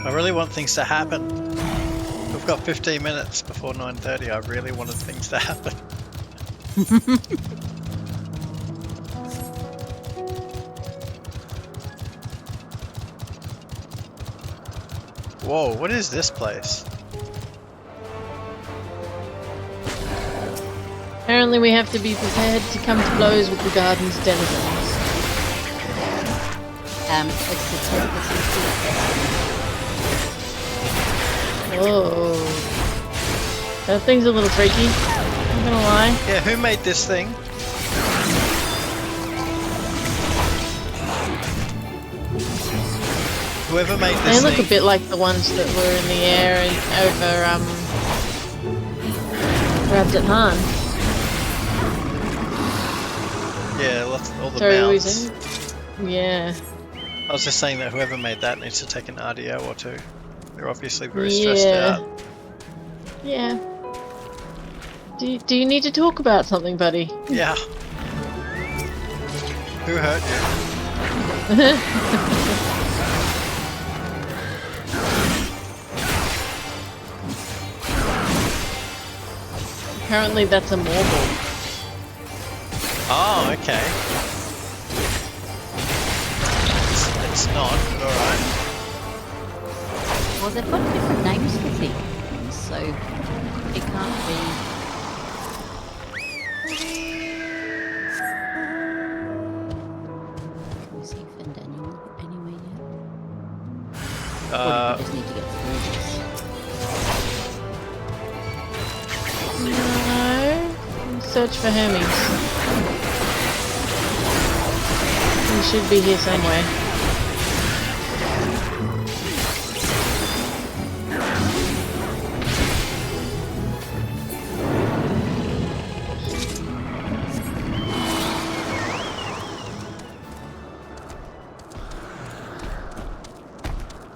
I really want things to happen. We've got 15 minutes before 9:30. I really wanted things to happen. Whoa, what is this place? Apparently we have to be prepared to come to blows with the garden's denizens. It's the tempest. Oh. That thing's a little freaky. I'm gonna lie. Yeah, who made this thing? Whoever made this They look thing. a bit like the ones that were in the air and over Rabdet Han. Yeah, all the Sorry, mouths. Louise. Yeah. I was just saying that whoever made that needs to take an RDO or two. They're obviously very stressed out. Yeah. Do you need to talk about something, buddy? Yeah. Who hurt you? Apparently that's a mortal. Oh, okay. It's not, but alright. Well, they've got different names for things, so it can't be... Is he found anywhere yet? Or do we just need to get through this? No. Search for Hermes. He should be here somewhere.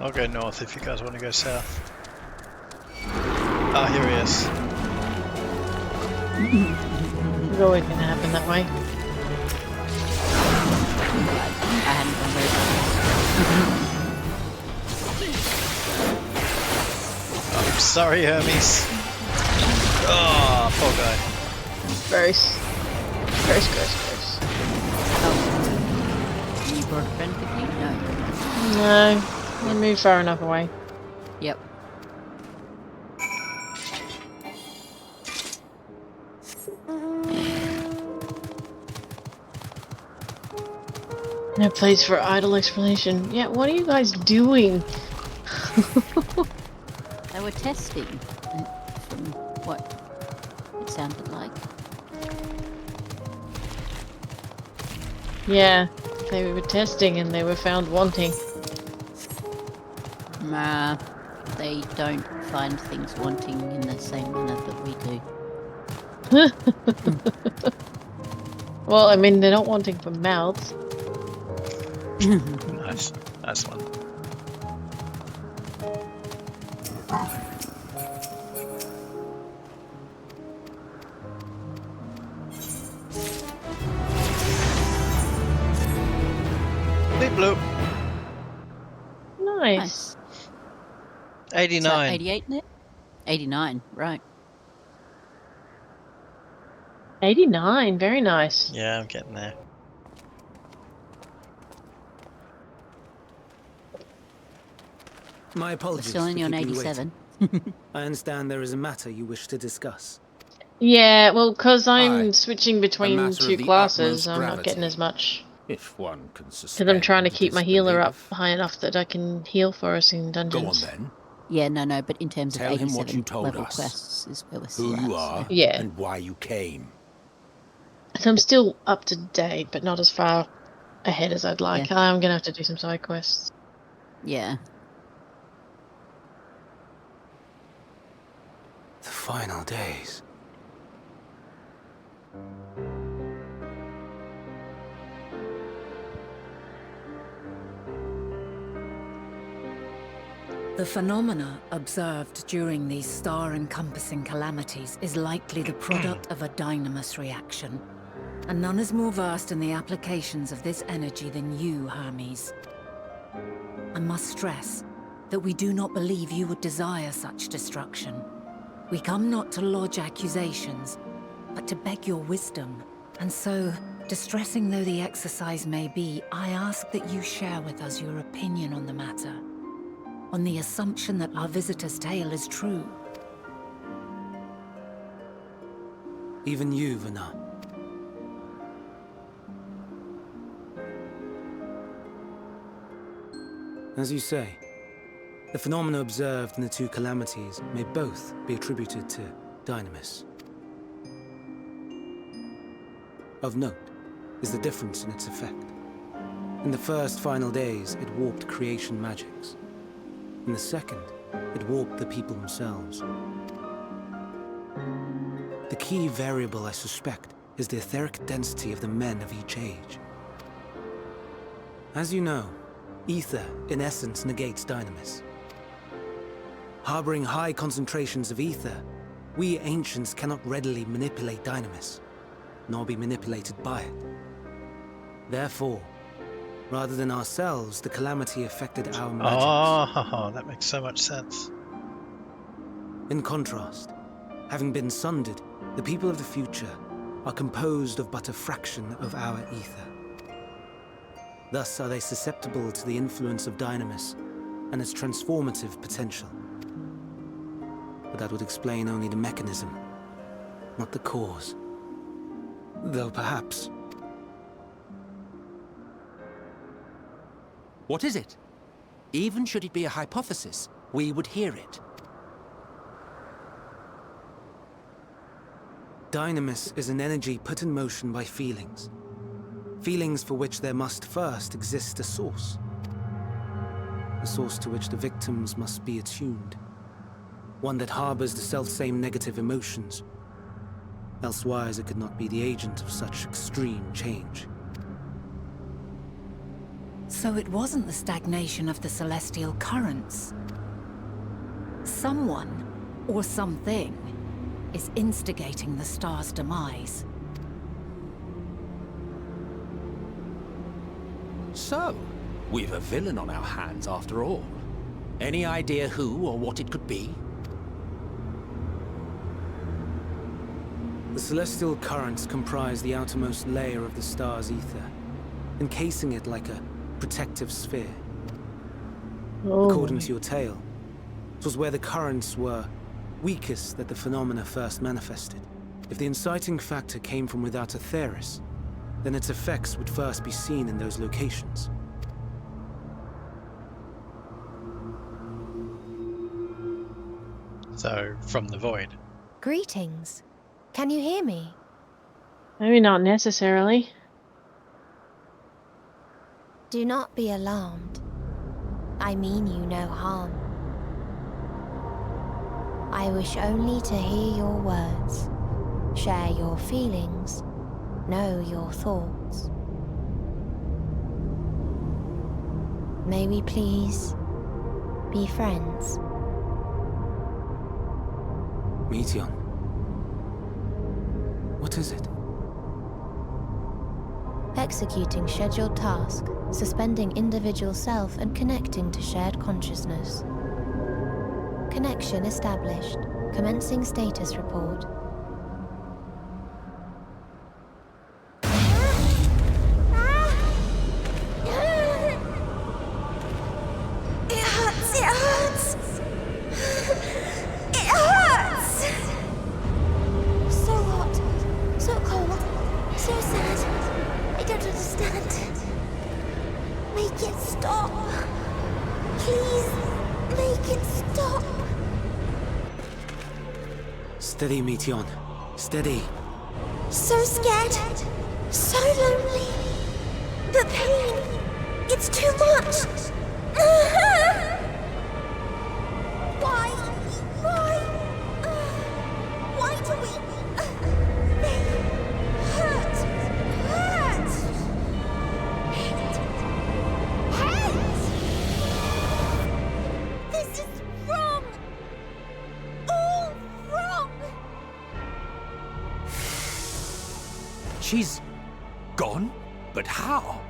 I'll go north if you guys want to go south. Ah, here he is. It's always gonna happen that way. I hadn't gone very far. I'm sorry, Hermes. Oh, poor guy. Gross. Gross, gross, gross. Oh. You brought a friend with you? No. No. We moved far enough away. Yep. No place for idle explanation. Yeah, what are you guys doing? They were testing, from what it sounded like. Yeah, they were testing and they were found wanting. Nah, they don't find things wanting in the same manner that we do. Well, I mean, they're not wanting for mouths. Nice. Nice one. Bleep bloop. Nice. 89. 88 net? 89, right. 89, very nice. Yeah, I'm getting there. My We're apologies. still for only on keeping you 87. waiting. I understand there is a matter you wish to discuss. Yeah, well, because I'm Aye. switching between matter of two the classes, utmost I'm not getting gravity. as much. If one can Because suspend I'm trying to keep my healer up disbelief. high enough that I can heal for us in dungeons. then. Yeah, no, but in terms Tell of him what 87 you told level us. quests is where we're Who still you at, are so. Yeah. and why you came. So I'm still up to date, but not as far ahead as I'd like. Yeah. I'm going to have to do some side quests. Yeah. The final days. The phenomena observed during these star-encompassing calamities is likely the product of a dynamis reaction, and none is more versed in the applications of this energy than you, Hermes. I must stress that we do not believe you would desire such destruction. We come not to lodge accusations, but to beg your wisdom. And so, distressing though the exercise may be, I ask that you share with us your opinion on the matter, on the assumption that our visitor's tale is true. Even you, Vana. As you say, the phenomena observed in the two calamities may both be attributed to Dynamis. Of note is the difference in its effect. In the first final days, it warped creation magics. In the second, it warped the people themselves. The key variable, I suspect, is the etheric density of the men of each age. As you know, ether, in essence, negates Dynamis. Harboring high concentrations of ether, we ancients cannot readily manipulate Dynamis, nor be manipulated by it. Therefore, rather than ourselves, the calamity affected our magics. Oh, that makes so much sense. In contrast, having been sundered, the people of the future are composed of but a fraction of our ether. Thus are they susceptible to the influence of Dynamis and its transformative potential. But that would explain only the mechanism, not the cause. Though perhaps... What is it? Even should it be a hypothesis, we would hear it. Dynamis is an energy put in motion by feelings. Feelings for which there must first exist a source. A source to which the victims must be attuned. One that harbors the selfsame negative emotions. Elsewise it could not be the agent of such extreme change. So it wasn't the stagnation of the celestial currents. Someone, or something, is instigating the star's demise. So, we've a villain on our hands after all. Any idea who or what it could be? The celestial currents comprise the outermost layer of the star's ether, encasing it like a protective sphere. According to your tale, it was where the currents were weakest that the phenomena first manifested. If the inciting factor came from without Aetheris, then its effects would first be seen in those locations. So, from the void. Greetings. Can you hear me? Maybe not necessarily. Do not be alarmed. I mean you no harm. I wish only to hear your words, share your feelings, know your thoughts. May we please be friends? Meteion. What is it? Executing scheduled task, suspending individual self and connecting to shared consciousness. Connection established. Commencing status report. It hurts! It hurts! So hot, so cold, so sad. I don't understand. Make it stop. Please, make it stop. Steady, Meteion. Steady. So scared. So lonely. The pain. It's too much. Why? Why do we... They hurt. This is wrong. All wrong. She's gone? But how?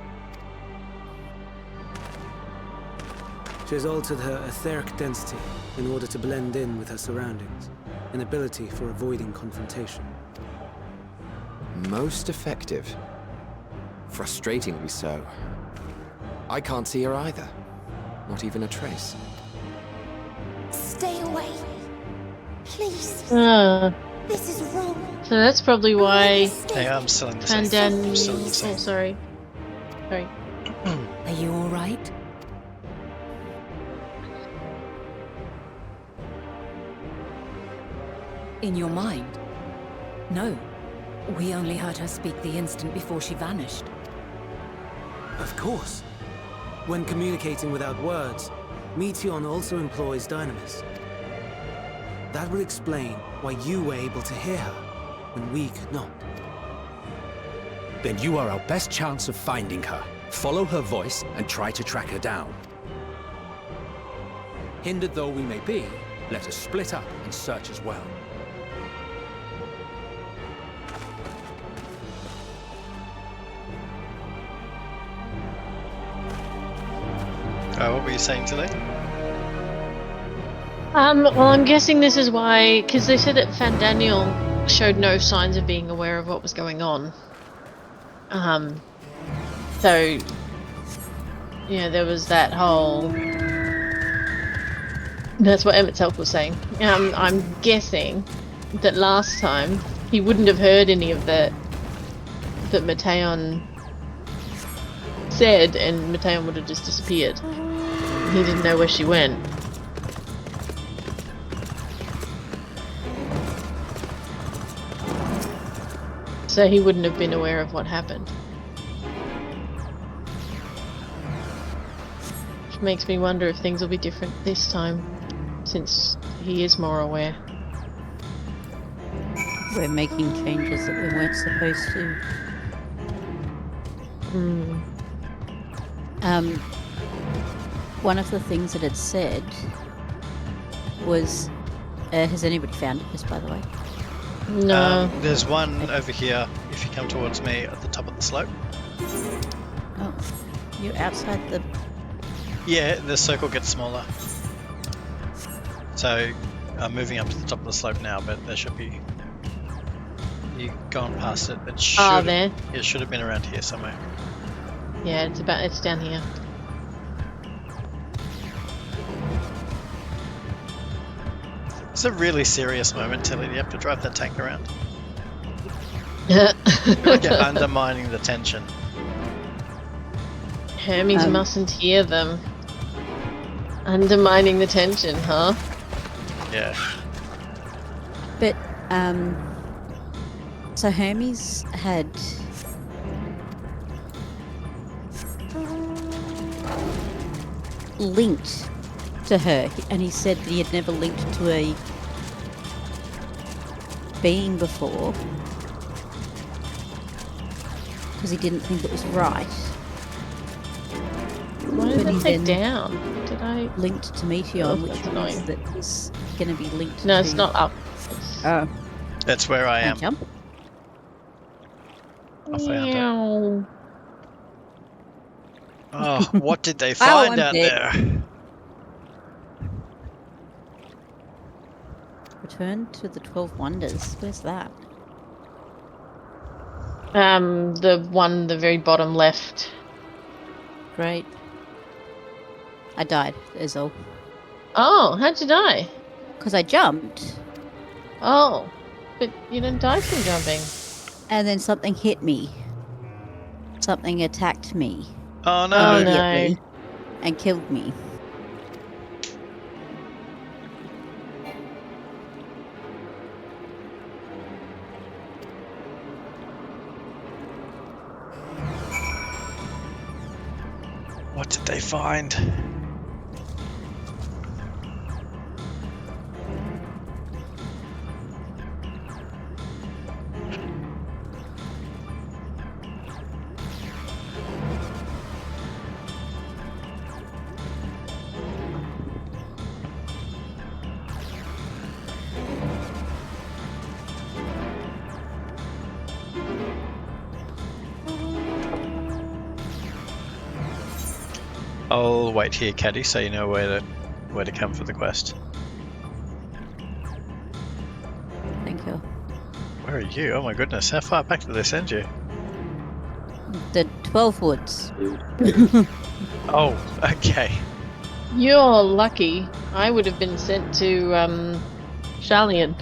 She has altered her etheric density in order to blend in with her surroundings, an ability for avoiding confrontation. Most effective. Frustratingly so. I can't see her either. Not even a trace. Stay away. Please. This is wrong. So that's probably why. Hey, I'm still in the same. Pandan. I'm still in the same. Oh, sorry. Sorry. Are you all right? In your mind? No. We only heard her speak the instant before she vanished. Of course. When communicating without words, Meteion also employs Dynamis. That will explain why you were able to hear her, when we could not. Then you are our best chance of finding her. Follow her voice and try to track her down. Hindered though we may be, let us split up and search as well. What were you saying today? Well, I'm guessing this is why, because they said that Fandaniel showed no signs of being aware of what was going on. So, yeah, there was that whole... That's what Emmett Self was saying. I'm guessing that last time he wouldn't have heard any of that Meteion said, and Meteion would have just disappeared. He didn't know where she went. So he wouldn't have been aware of what happened. Which makes me wonder if things will be different this time, since he is more aware. We're making changes that we weren't supposed to. One of the things that it said was, has anybody found it, just by the way? No. There's one over here, if you come towards me, at the top of the slope. Oh, you're outside the... Yeah, the circle gets smaller. So, I'm moving up to the top of the slope now, but there should be... You've gone past it. It should there. It should have been around here somewhere. Yeah, it's down here. It's a really serious moment, Tilly. You have to drive that tank around. Like you're undermining the tension. Hermes mustn't hear them. Undermining the tension, huh? Yeah. But, so Hermes had... linked to her, and he said that he had never linked to a being before because he didn't think it was right. Why did I take down? Did I linked to Meteion, which means that it's going to be linked? No, to... it's not up. Oh, that's where I am. Jump. I found it. Meow. Oh, what did they find out there? return to the 12 Wonders. Where's that? The one, the very bottom left. Great. I died, is all. Oh, how'd you die? Because I jumped. Oh, but you didn't die from jumping. And then something hit me. Something attacked me. Oh no! Immediately and killed me. What did they find? I'll wait here, Caddy, so you know where to come for the quest. Thank you. Where are you? Oh my goodness, how far back did they send you? The 12 Woods. Oh, okay. You're lucky. I would have been sent to Shallian.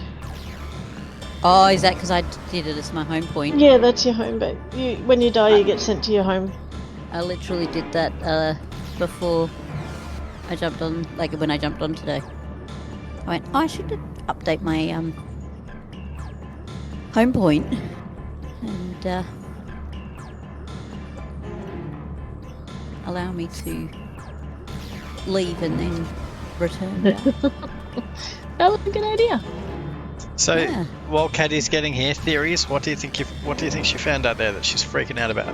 Oh, is that because I did it as my home point? Yeah, that's your home base. When you die, you get sent to your home. I literally did that before I jumped on, like when I jumped on today. I went, I should update my home point and allow me to leave and then return back. That was a good idea. So Yeah. while Caddy's getting here, theories. What do you think she found out there that she's freaking out about?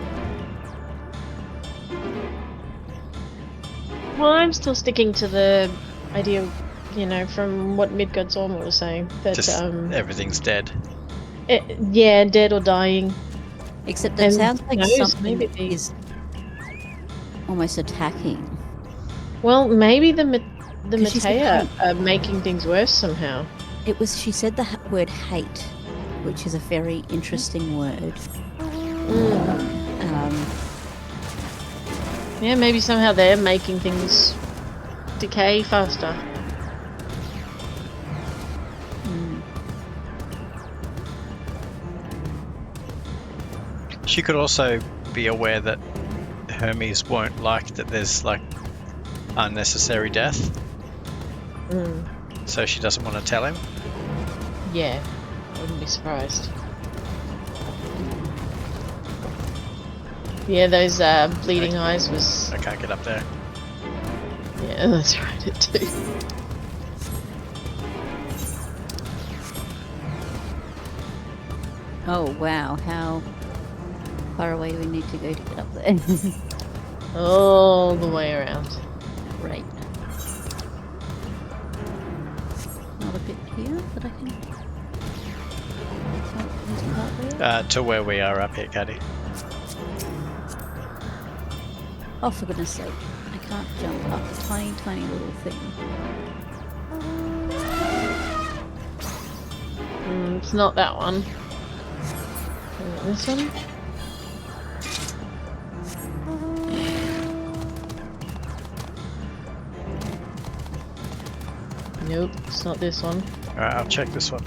Well, I'm still sticking to the idea, from what Midgard's Orma was saying. That Just everything's dead. Yeah, dead or dying. Except it And sounds like who knows, something maybe they- is almost attacking. Well, maybe the 'Cause she said Matea hate. are making things worse somehow. She said the word hate, which is a very interesting word. Yeah, maybe somehow they're making things decay faster. She could also be aware that Hermes won't like that there's like unnecessary death, so she doesn't want to tell him. Yeah, I wouldn't be surprised. Yeah, those bleeding eyes was... I can't get up there. Yeah, that's right, it too. Oh wow, how far away do we need to go to get up there? All the way around. Right. Not a bit here that I can... Oh, there's a part there. To where we are up here, Caddy. Oh, for goodness sake. I can't jump up a tiny, tiny little thing. It's not that one. This one? Nope, it's not this one. Alright, I'll check this one.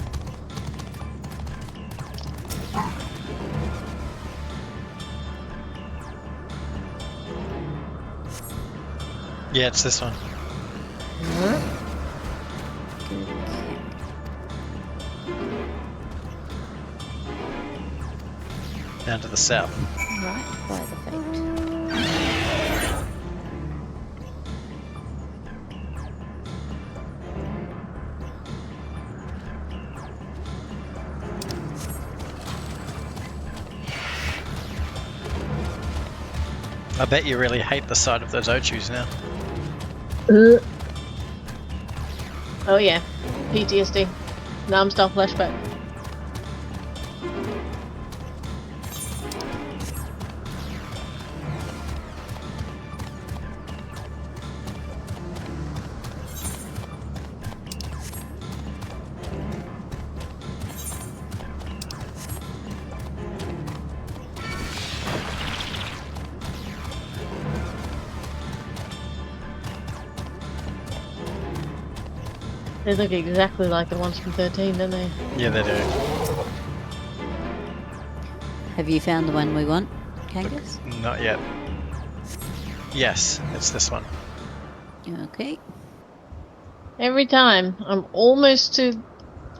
Yeah, it's this one. Down to the south. Right by the fate. I bet you really hate the sight of those Ochus now. Oh yeah, PTSD. Non-stop flashback. They look exactly like the ones from 13, don't they? Yeah, they do. Have you found the one we want, Kangas? Not yet. Yes, it's this one. Okay. Every time I'm almost to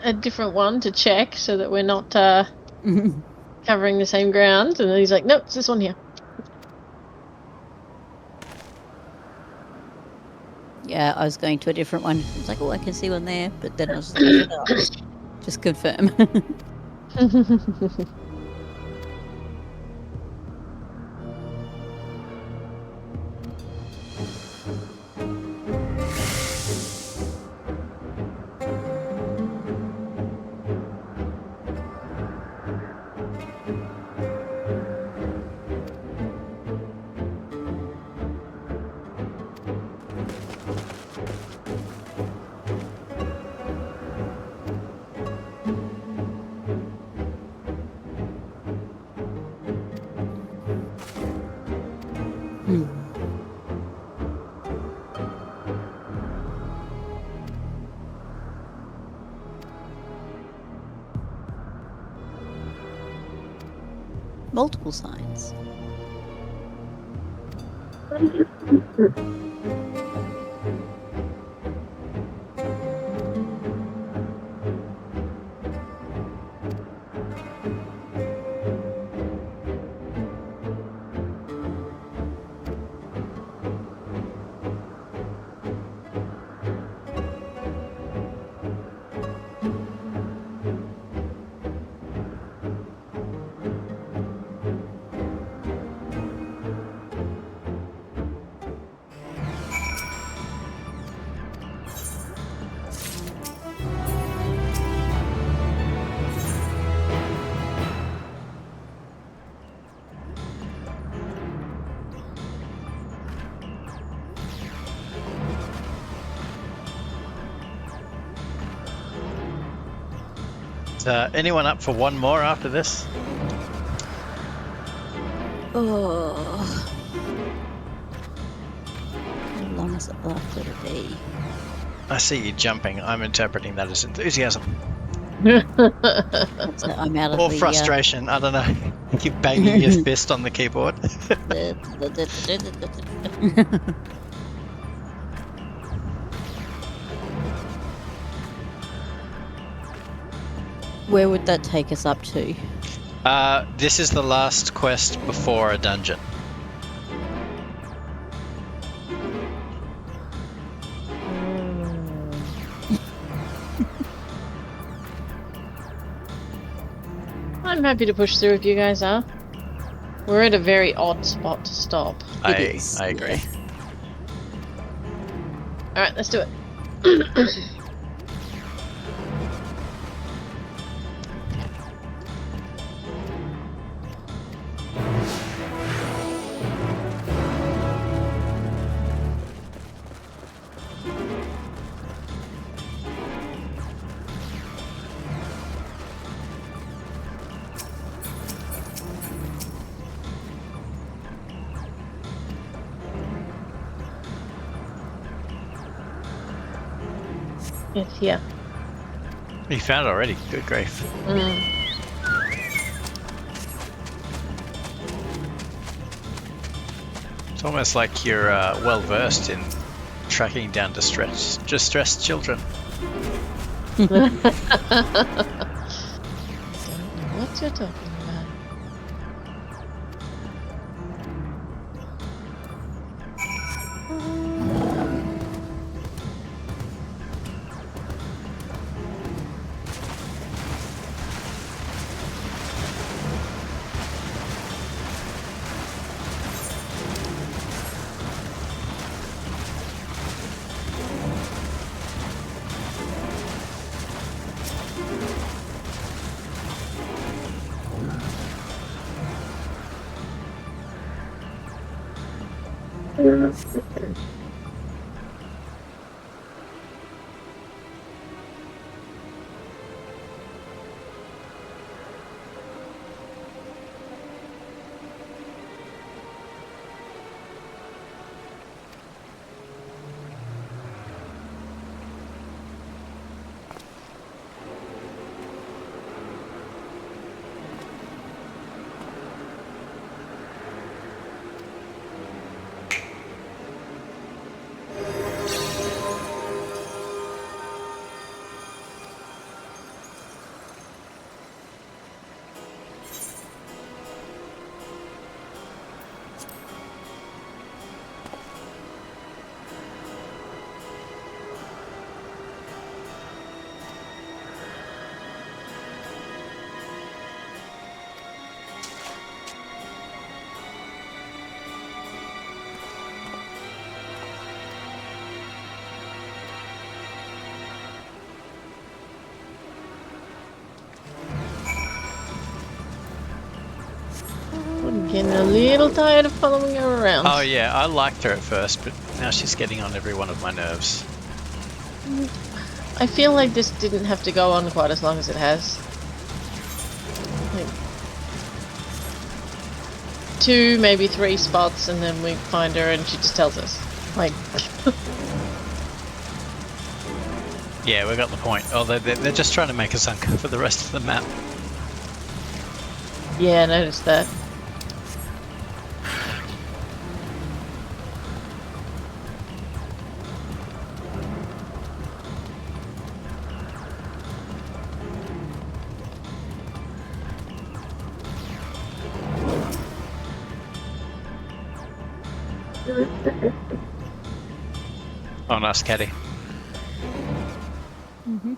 a different one to check so that we're not covering the same ground, and then he's like, nope, it's this one here. Yeah, I was going to a different one. I was like, oh, I can see one there, but then I was like, oh, just confirm. Multiple signs. Anyone up for one more after this? Oh. How long is it likely to be? I see you jumping. I'm interpreting that as enthusiasm. So I'm out of or the, frustration. I don't know. You keep banging your fist on the keyboard. Where would that take us up to? This is the last quest before a dungeon. I'm happy to push through if you guys are. We're at a very odd spot to stop. I agree. Alright, let's do it. It's here. You found it already. Good grief. It's almost like you're well versed in tracking down distressed children. Don't know what you're talking about. getting a little tired of following her around. Oh yeah, I liked her at first, but now she's getting on every one of my nerves. I feel like this didn't have to go on quite as long as it has. Like 2, maybe 3 spots, and then we find her and she just tells us. Like... Yeah, we got the point. Oh, they're just trying to make us uncover the rest of the map. Yeah, I noticed that. Oh, nice caddy. Mm-hmm.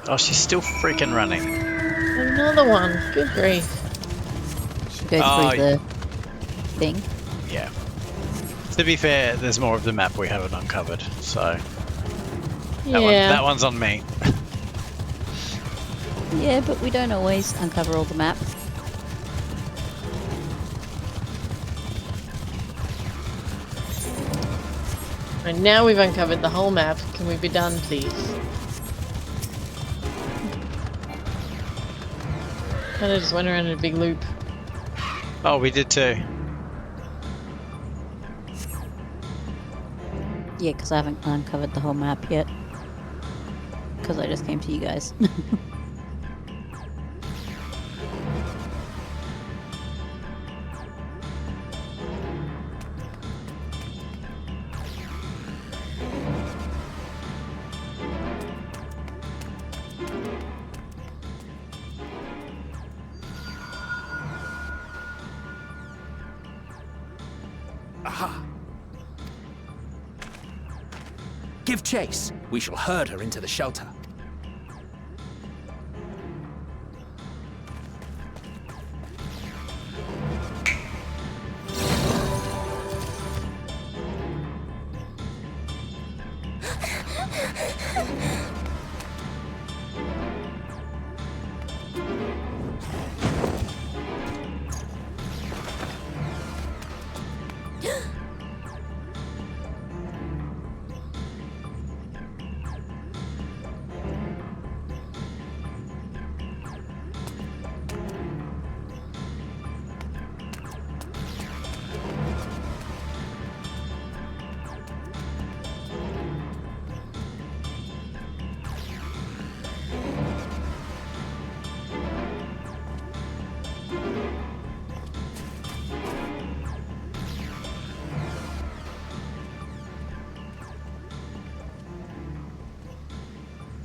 Oh, she's still freaking running. Another one. Good grief. Should go through the thing. Yeah. To be fair, there's more of the map we haven't uncovered, so that one's on me. Yeah, but we don't always uncover all the map. And now we've uncovered the whole map. Can we be done, please? Kind of just went around in a big loop. Oh, we did too. Yeah, because I haven't uncovered the whole map yet. Because I just came to you guys. Aha! Give chase. We shall herd her into the shelter.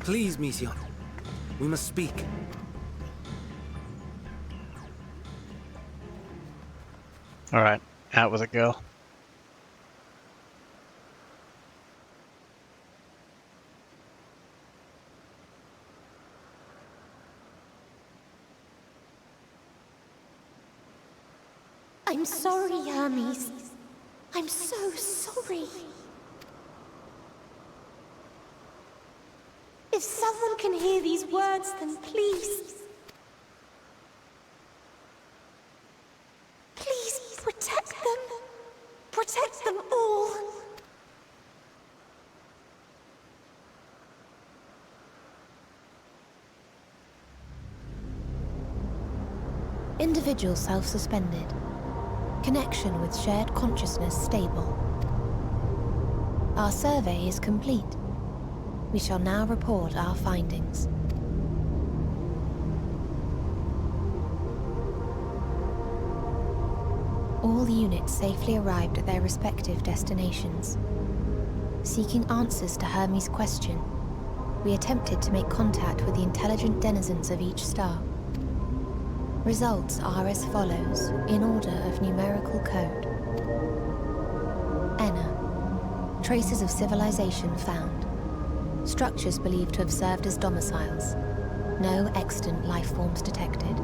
Please, Mission. We must speak. Alright, out with it, girl. I'm sorry, Hermes. I'm so sorry. If someone can hear these words, then please... Please protect them. Protect them all. Individual self-suspended. Connection with shared consciousness stable. Our survey is complete. We shall now report our findings. All units safely arrived at their respective destinations. Seeking answers to Hermes' question, we attempted to make contact with the intelligent denizens of each star. Results are as follows, in order of numerical code. Enna. Traces of civilization found. Structures believed to have served as domiciles. No extant life forms detected.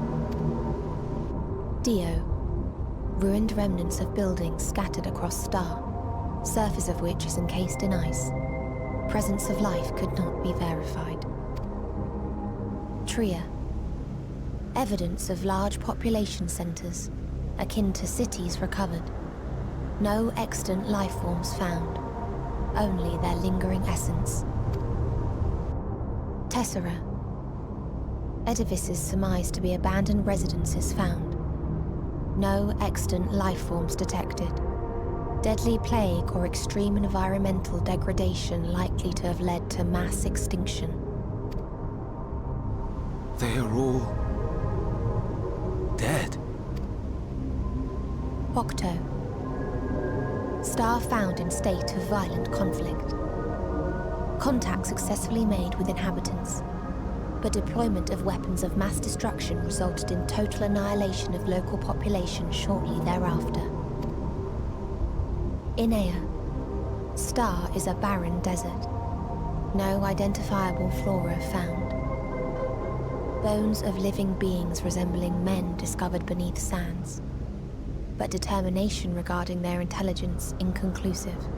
Dio. ruined remnants of buildings scattered across Star, surface of which is encased in ice. Presence of life could not be verified. Trier. Evidence of large population centers, akin to cities, recovered. No extant life forms found, only their lingering essence. Tessera. Edifices surmised to be abandoned residences found. No extant life forms detected. Deadly plague or extreme environmental degradation likely to have led to mass extinction. They are all dead. Octo. Star found in state of violent conflict. Contact successfully made with inhabitants, but deployment of weapons of mass destruction resulted in total annihilation of local population shortly thereafter. Inea. Star is a barren desert. No identifiable flora found. Bones of living beings resembling men discovered beneath sands, but determination regarding their intelligence inconclusive.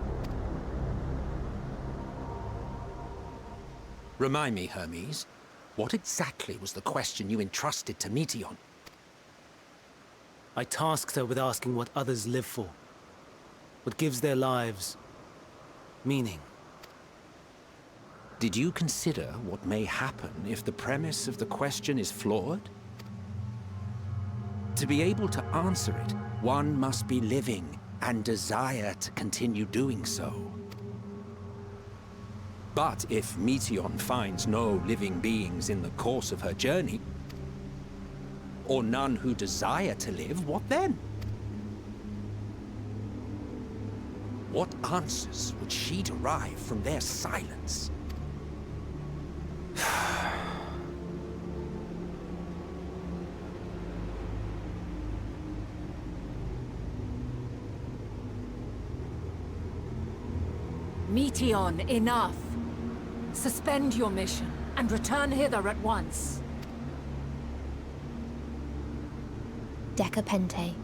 Remind me, Hermes, what exactly was the question you entrusted to Meteion? I tasked her with asking what others live for. What gives their lives meaning. Did you consider what may happen if the premise of the question is flawed? To be able to answer it, one must be living and desire to continue doing so. But if Meteion finds no living beings in the course of her journey, or none who desire to live, what then? What answers would she derive from their silence? Meteion, enough! Suspend your mission and return hither at once. Decapente.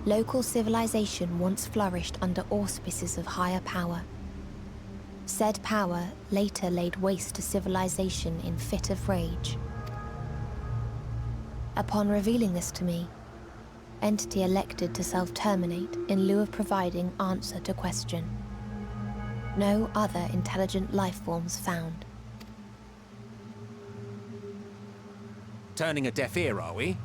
Local civilization once flourished under auspices of higher power. Said power later laid waste to civilization in fit of rage. Upon revealing this to me, entity elected to self-terminate in lieu of providing answer to question. No other intelligent life forms found. Turning a deaf ear, are we?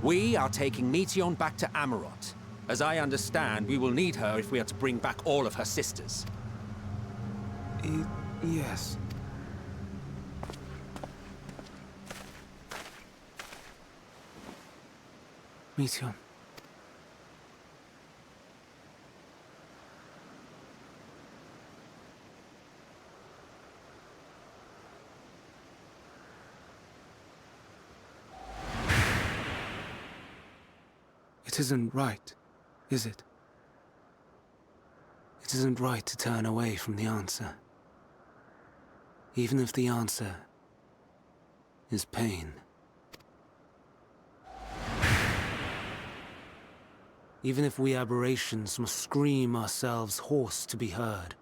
We are taking Meteion back to Amarot. As I understand, we will need her if we are to bring back all of her sisters. Yes. Meteion. It isn't right, is it? It isn't right to turn away from the answer. Even if the answer is pain. Even if we aberrations must scream ourselves hoarse to be heard.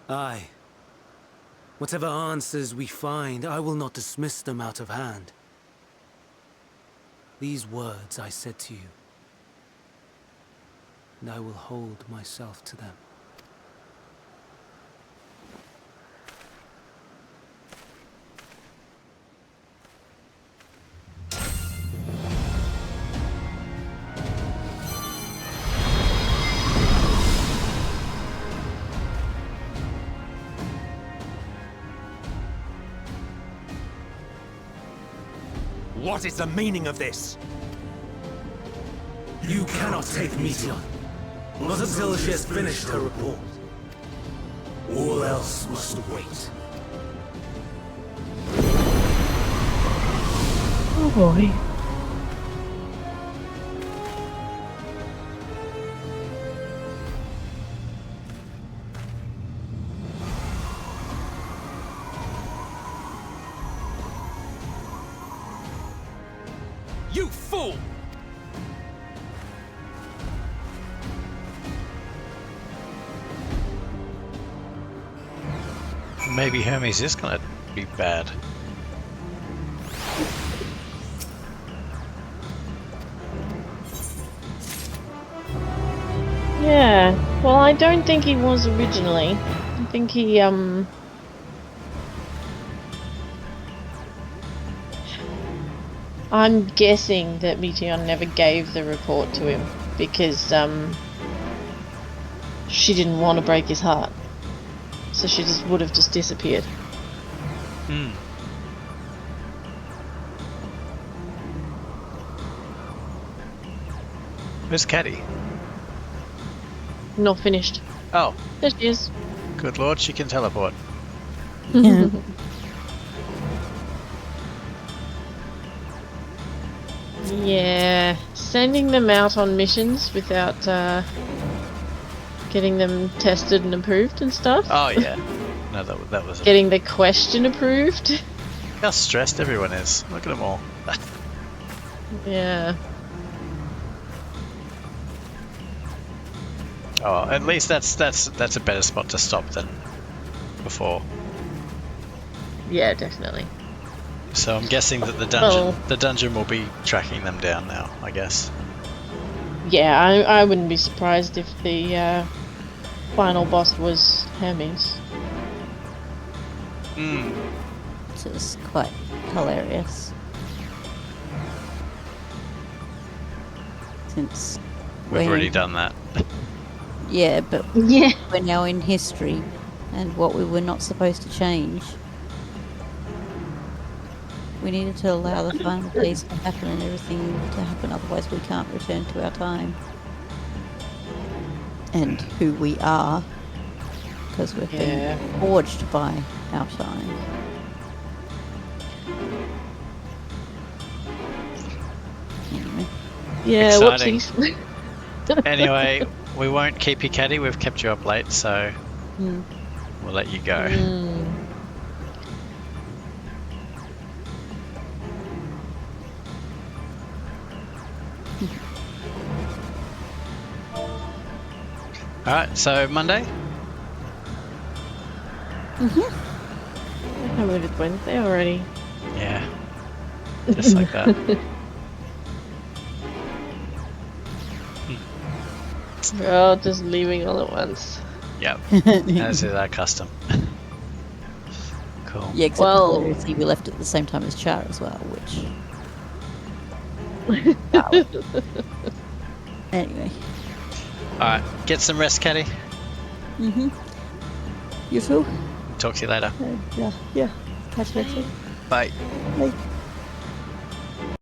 Aye. Whatever answers we find, I will not dismiss them out of hand. These words I said to you, and I will hold myself to them. What is the meaning of this? You cannot take Meteion, not until she has finished her report. All else must wait. boy. You fool! Maybe Hermes is gonna be bad. Yeah. Well, I don't think he was originally. I think he, I'm guessing that Meteion never gave the report to him because, she didn't want to break his heart. So she just would have just disappeared. Hmm. Where's Caddy? Not finished. Oh. There she is. Good lord, she can teleport. Yeah, sending them out on missions without getting them tested and approved and stuff. Oh yeah. No, that was. Getting the question approved. Look how stressed everyone is. Look at them all. Yeah. Oh, at least that's a better spot to stop than before. Yeah, definitely. So I'm guessing that the dungeon will be tracking them down now, I guess. Yeah, I wouldn't be surprised if the final boss was Hermes. Hmm. Which is quite hilarious. Since We've already done that. Yeah, but yeah, we're now in history, and what we were not supposed to change. We needed to allow the final piece to happen and everything to happen, otherwise we can't return to our time. And who we are, because we've been forged by our time. Anyway. Yeah, Exciting. whoopsies. Anyway, we won't keep you, Caddy. We've kept you up late, so we'll let you go. Alright, so Monday? I can't believe it's Wednesday already. Yeah. Just like that. We're all just leaving all at once. Yep. As is our custom. Cool. Yeah, except we left at the same time as Char as well, which... Anyway. Alright, get some rest, Caddy. You too? Talk to you later. Yeah. Catch you next week. Bye. Bye.